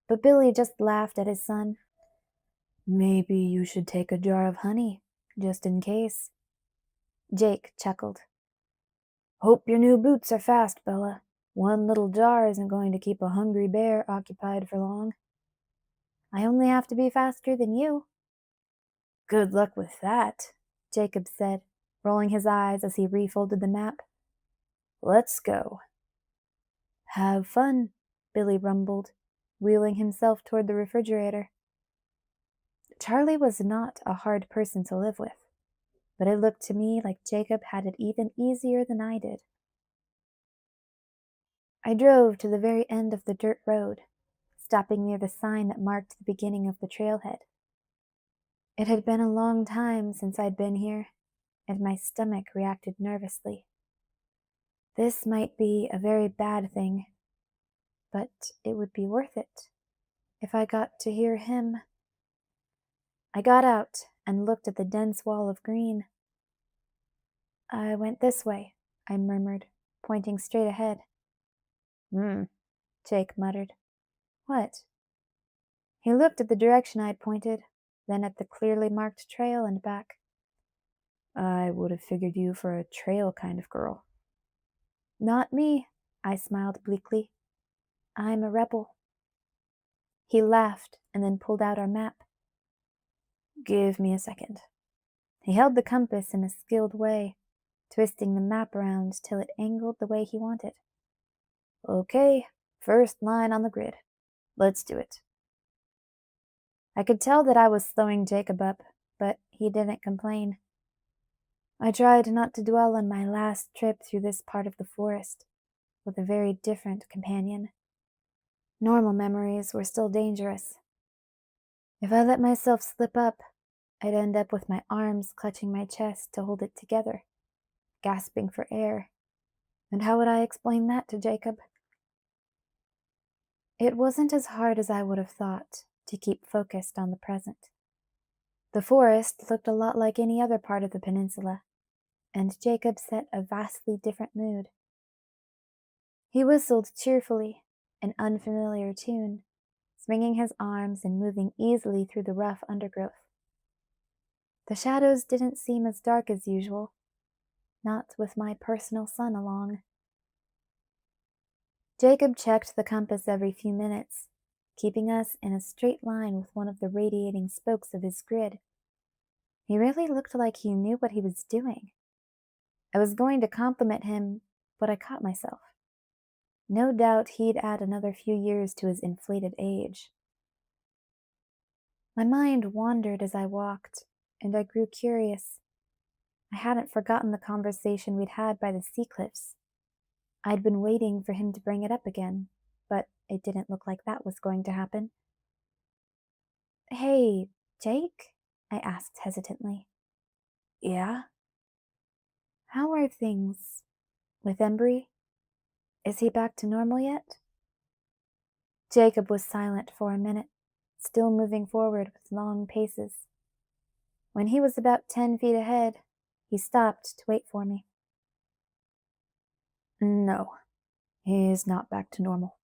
But Billy just laughed at his son. Maybe you should take a jar of honey, just in case. Jake chuckled. Hope your new boots are fast, Bella. One little jar isn't going to keep a hungry bear occupied for long. I only have to be faster than you. Good luck with that, Jacob said, rolling his eyes as he refolded the map. Let's go. Have fun, Billy rumbled, wheeling himself toward the refrigerator. Charlie was not a hard person to live with, but it looked to me like Jacob had it even easier than I did. I drove to the very end of the dirt road, stopping near the sign that marked the beginning of the trailhead. It had been a long time since I'd been here, and my stomach reacted nervously. This might be a very bad thing, but it would be worth it if I got to hear him. I got out and looked at the dense wall of green. I went this way, I murmured, pointing straight ahead. Jake muttered. What? He looked at the direction I'd pointed, then at the clearly marked trail and back. I would have figured you for a trail kind of girl. Not me, I smiled bleakly. I'm a rebel. He laughed and then pulled out our map. Give me a second. He held the compass in a skilled way, twisting the map around till it angled the way he wanted. Okay, first line on the grid. Let's do it. I could tell that I was slowing Jacob up, but he didn't complain. I tried not to dwell on my last trip through this part of the forest with a very different companion. Normal memories were still dangerous. If I let myself slip up, I'd end up with my arms clutching my chest to hold it together, gasping for air. And how would I explain that to Jacob? It wasn't as hard as I would have thought to keep focused on the present. The forest looked a lot like any other part of the peninsula, and Jacob set a vastly different mood. He whistled cheerfully, an unfamiliar tune, swinging his arms and moving easily through the rough undergrowth. The shadows didn't seem as dark as usual, not with my personal son along. Jacob checked the compass every few minutes, keeping us in a straight line with one of the radiating spokes of his grid. He really looked like he knew what he was doing. I was going to compliment him, but I caught myself. No doubt he'd add another few years to his inflated age. My mind wandered as I walked, and I grew curious. I hadn't forgotten the conversation we'd had by the sea cliffs. I'd been waiting for him to bring it up again, but it didn't look like that was going to happen. Hey, Jake? I asked hesitantly. Yeah? How are things with Embry? Is he back to normal yet? Jacob was silent for a minute, still moving forward with long paces. When he was about 10 feet ahead, he stopped to wait for me. No, he is not back to normal,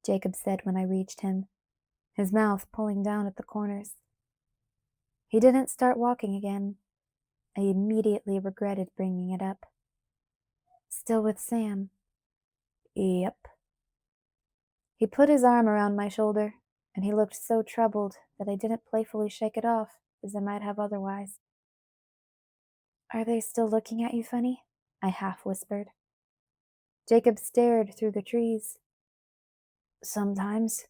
Jacob said when I reached him, his mouth pulling down at the corners. He didn't start walking again. I immediately regretted bringing it up. Still with Sam? Yep. He put his arm around my shoulder, and he looked so troubled that I didn't playfully shake it off, as I might have otherwise. Are they still looking at you funny? I half whispered. Jacob stared through the trees. Sometimes.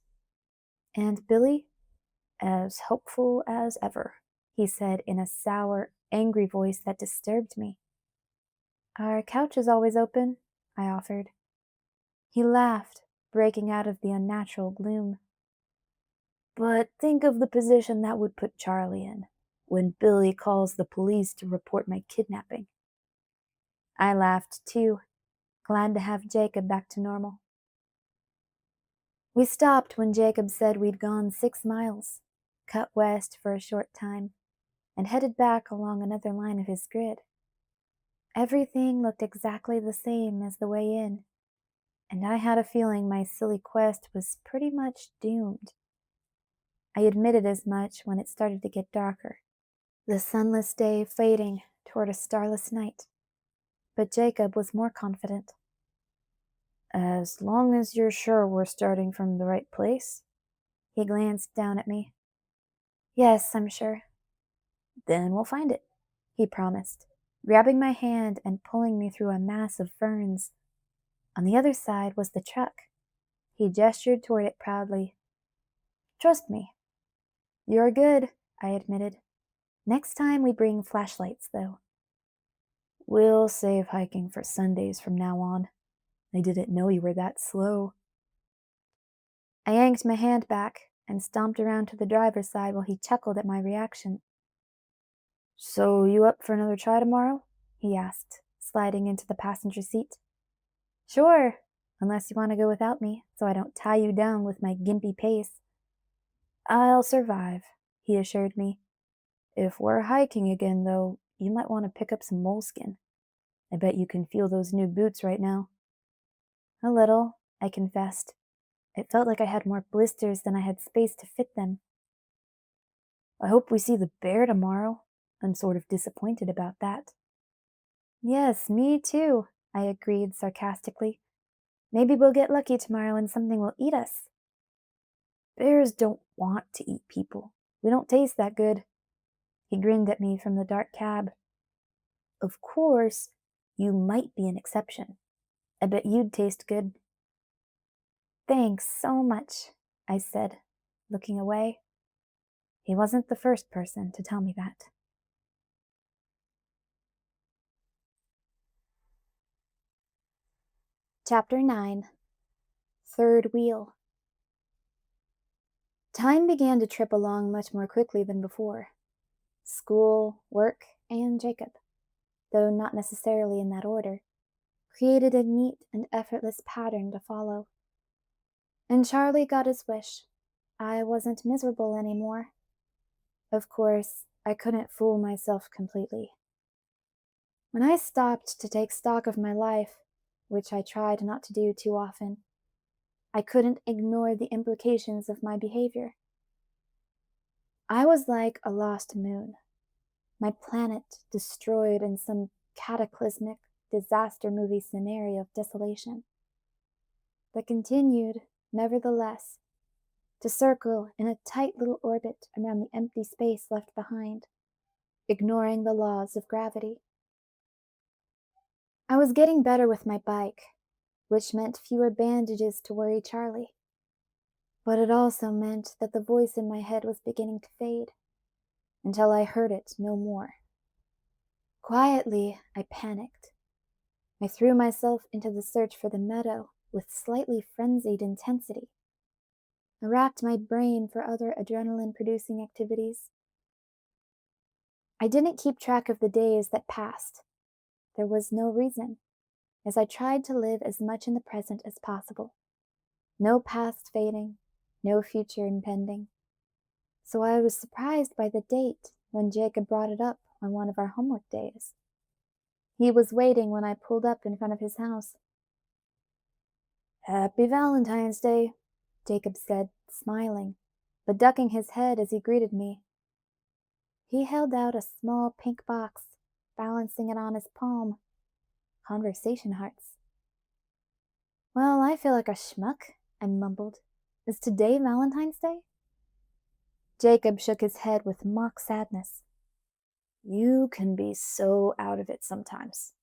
And Billy? As helpful as ever, he said in a sour, angry voice that disturbed me. Our couch is always open, I offered. He laughed, breaking out of the unnatural gloom. But think of the position that would put Charlie in, when Billy calls the police to report my kidnapping. I laughed too, glad to have Jacob back to normal. We stopped when Jacob said we'd gone 6 miles, cut west for a short time, and headed back along another line of his grid. Everything looked exactly the same as the way in, and I had a feeling my silly quest was pretty much doomed. I admitted as much when it started to get darker, the sunless day fading toward a starless night. But Jacob was more confident. As long as you're sure we're starting from the right place? He glanced down at me. Yes, I'm sure. Then we'll find it, he promised, grabbing my hand and pulling me through a mass of ferns. On the other side was the truck. He gestured toward it proudly. Trust me. You're good, I admitted. Next time we bring flashlights, though. We'll save hiking for Sundays from now on. I didn't know you were that slow. I yanked my hand back and stomped around to the driver's side while he chuckled at my reaction. So you up for another try tomorrow? He asked, sliding into the passenger seat. Sure, unless you want to go without me, so I don't tie you down with my gimpy pace. I'll survive, he assured me. If we're hiking again, though, you might want to pick up some moleskin. I bet you can feel those new boots right now. A little, I confessed. It felt like I had more blisters than I had space to fit them. I hope we see the bear tomorrow. I'm sort of disappointed about that. Yes, me too, I agreed sarcastically. Maybe we'll get lucky tomorrow and something will eat us. Bears don't want to eat people. We don't taste that good. He grinned at me from the dark cab. Of course, you might be an exception. I bet you'd taste good. Thanks so much, I said, looking away. He wasn't the first person to tell me that. Chapter 9. Third Wheel. Time began to trip along much more quickly than before. School, work, and Jacob, though not necessarily in that order, created a neat and effortless pattern to follow. And Charlie got his wish. I wasn't miserable anymore. Of course, I couldn't fool myself completely. When I stopped to take stock of my life, which I tried not to do too often, I couldn't ignore the implications of my behavior. I was like a lost moon, my planet destroyed in some cataclysmic disaster movie scenario of desolation, but continued, nevertheless, to circle in a tight little orbit around the empty space left behind, ignoring the laws of gravity. I was getting better with my bike, which meant fewer bandages to worry Charlie. But it also meant that the voice in my head was beginning to fade, until I heard it no more. Quietly, I panicked. I threw myself into the search for the meadow with slightly frenzied intensity. I racked my brain for other adrenaline-producing activities. I didn't keep track of the days that passed. There was no reason, as I tried to live as much in the present as possible. No past fading, no future impending. So I was surprised by the date when Jacob brought it up on one of our homework days. He was waiting when I pulled up in front of his house. Happy Valentine's Day, Jacob said, smiling, but ducking his head as he greeted me. He held out a small pink box, balancing it on his palm. Conversation hearts. Well, I feel like a schmuck, I mumbled. Is today Valentine's Day? Jacob shook his head with mock sadness. You can be so out of it sometimes.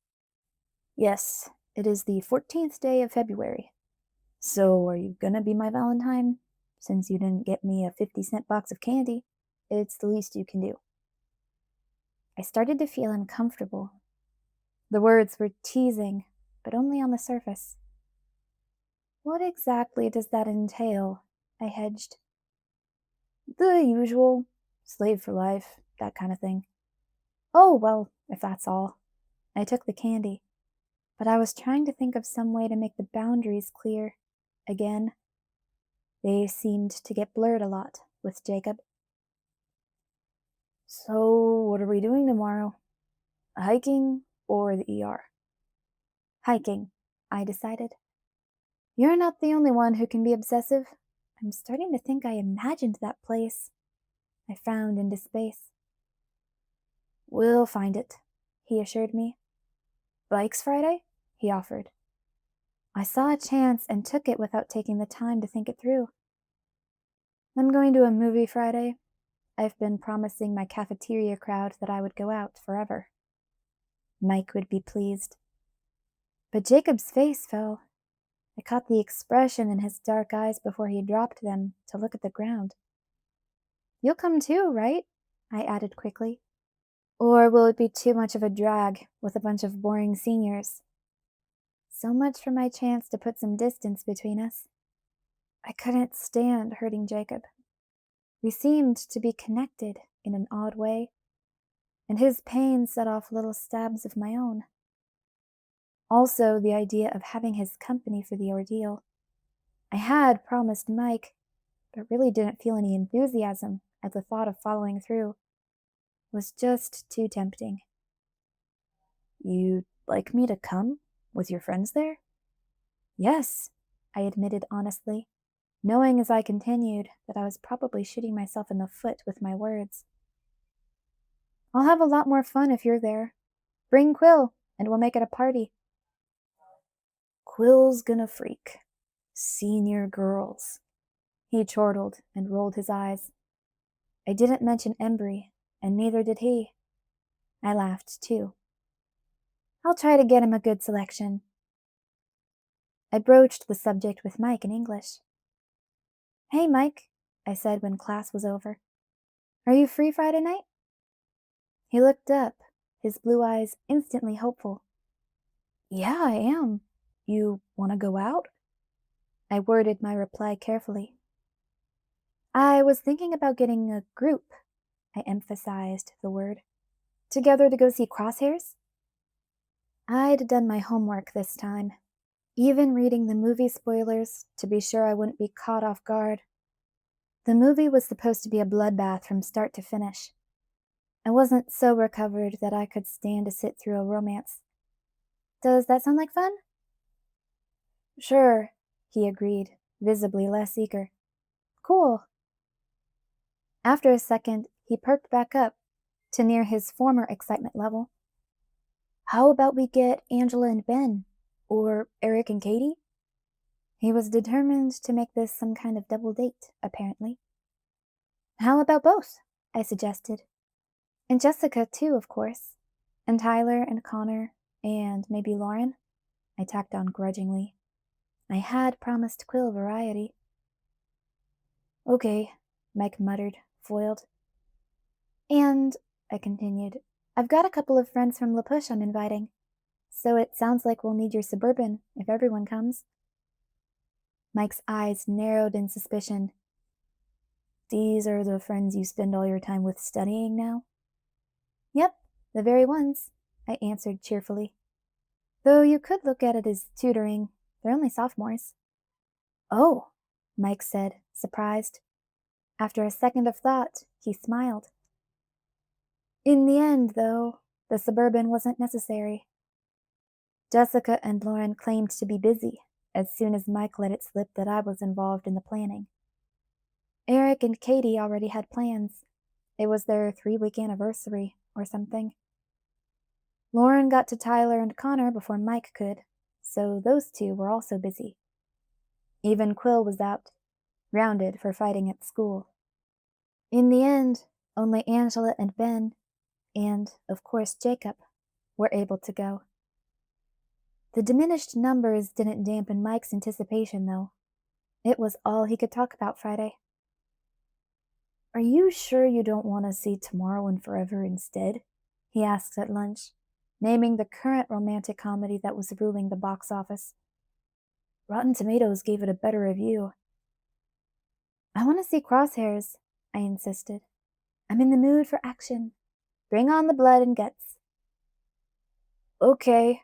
Yes, it is the 14th day of February. So are you gonna be my Valentine? Since you didn't get me a 50-cent box of candy, it's the least you can do. I started to feel uncomfortable. The words were teasing, but only on the surface. What exactly does that entail? I hedged. The usual. Slave for life, that kind of thing. Oh, well, if that's all. I took the candy, but I was trying to think of some way to make the boundaries clear. Again. They seemed to get blurred a lot with Jacob. So, what are we doing tomorrow? Hiking or the ER? Hiking, I decided. You're not the only one who can be obsessive. I'm starting to think I imagined that place. I frowned into space. We'll find it, he assured me. Bikes Friday? He offered. I saw a chance and took it without taking the time to think it through. I'm going to a movie Friday. I've been promising my cafeteria crowd that I would go out forever. Mike would be pleased. But Jacob's face fell. I caught the expression in his dark eyes before he dropped them to look at the ground. You'll come too, right? I added quickly. Or will it be too much of a drag with a bunch of boring seniors? So much for my chance to put some distance between us. I couldn't stand hurting Jacob. We seemed to be connected in an odd way, and his pain set off little stabs of my own. Also, the idea of having his company for the ordeal. I had promised Mike, but really didn't feel any enthusiasm at the thought of following through. It was just too tempting. You'd like me to come? With your friends there? Yes, I admitted honestly, knowing as I continued that I was probably shooting myself in the foot with my words. I'll have a lot more fun if you're there. Bring Quill, and we'll make it a party. Quill's gonna freak. Senior girls. He chortled and rolled his eyes. I didn't mention Embry, and neither did he. I laughed too. I'll try to get him a good selection. I broached the subject with Mike in English. Hey, Mike, I said when class was over. Are you free Friday night? He looked up, his blue eyes instantly hopeful. Yeah, I am. You want to go out? I worded my reply carefully. I was thinking about getting a group, I emphasized the word. Together to go see Crosshairs? I'd done my homework this time, even reading the movie spoilers to be sure I wouldn't be caught off guard. The movie was supposed to be a bloodbath from start to finish. I wasn't so recovered that I could stand to sit through a romance. Does that sound like fun? Sure, he agreed, visibly less eager. Cool. After a second, he perked back up to near his former excitement level. How about we get Angela and Ben? Or Eric and Katie? He was determined to make this some kind of double date, apparently. How about both? I suggested. And Jessica, too, of course. And Tyler and Connor, and maybe Lauren? I tacked on grudgingly. I had promised Quill variety. Okay, Mike muttered, foiled. And, I continued, I've got a couple of friends from La Push I'm inviting, so it sounds like we'll need your Suburban if everyone comes. Mike's eyes narrowed in suspicion. These are the friends you spend all your time with studying now? Yep, the very ones, I answered cheerfully. Though you could look at it as tutoring, they're only sophomores. Oh, Mike said, surprised. After a second of thought, he smiled. In the end, though, the Suburban wasn't necessary. Jessica and Lauren claimed to be busy as soon as Mike let it slip that I was involved in the planning. Eric and Katie already had plans. It was their 3-week anniversary or something. Lauren got to Tyler and Connor before Mike could, so those two were also busy. Even Quill was out, grounded for fighting at school. In the end, only Angela and Ben, and, of course, Jacob, were able to go. The diminished numbers didn't dampen Mike's anticipation, though. It was all he could talk about Friday. Are you sure you don't want to see Tomorrow and Forever instead? He asked at lunch, naming the current romantic comedy that was ruling the box office. Rotten Tomatoes gave it a better review. I want to see Crosshairs, I insisted. I'm in the mood for action. Bring on the blood and guts. Okay.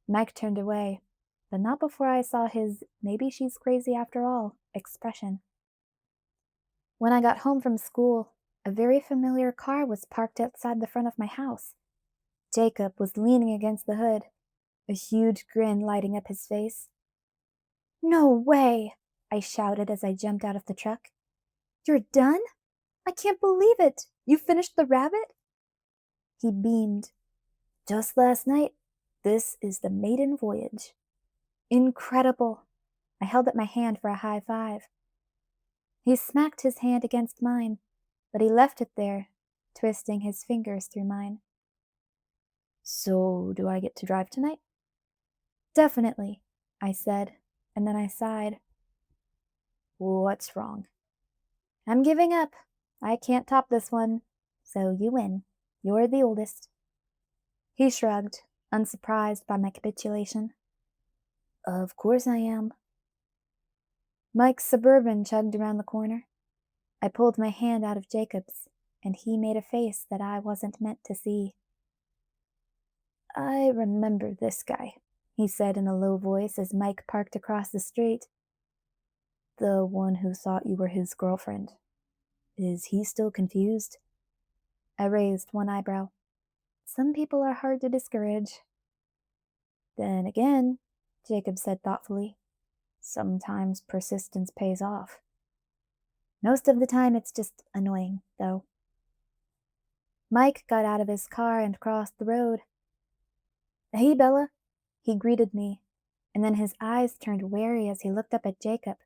Mike turned away, but not before I saw his maybe she's crazy after all expression. When I got home from school, a very familiar car was parked outside the front of my house. Jacob was leaning against the hood, a huge grin lighting up his face. "No way!" I shouted as I jumped out of the truck. "You're done? I can't believe it! You finished the rabbit?" He beamed. "Just last night. This is the maiden voyage." "Incredible!" I held up my hand for a high five. He smacked his hand against mine, but he left it there, twisting his fingers through mine. "So, do I get to drive tonight?" "Definitely," I said, and then I sighed. "What's wrong?" "I'm giving up. I can't top this one. So you win. You're the oldest." He shrugged, unsurprised by my capitulation. "Of course I am." Mike's Suburban chugged around the corner. I pulled my hand out of Jacob's, and he made a face that I wasn't meant to see. "I remember this guy," he said in a low voice as Mike parked across the street. "The one who thought you were his girlfriend. Is he still confused?" I raised one eyebrow. Some people are hard to discourage. "Then again," Jacob said thoughtfully, "sometimes persistence pays off." "Most of the time it's just annoying, though." Mike got out of his car and crossed the road. "Hey, Bella," he greeted me, and then his eyes turned wary as he looked up at Jacob.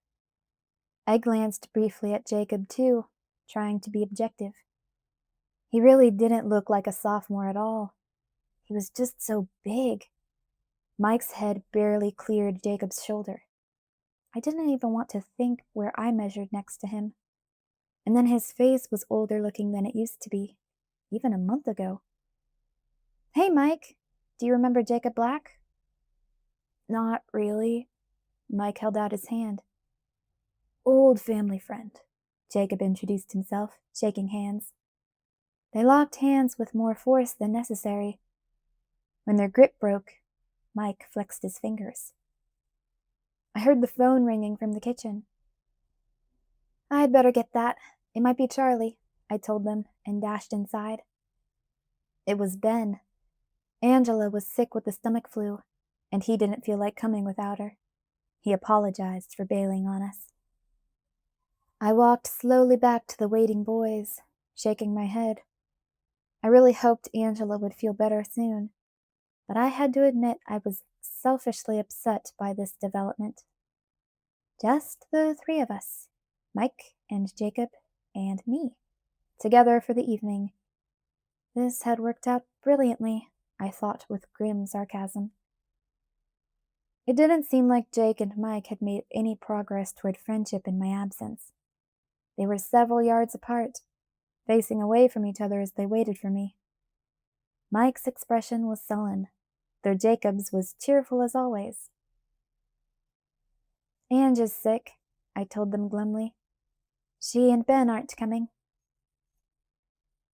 I glanced briefly at Jacob too, trying to be objective. He really didn't look like a sophomore at all. He was just so big. Mike's head barely cleared Jacob's shoulder. I didn't even want to think where I measured next to him. And then his face was older looking than it used to be, even a month ago. "Hey, Mike, do you remember Jacob Black?" "Not really." Mike held out his hand. "Old family friend," Jacob introduced himself, shaking hands. They locked hands with more force than necessary. When their grip broke, Mike flexed his fingers. I heard the phone ringing from the kitchen. "I'd better get that. It might be Charlie," I told them and dashed inside. It was Ben. Angela was sick with the stomach flu, and he didn't feel like coming without her. He apologized for bailing on us. I walked slowly back to the waiting boys, shaking my head. I really hoped Angela would feel better soon, but I had to admit I was selfishly upset by this development. Just the three of us, Mike and Jacob and me, together for the evening. This had worked out brilliantly, I thought with grim sarcasm. It didn't seem like Jake and Mike had made any progress toward friendship in my absence. They were several yards apart, facing away from each other as they waited for me. Mike's expression was sullen, though Jacob's was cheerful as always. "Ange is sick," I told them glumly. "She and Ben aren't coming."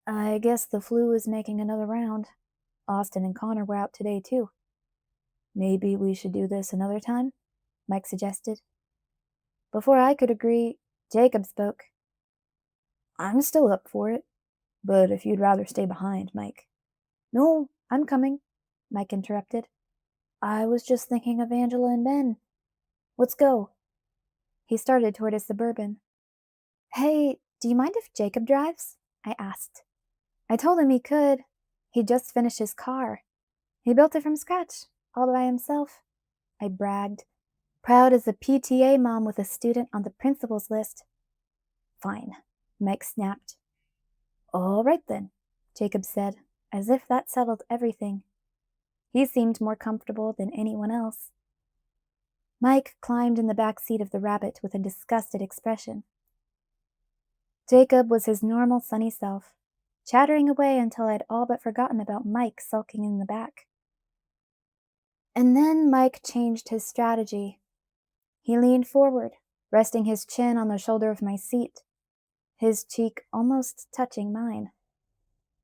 "I guess the flu is making another round. Austin and Connor were out today, too." "Maybe we should do this another time," Mike suggested. Before I could agree, Jacob spoke. "I'm still up for it, but if you'd rather stay behind, Mike." "No, I'm coming," Mike interrupted. "I was just thinking of Angela and Ben. Let's go." He started toward his Suburban. "Hey, do you mind if Jacob drives?" I asked. I told him he could. He'd just finished his car. He built it from scratch, all by himself, I bragged, proud as a PTA mom with a student on the principal's list. "Fine," Mike snapped. "All right then," Jacob said, as if that settled everything. He seemed more comfortable than anyone else. Mike climbed in the back seat of the Rabbit with a disgusted expression. Jacob was his normal sunny self, chattering away until I'd all but forgotten about Mike sulking in the back. And then Mike changed his strategy. He leaned forward, resting his chin on the shoulder of my seat, his cheek almost touching mine.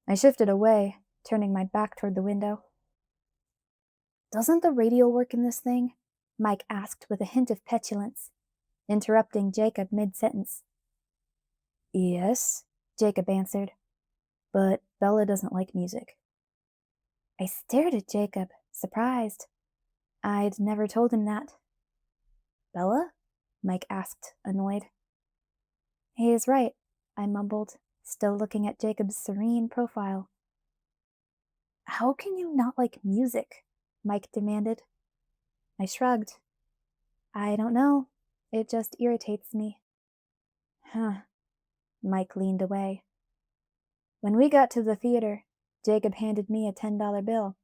I shifted away, turning my back toward the window. "Doesn't the radio work in this thing?" Mike asked with a hint of petulance, interrupting Jacob mid-sentence. Yes, Jacob answered, but Bella doesn't like music. I stared at Jacob, surprised. I'd never told him that. Bella? Mike asked, annoyed. He is right, I mumbled, still looking at Jacob's serene profile. How can you not like music? Mike demanded. I shrugged. I don't know. It just irritates me. Huh. Mike leaned away. When we got to the theater, Jacob handed me a $10 bill.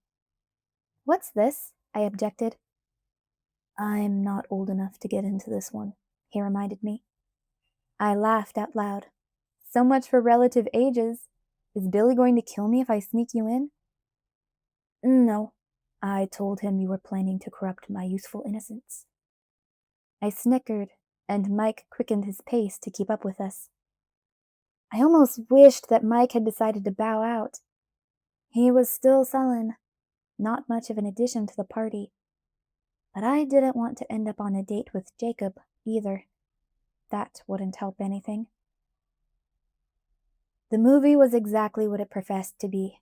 What's this? I objected. I'm not old enough to get into this one, he reminded me. I laughed out loud. So much for relative ages. Is Billy going to kill me if I sneak you in? No. I told him you were planning to corrupt my youthful innocence. I snickered, and Mike quickened his pace to keep up with us. I almost wished that Mike had decided to bow out. He was still sullen, not much of an addition to the party. But I didn't want to end up on a date with Jacob, either. That wouldn't help anything. The movie was exactly what it professed to be.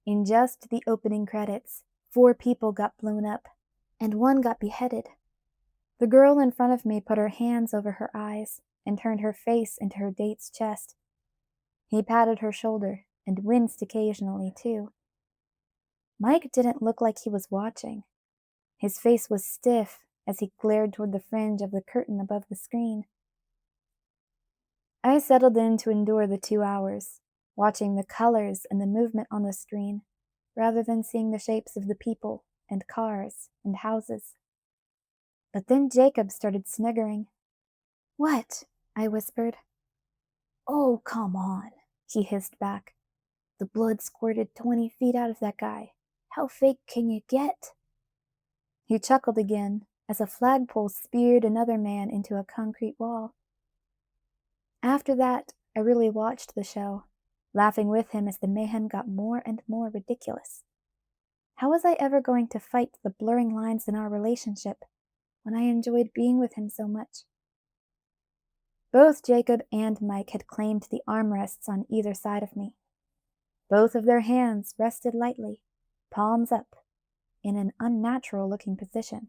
In just the opening credits, 4 people got blown up, and 1 got beheaded. The girl in front of me put her hands over her eyes and turned her face into her date's chest. He patted her shoulder and winced occasionally, too. Mike didn't look like he was watching. His face was stiff as he glared toward the fringe of the curtain above the screen. I settled in to endure the 2 hours, watching the colors and the movement on the screen, rather than seeing the shapes of the people and cars and houses. But then Jacob started sniggering. What? I whispered. Oh, come on, he hissed back. The blood squirted 20 feet out of that guy. How fake can you get? He chuckled again as a flagpole speared another man into a concrete wall. After that, I really watched the show, laughing with him as the mayhem got more and more ridiculous. How was I ever going to fight the blurring lines in our relationship when I enjoyed being with him so much? Both Jacob and Mike had claimed the armrests on either side of me. Both of their hands rested lightly, palms up, in an unnatural-looking position,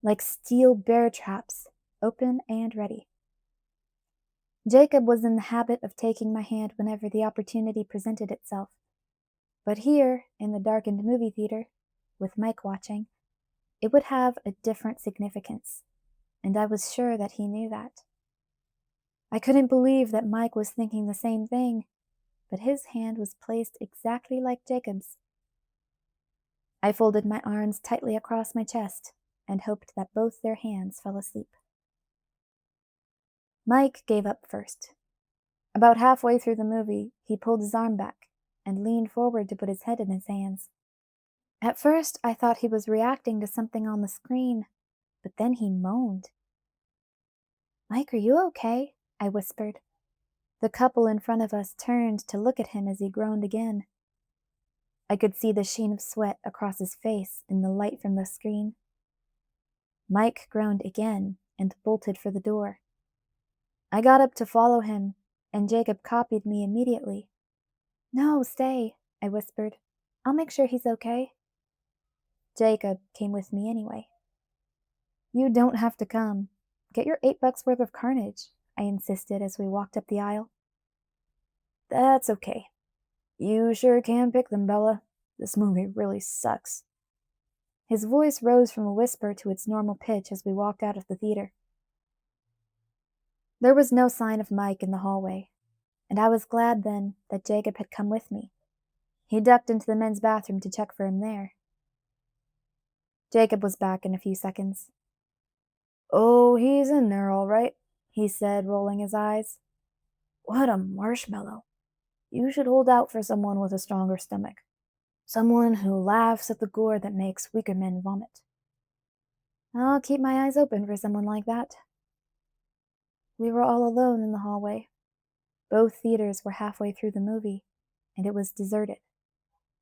like steel bear traps, open and ready. Jacob was in the habit of taking my hand whenever the opportunity presented itself, but here, in the darkened movie theater, with Mike watching, it would have a different significance, and I was sure that he knew that. I couldn't believe that Mike was thinking the same thing, but his hand was placed exactly like Jacob's. I folded my arms tightly across my chest and hoped that both their hands fell asleep. Mike gave up first. About halfway through the movie, he pulled his arm back and leaned forward to put his head in his hands. At first, I thought he was reacting to something on the screen, but then he moaned. Mike, are you okay? I whispered. The couple in front of us turned to look at him as he groaned again. I could see the sheen of sweat across his face in the light from the screen. Mike groaned again and bolted for the door. I got up to follow him, and Jacob copied me immediately. No, stay, I whispered. I'll make sure he's okay. Jacob came with me anyway. You don't have to come. Get your $8 worth of carnage, I insisted as we walked up the aisle. That's okay. You sure can pick them, Bella. This movie really sucks. His voice rose from a whisper to its normal pitch as we walked out of the theater. There was no sign of Mike in the hallway, and I was glad then that Jacob had come with me. He ducked into the men's bathroom to check for him there. Jacob was back in a few seconds. Oh, he's in there all right, he said, rolling his eyes. What a marshmallow. You should hold out for someone with a stronger stomach. Someone who laughs at the gore that makes weaker men vomit. I'll keep my eyes open for someone like that. We were all alone in the hallway. Both theaters were halfway through the movie, and it was deserted.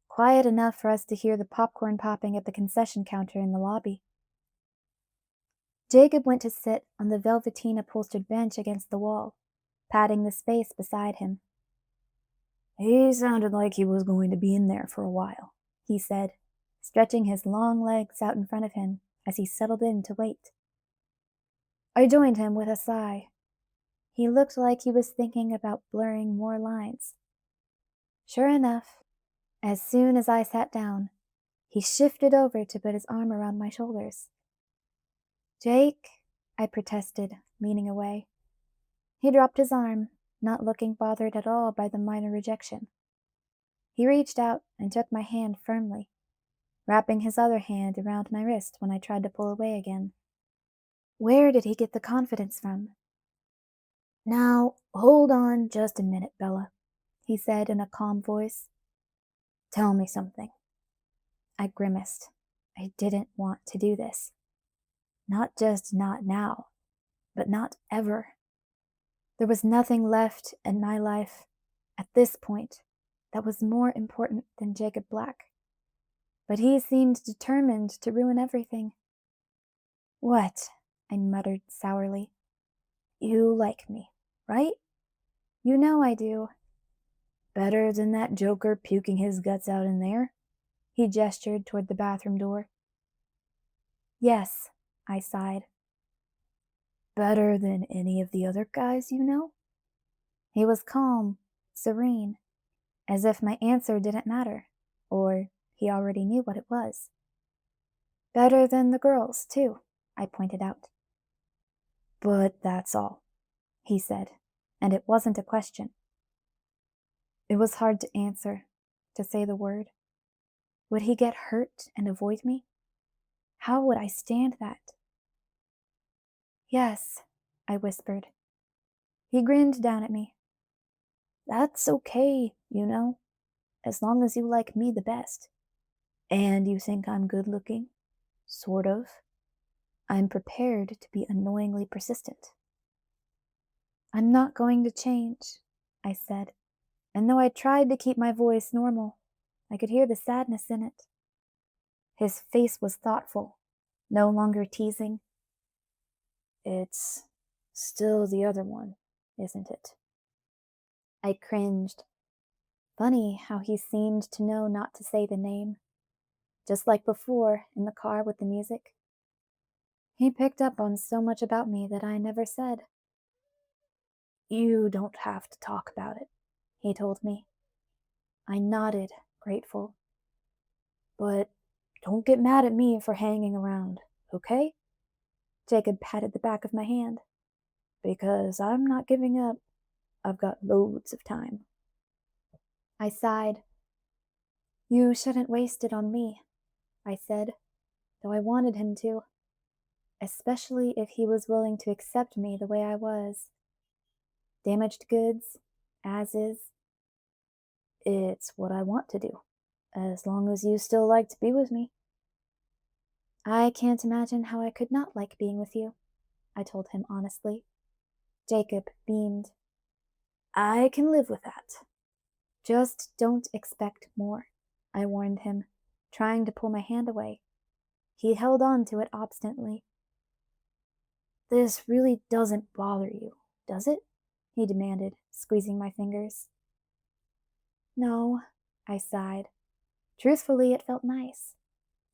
Quiet enough for us to hear the popcorn popping at the concession counter in the lobby. Jacob went to sit on the velveteen upholstered bench against the wall, patting the space beside him. "He sounded like he was going to be in there for a while," he said, stretching his long legs out in front of him as he settled in to wait. I joined him with a sigh. He looked like he was thinking about blurring more lines. Sure enough, as soon as I sat down, he shifted over to put his arm around my shoulders. "Jake," I protested, leaning away. He dropped his arm, not looking bothered at all by the minor rejection. He reached out and took my hand firmly, wrapping his other hand around my wrist when I tried to pull away again. Where did he get the confidence from? "Now, hold on just a minute, Bella," he said in a calm voice. "Tell me something." I grimaced. I didn't want to do this. Not just not now, but not ever. There was nothing left in my life, at this point, that was more important than Jacob Black. But he seemed determined to ruin everything. "What?" I muttered sourly. "You like me, right? You know I do." "Better than that joker puking his guts out in there?" He gestured toward the bathroom door. "Yes," I sighed. "Better than any of the other guys you know?" He was calm, serene, as if my answer didn't matter, or he already knew what it was. "Better than the girls, too," I pointed out. "But that's all," he said, and it wasn't a question. It was hard to answer, to say the word. Would he get hurt and avoid me? How would I stand that? "Yes," I whispered. He grinned down at me. "That's okay, you know, as long as you like me the best. And you think I'm good looking? Sort of. I'm prepared to be annoyingly persistent." "I'm not going to change," I said, and though I tried to keep my voice normal, I could hear the sadness in it. His face was thoughtful, no longer teasing. "It's still the other one, isn't it?" I cringed. Funny how he seemed to know not to say the name, just like before in the car with the music. He picked up on so much about me that I never said. "You don't have to talk about it," he told me. I nodded, grateful. "But don't get mad at me for hanging around, okay?" Jacob patted the back of my hand. "Because I'm not giving up. I've got loads of time." I sighed. "You shouldn't waste it on me," I said, though I wanted him to, especially if he was willing to accept me the way I was. Damaged goods, as is. It's what I want to do, as long as you still like to be with me. "I can't imagine how I could not like being with you," I told him honestly. Jacob beamed. "I can live with that. Just don't expect more," I warned him, trying to pull my hand away. He held on to it obstinately. "This really doesn't bother you, does it?" he demanded, squeezing my fingers. "No," I sighed. Truthfully, it felt nice.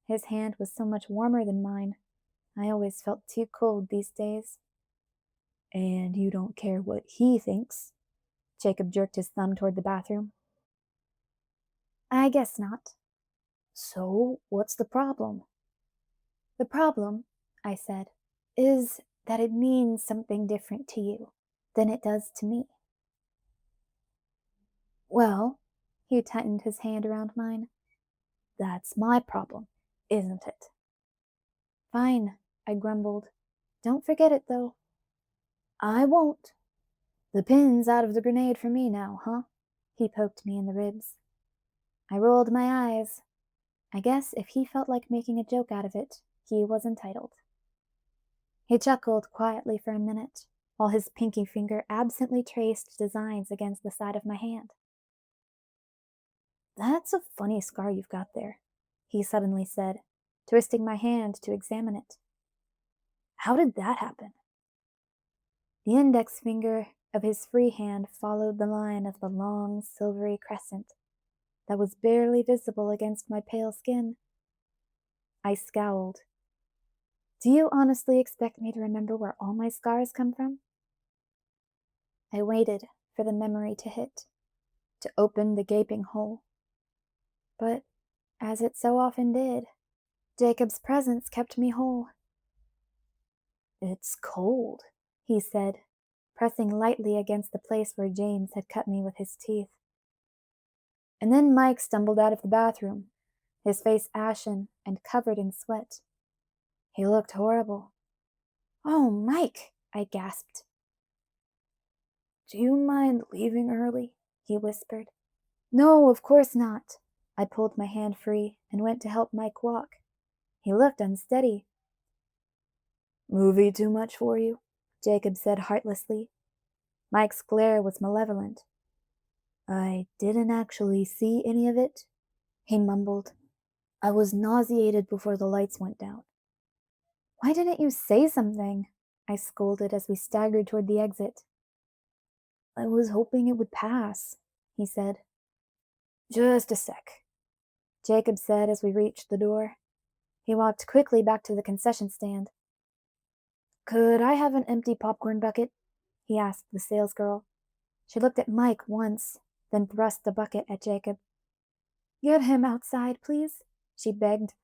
His hand was so much warmer than mine. I always felt too cold these days. "And you don't care what he thinks?" Jacob jerked his thumb toward the bathroom. "I guess not." "So, what's the problem?" "The problem," I said, "is that it means something different to you than it does to me." "Well," he tightened his hand around mine, "that's my problem, isn't it?" "Fine," I grumbled. "Don't forget it, though." "I won't. The pin's out of the grenade for me now, huh?" He poked me in the ribs. I rolled my eyes. I guess if he felt like making a joke out of it, he was entitled. He chuckled quietly for a minute, while his pinky finger absently traced designs against the side of my hand. "That's a funny scar you've got there," he suddenly said, twisting my hand to examine it. "How did that happen?" The index finger of his free hand followed the line of the long, silvery crescent that was barely visible against my pale skin. I scowled. Do you honestly expect me to remember where all my scars come from? I waited for the memory to hit, to open the gaping hole. But, as it so often did, Jacob's presence kept me whole. It's cold, he said, pressing lightly against the place where James had cut me with his teeth. And then Mike stumbled out of the bathroom, his face ashen and covered in sweat. He looked horrible. Oh, Mike, I gasped. Do you mind leaving early? He whispered. No, of course not. I pulled my hand free and went to help Mike walk. He looked unsteady. Movie too much for you? Jacob said heartlessly. Mike's glare was malevolent. I didn't actually see any of it, he mumbled. I was nauseated before the lights went down. Why didn't you say something? I scolded as we staggered toward the exit. I was hoping it would pass, he said. Just a sec, Jacob said as we reached the door. He walked quickly back to the concession stand. Could I have an empty popcorn bucket? He asked the salesgirl. She looked at Mike once, then thrust the bucket at Jacob. Get him outside, please, she begged.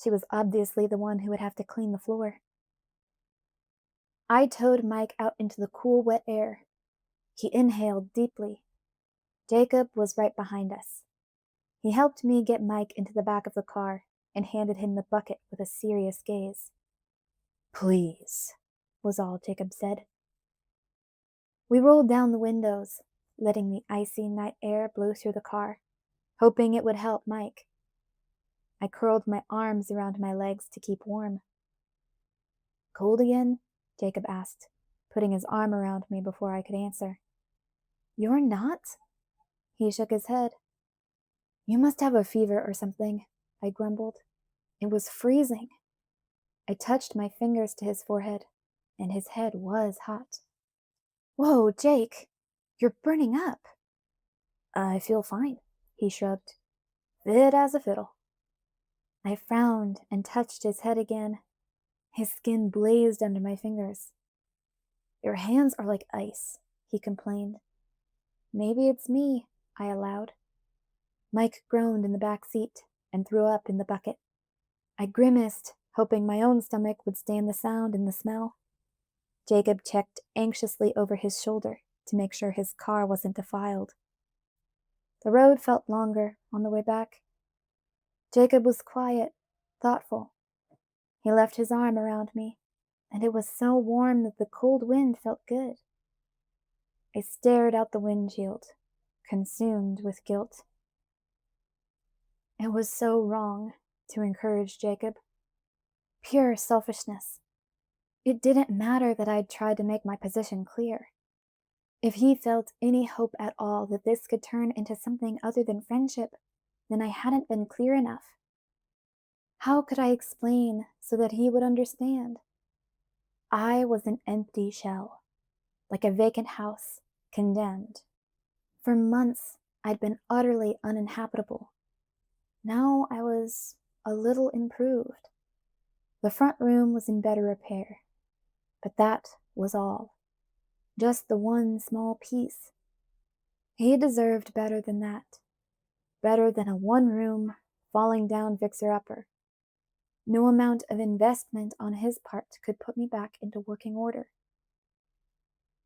She was obviously the one who would have to clean the floor. I towed Mike out into the cool, wet air. He inhaled deeply. Jacob was right behind us. He helped me get Mike into the back of the car and handed him the bucket with a serious gaze. Please, was all Jacob said. We rolled down the windows, letting the icy night air blow through the car, hoping it would help Mike. I curled my arms around my legs to keep warm. Cold again? Jacob asked, putting his arm around me before I could answer. You're not? He shook his head. You must have a fever or something, I grumbled. It was freezing. I touched my fingers to his forehead, and his head was hot. Whoa, Jake, you're burning up. I feel fine, he shrugged. Fit as a fiddle. I frowned and touched his head again. His skin blazed under my fingers. Your hands are like ice, he complained. Maybe it's me, I allowed. Mike groaned in the back seat and threw up in the bucket. I grimaced, hoping my own stomach would stand the sound and the smell. Jacob checked anxiously over his shoulder to make sure his car wasn't defiled. The road felt longer on the way back. Jacob was quiet, thoughtful. He left his arm around me, and it was so warm that the cold wind felt good. I stared out the windshield, consumed with guilt. It was so wrong to encourage Jacob. Pure selfishness. It didn't matter that I'd tried to make my position clear. If he felt any hope at all that this could turn into something other than friendship, then I hadn't been clear enough. How could I explain so that he would understand? I was an empty shell, like a vacant house, condemned. For months, I'd been utterly uninhabitable. Now I was a little improved. The front room was in better repair, but that was all. Just the one small piece. He deserved better than that. Better than a one-room, falling-down fixer-upper. No amount of investment on his part could put me back into working order.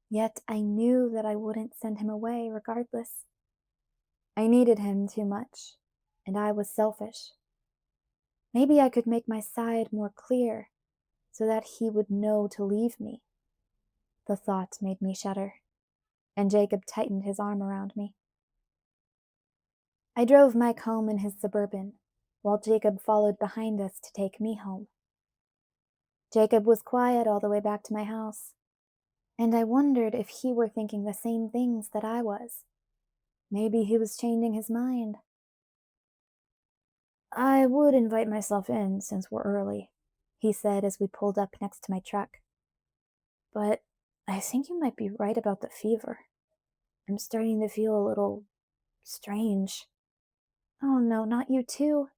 Yet I knew that I wouldn't send him away regardless. I needed him too much, and I was selfish. Maybe I could make my side more clear so that he would know to leave me. The thought made me shudder, and Jacob tightened his arm around me. I drove Mike home in his Suburban, while Jacob followed behind us to take me home. Jacob was quiet all the way back to my house, and I wondered if he were thinking the same things that I was. Maybe he was changing his mind. I would invite myself in since we're early, he said as we pulled up next to my truck. But I think you might be right about the fever. I'm starting to feel a little strange. Oh no, not you too.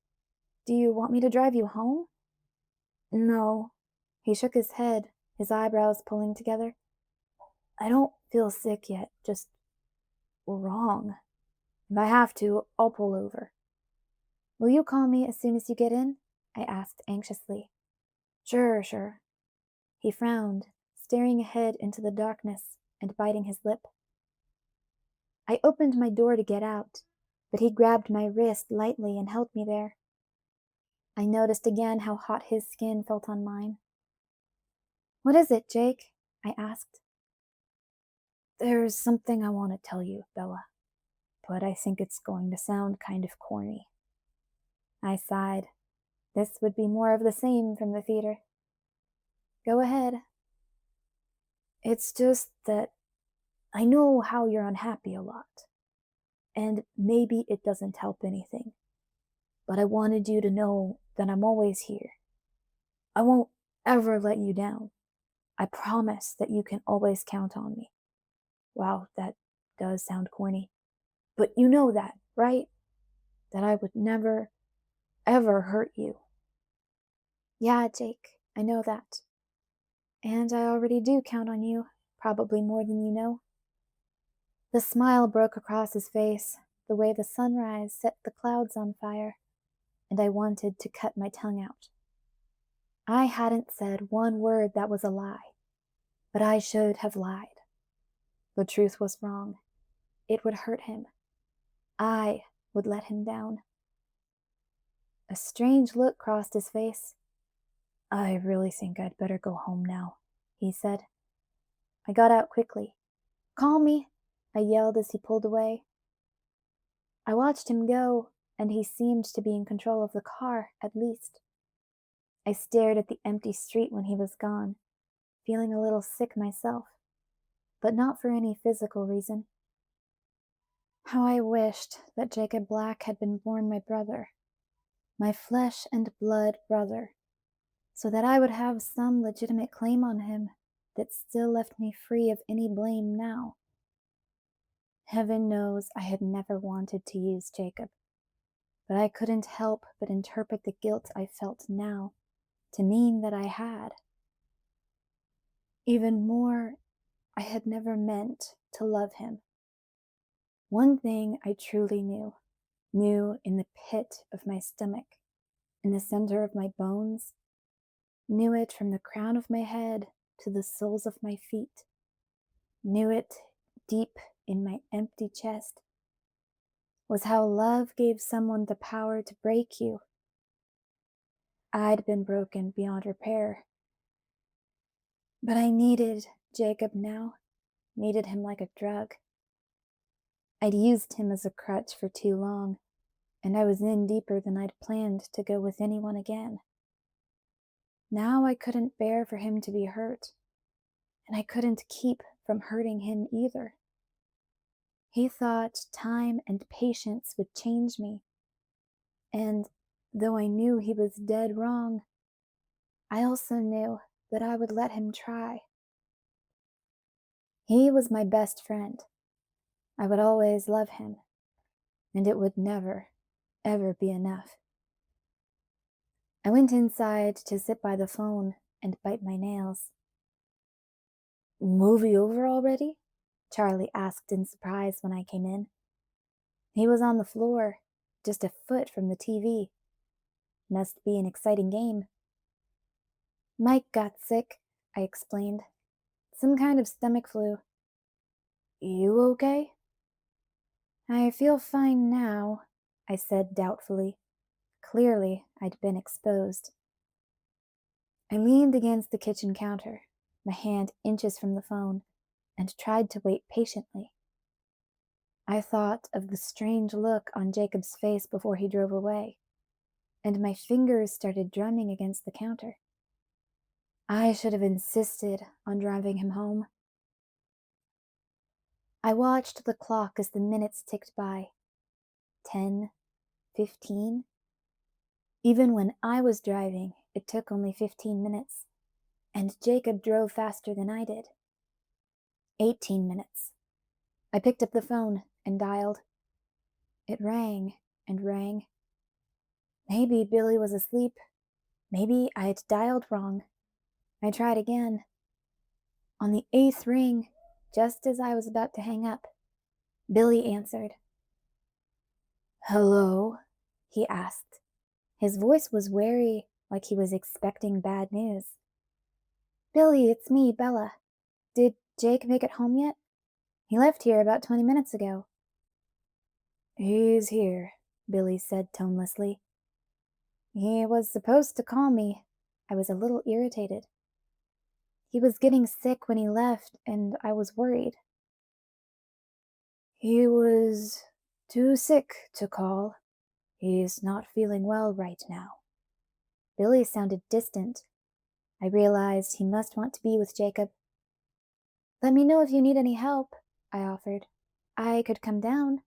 Do you want me to drive you home? No. He shook his head, his eyebrows pulling together. I don't feel sick yet, just wrong. If I have to, I'll pull over. Will you call me as soon as you get in? I asked anxiously. Sure, sure. He frowned, staring ahead into the darkness and biting his lip. I opened my door to get out, but he grabbed my wrist lightly and held me there. I noticed again how hot his skin felt on mine. What is it, Jake? I asked. There's something I want to tell you, Bella, but I think it's going to sound kind of corny. I sighed. This would be more of the same from the theater. Go ahead. It's just that I know how you're unhappy a lot, and maybe it doesn't help anything, but I wanted you to know that I'm always here. I won't ever let you down. I promise that you can always count on me. Wow, that does sound corny. But you know that, right? That I would never, ever hurt you. Yeah, Jake, I know that. And I already do count on you, probably more than you know. The smile broke across his face, the way the sunrise set the clouds on fire, and I wanted to cut my tongue out. I hadn't said one word that was a lie, but I should have lied. The truth was wrong. It would hurt him. I would let him down. A strange look crossed his face. I really think I'd better go home now, he said. I got out quickly. Call me, I yelled as he pulled away. I watched him go, and he seemed to be in control of the car, at least. I stared at the empty street when he was gone, feeling a little sick myself, but not for any physical reason. How I wished that Jacob Black had been born my brother, my flesh and blood brother, so that I would have some legitimate claim on him that still left me free of any blame now. Heaven knows I had never wanted to use Jacob, but I couldn't help but interpret the guilt I felt now to mean that I had. Even more, I had never meant to love him. One thing I truly knew in the pit of my stomach, in the center of my bones, knew it from the crown of my head to the soles of my feet, knew it deep in my empty chest, was how love gave someone the power to break you. I'd been broken beyond repair. But I needed Jacob now, needed him like a drug. I'd used him as a crutch for too long, and I was in deeper than I'd planned to go with anyone again. Now I couldn't bear for him to be hurt, and I couldn't keep from hurting him either. He thought time and patience would change me, and though I knew he was dead wrong, I also knew that I would let him try. He was my best friend. I would always love him, and it would never, ever be enough. I went inside to sit by the phone and bite my nails. Movie over already? Charlie asked in surprise when I came in. He was on the floor, just a foot from the TV. Must be an exciting game. Mike got sick, I explained. Some kind of stomach flu. You okay? I feel fine now, I said doubtfully. Clearly, I'd been exposed. I leaned against the kitchen counter, my hand inches from the phone, and tried to wait patiently. I thought of the strange look on Jacob's face before he drove away, and my fingers started drumming against the counter. I should have insisted on driving him home. I watched the clock as the minutes ticked by. 10, 15. Even when I was driving, it took only 15 minutes, and Jacob drove faster than I did. 18 minutes. I picked up the phone and dialed. It rang and rang. Maybe Billy was asleep. Maybe I had dialed wrong. I tried again. On the 8th ring, just as I was about to hang up, Billy answered. "Hello?" he asked. His voice was wary, like he was expecting bad news. "Billy, it's me, Bella. Did Jake make it home yet? He left here about 20 minutes ago." "He's here," Billy said tonelessly. "He was supposed to call me." I was a little irritated. "He was getting sick when he left, and I was worried." "He was too sick to call. He's not feeling well right now." Billy sounded distant. I realized he must want to be with Jacob. "Let me know if you need any help," I offered. "I could come down."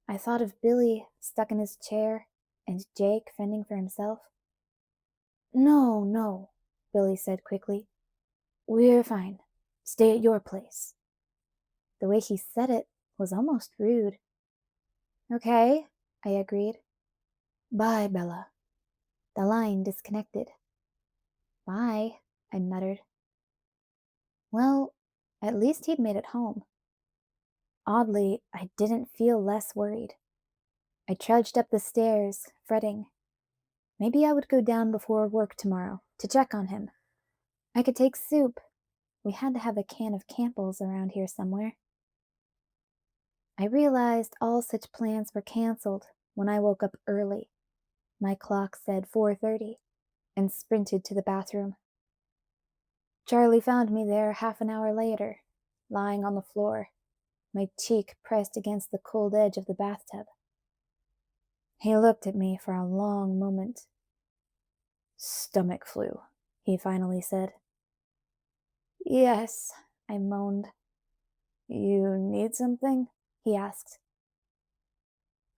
I thought of Billy stuck in his chair and Jake fending for himself. "No, no," Billy said quickly. "We're fine. Stay at your place." The way he said it was almost rude. "Okay," I agreed. "Bye, Bella." The line disconnected. "Bye," I muttered. Well, at least he'd made it home. Oddly, I didn't feel less worried. I trudged up the stairs, fretting. Maybe I would go down before work tomorrow to check on him. I could take soup. We had to have a can of Campbell's around here somewhere. I realized all such plans were canceled when I woke up early. My clock said 4:30, and sprinted to the bathroom. Charlie found me there half an hour later, lying on the floor, my cheek pressed against the cold edge of the bathtub. He looked at me for a long moment. "Stomach flu," he finally said. "Yes," I moaned. "You need something?" he asked.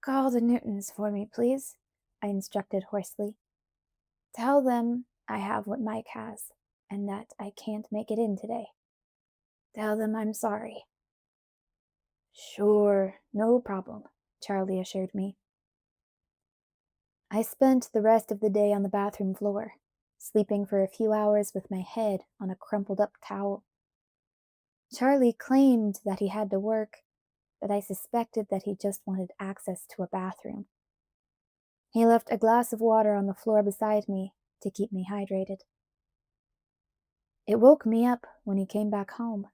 "Call the Newtons for me, please," I instructed hoarsely. "Tell them I have what Mike has, and that I can't make it in today. Tell them I'm sorry." "Sure, no problem," Charlie assured me. I spent the rest of the day on the bathroom floor, sleeping for a few hours with my head on a crumpled up towel. Charlie claimed that he had to work, but I suspected that he just wanted access to a bathroom. He left a glass of water on the floor beside me to keep me hydrated. It woke me up when he came back home.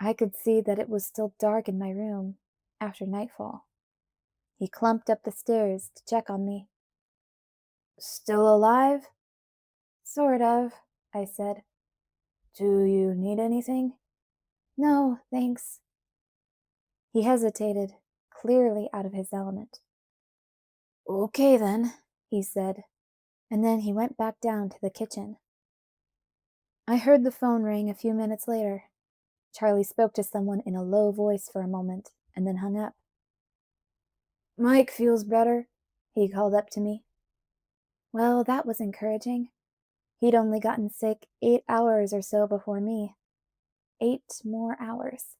I could see that it was still dark in my room after nightfall. He clumped up the stairs to check on me. "Still alive?" "Sort of," I said. "Do you need anything?" "No, thanks." He hesitated, clearly out of his element. "Okay then," he said, and then he went back down to the kitchen. I heard the phone ring a few minutes later. Charlie spoke to someone in a low voice for a moment, and then hung up. "Mike feels better," he called up to me. Well, that was encouraging. He'd only gotten sick 8 hours or so before me. 8 more hours.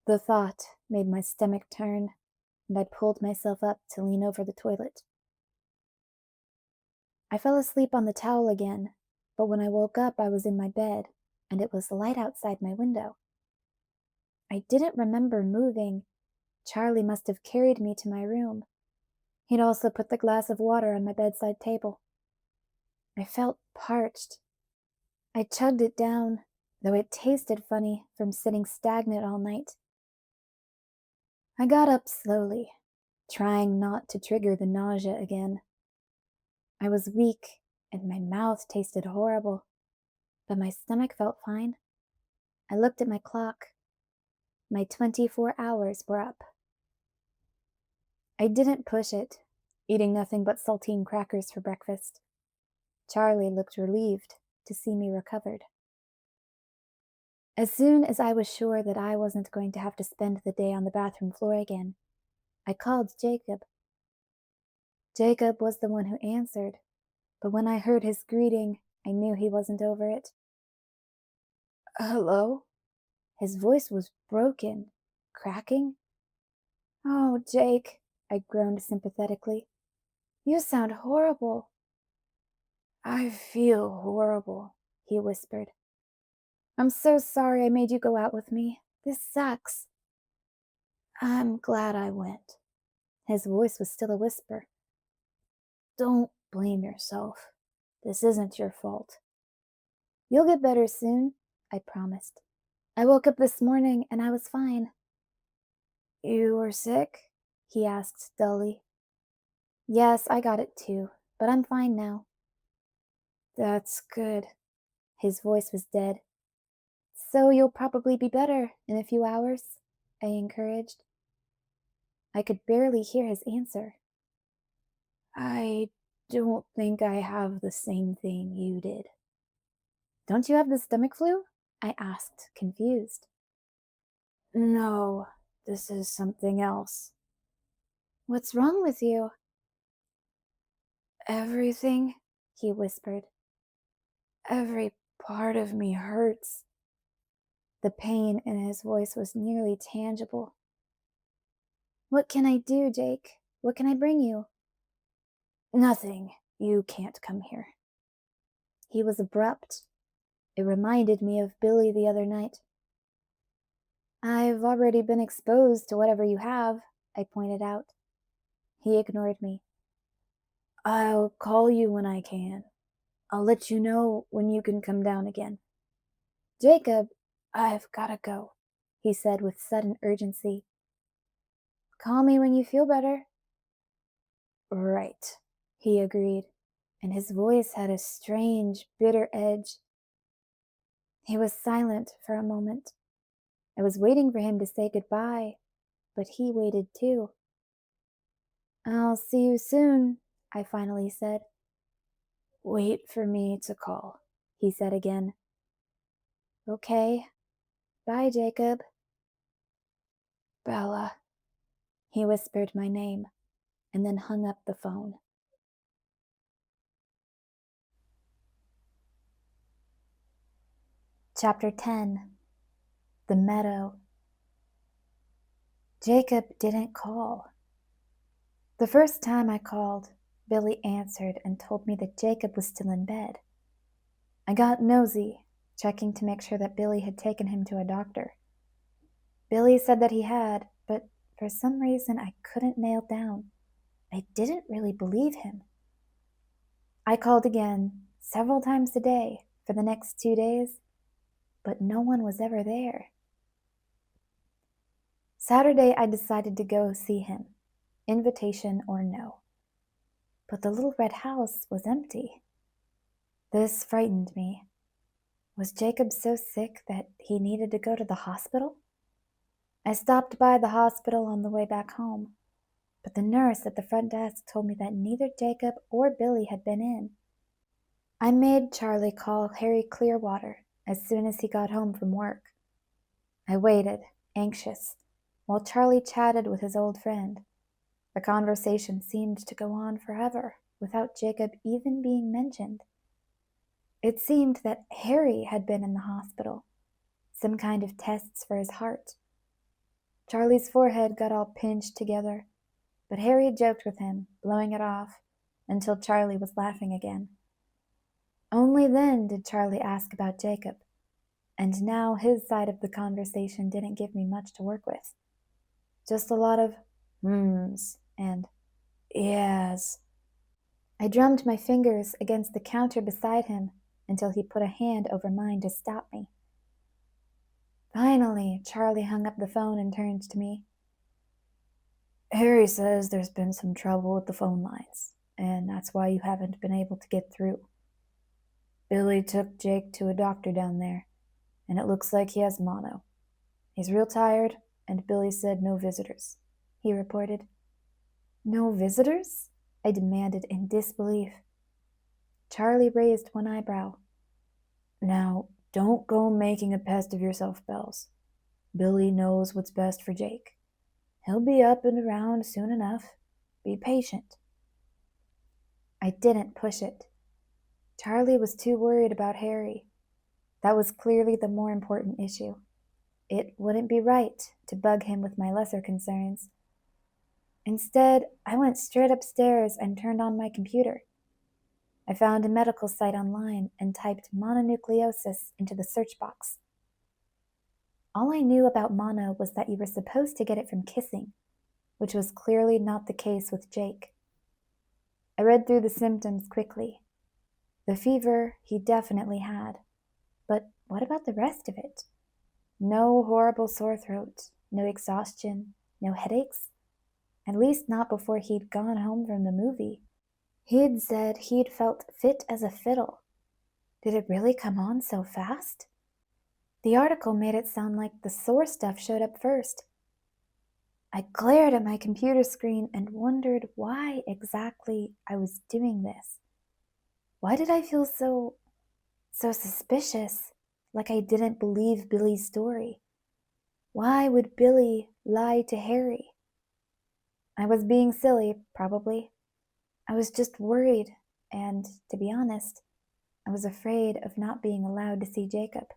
The thought made my stomach turn, and I pulled myself up to lean over the toilet. I fell asleep on the towel again, but when I woke up I was in my bed, and it was light outside my window. I didn't remember moving. Charlie must have carried me to my room. He'd also put the glass of water on my bedside table. I felt parched. I chugged it down, though it tasted funny from sitting stagnant all night. I got up slowly, trying not to trigger the nausea again. I was weak, and my mouth tasted horrible, but my stomach felt fine. I looked at my clock. My 24 hours were up. I didn't push it, eating nothing but saltine crackers for breakfast. Charlie looked relieved to see me recovered. As soon as I was sure that I wasn't going to have to spend the day on the bathroom floor again, I called Jacob. Jacob was the one who answered, but when I heard his greeting, I knew he wasn't over it. "Hello?" His voice was broken, cracking. "Oh, Jake," I groaned sympathetically. "You sound horrible." "I feel horrible," he whispered. "I'm so sorry I made you go out with me. This sucks." "I'm glad I went." His voice was still a whisper. "Don't blame yourself. This isn't your fault." "You'll get better soon," I promised. "I woke up this morning and I was fine." "You were sick?" he asked dully. "Yes, I got it too, but I'm fine now." "That's good." His voice was dead. "So you'll probably be better in a few hours?" I encouraged. I could barely hear his answer. "I don't think I have the same thing you did." "Don't you have the stomach flu?" I asked, confused. "No, this is something else." "What's wrong with you?" "Everything," he whispered. "Every part of me hurts." The pain in his voice was nearly tangible. "What can I do, Jake? What can I bring you?" "Nothing. You can't come here." He was abrupt. It reminded me of Billy the other night. "I've already been exposed to whatever you have," I pointed out. He ignored me. "I'll call you when I can. I'll let you know when you can come down again." "Jacob, I've gotta go," he said with sudden urgency. "Call me when you feel better." "Right," he agreed, and his voice had a strange, bitter edge. He was silent for a moment. I was waiting for him to say goodbye, but he waited too. "I'll see you soon," I finally said. "Wait for me to call," he said again. "Okay. Bye, Jacob." "Bella." He whispered my name and then hung up the phone. Chapter 10. The Meadow. Jacob didn't call. The first time I called, Billy answered and told me that Jacob was still in bed. I got nosy, checking to make sure that Billy had taken him to a doctor. Billy said that he had, but for some reason I couldn't nail down. I didn't really believe him. I called again, several times a day, for the next 2 days, but no one was ever there. Saturday, I decided to go see him, invitation or no. But the little red house was empty. This frightened me. Was Jacob so sick that he needed to go to the hospital? I stopped by the hospital on the way back home, but the nurse at the front desk told me that neither Jacob or Billy had been in. I made Charlie call Harry Clearwater as soon as he got home from work. I waited, anxious, while Charlie chatted with his old friend. The conversation seemed to go on forever, without Jacob even being mentioned. It seemed that Harry had been in the hospital, some kind of tests for his heart. Charlie's forehead got all pinched together, but Harry joked with him, blowing it off, until Charlie was laughing again. Only then did Charlie ask about Jacob, and now his side of the conversation didn't give me much to work with. Just a lot of hmms and yes. I drummed my fingers against the counter beside him until he put a hand over mine to stop me. Finally, Charlie hung up the phone and turned to me. "Harry says there's been some trouble with the phone lines, and that's why you haven't been able to get through. Billy took Jake to a doctor down there, and it looks like he has mono. He's real tired, and Billy said no visitors," he reported. "No visitors?" I demanded in disbelief. Charlie raised one eyebrow. "Now, don't go making a pest of yourself, Bells. Billy knows what's best for Jake. He'll be up and around soon enough. Be patient." I didn't push it. Charlie was too worried about Harry. That was clearly the more important issue. It wouldn't be right to bug him with my lesser concerns. Instead, I went straight upstairs and turned on my computer. I found a medical site online and typed mononucleosis into the search box. All I knew about mono was that you were supposed to get it from kissing, which was clearly not the case with Jake. I read through the symptoms quickly. The fever he definitely had, but what about the rest of it? No horrible sore throat, no exhaustion, no headaches, at least not before he'd gone home from the movie. He'd said he'd felt fit as a fiddle. Did it really come on so fast? The article made it sound like the sore stuff showed up first. I glared at my computer screen and wondered why exactly I was doing this. Why did I feel so suspicious, like I didn't believe Billy's story? Why would Billy lie to Harry? I was being silly, probably. I was just worried, and to be honest, I was afraid of not being allowed to see Jacob.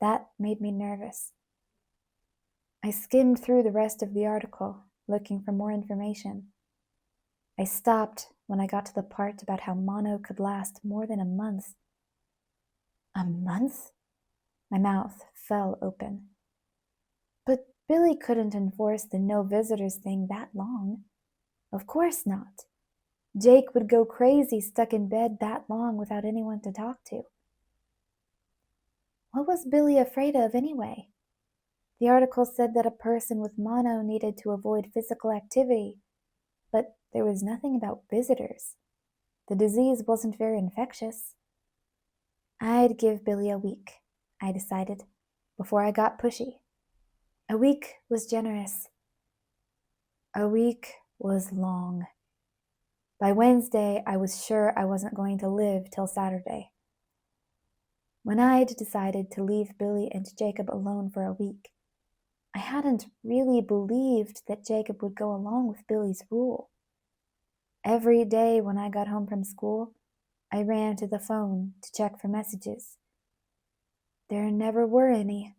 That made me nervous. I skimmed through the rest of the article, looking for more information. I stopped when I got to the part about how mono could last more than a month. A month? My mouth fell open. But Billy couldn't enforce the no visitors thing that long. Of course not. Jake would go crazy stuck in bed that long without anyone to talk to. What was Billy afraid of anyway? The article said that a person with mono needed to avoid physical activity, but there was nothing about visitors. The disease wasn't very infectious. I'd give Billy a week, I decided, before I got pushy. A week was generous. A week was long. By Wednesday, I was sure I wasn't going to live till Saturday. When I'd decided to leave Billy and Jacob alone for a week, I hadn't really believed that Jacob would go along with Billy's rule. Every day when I got home from school, I ran to the phone to check for messages. There never were any.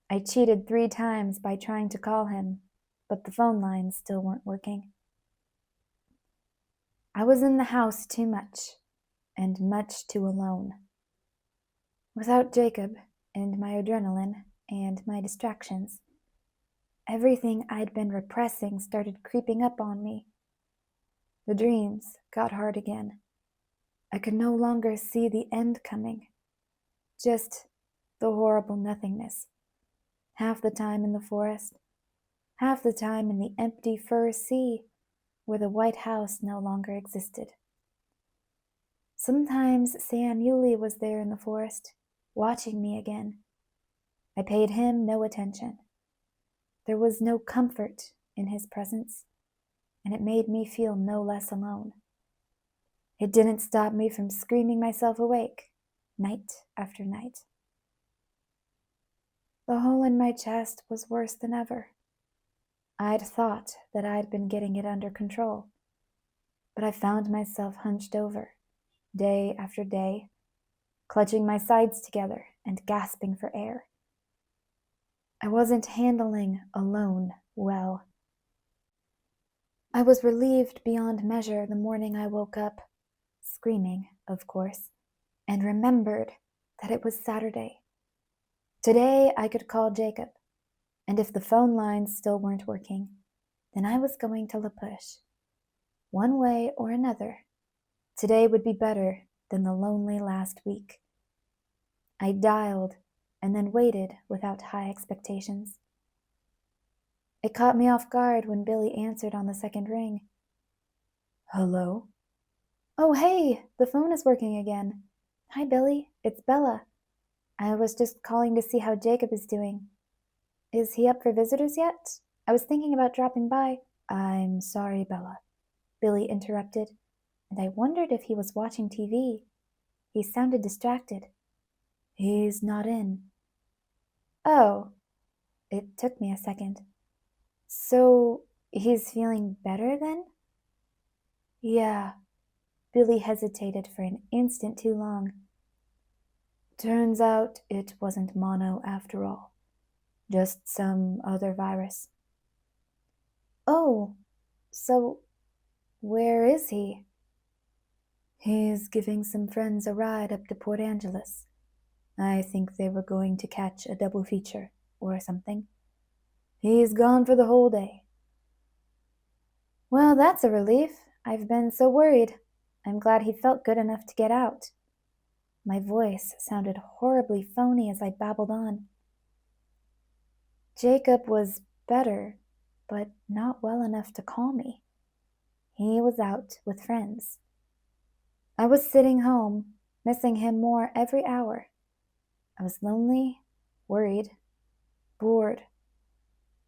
I cheated 3 times by trying to call him, but the phone lines still weren't working. I was in the house too much, and much too alone. Without Jacob, and my adrenaline, and my distractions, everything I'd been repressing started creeping up on me. The dreams got hard again. I could no longer see the end coming, just the horrible nothingness. Half the time in the forest, half the time in the empty fur sea where the White House no longer existed. Sometimes Sam Yulee was there in the forest, watching me again. I paid him no attention. There was no comfort in his presence, and it made me feel no less alone. It didn't stop me from screaming myself awake, night after night. The hole in my chest was worse than ever. I'd thought that I'd been getting it under control, but I found myself hunched over, day after day, clutching my sides together and gasping for air. I wasn't handling alone well. I was relieved beyond measure the morning I woke up, screaming, of course, and remembered that it was Saturday. Today I could call Jacob, and if the phone lines still weren't working, then I was going to La Push. One way or another, today would be better than the lonely last week. I dialed and then waited without high expectations. It caught me off guard when Billy answered on the second ring. Hello? Oh, hey, the phone is working again. Hi, Billy, it's Bella. I was just calling to see how Jacob is doing. Is he up for visitors yet? I was thinking about dropping by. I'm sorry, Bella, Billy interrupted, and I wondered if he was watching TV. He sounded distracted. He's not in. Oh, it took me a second. So, he's feeling better then? Yeah. Billy hesitated for an instant too long. Turns out it wasn't mono after all, just some other virus. Oh, so where is he? He's giving some friends a ride up to Port Angeles. I think they were going to catch a double feature or something. He's gone for the whole day. Well, that's a relief. I've been so worried. I'm glad he felt good enough to get out. My voice sounded horribly phony as I babbled on. Jacob was better, but not well enough to call me. He was out with friends. I was sitting home, missing him more every hour. I was lonely, worried, bored,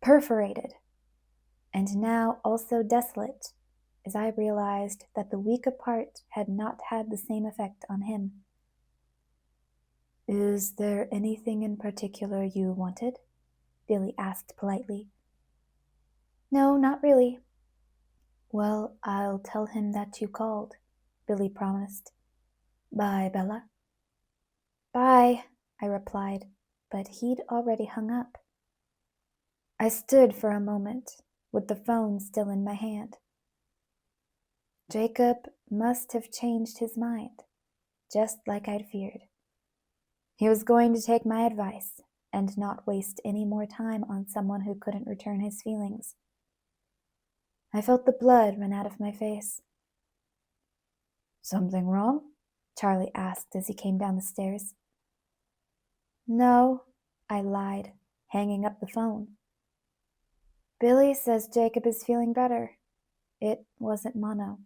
perforated, and now also desolate as I realized that the week apart had not had the same effect on him. Is there anything in particular you wanted? Billy asked politely. No, not really. Well, I'll tell him that you called, Billy promised. Bye, Bella. Bye, I replied, but he'd already hung up. I stood for a moment, with the phone still in my hand. Jacob must have changed his mind, just like I'd feared. He was going to take my advice and not waste any more time on someone who couldn't return his feelings. I felt the blood run out of my face. Something wrong? Charlie asked as he came down the stairs. No, I lied, hanging up the phone. Billy says Jacob is feeling better. It wasn't mono,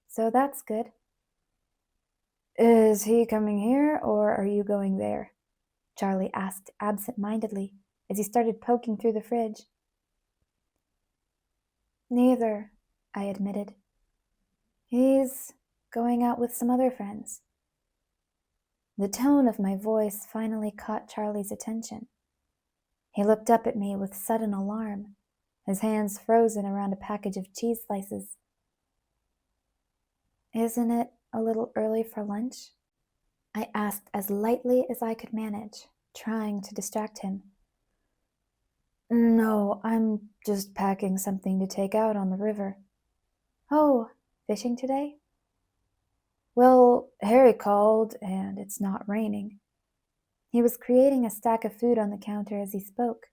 so that's good. Is he coming here, or are you going there? Charlie asked absent-mindedly as he started poking through the fridge. Neither, I admitted. He's going out with some other friends. The tone of my voice finally caught Charlie's attention. He looked up at me with sudden alarm, his hands frozen around a package of cheese slices. Isn't it a little early for lunch? I asked as lightly as I could manage, trying to distract him. No, I'm just packing something to take out on the river. Oh, fishing today? Well, Harry called, and it's not raining. He was creating a stack of food on the counter as he spoke.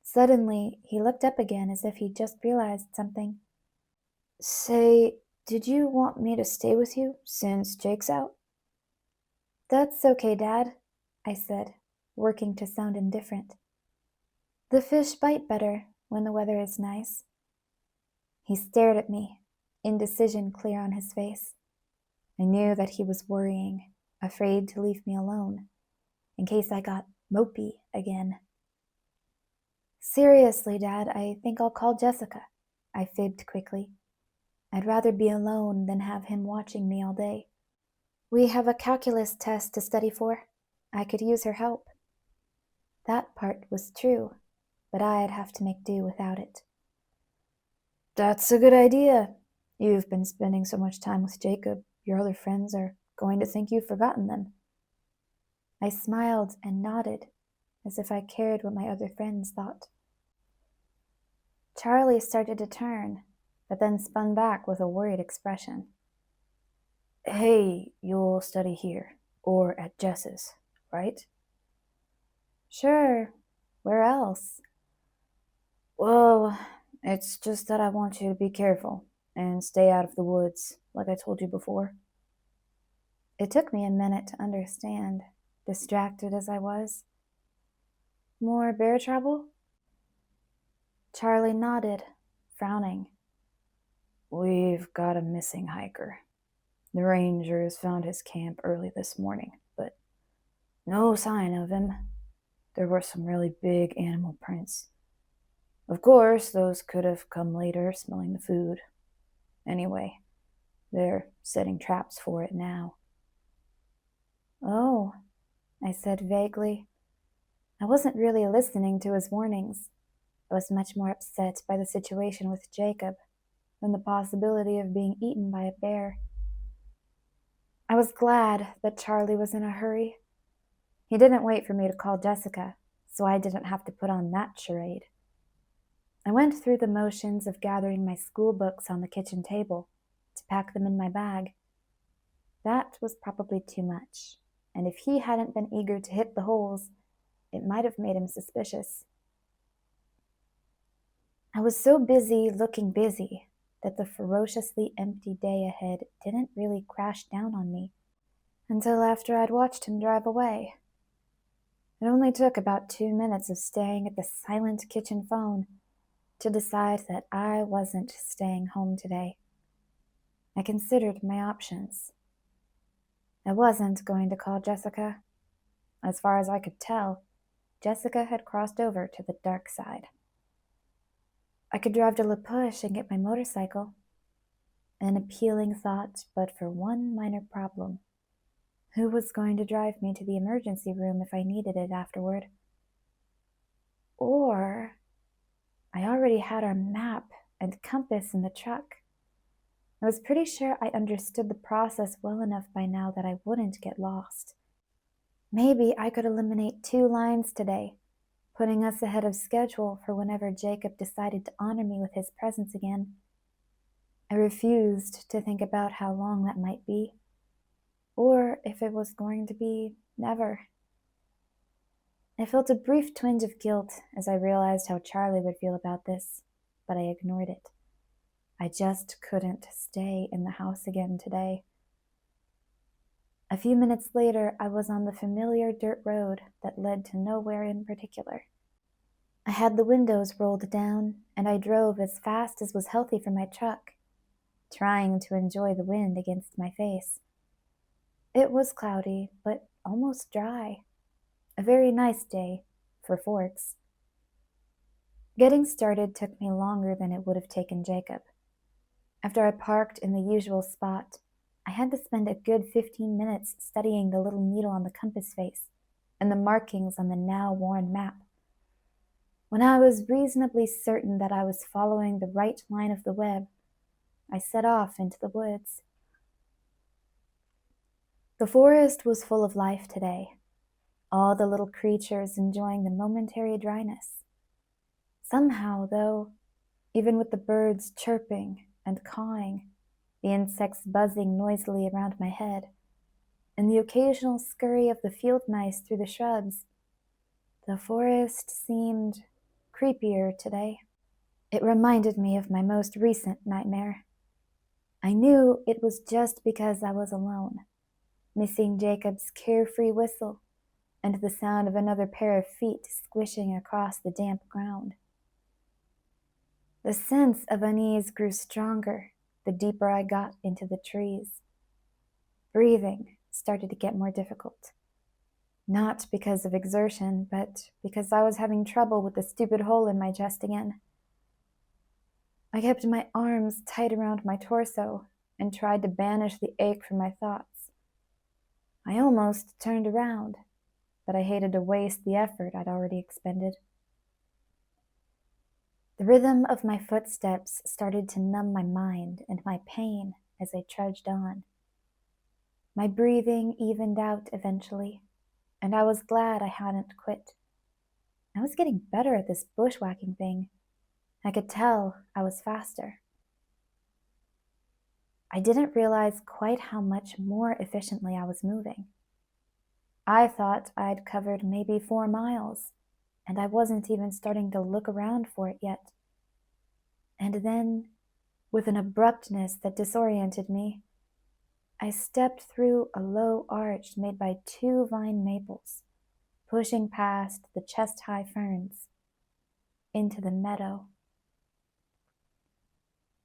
Suddenly, he looked up again as if he'd just realized something. Say, did you want me to stay with you since Jake's out? That's okay, Dad, I said, working to sound indifferent. The fish bite better when the weather is nice. He stared at me, indecision clear on his face. I knew that he was worrying, afraid to leave me alone, in case I got mopey again. Seriously, Dad, I think I'll call Jessica, I fibbed quickly. I'd rather be alone than have him watching me all day. We have a calculus test to study for. I could use her help. That part was true, but I'd have to make do without it. That's a good idea. You've been spending so much time with Jacob, your other friends are going to think you've forgotten them. I smiled and nodded, as if I cared what my other friends thought. Charlie started to turn, but then spun back with a worried expression. Hey, you'll study here, or at Jess's, right? Sure. Where else? Well, it's just that I want you to be careful and stay out of the woods, like I told you before. It took me a minute to understand, distracted as I was. More bear trouble? Charlie nodded, frowning. We've got a missing hiker. The rangers found his camp early this morning, but no sign of him. There were some really big animal prints. Of course, those could have come later, smelling the food. Anyway, they're setting traps for it now. Oh, I said vaguely. I wasn't really listening to his warnings. I was much more upset by the situation with Jacob than the possibility of being eaten by a bear. I was glad that Charlie was in a hurry. He didn't wait for me to call Jessica, so I didn't have to put on that charade. I went through the motions of gathering my school books on the kitchen table to pack them in my bag. That was probably too much, and if he hadn't been eager to hit the holes, it might have made him suspicious. I was so busy looking busy that the ferociously empty day ahead didn't really crash down on me until after I'd watched him drive away. It only took about 2 minutes of staring at the silent kitchen phone to decide that I wasn't staying home today. I considered my options. I wasn't going to call Jessica. As far as I could tell, Jessica had crossed over to the dark side. I could drive to La Push and get my motorcycle. An appealing thought, but for one minor problem. Who was going to drive me to the emergency room if I needed it afterward? Or I already had our map and compass in the truck. I was pretty sure I understood the process well enough by now that I wouldn't get lost. Maybe I could eliminate 2 lines today, putting us ahead of schedule for whenever Jacob decided to honor me with his presence again. I refused to think about how long that might be, or if it was going to be never. I felt a brief twinge of guilt as I realized how Charlie would feel about this, but I ignored it. I just couldn't stay in the house again today. A few minutes later, I was on the familiar dirt road that led to nowhere in particular. I had the windows rolled down, and I drove as fast as was healthy for my truck, trying to enjoy the wind against my face. It was cloudy, but almost dry. A very nice day for Forks. Getting started took me longer than it would have taken Jacob. After I parked in the usual spot, I had to spend a good 15 minutes studying the little needle on the compass face and the markings on the now worn map. When I was reasonably certain that I was following the right line of the web, I set off into the woods. The forest was full of life today, all the little creatures enjoying the momentary dryness. Somehow, though, even with the birds chirping and cawing, the insects buzzing noisily around my head, and the occasional scurry of the field mice through the shrubs, the forest seemed creepier today. It reminded me of my most recent nightmare. I knew it was just because I was alone, missing Jacob's carefree whistle and the sound of another pair of feet squishing across the damp ground. The sense of unease grew stronger the deeper I got into the trees. Breathing started to get more difficult. Not because of exertion, but because I was having trouble with the stupid hole in my chest again. I kept my arms tight around my torso and tried to banish the ache from my thoughts. I almost turned around, but I hated to waste the effort I'd already expended. The rhythm of my footsteps started to numb my mind and my pain as I trudged on. My breathing evened out eventually, and I was glad I hadn't quit. I was getting better at this bushwhacking thing. I could tell I was faster. I didn't realize quite how much more efficiently I was moving. I thought I'd covered maybe 4 miles, and I wasn't even starting to look around for it yet. And then, with an abruptness that disoriented me, I stepped through a low arch made by 2 vine maples, pushing past the chest-high ferns, into the meadow.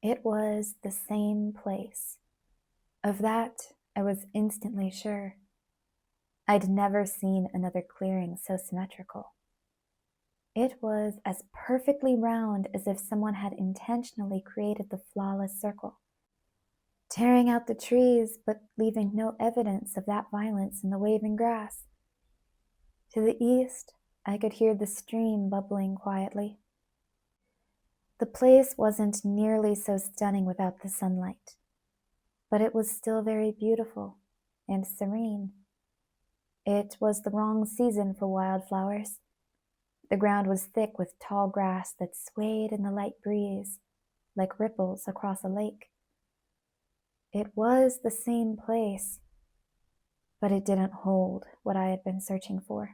It was the same place. Of that, I was instantly sure. I'd never seen another clearing so symmetrical. It was as perfectly round as if someone had intentionally created the flawless circle, tearing out the trees but leaving no evidence of that violence in the waving grass. To the east, I could hear the stream bubbling quietly. The place wasn't nearly so stunning without the sunlight, but it was still very beautiful and serene. It was the wrong season for wildflowers. The ground was thick with tall grass that swayed in the light breeze like ripples across a lake. It was the same place, but it didn't hold what I had been searching for.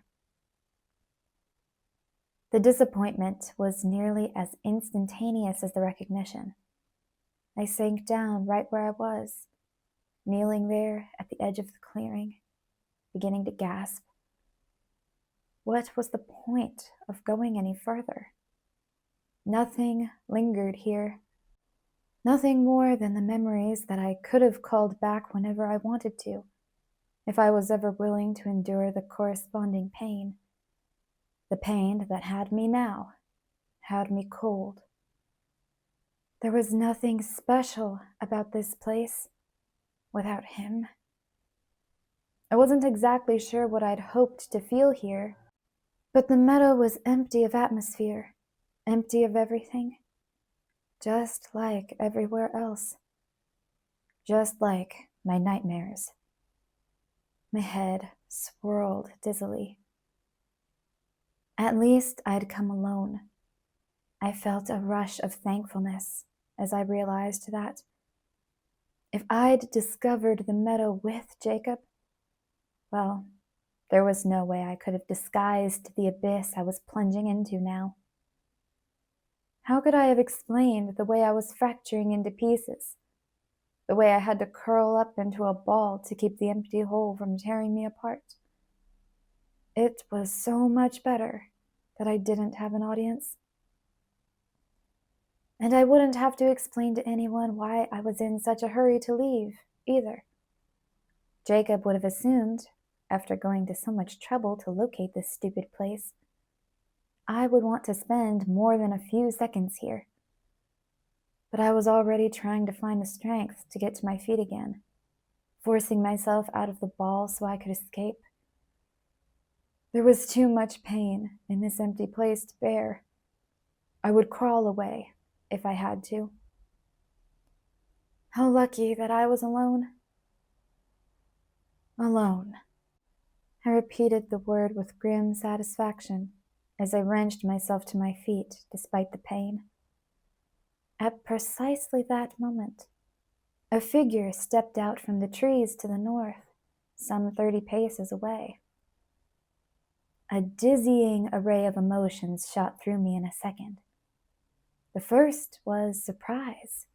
The disappointment was nearly as instantaneous as the recognition. I sank down right where I was, kneeling there at the edge of the clearing, beginning to gasp. What was the point of going any further? Nothing lingered here. Nothing more than the memories that I could have called back whenever I wanted to, if I was ever willing to endure the corresponding pain. The pain that had me now, had me cold. There was nothing special about this place without him. I wasn't exactly sure what I'd hoped to feel here, but the meadow was empty of atmosphere, empty of everything, just like everywhere else, just like my nightmares. My head swirled dizzily. At least I'd come alone. I felt a rush of thankfulness as I realized that if I'd discovered the meadow with Jacob, well, there was no way I could have disguised the abyss I was plunging into now. How could I have explained the way I was fracturing into pieces, the way I had to curl up into a ball to keep the empty hole from tearing me apart? It was so much better that I didn't have an audience. And I wouldn't have to explain to anyone why I was in such a hurry to leave, either. Jacob would have assumed, after going to so much trouble to locate this stupid place, I would want to spend more than a few seconds here. But I was already trying to find the strength to get to my feet again, forcing myself out of the ball so I could escape. There was too much pain in this empty place to bear. I would crawl away if I had to. How lucky that I was alone. Alone. I repeated the word with grim satisfaction as I wrenched myself to my feet despite the pain. At precisely that moment, a figure stepped out from the trees to the north, some 30 paces away. A dizzying array of emotions shot through me in a second. The first was surprise.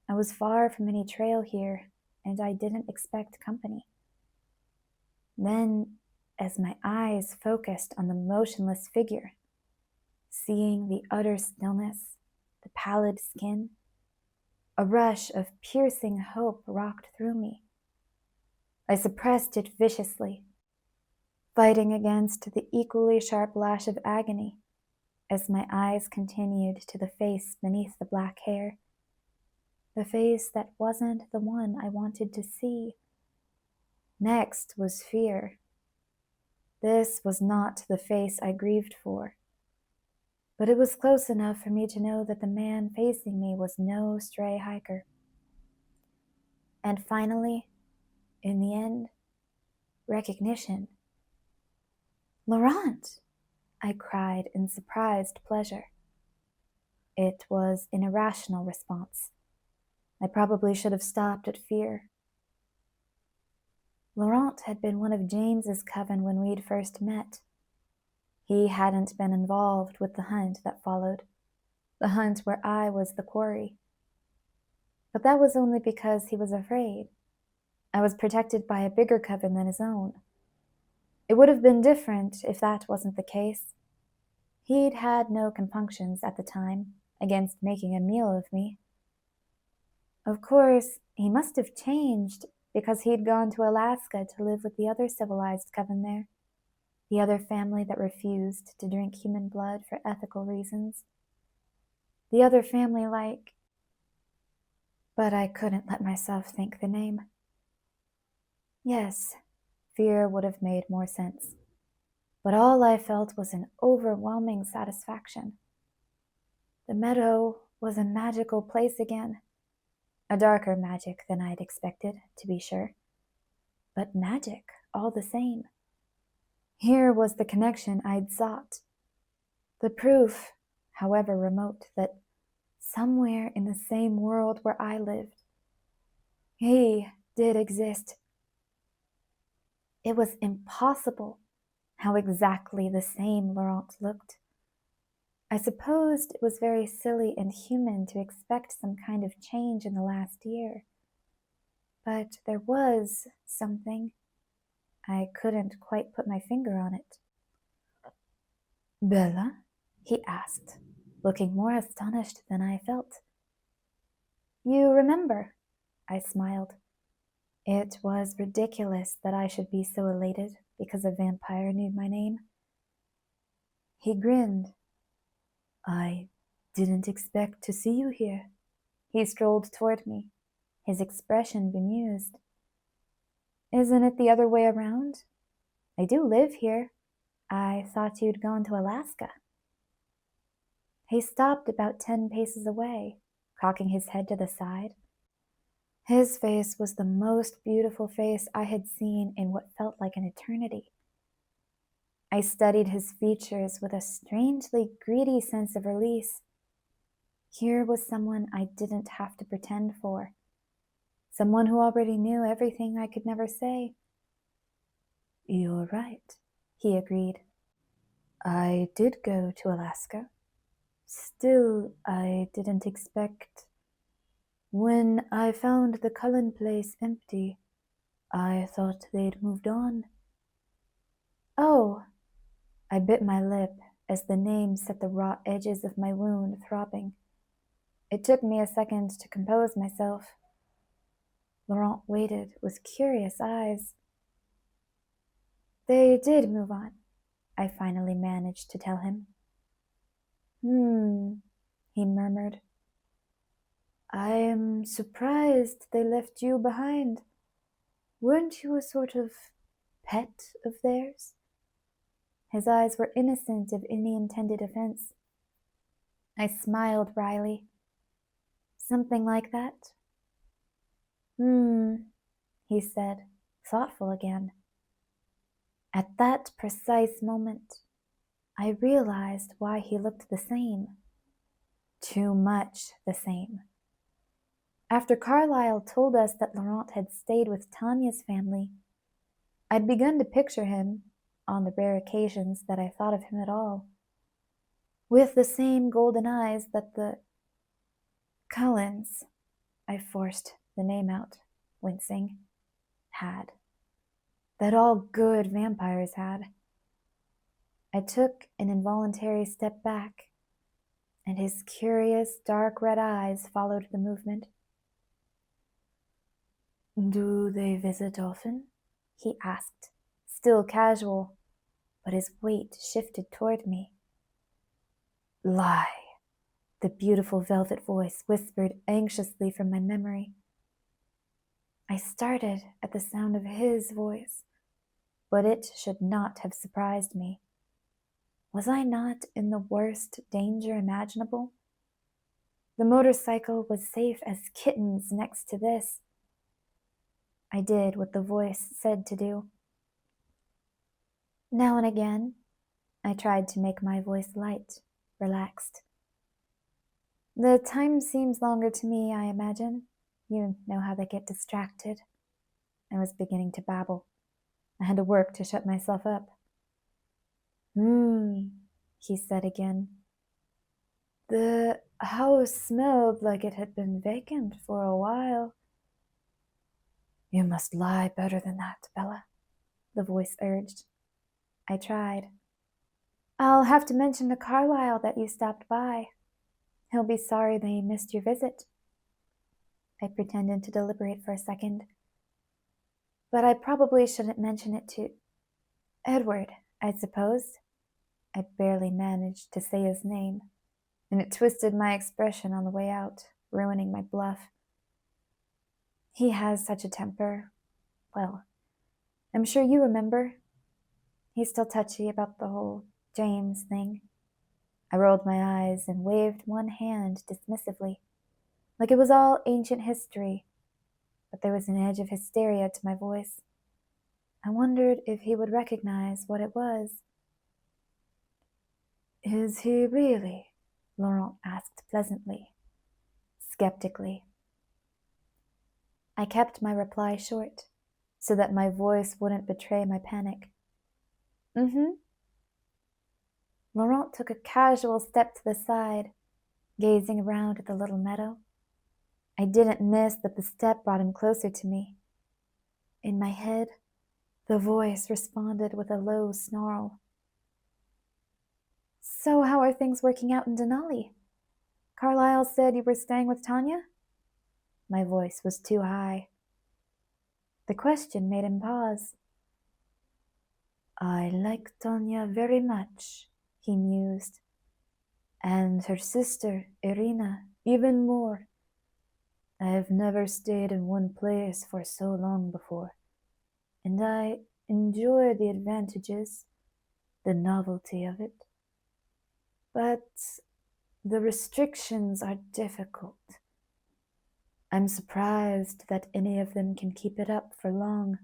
I was far from any trail here, and I didn't expect company. Then, as my eyes focused on the motionless figure, seeing the utter stillness, the pallid skin, a rush of piercing hope rocked through me. I suppressed it viciously, fighting against the equally sharp lash of agony as my eyes continued to the face beneath the black hair, the face that wasn't the one I wanted to see. Next was fear. This was not the face I grieved for, but it was close enough for me to know that the man facing me was no stray hiker. And finally, in the end, recognition. "Laurent!" I cried in surprised pleasure. It was an irrational response. I probably should have stopped at fear. Laurent had been one of James's coven when we'd first met. He hadn't been involved with the hunt that followed, the hunt where I was the quarry. But that was only because he was afraid. I was protected by a bigger coven than his own. It would have been different if that wasn't the case. He'd had no compunctions at the time against making a meal of me. Of course, he must have changed because he'd gone to Alaska to live with the other civilized coven there, the other family that refused to drink human blood for ethical reasons. The other family but I couldn't let myself think the name. Yes, fear would have made more sense, but all I felt was an overwhelming satisfaction. The meadow was a magical place again. A darker magic than I'd expected, to be sure, but magic all the same. Here was the connection I'd sought. The proof, however remote, that somewhere in the same world where I lived, he did exist. It was impossible how exactly the same Laurent looked. I supposed it was very silly and human to expect some kind of change in the last year. But there was something. I couldn't quite put my finger on it. Bella? He asked, looking more astonished than I felt. You remember? I smiled. It was ridiculous that I should be so elated because a vampire knew my name. He grinned. I didn't expect to see you here. He strolled toward me, his expression bemused. Isn't it the other way around? I do live here. I thought you'd gone to Alaska. He stopped about 10 paces away, cocking his head to the side. His face was the most beautiful face I had seen in what felt like an eternity. I studied his features with a strangely greedy sense of release. Here was someone I didn't have to pretend for. Someone who already knew everything I could never say. You're right, he agreed. I did go to Alaska. Still, I didn't expect. When I found the Cullen place empty, I thought they'd moved on. Oh, I bit my lip as the name set the raw edges of my wound throbbing. It took me a second to compose myself. Laurent waited with curious eyes. They did move on, I finally managed to tell him. He murmured. I'm surprised they left you behind. Weren't you a sort of pet of theirs? His eyes were innocent of any intended offense. I smiled wryly. Something like that? He said, thoughtful again. At that precise moment, I realized why he looked the same. Too much the same. After Carlyle told us that Laurent had stayed with Tanya's family, I'd begun to picture him, on the rare occasions that I thought of him at all, with the same golden eyes that the Cullens, I forced the name out, wincing, had. That all good vampires had. I took an involuntary step back, and his curious dark red eyes followed the movement. Do they visit often? He asked, still casual, but his weight shifted toward me. Lie, the beautiful velvet voice whispered anxiously from my memory. I started at the sound of his voice, but it should not have surprised me. Was I not in the worst danger imaginable? The motorcycle was safe as kittens next to this. I did what the voice said to do. Now and again, I tried to make my voice light, relaxed. The time seems longer to me, I imagine. You know how they get distracted. I was beginning to babble. I had to work to shut myself up. He said again. The house smelled like it had been vacant for a while. You must lie better than that, Bella, the voice urged. I tried. I'll have to mention to Carlyle that you stopped by. He'll be sorry that he missed your visit. I pretended to deliberate for a second. But I probably shouldn't mention it to Edward, I suppose. I barely managed to say his name, and it twisted my expression on the way out, ruining my bluff. He has such a temper. Well, I'm sure you remember. He's still touchy about the whole James thing. I rolled my eyes and waved one hand dismissively, like it was all ancient history, but there was an edge of hysteria to my voice. I wondered if he would recognize what it was. Is he really? Laurent asked pleasantly, skeptically. I kept my reply short, so that my voice wouldn't betray my panic. Mm-hmm. Laurent took a casual step to the side, gazing around at the little meadow. I didn't miss that the step brought him closer to me. In my head, the voice responded with a low snarl. So how are things working out in Denali? Carlyle said you were staying with Tanya? My voice was too high. The question made him pause. I like Tanya very much, he mused. And her sister, Irina, even more. I have never stayed in one place for so long before, and I enjoy the advantages, the novelty of it. But the restrictions are difficult. I'm surprised that any of them can keep it up for long.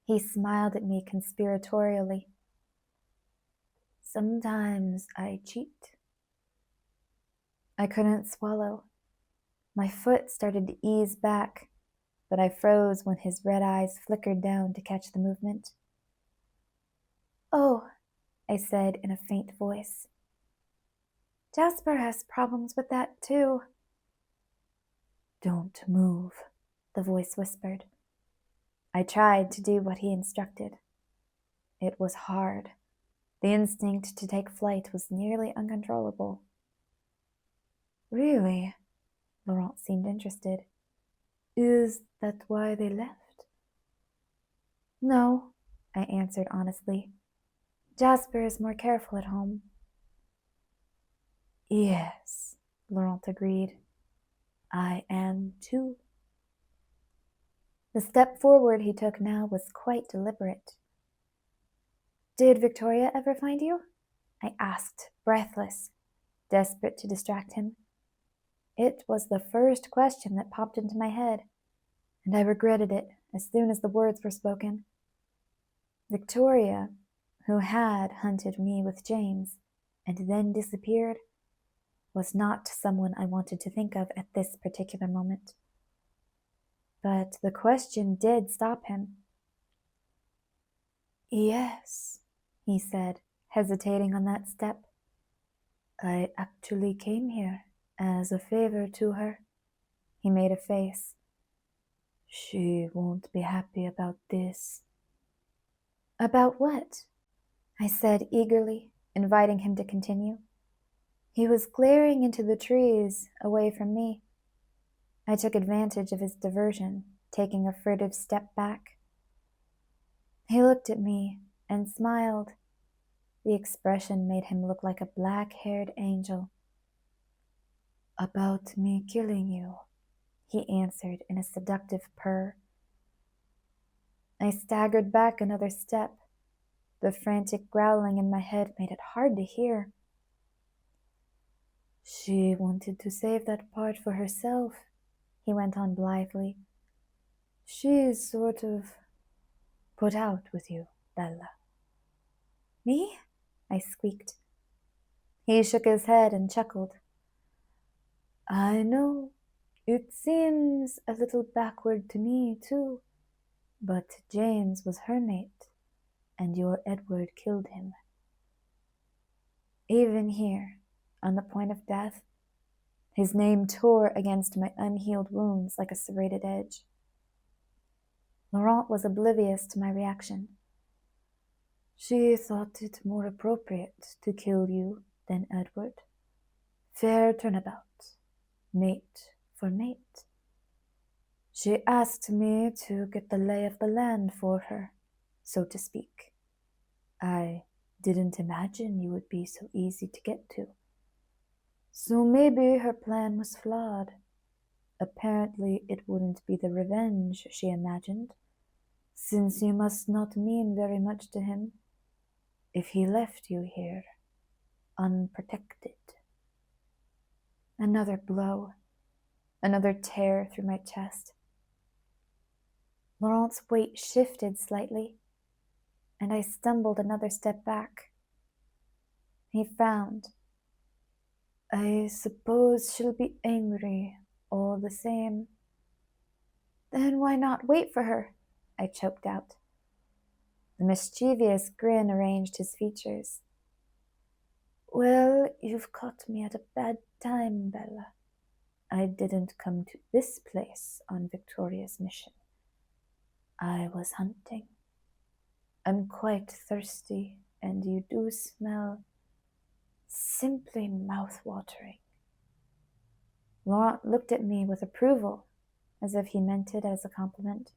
He smiled at me conspiratorially. Sometimes I cheat. I couldn't swallow. My foot started to ease back, but I froze when his red eyes flickered down to catch the movement. Oh, I said in a faint voice. Jasper has problems with that too. Don't move, the voice whispered. I tried to do what he instructed. It was hard. The instinct to take flight was nearly uncontrollable. Really? Laurent seemed interested. Is that why they left? No, I answered honestly. Jasper is more careful at home. Yes, Laurent agreed. I am too. The step forward he took now was quite deliberate. Did Victoria ever find you? I asked, breathless, desperate to distract him. It was the first question that popped into my head, and I regretted it as soon as the words were spoken. Victoria, who had hunted me with James and then disappeared, was not someone I wanted to think of at this particular moment. But the question did stop him. Yes, he said, hesitating on that step. I actually came here as a favor to her. He made a face. She won't be happy about this. About what? I said eagerly, inviting him to continue. He was glaring into the trees, away from me. I took advantage of his diversion, taking a furtive step back. He looked at me and smiled. The expression made him look like a black-haired angel. About me killing you, he answered in a seductive purr. I staggered back another step. The frantic growling in my head made it hard to hear. She wanted to save that part for herself, he went on blithely. She's sort of put out with you, Bella. Me? I squeaked. He shook his head and chuckled. I know. It seems a little backward to me, too. But James was her mate, and your Edward killed him. Even here, on the point of death, his name tore against my unhealed wounds like a serrated edge. Laurent was oblivious to my reaction. She thought it more appropriate to kill you than Edward. Fair turnabout, mate for mate. She asked me to get the lay of the land for her, so to speak. I didn't imagine you would be so easy to get to. So maybe her plan was flawed. Apparently it wouldn't be the revenge she imagined, since you must not mean very much to him if he left you here, unprotected. Another blow, another tear through my chest. Laurent's weight shifted slightly, and I stumbled another step back. He frowned. I suppose she'll be angry, all the same. Then why not wait for her? I choked out. The mischievous grin arranged his features. Well, you've caught me at a bad time, Bella. I didn't come to this place on Victoria's mission. I was hunting. I'm quite thirsty, and you do smell simply mouth-watering. Laurent looked at me with approval, as if he meant it as a compliment.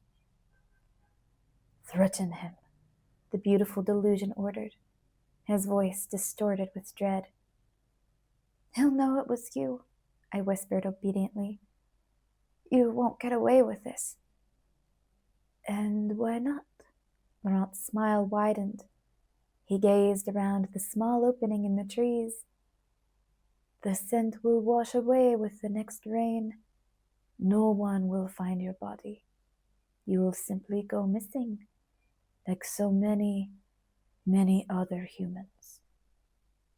Threaten him, the beautiful delusion ordered, his voice distorted with dread. He'll know it was you, I whispered obediently. You won't get away with this. And why not? Laurent's smile widened. He gazed around the small opening in the trees. The scent will wash away with the next rain. No one will find your body. You will simply go missing, like so many, many other humans.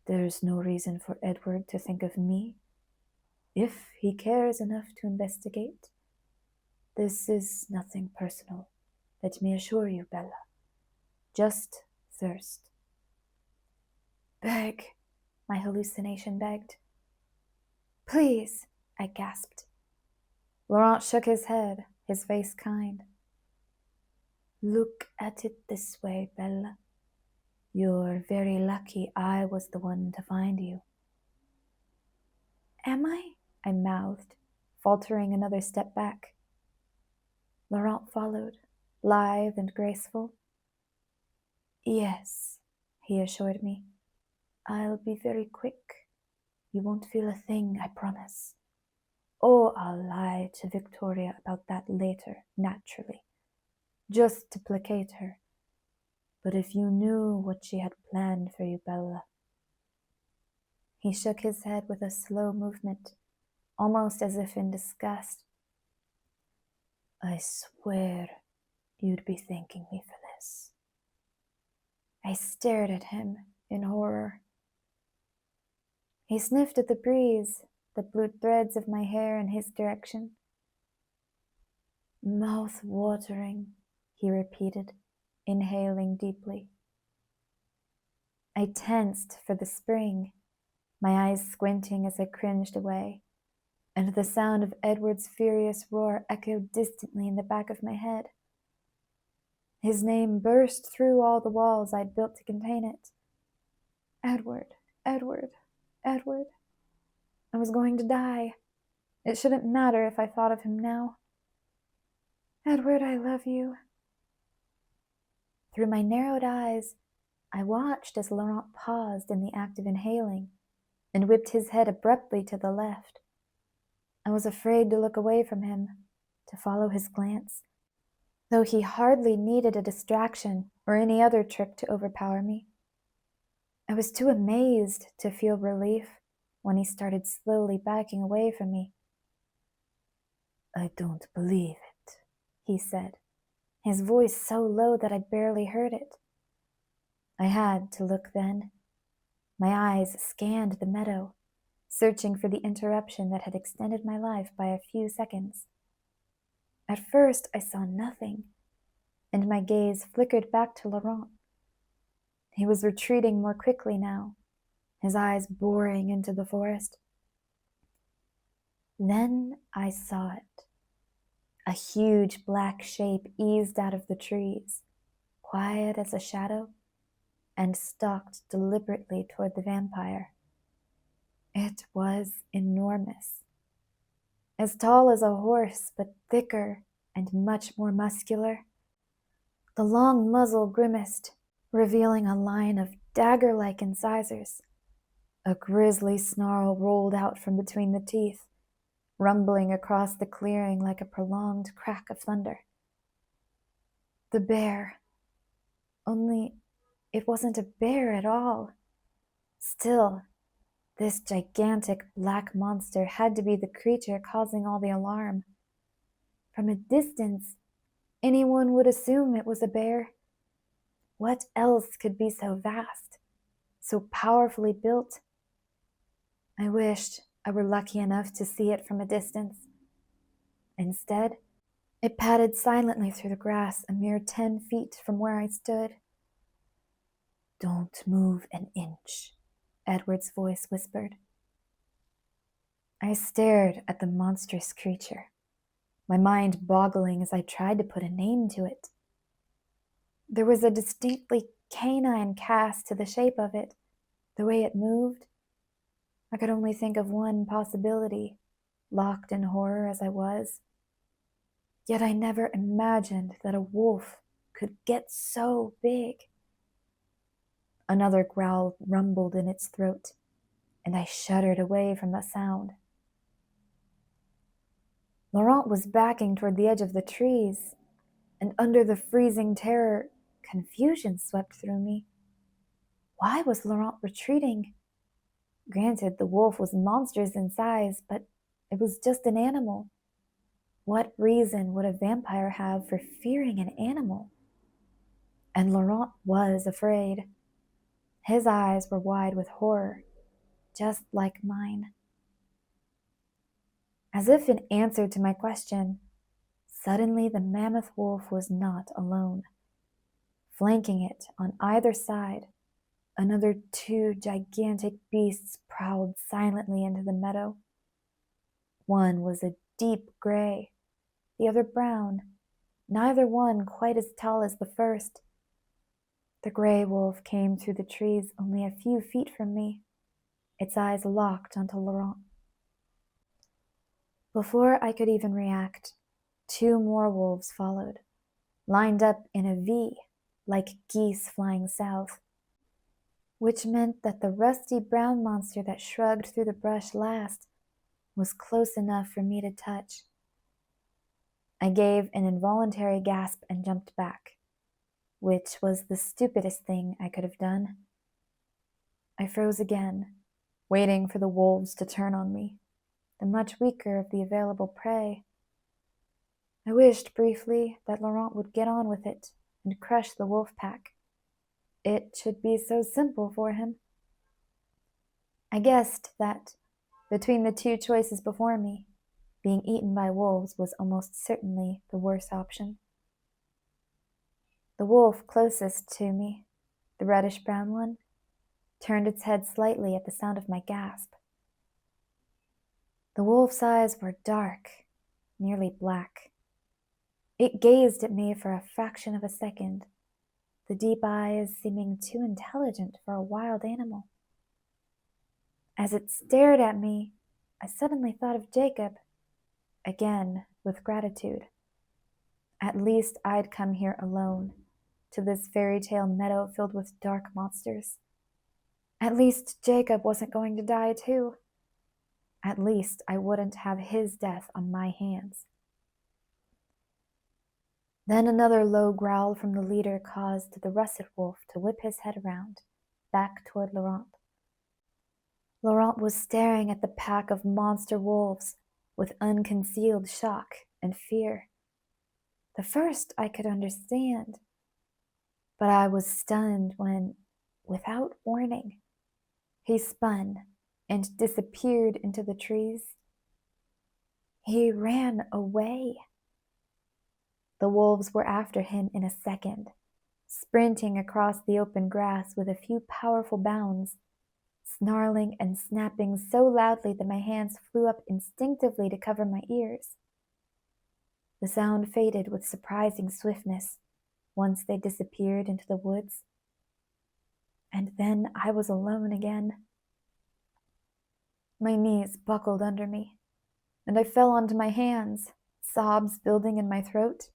There's no reason for Edward to think of me. If he cares enough to investigate, this is nothing personal, let me assure you, Bella. Just thirst. Beg, my hallucination begged. Please, I gasped. Laurent shook his head, his face kind. Look at it this way, Bella. You're very lucky I was the one to find you. Am I? I mouthed, faltering another step back. Laurent followed, lithe and graceful. Yes, he assured me. I'll be very quick. You won't feel a thing, I promise. Oh, I'll lie to Victoria about that later, naturally, just to placate her. But if you knew what she had planned for you, Bella. He shook his head with a slow movement, almost as if in disgust. I swear you'd be thanking me for this. I stared at him in horror. He sniffed at the breeze that blew threads of my hair in his direction. Mouth-watering, he repeated, inhaling deeply. I tensed for the spring, my eyes squinting as I cringed away, and the sound of Edward's furious roar echoed distantly in the back of my head. His name burst through all the walls I'd built to contain it. Edward, Edward, Edward. I was going to die. It shouldn't matter if I thought of him now. Edward, I love you. Through my narrowed eyes, I watched as Laurent paused in the act of inhaling and whipped his head abruptly to the left. I was afraid to look away from him, to follow his glance, though he hardly needed a distraction or any other trick to overpower me. I was too amazed to feel relief when he started slowly backing away from me. I don't believe it, he said, his voice so low that I barely heard it. I had to look then. My eyes scanned the meadow, searching for the interruption that had extended my life by a few seconds. At first I saw nothing, and my gaze flickered back to Laurent. He was retreating more quickly now, his eyes boring into the forest. Then I saw it. A huge black shape eased out of the trees, quiet as a shadow, and stalked deliberately toward the vampire. It was enormous. As tall as a horse, but thicker and much more muscular. The long muzzle grimaced, revealing a line of dagger-like incisors. A grisly snarl rolled out from between the teeth, rumbling across the clearing like a prolonged crack of thunder. The bear. Only it wasn't a bear at all. Still, this gigantic black monster had to be the creature causing all the alarm. From a distance, anyone would assume it was a bear. What else could be so vast, so powerfully built? I wished I were lucky enough to see it from a distance. Instead, it padded silently through the grass a mere 10 feet from where I stood. "Don't move an inch," Edward's voice whispered. I stared at the monstrous creature, my mind boggling as I tried to put a name to it. There was a distinctly canine cast to the shape of it, the way it moved. I could only think of one possibility, locked in horror as I was. Yet I never imagined that a wolf could get so big. Another growl rumbled in its throat, and I shuddered away from the sound. Laurent was backing toward the edge of the trees, and under the freezing terror, confusion swept through me. Why was Laurent retreating? Granted, the wolf was monstrous in size, but it was just an animal. What reason would a vampire have for fearing an animal? And Laurent was afraid. His eyes were wide with horror, just like mine. As if in answer to my question, suddenly the mammoth wolf was not alone. Flanking it on either side, another 2 gigantic beasts prowled silently into the meadow. One was a deep gray, the other brown, neither one quite as tall as the first. The gray wolf came through the trees only a few feet from me, its eyes locked onto Laurent. Before I could even react, 2 more wolves followed, lined up in a V, like geese flying south, which meant that the rusty brown monster that shrugged through the brush last was close enough for me to touch. I gave an involuntary gasp and jumped back, which was the stupidest thing I could have done. I froze again, waiting for the wolves to turn on me, the much weaker of the available prey. I wished briefly that Laurent would get on with it and crush the wolf pack. It should be so simple for him. I guessed that between the 2 choices before me, being eaten by wolves was almost certainly the worse option. The wolf closest to me, the reddish-brown one, turned its head slightly at the sound of my gasp. The wolf's eyes were dark, nearly black. It gazed at me for a fraction of a second, the deep eyes seeming too intelligent for a wild animal. As it stared at me, I suddenly thought of Jacob, again with gratitude. At least I'd come here alone, to this fairy tale meadow filled with dark monsters. At least Jacob wasn't going to die too. At least I wouldn't have his death on my hands. Then another low growl from the leader caused the russet wolf to whip his head around, back toward Laurent. Laurent was staring at the pack of monster wolves with unconcealed shock and fear. The first I could understand, but I was stunned when, without warning, he spun and disappeared into the trees. He ran away. The wolves were after him in a second, sprinting across the open grass with a few powerful bounds, snarling and snapping so loudly that my hands flew up instinctively to cover my ears. The sound faded with surprising swiftness once they disappeared into the woods. And then I was alone again. My knees buckled under me, and I fell onto my hands, sobs building in my throat.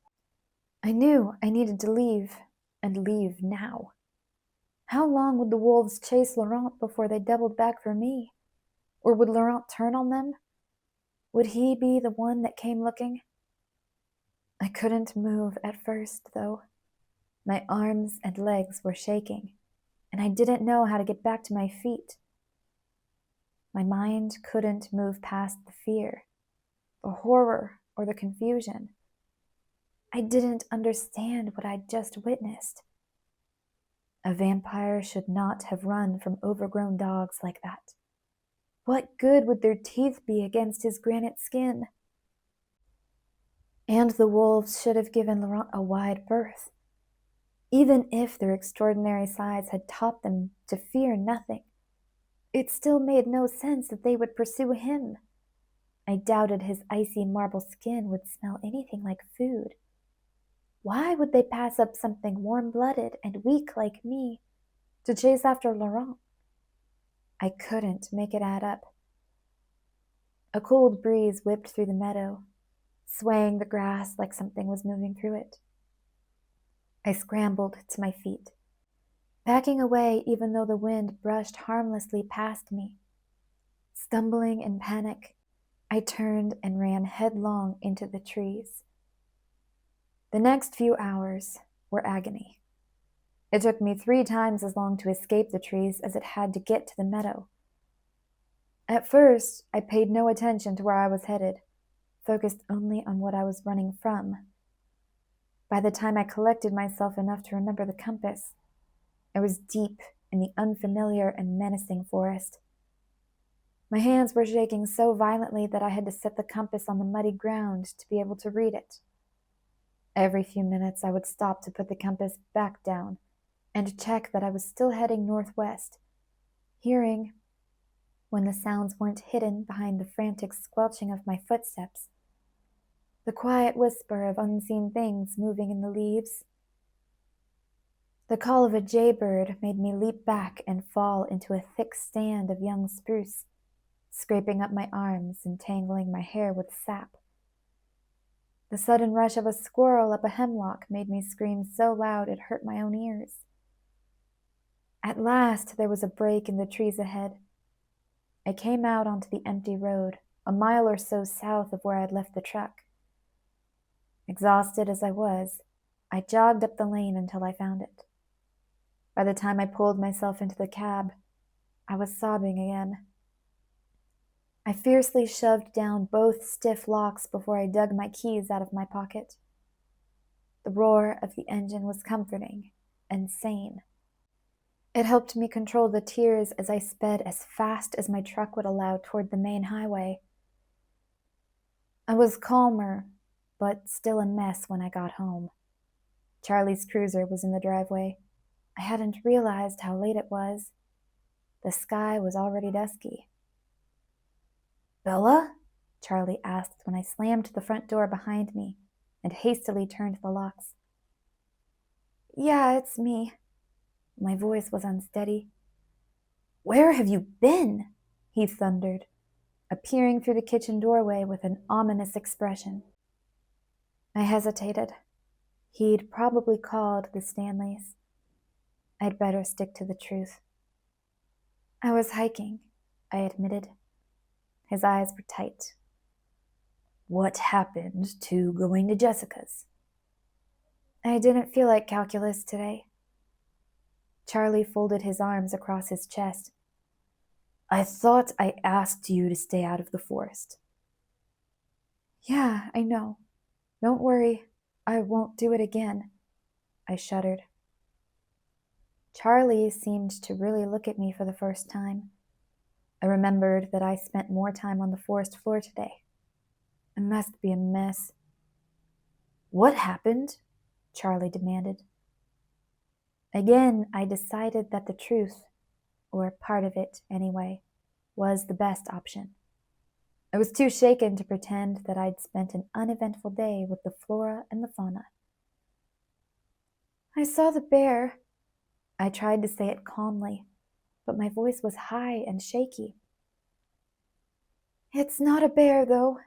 I knew I needed to leave, and leave now. How long would the wolves chase Laurent before they doubled back for me? Or would Laurent turn on them? Would he be the one that came looking? I couldn't move at first, though. My arms and legs were shaking, and I didn't know how to get back to my feet. My mind couldn't move past the fear, the horror, or the confusion. I didn't understand what I'd just witnessed. A vampire should not have run from overgrown dogs like that. What good would their teeth be against his granite skin? And the wolves should have given Laurent a wide berth. Even if their extraordinary size had taught them to fear nothing, it still made no sense that they would pursue him. I doubted his icy marble skin would smell anything like food. Why would they pass up something warm-blooded and weak like me to chase after Laurent? I couldn't make it add up. A cold breeze whipped through the meadow, swaying the grass like something was moving through it. I scrambled to my feet, backing away even though the wind brushed harmlessly past me. Stumbling in panic, I turned and ran headlong into the trees. The next few hours were agony. It took me 3 times as long to escape the trees as it had to get to the meadow. At first, I paid no attention to where I was headed, focused only on what I was running from. By the time I collected myself enough to remember the compass, I was deep in the unfamiliar and menacing forest. My hands were shaking so violently that I had to set the compass on the muddy ground to be able to read it. Every few minutes I would stop to put the compass back down and check that I was still heading northwest, hearing, when the sounds weren't hidden behind the frantic squelching of my footsteps, the quiet whisper of unseen things moving in the leaves. The call of a jaybird made me leap back and fall into a thick stand of young spruce, scraping up my arms and tangling my hair with sap. The sudden rush of a squirrel up a hemlock made me scream so loud it hurt my own ears. At last there was a break in the trees ahead. I came out onto the empty road, a mile or so south of where I'd left the truck. Exhausted as I was, I jogged up the lane until I found it. By the time I pulled myself into the cab, I was sobbing again. I fiercely shoved down both stiff locks before I dug my keys out of my pocket. The roar of the engine was comforting and sane. It helped me control the tears as I sped as fast as my truck would allow toward the main highway. I was calmer, but still a mess when I got home. Charlie's cruiser was in the driveway. I hadn't realized how late it was. The sky was already dusky. "Bella?" Charlie asked when I slammed the front door behind me and hastily turned the locks. "Yeah, it's me." My voice was unsteady. "Where have you been?" he thundered, appearing through the kitchen doorway with an ominous expression. I hesitated. He'd probably called the Stanleys. I'd better stick to the truth. "I was hiking," I admitted. His eyes were tight. "What happened to going to Jessica's?" "I didn't feel like calculus today." Charlie folded his arms across his chest. "I thought I asked you to stay out of the forest." "Yeah, I know. Don't worry, I won't do it again." I shuddered. Charlie seemed to really look at me for the first time. I remembered that I spent more time on the forest floor today. It must be a mess. "What happened?" Charlie demanded. Again, I decided that the truth, or part of it anyway, was the best option. I was too shaken to pretend that I'd spent an uneventful day with the flora and the fauna. "I saw the bear." I tried to say it calmly, but my voice was high and shaky. "It's not a bear, though.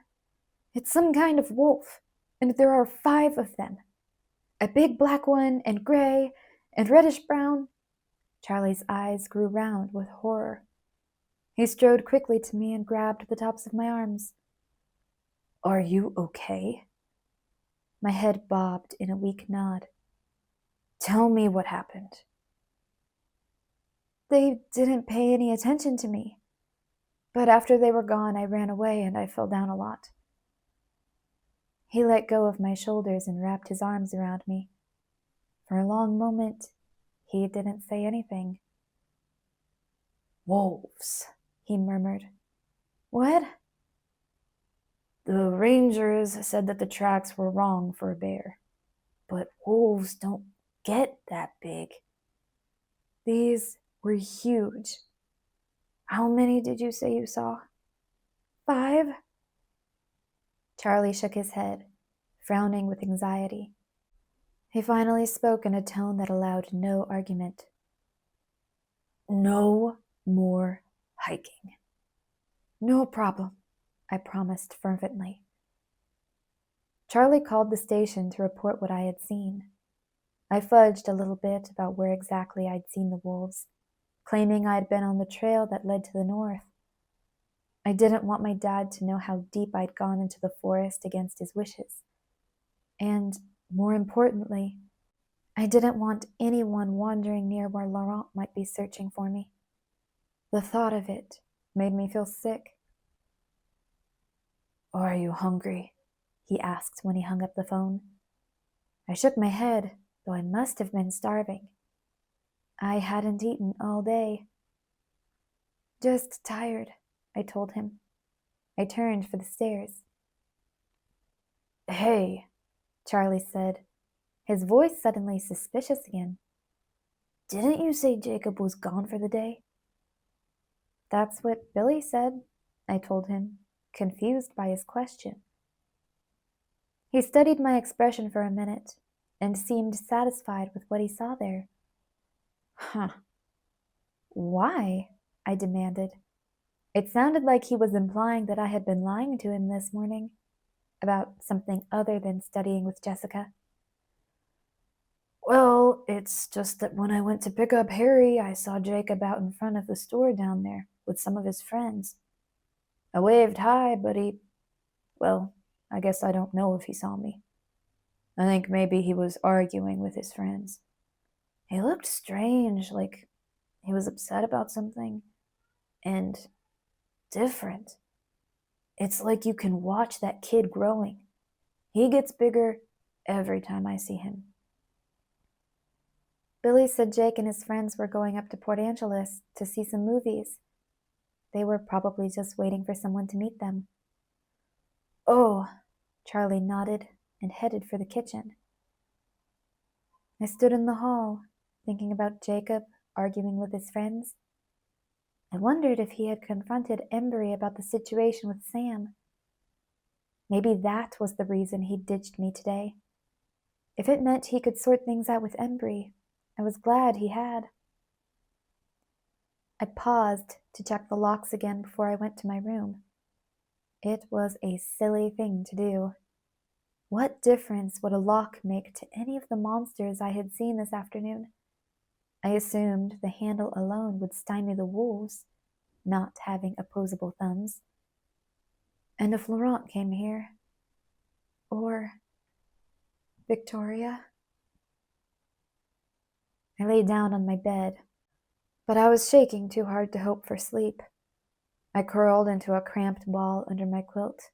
It's some kind of wolf, and there are 5 of them. A big black one, and gray, and reddish-brown." Charlie's eyes grew round with horror. He strode quickly to me and grabbed the tops of my arms. "Are you okay?" My head bobbed in a weak nod. "Tell me what happened." "They didn't pay any attention to me. But after they were gone, I ran away and I fell down a lot." He let go of my shoulders and wrapped his arms around me. For a long moment, he didn't say anything. "Wolves," he murmured. "What?" "The rangers said that the tracks were wrong for a bear, but wolves don't get that big. These were huge. How many did you say you saw?" "5." Charlie shook his head, frowning with anxiety. He finally spoke in a tone that allowed no argument. "No more hiking." "No problem," I promised fervently. Charlie called the station to report what I had seen. I fudged a little bit about where exactly I'd seen the wolves, claiming I'd been on the trail that led to the north. I didn't want my dad to know how deep I'd gone into the forest against his wishes. And, more importantly, I didn't want anyone wandering near where Laurent might be searching for me. The thought of it made me feel sick. "Are you hungry?" he asked when he hung up the phone. I shook my head, though I must have been starving. I hadn't eaten all day. "Just tired," I told him. I turned for the stairs. "Hey," Charlie said, his voice suddenly suspicious again. "Didn't you say Jacob was gone for the day?" "That's what Billy said," I told him, confused by his question. He studied my expression for a minute and seemed satisfied with what he saw there. "Huh. Why?" I demanded. It sounded like he was implying that I had been lying to him this morning about something other than studying with Jessica. "Well, it's just that when I went to pick up Harry, I saw Jacob out in front of the store down there with some of his friends. I waved hi, but well, I guess I don't know if he saw me. I think maybe he was arguing with his friends. He looked strange, like he was upset about something, and different. It's like you can watch that kid growing. He gets bigger every time I see him." Billy said Jake and his friends were going up to Port Angeles to see some movies. They were probably just waiting for someone to meet them. "Oh," Charlie nodded and headed for the kitchen. I stood in the hall, thinking about Jacob arguing with his friends. I wondered if he had confronted Embry about the situation with Sam. Maybe that was the reason he ditched me today. If it meant he could sort things out with Embry, I was glad he had. I paused to check the locks again before I went to my room. It was a silly thing to do. What difference would a lock make to any of the monsters I had seen this afternoon? I assumed the handle alone would stymie the wolves, not having opposable thumbs. And if Laurent came here, or Victoria? I lay down on my bed, but I was shaking too hard to hope for sleep. I curled into a cramped ball under my quilt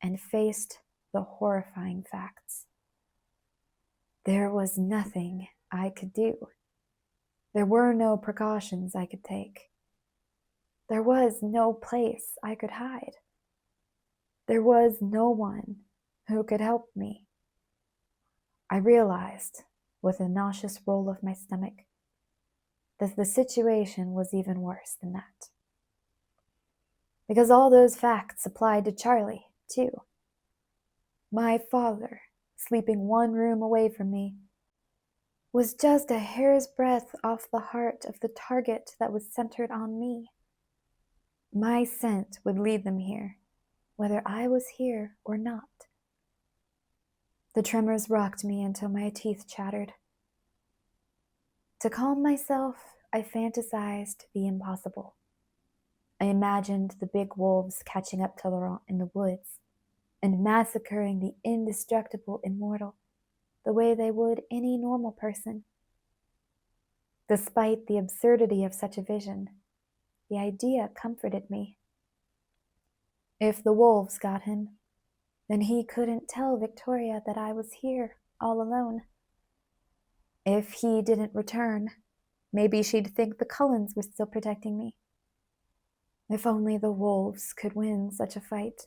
and faced the horrifying facts. There was nothing I could do. There were no precautions I could take. There was no place I could hide. There was no one who could help me. I realized, with a nauseous roll of my stomach, that the situation was even worse than that. Because all those facts applied to Charlie, too. My father, sleeping one room away from me, was just a hair's breadth off the heart of the target that was centered on me. My scent would lead them here, whether I was here or not. The tremors rocked me until my teeth chattered. To calm myself, I fantasized the impossible. I imagined the big wolves catching up to Laurent in the woods and massacring the indestructible immortal the way they would any normal person. Despite the absurdity of such a vision, the idea comforted me. If the wolves got him, then he couldn't tell Victoria that I was here, all alone. If he didn't return, maybe she'd think the Cullens were still protecting me. If only the wolves could win such a fight.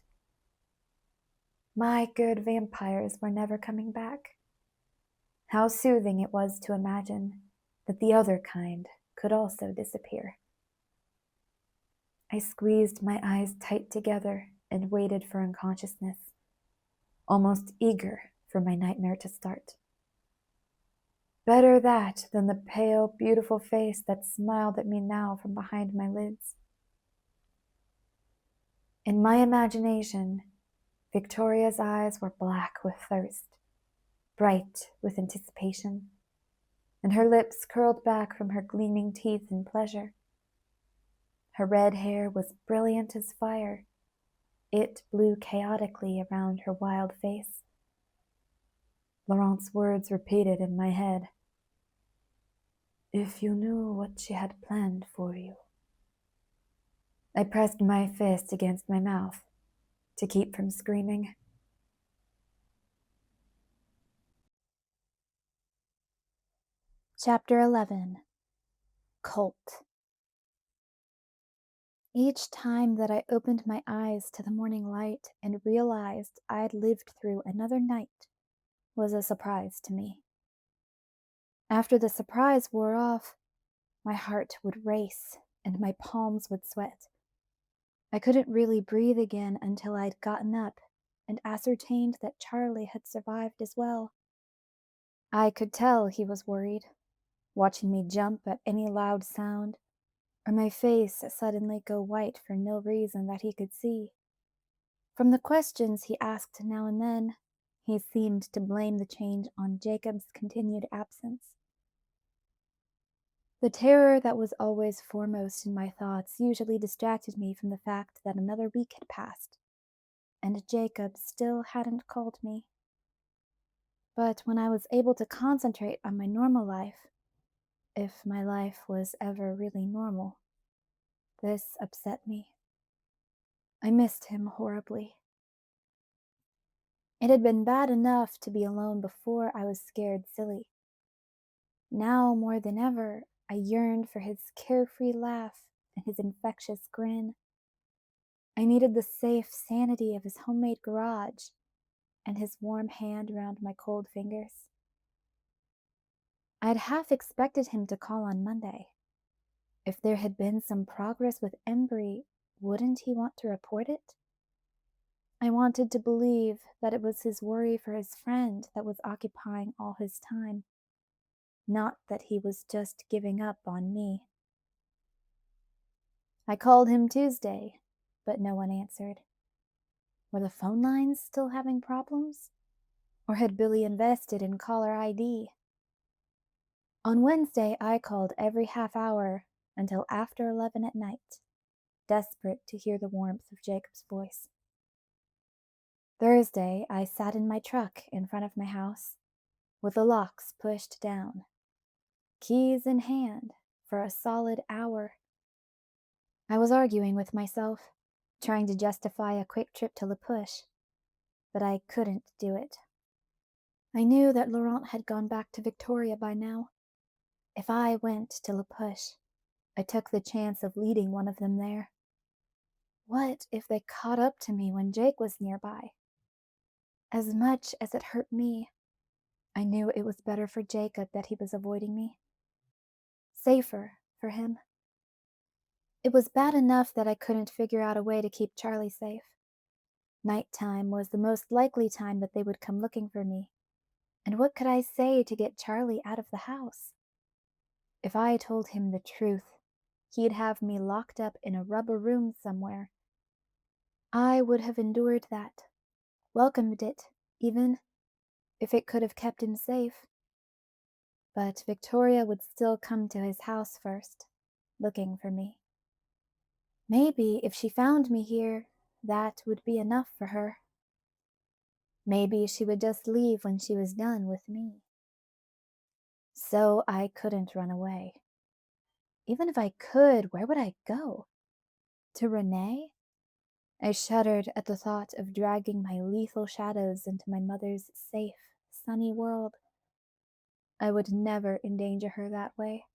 My good vampires were never coming back. How soothing it was to imagine that the other kind could also disappear. I squeezed my eyes tight together and waited for unconsciousness, almost eager for my nightmare to start. Better that than the pale, beautiful face that smiled at me now from behind my lids. In my imagination, Victoria's eyes were black with thirst, bright with anticipation, and her lips curled back from her gleaming teeth in pleasure. Her red hair was brilliant as fire. It blew chaotically around her wild face. Laurent's words repeated in my head. If you knew what she had planned for you. I pressed my fist against my mouth to keep from screaming. Chapter 11. Cult. Each time that I opened my eyes to the morning light and realized I had lived through another night was a surprise to me. After the surprise wore off, my heart would race and my palms would sweat. I couldn't really breathe again until I'd gotten up and ascertained that Charlie had survived as well. I could tell he was worried, watching me jump at any loud sound, or my face suddenly go white for no reason that he could see. From the questions he asked now and then, he seemed to blame the change on Jacob's continued absence. The terror that was always foremost in my thoughts usually distracted me from the fact that another week had passed, and Jacob still hadn't called me. But when I was able to concentrate on my normal life, if my life was ever really normal, this upset me. I missed him horribly. It had been bad enough to be alone before I was scared silly. Now, more than ever, I yearned for his carefree laugh and his infectious grin. I needed the safe sanity of his homemade garage and his warm hand around my cold fingers. I had half expected him to call on Monday. If there had been some progress with Embry, wouldn't he want to report it? I wanted to believe that it was his worry for his friend that was occupying all his time, not that he was just giving up on me. I called him Tuesday, but no one answered. Were the phone lines still having problems? Or had Billy invested in caller ID? On Wednesday, I called every half hour until after 11 at night, desperate to hear the warmth of Jacob's voice. Thursday, I sat in my truck in front of my house, with the locks pushed down, keys in hand, for a solid hour. I was arguing with myself, trying to justify a quick trip to La Push, but I couldn't do it. I knew that Laurent had gone back to Victoria by now. If I went to La Push, I took the chance of leading one of them there. What if they caught up to me when Jake was nearby? As much as it hurt me, I knew it was better for Jacob that he was avoiding me. Safer for him. It was bad enough that I couldn't figure out a way to keep Charlie safe. Nighttime was the most likely time that they would come looking for me. And what could I say to get Charlie out of the house? If I told him the truth, he'd have me locked up in a rubber room somewhere. I would have endured that, welcomed it, even, if it could have kept him safe. But Victoria would still come to his house first, looking for me. Maybe if she found me here, that would be enough for her. Maybe she would just leave when she was done with me. So I couldn't run away. Even if I could, where would I go? To Renee? I shuddered at the thought of dragging my lethal shadows into my mother's safe, sunny world. I would never endanger her that way.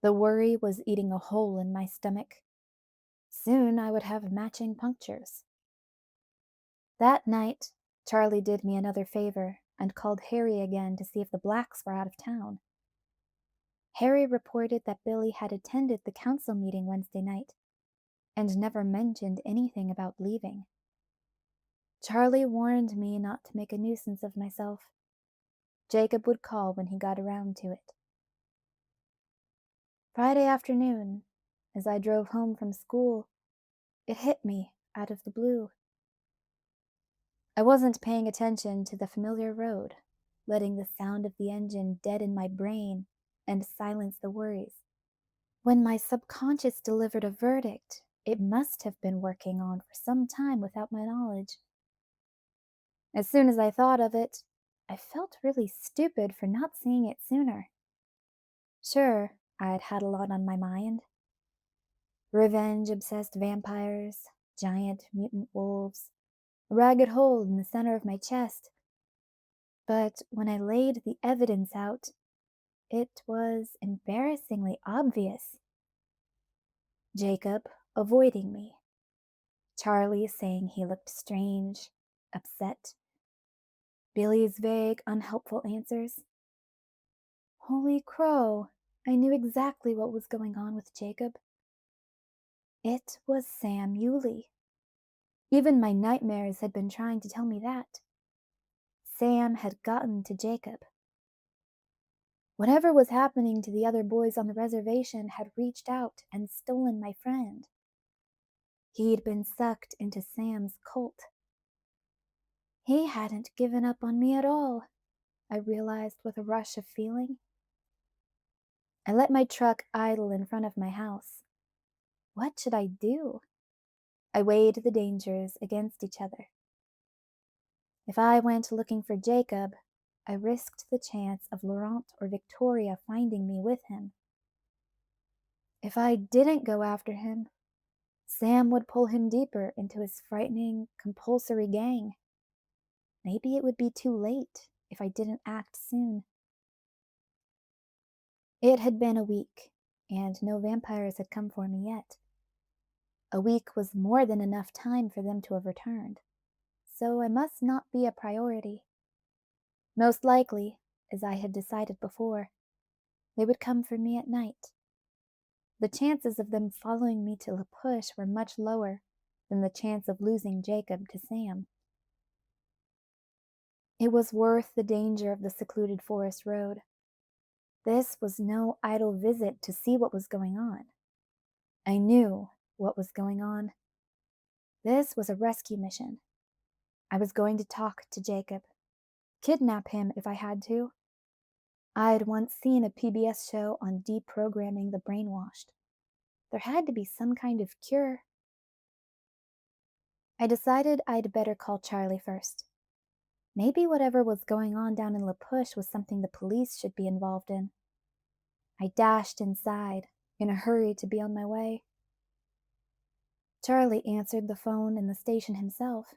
The worry was eating a hole in my stomach. Soon I would have matching punctures. That night, Charlie did me another favor and called Harry again to see if the Blacks were out of town. Harry reported that Billy had attended the council meeting Wednesday night and never mentioned anything about leaving. Charlie warned me not to make a nuisance of myself. Jacob would call when he got around to it. Friday afternoon, as I drove home from school, it hit me out of the blue. I wasn't paying attention to the familiar road, letting the sound of the engine deaden my brain and silence the worries. When my subconscious delivered a verdict, it must have been working on for some time without my knowledge. As soon as I thought of it, I felt really stupid for not seeing it sooner. Sure, I'd had a lot on my mind. Revenge-obsessed vampires, giant mutant wolves, a ragged hole in the center of my chest. But when I laid the evidence out, it was embarrassingly obvious. Jacob avoiding me. Charlie saying he looked strange, upset. Billy's vague, unhelpful answers. Holy crow, I knew exactly what was going on with Jacob. It was Sam Yulee. Even my nightmares had been trying to tell me that. Sam had gotten to Jacob. Whatever was happening to the other boys on the reservation had reached out and stolen my friend. He'd been sucked into Sam's cult. He hadn't given up on me at all, I realized with a rush of feeling. I let my truck idle in front of my house. What should I do? I weighed the dangers against each other. If I went looking for Jacob, I risked the chance of Laurent or Victoria finding me with him. If I didn't go after him, Sam would pull him deeper into his frightening, compulsory gang. Maybe it would be too late if I didn't act soon. It had been a week, and no vampires had come for me yet. A week was more than enough time for them to have returned, so I must not be a priority. Most likely, as I had decided before, they would come for me at night. The chances of them following me to La Push were much lower than the chance of losing Jacob to Sam. It was worth the danger of the secluded forest road. This was no idle visit to see what was going on. I knew what was going on. This was a rescue mission. I was going to talk to Jacob, kidnap him if I had to. I'd once seen a PBS show on deprogramming the brainwashed. There had to be some kind of cure. I decided I'd better call Charlie first. Maybe whatever was going on down in La Push was something the police should be involved in. I dashed inside, in a hurry to be on my way. Charlie answered the phone in the station himself.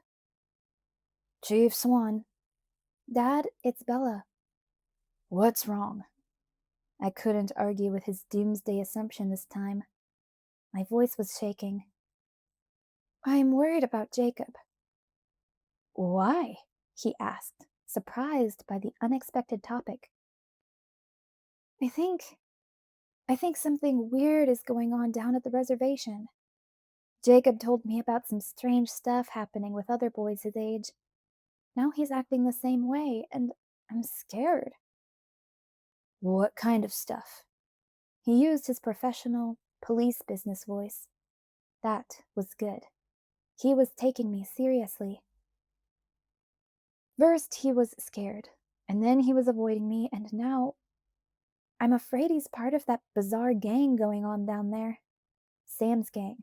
Chief Swan. Dad, it's Bella. What's wrong? I couldn't argue with his doomsday assumption this time. My voice was shaking. I'm worried about Jacob. Why? He asked, surprised by the unexpected topic. I think something weird is going on down at the reservation. Jacob told me about some strange stuff happening with other boys his age. Now he's acting the same way, and I'm scared. What kind of stuff? He used his professional, police business voice. That was good. He was taking me seriously. First, he was scared, and then he was avoiding me, and now I'm afraid he's part of that bizarre gang going on down there. Sam's gang.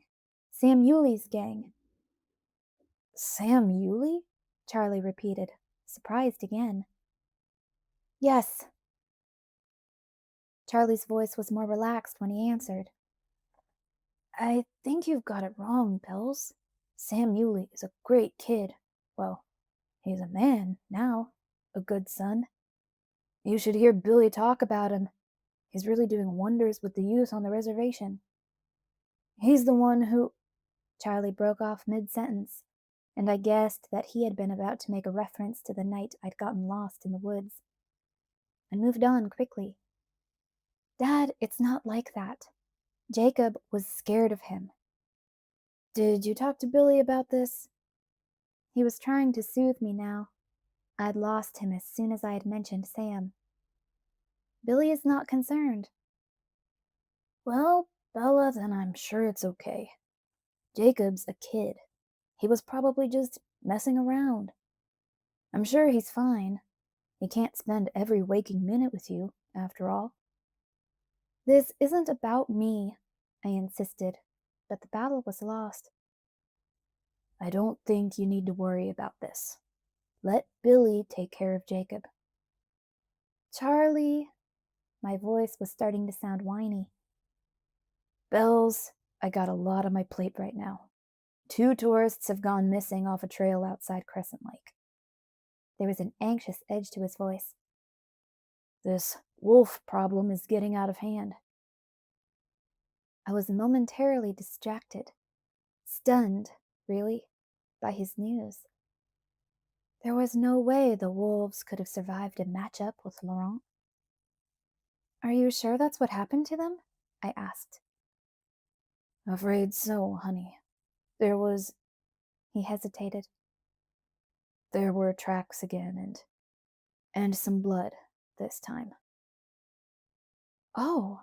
Sam Yulee's gang. Sam Yulee? Charlie repeated, surprised again. Yes. Charlie's voice was more relaxed when he answered. I think you've got it wrong, Bells. Sam Yulee is a great kid. Well, he's a man now, a good son. You should hear Billy talk about him. He's really doing wonders with the youth on the reservation. He's the one who. Charlie broke off mid sentence, and I guessed that he had been about to make a reference to the night I'd gotten lost in the woods. I moved on quickly. Dad, it's not like that. Jacob was scared of him. Did you talk to Billy about this? He was trying to soothe me now. I'd lost him as soon as I had mentioned Sam. Billy is not concerned. Well, Bella, then I'm sure it's okay. Jacob's a kid. He was probably just messing around. I'm sure he's fine. He can't spend every waking minute with you, after all. This isn't about me, I insisted, but the battle was lost. I don't think you need to worry about this. Let Billy take care of Jacob. Charlie, my voice was starting to sound whiny. Bells, I got a lot on my plate right now. 2 tourists have gone missing off a trail outside Crescent Lake. There was an anxious edge to his voice. This wolf problem is getting out of hand. I was momentarily distracted, stunned, really, by his news. There was no way the wolves could have survived a match-up with Laurent. Are you sure that's what happened to them? I asked. Afraid so, honey. He hesitated. There were tracks again, and some blood this time. Oh,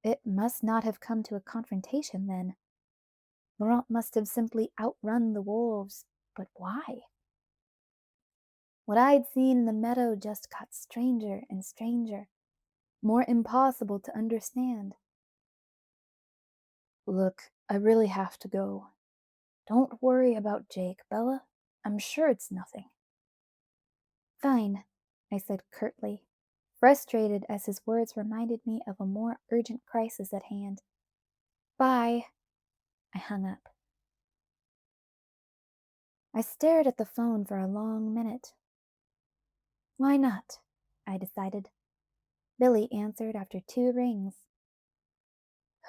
it must not have come to a confrontation then. Laurent must have simply outrun the wolves, but why? What I'd seen in the meadow just got stranger and stranger, more impossible to understand. Look, I really have to go. Don't worry about Jake, Bella. I'm sure it's nothing. Fine, I said curtly, frustrated as his words reminded me of a more urgent crisis at hand. Bye. I hung up. I stared at the phone for a long minute. Why not? I decided. Billy answered after 2 rings.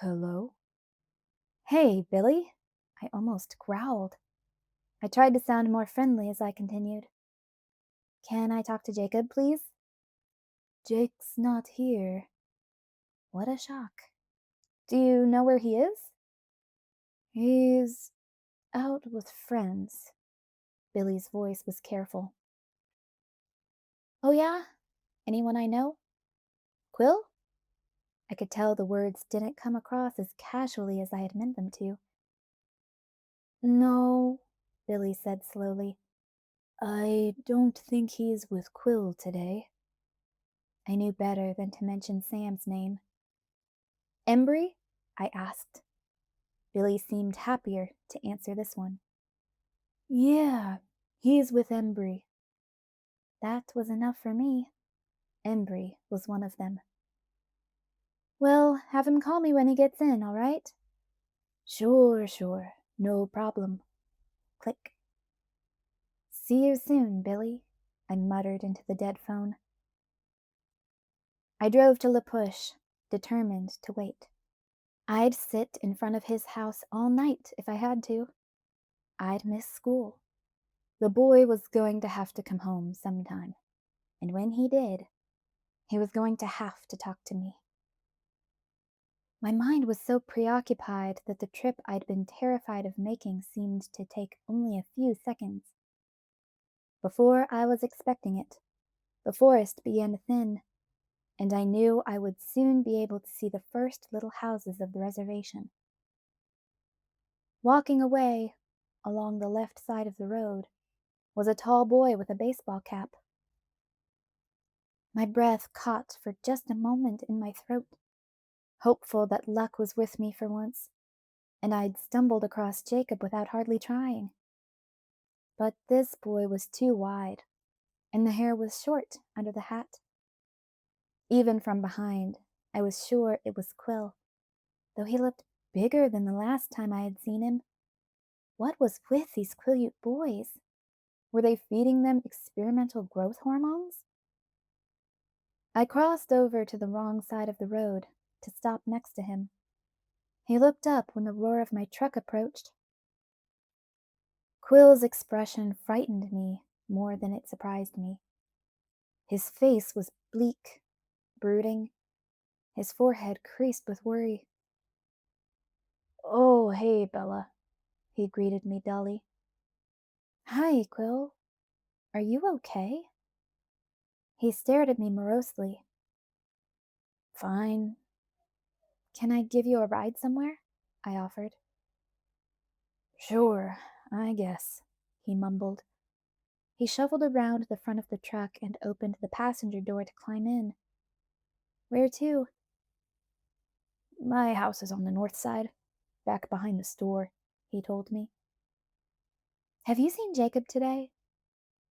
Hello? Hey, Billy. I almost growled. I tried to sound more friendly as I continued. Can I talk to Jacob, please? Jake's not here. What a shock. Do you know where he is? He's out with friends. Billy's voice was careful. Oh yeah? Anyone I know? Quill? I could tell the words didn't come across as casually as I had meant them to. No, Billy said slowly. I don't think he's with Quill today. I knew better than to mention Sam's name. Embry? I asked. Billy seemed happier to answer this one. Yeah, he's with Embry. That was enough for me. Embry was one of them. Well, have him call me when he gets in, all right? Sure, no problem. Click. See you soon, Billy, I muttered into the dead phone. I drove to La Push, determined to wait. I'd sit in front of his house all night if I had to. I'd miss school. The boy was going to have to come home sometime, and when he did, he was going to have to talk to me. My mind was so preoccupied that the trip I'd been terrified of making seemed to take only a few seconds. Before I was expecting it, the forest began to thin, and I knew I would soon be able to see the first little houses of the reservation. Walking away, along the left side of the road, was a tall boy with a baseball cap. My breath caught for just a moment in my throat, hopeful that luck was with me for once, and I'd stumbled across Jacob without hardly trying. But this boy was too wide, and the hair was short under the hat. Even from behind, I was sure it was Quill, though he looked bigger than the last time I had seen him. What was with these Quileute boys? Were they feeding them experimental growth hormones? I crossed over to the wrong side of the road to stop next to him. He looked up when the roar of my truck approached. Quill's expression frightened me more than it surprised me. His face was bleak, brooding, his forehead creased with worry. "Oh, hey, Bella," he greeted me dully. "Hi, Quill. Are you okay?" He stared at me morosely. "Fine. Can I give you a ride somewhere?" I offered. "Sure, I guess," he mumbled. He shuffled around the front of the truck and opened the passenger door to climb in. "Where to?" "My house is on the north side, back behind the store," he told me. "Have you seen Jacob today?"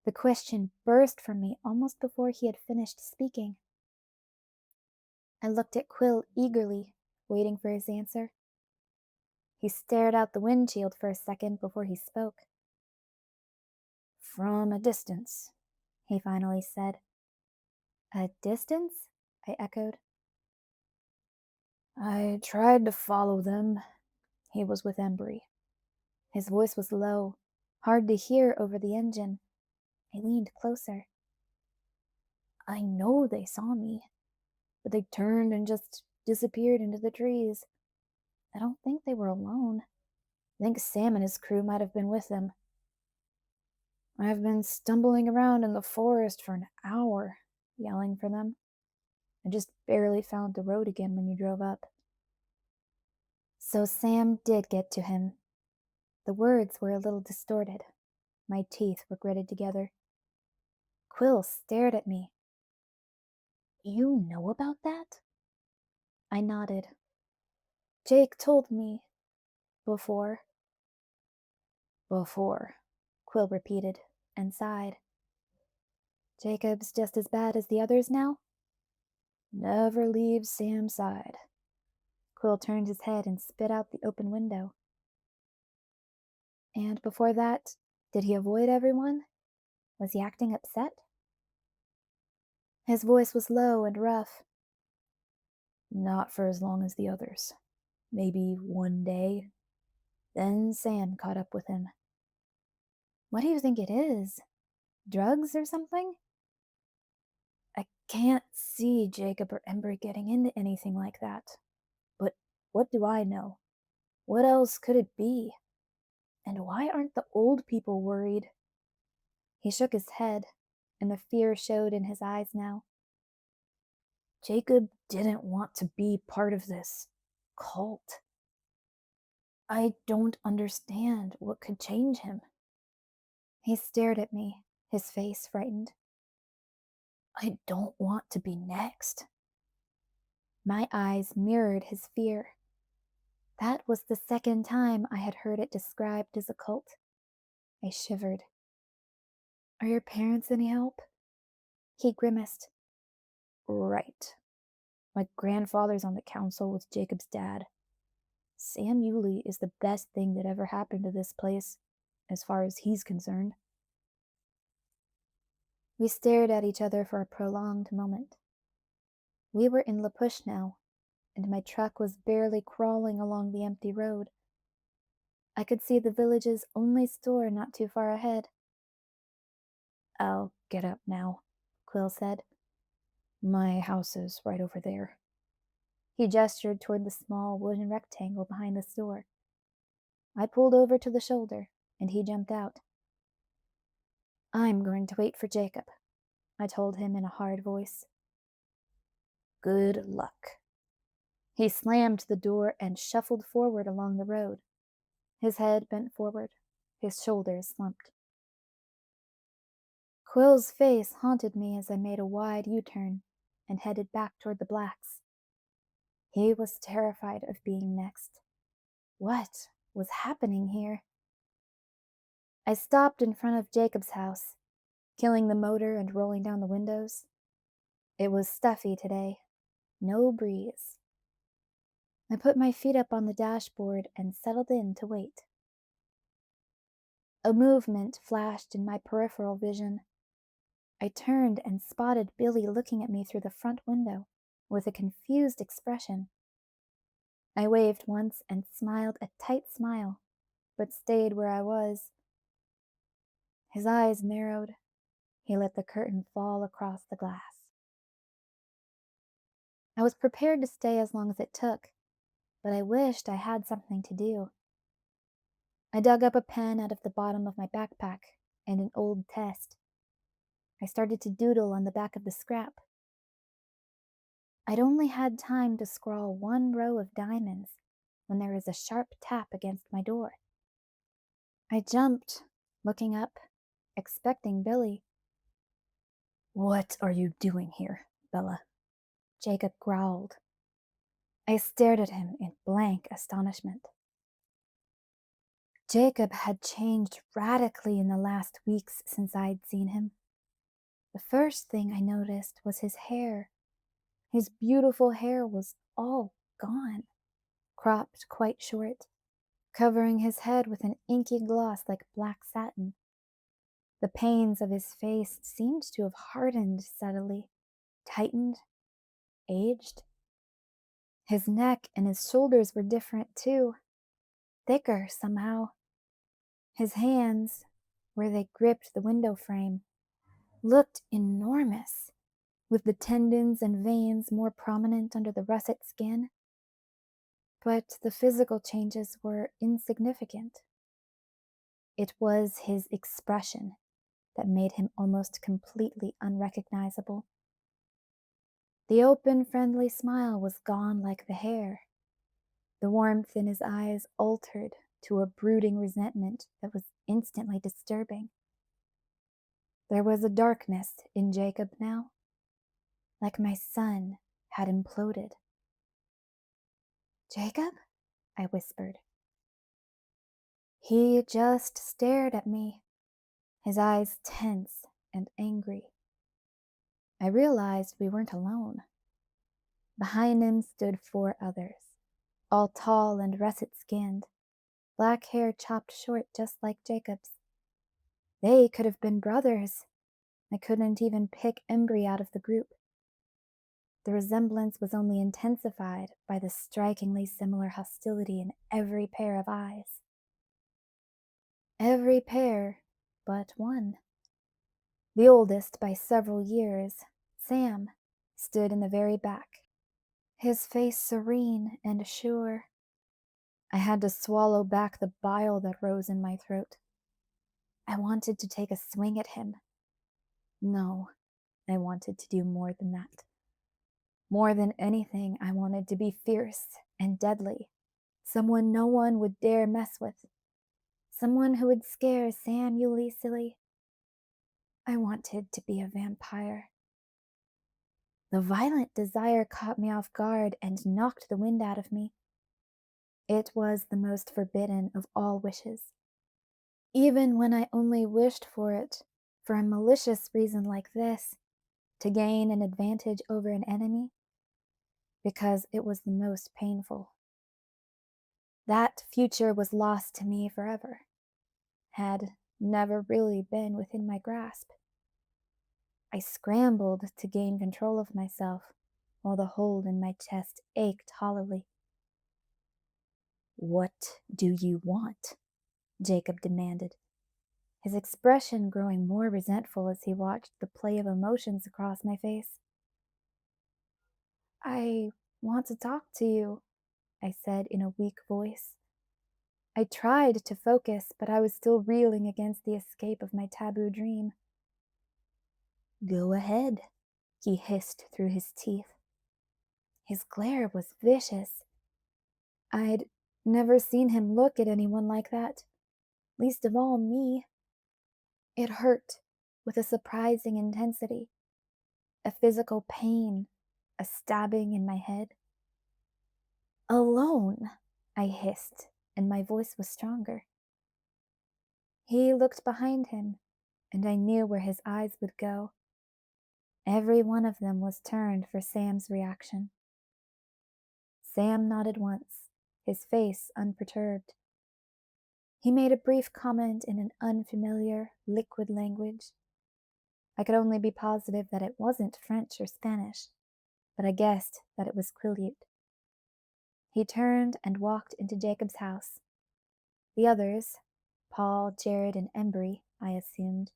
The question burst from me almost before he had finished speaking. I looked at Quill eagerly, waiting for his answer. He stared out the windshield for a second before he spoke. "From a distance," he finally said. "A distance?" I echoed. "I tried to follow them. He was with Embry." His voice was low, hard to hear over the engine. I leaned closer. "I know they saw me, but they turned and just disappeared into the trees. I don't think they were alone. I think Sam and his crew might have been with them. I've been stumbling around in the forest for an hour, yelling for them. I just barely found the road again when you drove up." So Sam did get to him. The words were a little distorted. My teeth were gritted together. Quill stared at me. "You know about that?" I nodded. "Jake told me before." "Before," Quill repeated and sighed. "Jacob's just as bad as the others now?" "Never leaves Sam's side." Quill turned his head and spit out the open window. "And before that, did he avoid everyone? Was he acting upset?" His voice was low and rough. "Not for as long as the others. Maybe one day. Then Sam caught up with him." "What do you think it is? Drugs or something?" "I can't see Jacob or Embry getting into anything like that. But what do I know? What else could it be? And why aren't the old people worried?" He shook his head, and the fear showed in his eyes now. "Jacob didn't want to be part of this cult. I don't understand what could change him." He stared at me, his face frightened. "I don't want to be next." My eyes mirrored his fear. That was the second time I had heard it described as a cult. I shivered. "Are your parents any help?" He grimaced. "Right. My grandfather's on the council with Jacob's dad. Sam Yulee is the best thing that ever happened to this place, as far as he's concerned." We stared at each other for a prolonged moment. We were in La Push now, and my truck was barely crawling along the empty road. I could see the village's only store not too far ahead. "I'll get up now," Quill said. "My house is right over there." He gestured toward the small wooden rectangle behind the store. I pulled over to the shoulder, and he jumped out. "I'm going to wait for Jacob," I told him in a hard voice. "Good luck." He slammed the door and shuffled forward along the road. His head bent forward, his shoulders slumped. Quill's face haunted me as I made a wide U-turn and headed back toward the blacks. He was terrified of being next. What was happening here? I stopped in front of Jacob's house, killing the motor and rolling down the windows. It was stuffy today. No breeze. I put my feet up on the dashboard and settled in to wait. A movement flashed in my peripheral vision. I turned and spotted Billy looking at me through the front window with a confused expression. I waved once and smiled a tight smile, but stayed where I was. His eyes narrowed. He let the curtain fall across the glass. I was prepared to stay as long as it took, but I wished I had something to do. I dug up a pen out of the bottom of my backpack and an old test. I started to doodle on the back of the scrap. I'd only had time to scrawl one row of diamonds when there was a sharp tap against my door. I jumped, looking up, expecting Billy. "What are you doing here, Bella?" Jacob growled. I stared at him in blank astonishment. Jacob had changed radically in the last weeks since I'd seen him. The first thing I noticed was his hair. His beautiful hair was all gone, cropped quite short, covering his head with an inky gloss like black satin. The panes of his face seemed to have hardened subtly, tightened, aged. His neck and his shoulders were different too, thicker somehow. His hands, where they gripped the window frame, looked enormous, with the tendons and veins more prominent under the russet skin. But the physical changes were insignificant. It was his expression that made him almost completely unrecognizable. The open, friendly smile was gone like the hair. The warmth in his eyes altered to a brooding resentment that was instantly disturbing. There was a darkness in Jacob now, like my sun had imploded. "Jacob?" I whispered. He just stared at me, his eyes tense and angry. I realized we weren't alone. Behind him stood 4 others, all tall and russet-skinned, black hair chopped short just like Jacob's. They could have been brothers. I couldn't even pick Embry out of the group. The resemblance was only intensified by the strikingly similar hostility in every pair of eyes. Every pair but one. The oldest by several years, Sam, stood in the very back, his face serene and sure. I had to swallow back the bile that rose in my throat. I wanted to take a swing at him. No, I wanted to do more than that. More than anything, I wanted to be fierce and deadly, someone no one would dare mess with, someone who would scare Sam silly. I wanted to be a vampire. The violent desire caught me off guard and knocked the wind out of me. It was the most forbidden of all wishes. Even when I only wished for it for a malicious reason like this, to gain an advantage over an enemy, because it was the most painful. That future was lost to me forever, had never really been within my grasp. I scrambled to gain control of myself, while the hole in my chest ached hollowly. "What do you want?" Jacob demanded, his expression growing more resentful as he watched the play of emotions across my face. "I want to talk to you," I said in a weak voice. I tried to focus, but I was still reeling against the escape of my taboo dream. "Go ahead," he hissed through his teeth. His glare was vicious. I'd never seen him look at anyone like that, least of all me. It hurt with a surprising intensity, a physical pain, a stabbing in my head. "Alone," I hissed, and my voice was stronger. He looked behind him, and I knew where his eyes would go. Every one of them was turned for Sam's reaction. Sam nodded once, his face unperturbed. He made a brief comment in an unfamiliar, liquid language. I could only be positive that it wasn't French or Spanish, but I guessed that it was Quileute. He turned and walked into Jacob's house. The others, Paul, Jared, and Embry, I assumed,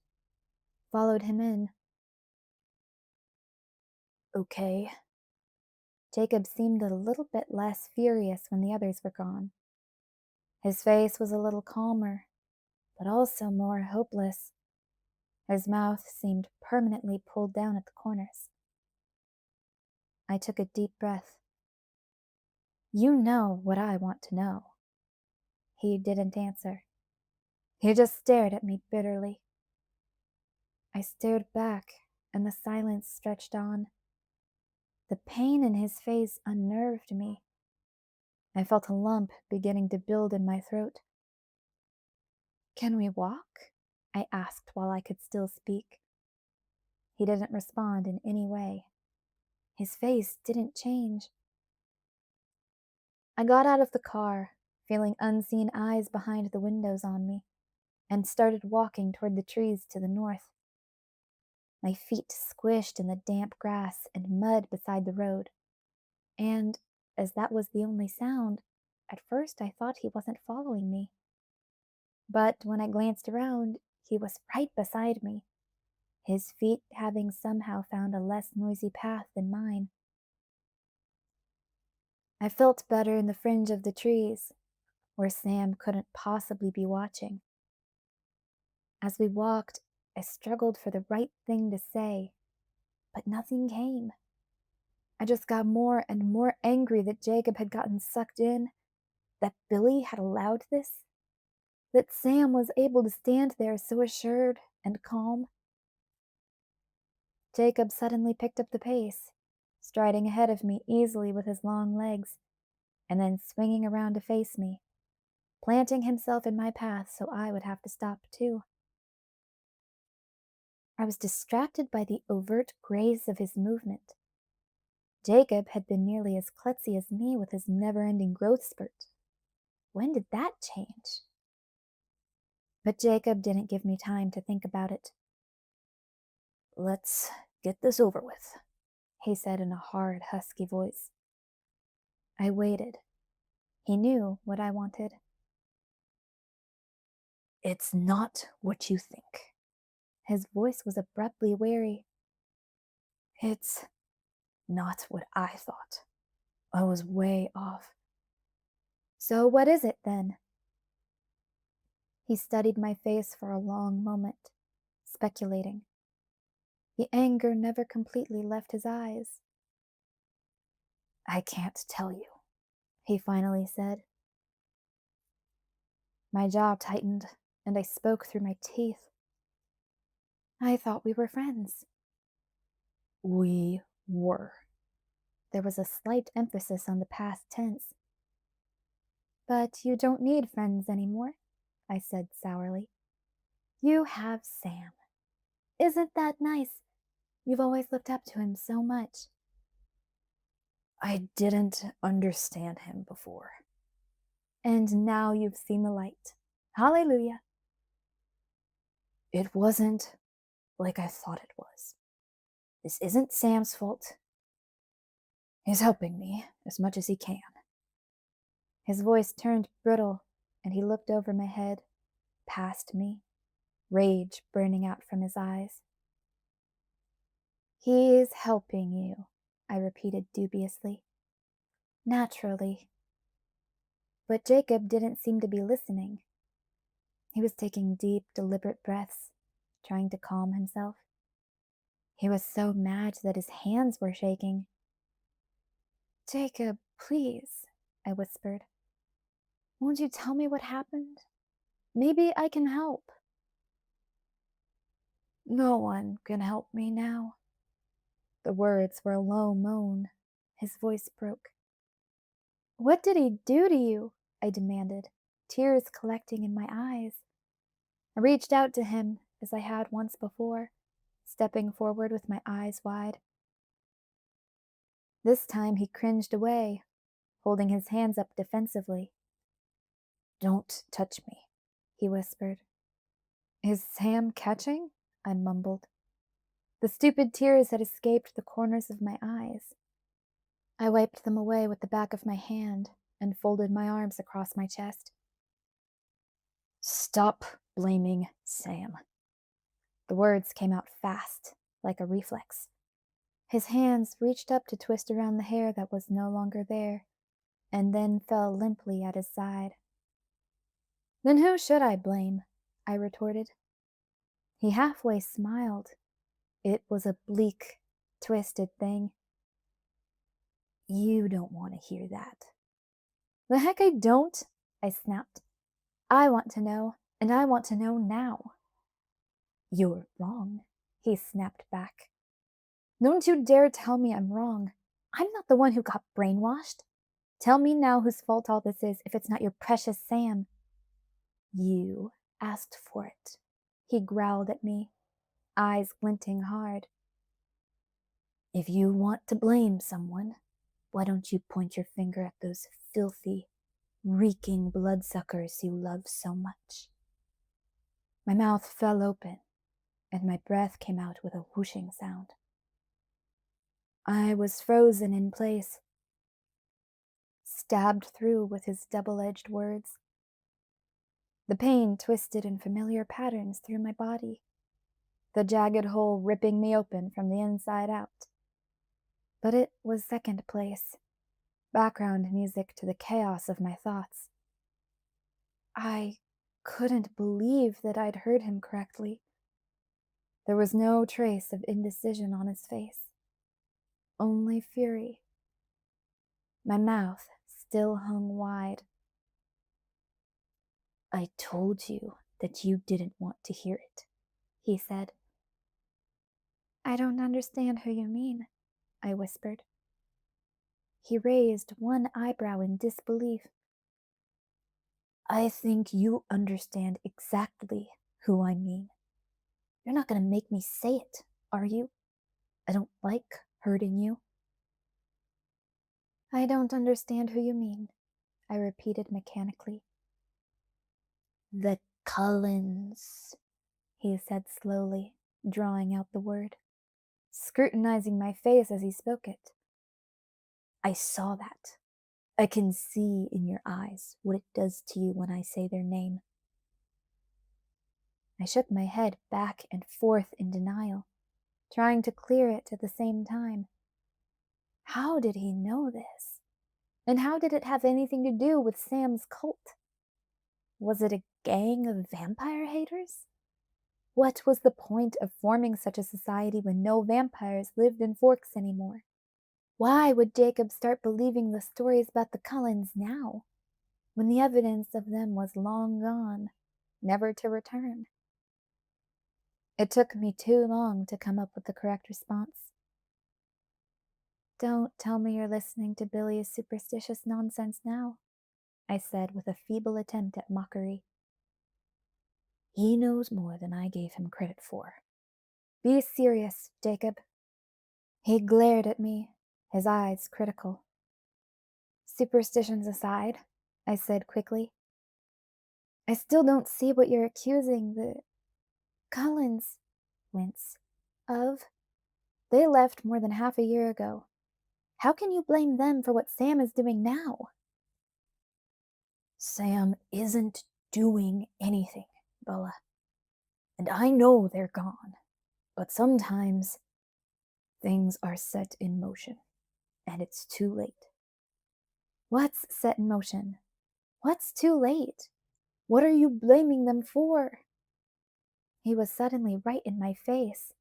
followed him in. Okay. Jacob seemed a little bit less furious when the others were gone. His face was a little calmer, but also more hopeless. His mouth seemed permanently pulled down at the corners. I took a deep breath. You know what I want to know. He didn't answer. He just stared at me bitterly. I stared back, and the silence stretched on. The pain in his face unnerved me. I felt a lump beginning to build in my throat. Can we walk? I asked while I could still speak. He didn't respond in any way. His face didn't change. I got out of the car, feeling unseen eyes behind the windows on me, and started walking toward the trees to the north. My feet squished in the damp grass and mud beside the road, and, as that was the only sound, at first I thought he wasn't following me. But when I glanced around, he was right beside me, his feet having somehow found a less noisy path than mine. I felt better in the fringe of the trees, where Sam couldn't possibly be watching. As we walked, I struggled for the right thing to say, but nothing came. I just got more and more angry that Jacob had gotten sucked in, that Billy had allowed this, that Sam was able to stand there so assured and calm. Jacob suddenly picked up the pace, striding ahead of me easily with his long legs, and then swinging around to face me, planting himself in my path so I would have to stop too. I was distracted by the overt grace of his movement. Jacob had been nearly as klutzy as me with his never-ending growth spurt. When did that change? But Jacob didn't give me time to think about it. Let's get this over with, he said in a hard, husky voice. I waited. He knew what I wanted. It's not what you think. His voice was abruptly wary. It's not what I thought. I was way off. So what is it then? He studied my face for a long moment, speculating. The anger never completely left his eyes. I can't tell you, he finally said. My jaw tightened, and I spoke through my teeth. I thought we were friends. We were. There was a slight emphasis on the past tense. But you don't need friends anymore, I said sourly. You have Sam. Isn't that nice? You've always looked up to him so much. I didn't understand him before. And now you've seen the light. Hallelujah. It wasn't like I thought it was. This isn't Sam's fault. He's helping me as much as he can. His voice turned brittle, and he looked over my head, past me, rage burning out from his eyes. He's helping you, I repeated dubiously. Naturally. But Jacob didn't seem to be listening. He was taking deep, deliberate breaths, trying to calm himself. He was so mad that his hands were shaking. Jacob, please, I whispered. Won't you tell me what happened? Maybe I can help. No one can help me now. The words were a low moan. His voice broke. What did he do to you? I demanded, tears collecting in my eyes. I reached out to him, as I had once before, stepping forward with my eyes wide. This time he cringed away, holding his hands up defensively. "Don't touch me," he whispered. "Is Sam catching?" I mumbled. The stupid tears had escaped the corners of my eyes. I wiped them away with the back of my hand and folded my arms across my chest. "Stop blaming Sam." The words came out fast, like a reflex. His hands reached up to twist around the hair that was no longer there, and then fell limply at his side. "Then who should I blame?" I retorted. He halfway smiled. It was a bleak, twisted thing. "You don't want to hear that." "The heck I don't," I snapped. "I want to know, and I want to know now." "You're wrong," he snapped back. "Don't you dare tell me I'm wrong. I'm not the one who got brainwashed. Tell me now whose fault all this is if it's not your precious Sam." "You asked for it," He growled at me, eyes glinting hard. "If you want to blame someone, why don't you point your finger at those filthy, reeking bloodsuckers you love so much?" My mouth fell open, and my breath came out with a whooshing sound. I was frozen in place, stabbed through with his double-edged words. The pain twisted in familiar patterns through my body, the jagged hole ripping me open from the inside out. But it was second place, background music to the chaos of my thoughts. I couldn't believe that I'd heard him correctly. There was no trace of indecision on his face, only fury. My mouth still hung wide. "I told you that you didn't want to hear it," he said. "I don't understand who you mean," I whispered. He raised one eyebrow in disbelief. "I think you understand exactly who I mean. You're not going to make me say it, are you? I don't like hurting you." "I don't understand who you mean," I repeated mechanically. "The Cullens," he said slowly, drawing out the word, scrutinizing my face as he spoke it. "I saw that. I can see in your eyes what it does to you when I say their name." I shook my head back and forth in denial, trying to clear it at the same time. How did he know this? And how did it have anything to do with Sam's cult? Was it a gang of vampire haters? What was the point of forming such a society when no vampires lived in Forks anymore? Why would Jacob start believing the stories about the Cullens now, when the evidence of them was long gone, never to return? It took me too long to come up with the correct response. "Don't tell me you're listening to Billy's superstitious nonsense now," I said with a feeble attempt at mockery. "He knows more than I gave him credit for." "Be serious, Jacob." He glared at me, his eyes critical. "Superstitions aside," I said quickly, "I still don't see what you're accusing the Cullens of. They left more than half a year ago. How can you blame them for what Sam is doing now?" "Sam isn't doing anything, Bella. And I know they're gone. But sometimes things are set in motion, and it's too late." "What's set in motion? What's too late? What are you blaming them for?" He was suddenly right in my face,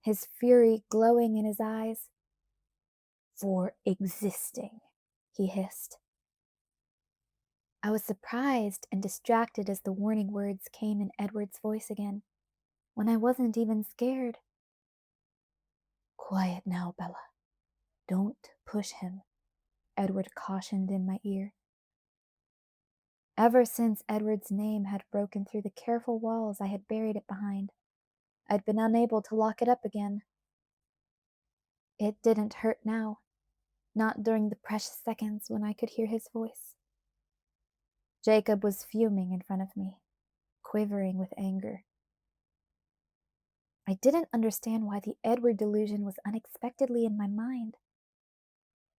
his fury glowing in his eyes. "For existing," he hissed. I was surprised and distracted as the warning words came in Edward's voice again, when I wasn't even scared. "Quiet now, Bella. Don't push him," Edward cautioned in my ear. Ever since Edward's name had broken through the careful walls I had buried it behind, I'd been unable to lock it up again. It didn't hurt now. not during the precious seconds when I could hear his voice. Jacob was fuming in front of me, quivering with anger. I didn't understand why the Edward delusion was unexpectedly in my mind.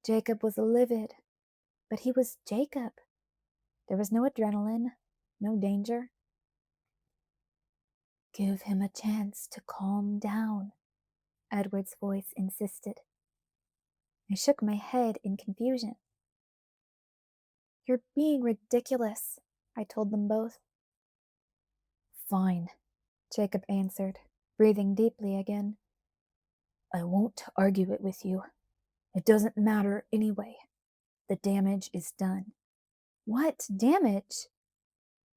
Jacob was livid, but he was Jacob. There was no adrenaline, no danger. Give him a chance to calm down, Edward's voice insisted. I shook my head in confusion. You're being ridiculous, I told them both. Fine, Jacob answered, breathing deeply again. I won't argue it with you. It doesn't matter anyway. The damage is done. What damage?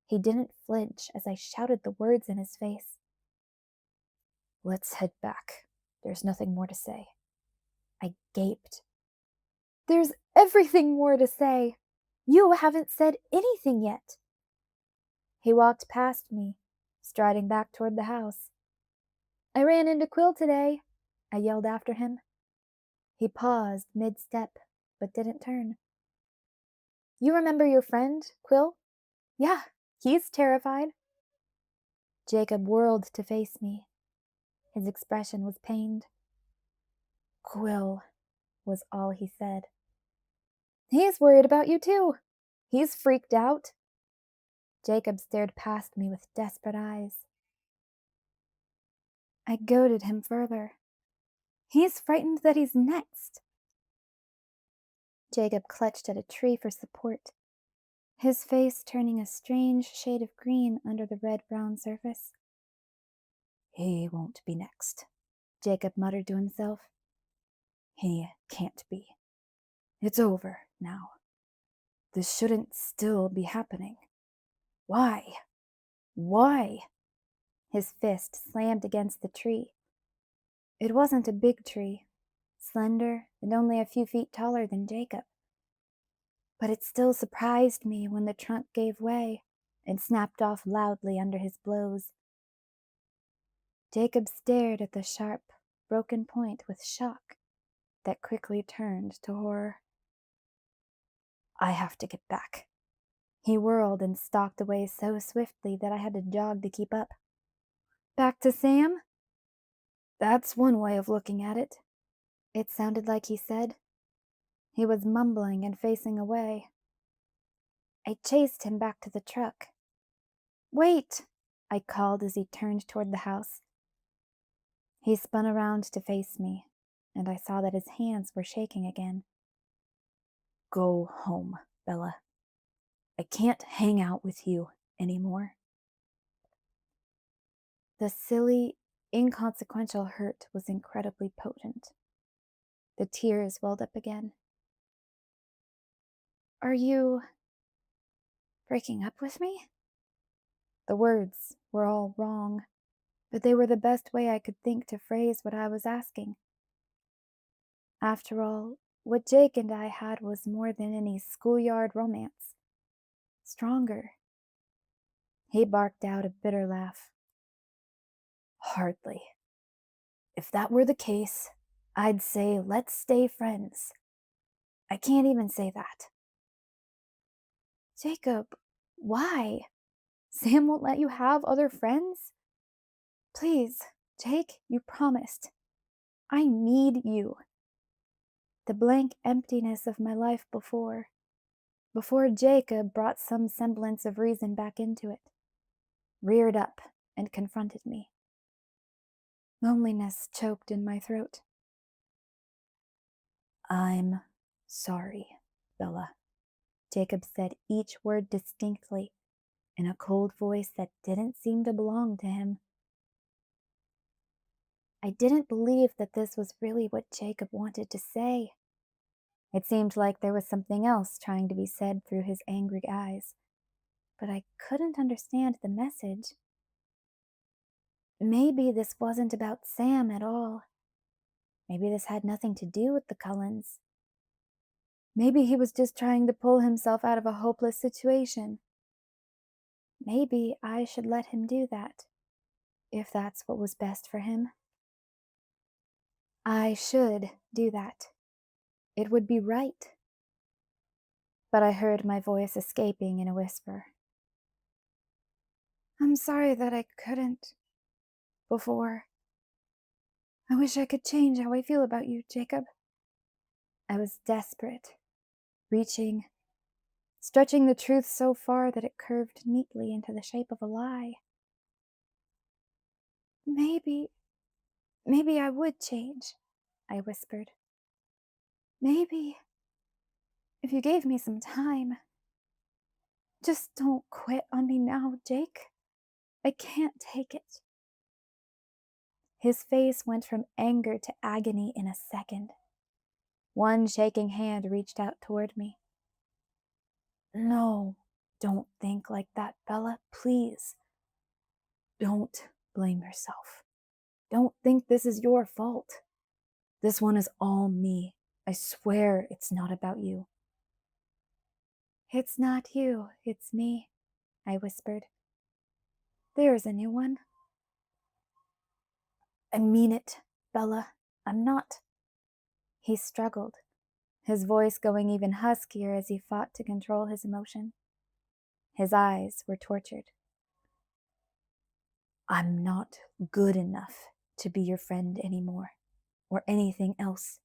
He didn't flinch as I shouted the words in his face. Let's head back. There's nothing more to say. I gaped. There's everything more to say. You haven't said anything yet. He walked past me, striding back toward the house. I ran into Quill today, I yelled after him. He paused mid-step, but didn't turn. You remember your friend, Quill? Yeah, he's terrified. Jacob whirled to face me. His expression was pained. Quill, was all he said. He's worried about you too. He's freaked out. Jacob stared past me with desperate eyes. I goaded him further. He's frightened that he's next. Jacob clutched at a tree for support, his face turning a strange shade of green under the red-brown surface. He won't be next, Jacob muttered to himself. He can't be. It's over now. This shouldn't still be happening. Why? Why? His fist slammed against the tree. It wasn't a big tree, slender and only a few feet taller than Jacob. But it still surprised me when the trunk gave way and snapped off loudly under his blows. Jacob stared at the sharp, broken point with shock that quickly turned to horror. I have to get back. He whirled and stalked away so swiftly that I had to jog to keep up. Back to Sam? That's one way of looking at it. It sounded like he said. He was mumbling and facing away. I chased him back to the truck. Wait, I called as he turned toward the house. He spun around to face me, and I saw that his hands were shaking again. Go home, Bella. I can't hang out with you anymore. The silly, inconsequential hurt was incredibly potent. The tears welled up again. Are you breaking up with me? The words were all wrong, but they were the best way I could think to phrase what I was asking. After all, what Jake and I had was more than any schoolyard romance. Stronger. He barked out a bitter laugh. Hardly. If that were the case, I'd say let's stay friends. I can't even say that. Jacob, why? Sam won't let you have other friends? Please, Jake, you promised. I need you. The blank emptiness of my life before Jacob brought some semblance of reason back into it, reared up and confronted me. Loneliness choked in my throat. I'm sorry, Bella, Jacob said each word distinctly, in a cold voice that didn't seem to belong to him. I didn't believe that this was really what Jacob wanted to say. It seemed like there was something else trying to be said through his angry eyes, but I couldn't understand the message. Maybe this wasn't about Sam at all. Maybe this had nothing to do with the Cullens. Maybe he was just trying to pull himself out of a hopeless situation. Maybe I should let him do that, if that's what was best for him. I should do that. It would be right. But I heard my voice escaping in a whisper. I'm sorry that I couldn't before. I wish I could change how I feel about you, Jacob. I was desperate, reaching, stretching the truth so far that it curved neatly into the shape of a lie. Maybe I would change, I whispered. Maybe, if you gave me some time. Just don't quit on me now, Jake. I can't take it. His face went from anger to agony in a second. One shaking hand reached out toward me. No, don't think like that, Bella, please. Don't blame yourself. Don't think this is your fault. This one is all me. I swear it's not about you. It's not you, it's me, I whispered. There's a new one. I mean it, Bella. I'm not. He struggled, his voice going even huskier as he fought to control his emotion. His eyes were tortured. I'm not good enough to be your friend anymore, or anything else.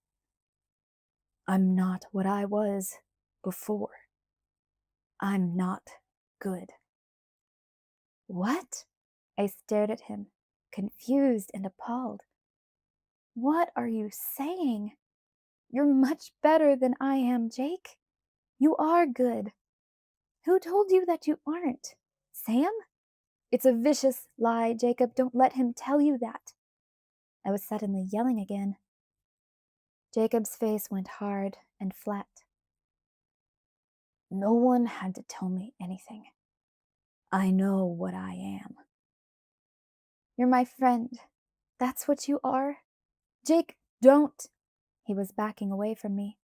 I'm not what I was before. I'm not good. What? I stared at him, confused and appalled. What are you saying? You're much better than I am, Jake. You are good. Who told you that you aren't? Sam? It's a vicious lie, Jacob. Don't let him tell you that. I was suddenly yelling again. Jacob's face went hard and flat. No one had to tell me anything. I know what I am. You're my friend. That's what you are? Jake, don't. He was backing away from me.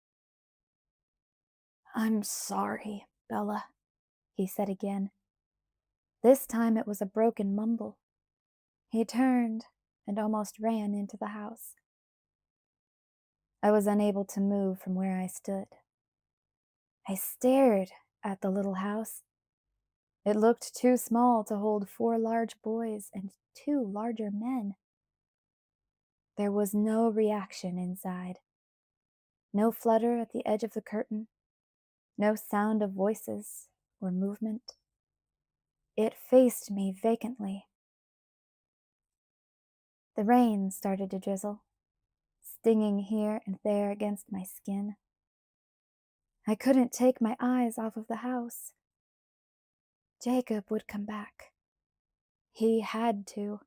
I'm sorry, Bella, he said again. This time it was a broken mumble. He turned and almost ran into the house. I was unable to move from where I stood. I stared at the little house. It looked too small to hold 4 large boys and 2 larger men. There was no reaction inside. No flutter at the edge of the curtain. No sound of voices or movement. It faced me vacantly. The rain started to drizzle, stinging here and there against my skin. I couldn't take my eyes off of the house. Jacob would come back. He had to.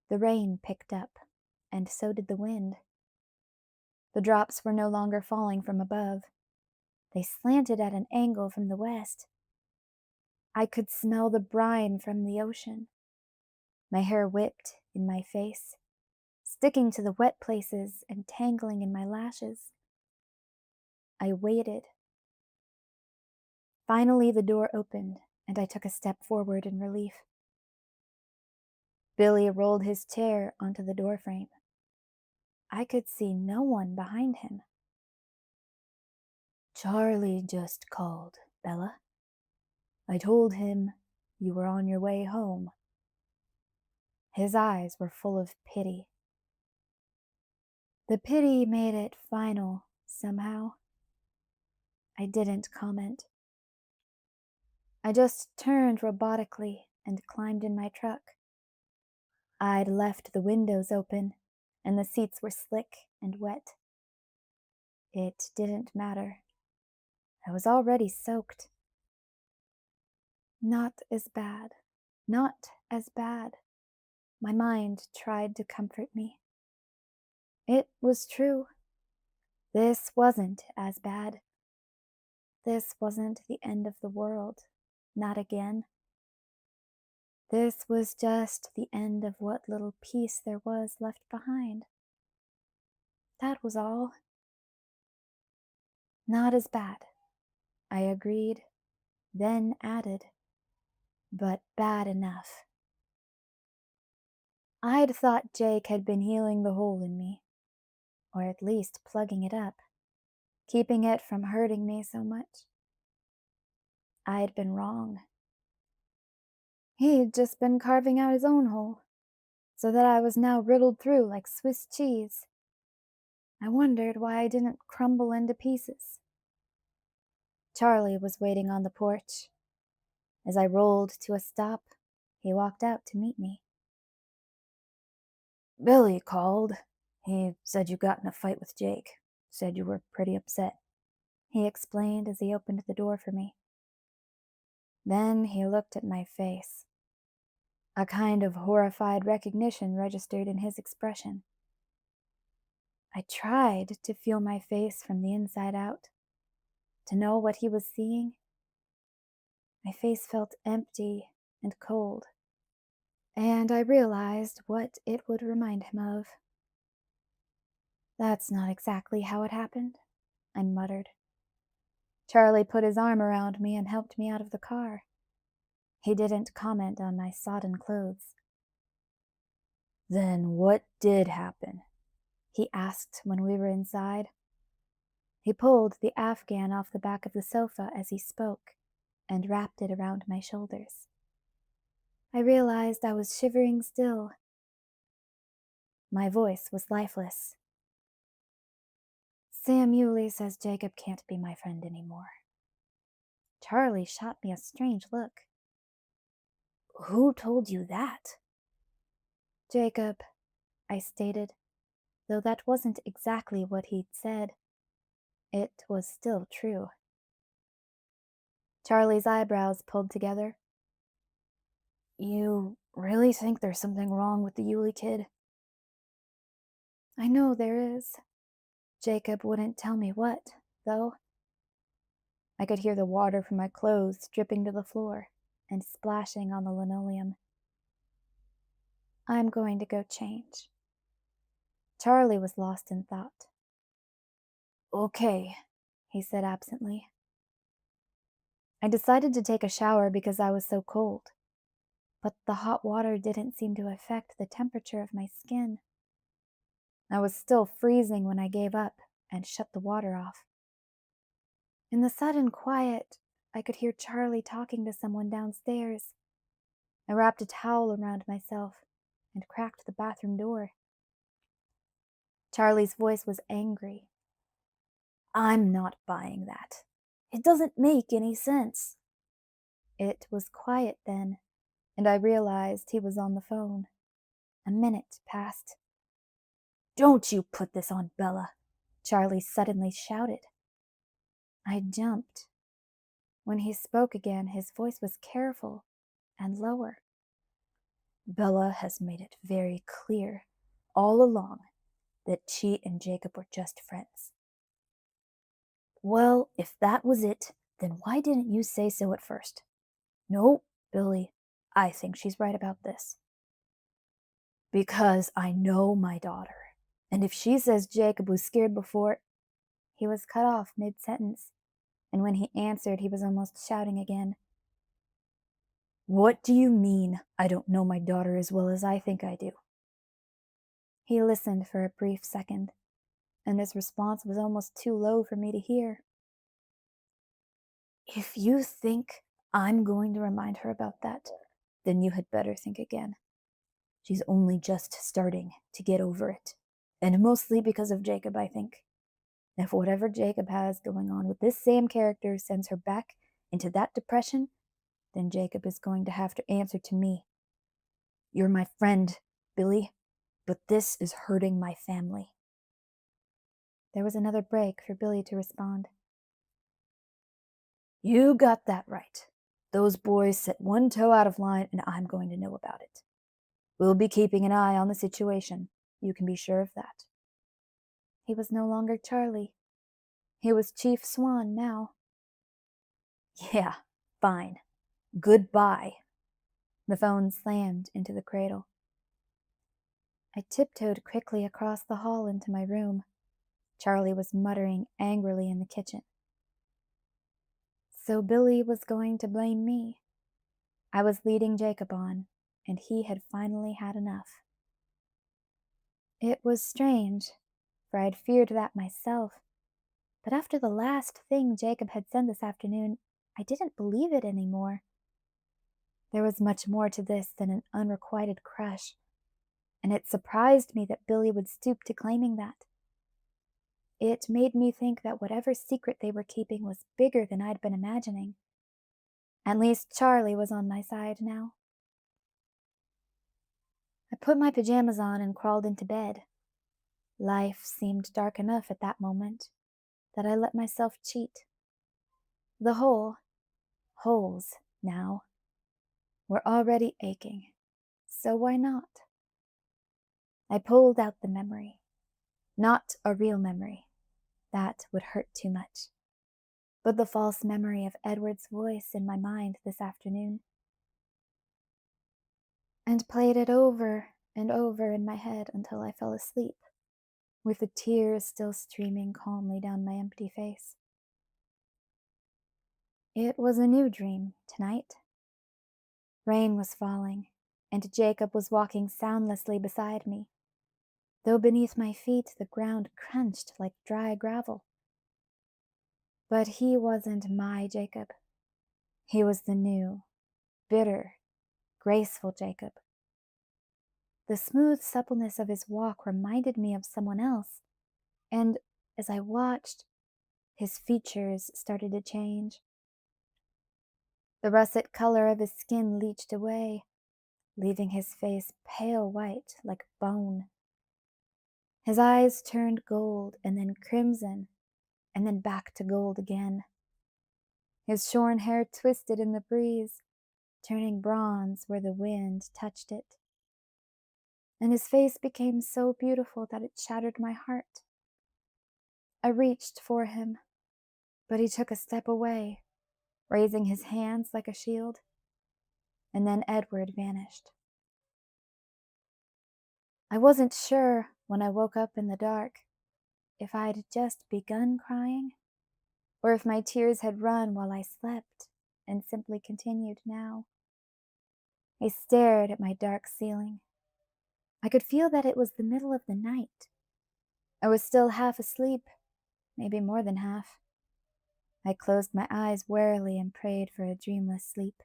The rain picked up, and so did the wind. The drops were no longer falling from above. They slanted at an angle from the west. I could smell the brine from the ocean. My hair whipped in my face, sticking to the wet places and tangling in my lashes. I waited. Finally, the door opened, and I took a step forward in relief. Billy rolled his chair onto the doorframe. I could see no one behind him. Charlie just called, Bella. I told him you were on your way home. His eyes were full of pity. The pity made it final, somehow. I didn't comment. I just turned robotically and climbed in my truck. I'd left the windows open, and the seats were slick and wet. It didn't matter. I was already soaked. Not as bad. Not as bad. My mind tried to comfort me. It was true. This wasn't as bad. This wasn't the end of the world. Not again. This was just the end of what little peace there was left behind. That was all. Not as bad, I agreed, then added, but bad enough. I'd thought Jake had been healing the hole in me, or at least plugging it up, keeping it from hurting me so much. I'd been wrong. He'd just been carving out his own hole, so that I was now riddled through like Swiss cheese. I wondered why I didn't crumble into pieces. Charlie was waiting on the porch. As I rolled to a stop, he walked out to meet me. Billy called. He said you got in a fight with Jake. Said you were pretty upset. He explained as he opened the door for me. Then he looked at my face. A kind of horrified recognition registered in his expression. I tried to feel my face from the inside out, to know what he was seeing. My face felt empty and cold, and I realized what it would remind him of. That's not exactly how it happened, I muttered. Charlie put his arm around me and helped me out of the car. He didn't comment on my sodden clothes. Then what did happen? He asked when we were inside. He pulled the Afghan off the back of the sofa as he spoke and wrapped it around my shoulders. I realized I was shivering still. My voice was lifeless. Sam Yulee says Jacob can't be my friend anymore. Charlie shot me a strange look. Who told you that? Jacob, I stated, though that wasn't exactly what he'd said. It was still true. Charlie's eyebrows pulled together. You really think there's something wrong with the Yulee kid? I know there is. Jacob wouldn't tell me what, though. I could hear the water from my clothes dripping to the floor and splashing on the linoleum. I'm going to go change. Charlie was lost in thought. Okay, he said absently. I decided to take a shower because I was so cold, but the hot water didn't seem to affect the temperature of my skin. I was still freezing when I gave up and shut the water off. In the sudden quiet, I could hear Charlie talking to someone downstairs. I wrapped a towel around myself and cracked the bathroom door. Charlie's voice was angry. I'm not buying that. It doesn't make any sense. It was quiet then, and I realized he was on the phone. A minute passed. Don't you put this on Bella, Charlie suddenly shouted. I jumped. When he spoke again, his voice was careful and lower. Bella has made it very clear all along that she and Jacob were just friends. Well, if that was it, then why didn't you say so at first? No, Billy, I think she's right about this. Because I know my daughter. And if she says Jacob was scared before... He was cut off mid-sentence, and when he answered, he was almost shouting again. What do you mean, I don't know my daughter as well as I think I do? He listened for a brief second, and his response was almost too low for me to hear. If you think I'm going to remind her about that, then you had better think again. She's only just starting to get over it, and mostly because of Jacob, I think. If whatever Jacob has going on with this same character sends her back into that depression, then Jacob is going to have to answer to me. You're my friend, Billy, but this is hurting my family. There was another break for Billy to respond. You got that right. Those boys set one toe out of line, and I'm going to know about it. We'll be keeping an eye on the situation. You can be sure of that. He was no longer Charlie. He was Chief Swan now. Yeah, fine. Goodbye. The phone slammed into the cradle. I tiptoed quickly across the hall into my room. Charlie was muttering angrily in the kitchen. So Billy was going to blame me. I was leading Jacob on, and he had finally had enough. It was strange, for I'd feared that myself. But after the last thing Jacob had said this afternoon, I didn't believe it anymore. There was much more to this than an unrequited crush, and it surprised me that Billy would stoop to claiming that. It made me think that whatever secret they were keeping was bigger than I'd been imagining. At least Charlie was on my side now. I put my pajamas on and crawled into bed. Life seemed dark enough at that moment that I let myself cheat. The holes now, were already aching, so why not? I pulled out the memory. Not a real memory. That would hurt too much. But the false memory of Edward's voice in my mind this afternoon, and played it over and over in my head until I fell asleep, with the tears still streaming calmly down my empty face. It was a new dream tonight. Rain was falling, and Jacob was walking soundlessly beside me, though beneath my feet the ground crunched like dry gravel. But he wasn't my Jacob. He was the new, bitter, graceful Jacob. The smooth suppleness of his walk reminded me of someone else, and as I watched, his features started to change. The russet color of his skin leached away, leaving his face pale white like bone. His eyes turned gold and then crimson, and then back to gold again. His shorn hair twisted in the breeze, turning bronze where the wind touched it. And his face became so beautiful that it shattered my heart. I reached for him, but he took a step away, raising his hands like a shield, and then Edward vanished. I wasn't sure when I woke up in the dark if I'd just begun crying, or if my tears had run while I slept and simply continued now. I stared at my dark ceiling. I could feel that it was the middle of the night. I was still half asleep, maybe more than half. I closed my eyes warily and prayed for a dreamless sleep.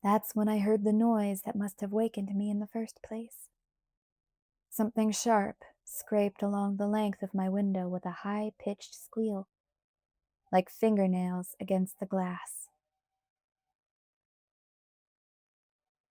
That's when I heard the noise that must have wakened me in the first place. Something sharp scraped along the length of my window with a high-pitched squeal, like fingernails against the glass.